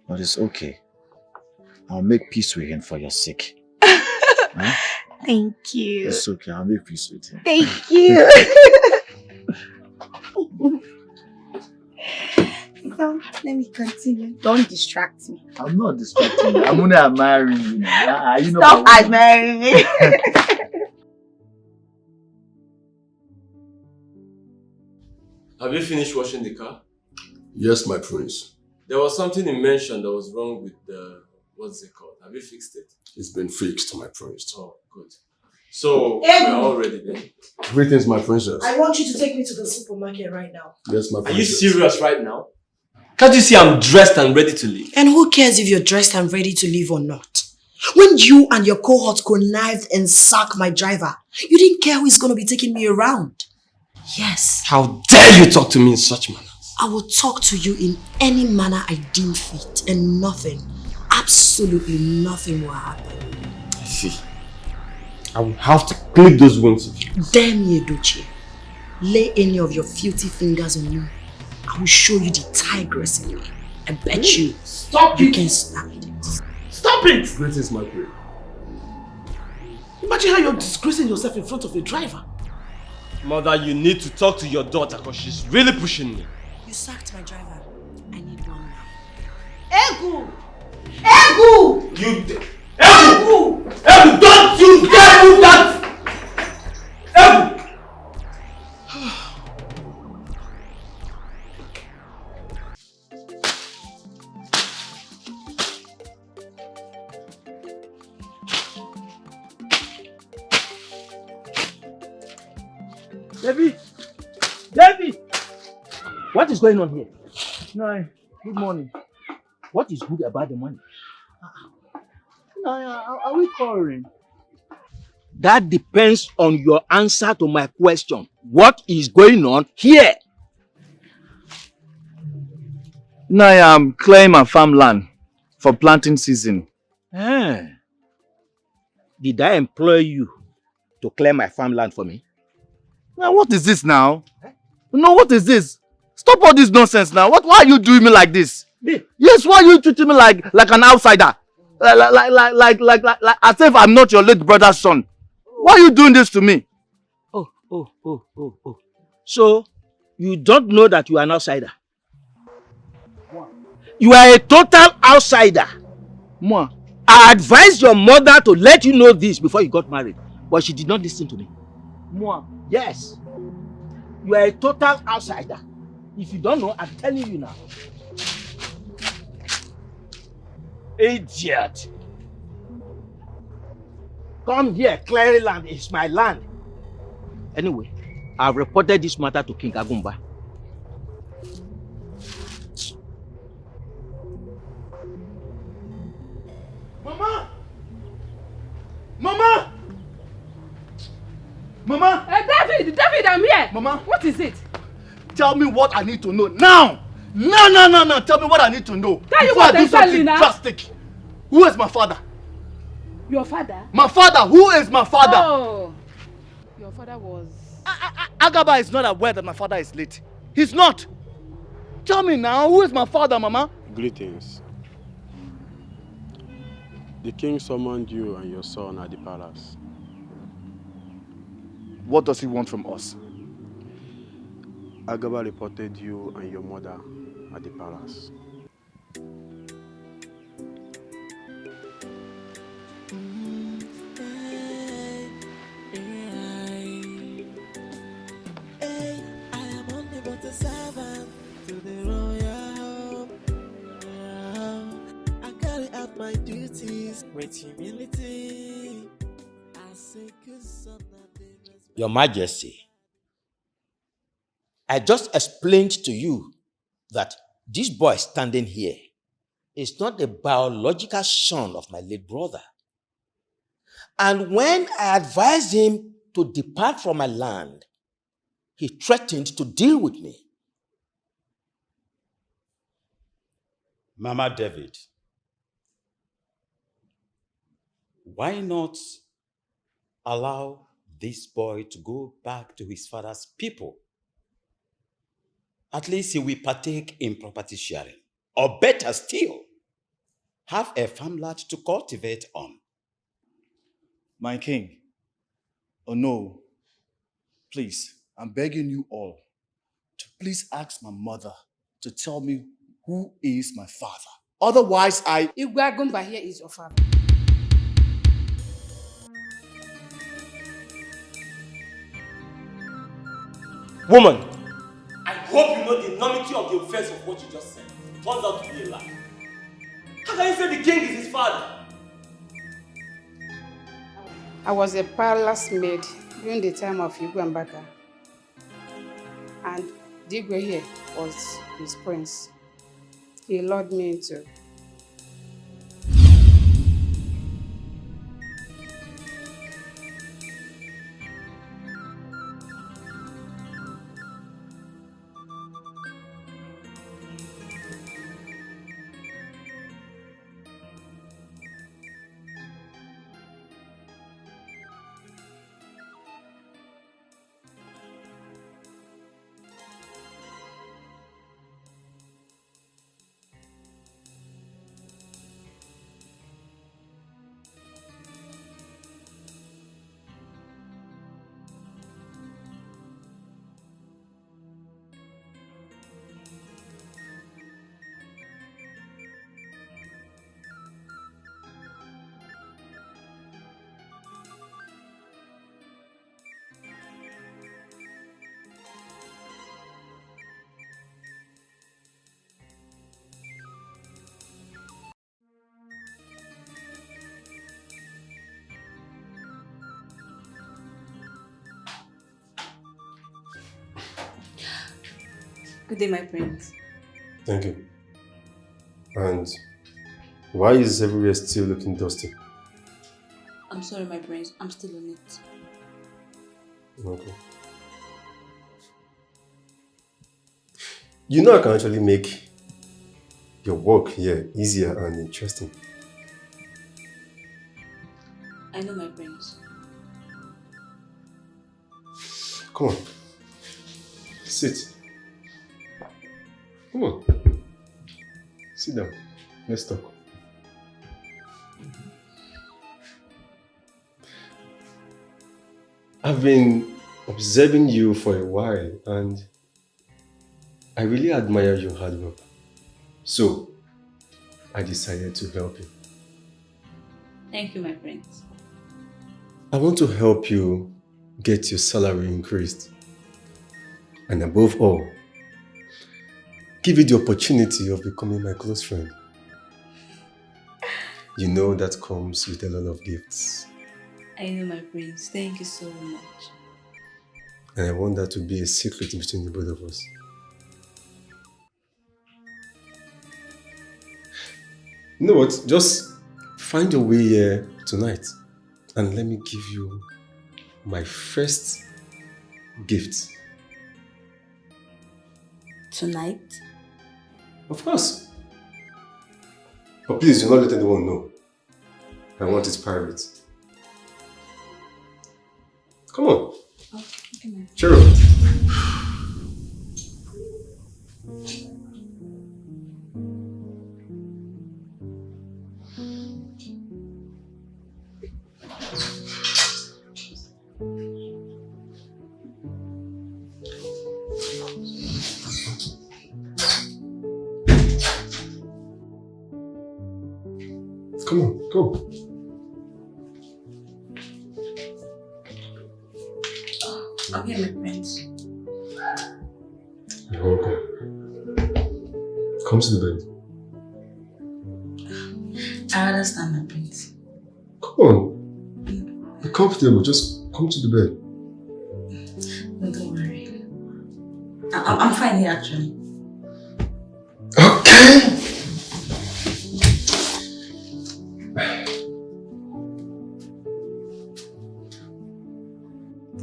But it's okay. I'll make peace with him for your sake. Huh? Thank you. It's okay, I'll make peace with him. Thank you. So, let me continue. Don't distract me. I'm not distracting you. I'm only admiring you. Stop admiring me. Have you finished washing the car? Yes, my prince. There was something you mentioned that was wrong with the... What's it called? Have you fixed it? It's been fixed, my prince. Oh, good. So, we're all ready then. Greetings, my princess. I want you to take me to the supermarket right now. Yes, my princess. Are you serious right now? Can't you see I'm dressed and ready to leave? And who cares if you're dressed and ready to leave or not? When you and your cohort connived and sacked my driver, you didn't care who is going to be taking me around. Yes. How dare you talk to me in such manner? I will talk to you in any manner I deem fit, and nothing, absolutely nothing will happen. I see. I will have to clip those wounds of you. Dare me, Edochie. Lay any of your filthy fingers on me. I will show you the tigress in me. I bet you. Stop you it! can stand it. Stop it! Greetings, my prince. Imagine how you're disgracing yourself in front of a driver. Mother, you need to talk to your daughter because she's really pushing me. You sacked my driver. I need one now. Egu! Egu! You... Egu! Egu, don't you dare move that! Egu! Debbie! Debbie! What is going on here? No, good morning. What is good about the money? No, are we quarreling? That depends on your answer to my question. What is going on here? No, I am clearing my farmland for planting season. Did I employ you to clear my farmland for me? Now, what is this now? No, what is this? Stop all this nonsense now. Why are you doing me like this? Me? Yes, why are you treating me like an outsider? Like as if I'm not your late brother's son. Why are you doing this to me? Oh. So, you don't know that you are an outsider? You are a total outsider. Moi. I advised your mother to let you know this before you got married, but she did not listen to me. Moi. Yes. You are a total outsider. If you don't know, I'm telling you now. Idiot. Come here, clearing land is my land. Anyway, I've reported this matter to King Agumba. Mama! Mama! Mama! David, I'm here. Mama! What is it? Tell me what I need to know now! No! Tell me what I need to know. Tell you before what I do I'm telling something you now. drastic. Who is my father? Your father? My father! Who is my father? Oh, your father was... Agaba is not aware that my father is late. He's not. Tell me now, who is my father, Mama? Greetings. The king summoned you and your son at the palace. What does he want from us? Agaba reported you and your mother at the palace. my duties with humility. I say good son of David. Your Majesty, I just explained to you that this boy standing here is not the biological son of my late brother. And when I advised him to depart from my land, he threatened to deal with me. Mama David, why not allow this boy to go back to his father's people? At least he will partake in property sharing. Or better still, have a farmland to cultivate on. My king, oh no, please, I'm begging you all to please ask my mother to tell me who is my father. Otherwise, Igwe here is your father. Woman, I hope you know the enormity of the offense of what you just said. It turns out to be a lie. How can you say the king is his father? I was a palace maid during the time of Igwe Mbaka. And Dikeh here was his prince. He lured me into. Good day, my prince. Thank you. And why is everywhere still looking dusty? I'm sorry, my prince. I'm still on it. Okay. You know I can actually make your work here easier and interesting. I know, my prince. Come on. Sit. Come on. Sit down. Let's talk. I've been observing you for a while and I really admire your hard work. So, I decided to help you. Thank you, my prince. I want to help you get your salary increased. And above all, give you the opportunity of becoming my close friend. You know that comes with a lot of gifts. I know, my prince. Thank you so much. And I want that to be a secret between the both of us. You know what? Just find your way here tonight and let me give you my first gift. Tonight? Of course. But please, do not let anyone know. I want it private. Come on. Oh, okay, Cheer up. Come on, go. Okay, my prince. You're welcome. Come to the bed. I understand, my prince. Come on. Be comfortable. Just come to the bed. No, don't worry. I'm fine here, actually. Okay.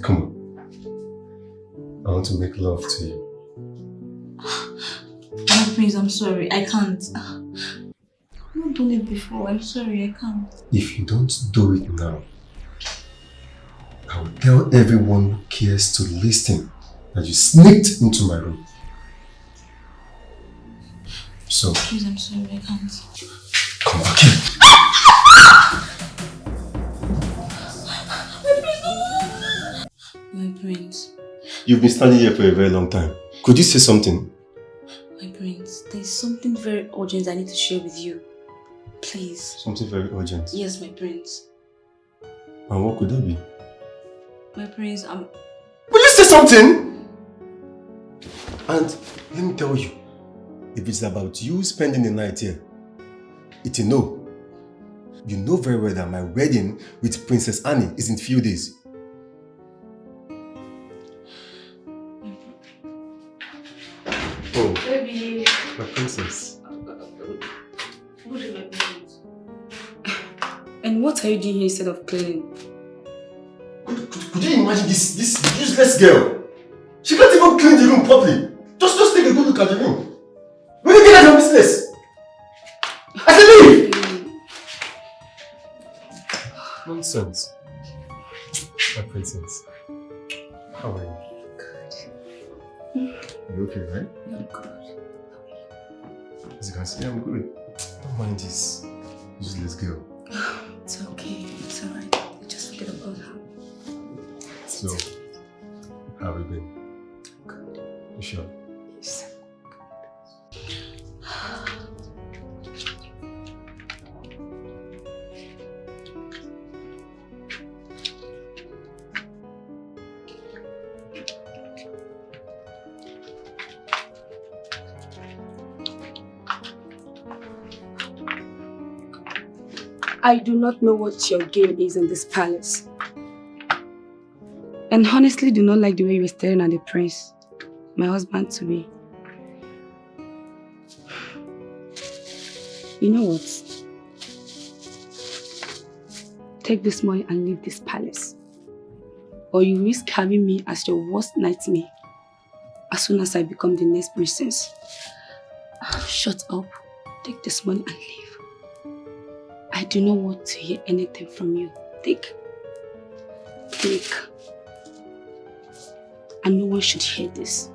Come on. I want to make love to you. My prince, I'm sorry. I can't. I've not done it before. I'm sorry, I can't. If you don't do it now, I will tell everyone who cares to listen that you sneaked into my room. So, Please, I'm sorry, I can't. come back here. My prince. You've been standing here for a very long time. Could you say something? My prince, there's something very urgent I need to share with you. Please. Something very urgent. Yes, my prince. And what could that be? My prince, Will you say something? And let me tell you, if it's about you spending the night here, it's a no. You know very well that my wedding with Princess Annie is in few days. Oh, Baby. my princess. What is my prince? And what are you doing here instead of cleaning? Could you imagine this useless girl? She can't even clean the room properly. Just take a good look at the room. Will you get out of your business? I said leave! Nonsense. My princess. How are you? Good. You okay, right? I'm good. As you can see, I'm good. Don't mind this useless girl. It's okay. It's alright. Just forget about her. So, how have you been? Good. You sure? Yes. I do not know what your game is in this palace. And honestly do not like the way you were staring at the prince, my husband to be. You know what? Take this money and leave this palace. Or you risk having me as your worst nightmare as soon as I become the next princess. Shut up. Take this money and leave. I do not want to hear anything from you. Take. And no one should hear this.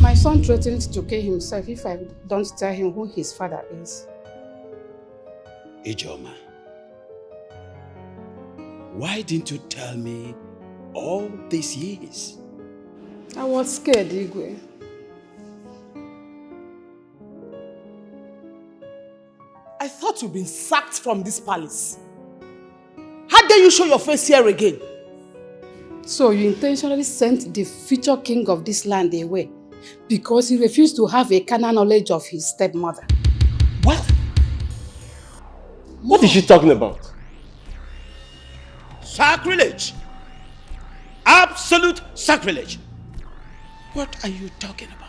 My son threatened to kill himself if I don't tell him who his father is. Ijoma, why didn't you tell me all these years? I was scared, Igwe. I thought you'd been sacked from this palace. How dare you show your face here again? So you intentionally sent the future king of this land away because he refused to have a carnal knowledge of his stepmother. What? What is she talking about? Sacrilege! Absolute sacrilege! What are you talking about?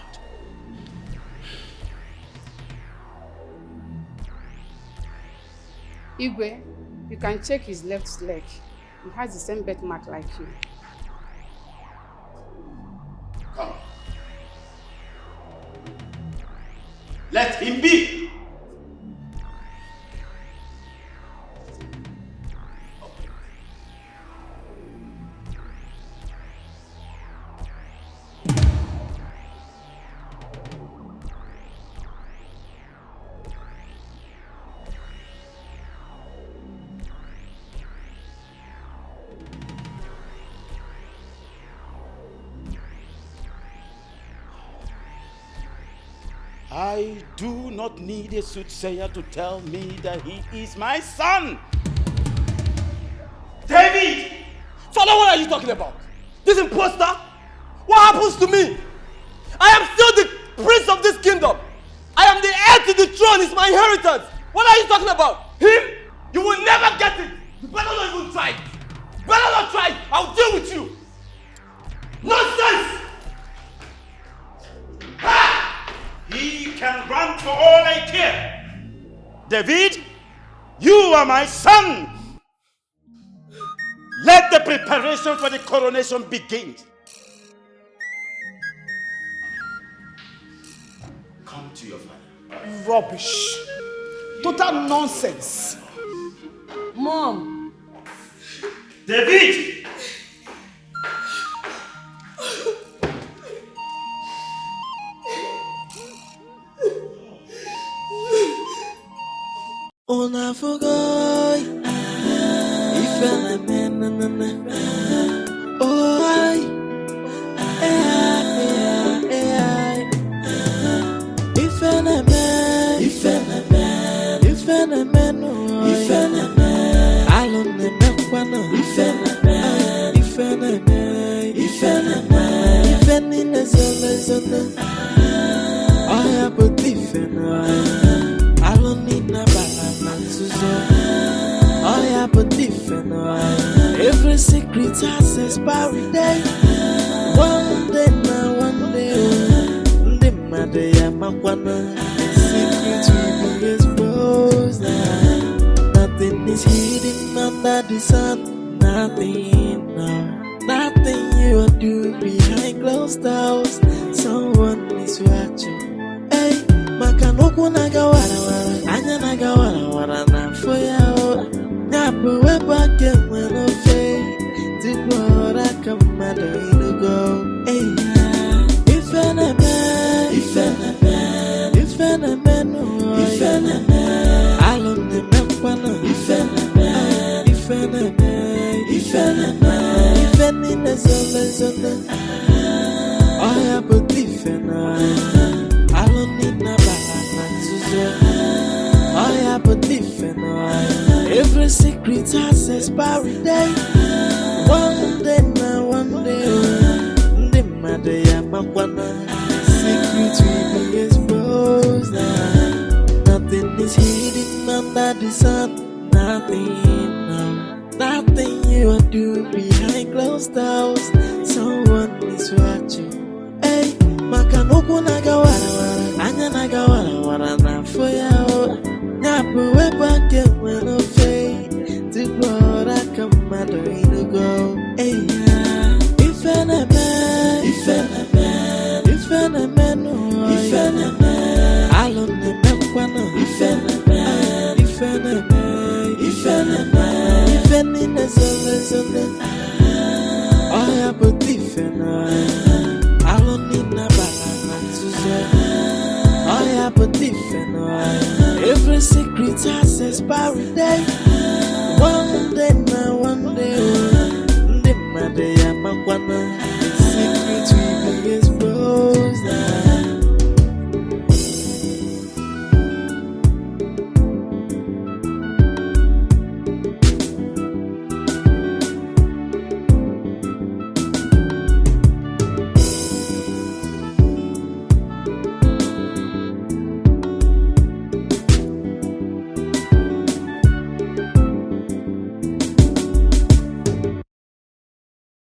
Igwe, you can check his left leg. He has the same birthmark like you. Come. Let him be! I do not need a soothsayer to tell me that he is my son. David! Father, what are you talking about? This imposter? What happens to me? I am still the prince of this kingdom. I am the heir to the throne. It's my inheritance. What are you talking about? Him? You will never get it. You better not even try. You better not try. I'll deal with you. Nonsense! Ha! He can run for all I care. David, you are my son. Let the preparation for the coronation begin. Come to your father. Rubbish. Total nonsense. Mom. David! Una forgot if I man oh I if I man I don't know if I have a different I don't need no balance. I have a different every secret has expiry day. One day, the matter I'm a secret will be exposed. Nothing is hidden under the sun. Nothing, no. Nothing you are doing behind closed doors. Someone is watching. Hey, Makanoku nagawara wara, anya nagawara wara na foya. Nyapo weba kemano fe, tibora kamado inugo. Hey, if an man, I don't remember. If I have a different I don't need no balance. I have a different every secret has expiry day. One day, the matter I'm a secret will be exposed. Nothing is hidden under the sun. Nothing, no. Nothing you are doing behind closed doors. Someone is watching. Hey, Makanoku nagawara wara, anya nagawara wara na foya. Nyapo weba kemano fe, tibora kamado inugo. Hey, if an man, I don't remember. I have a different I don't need no balance. I have a different every secret has expiry day.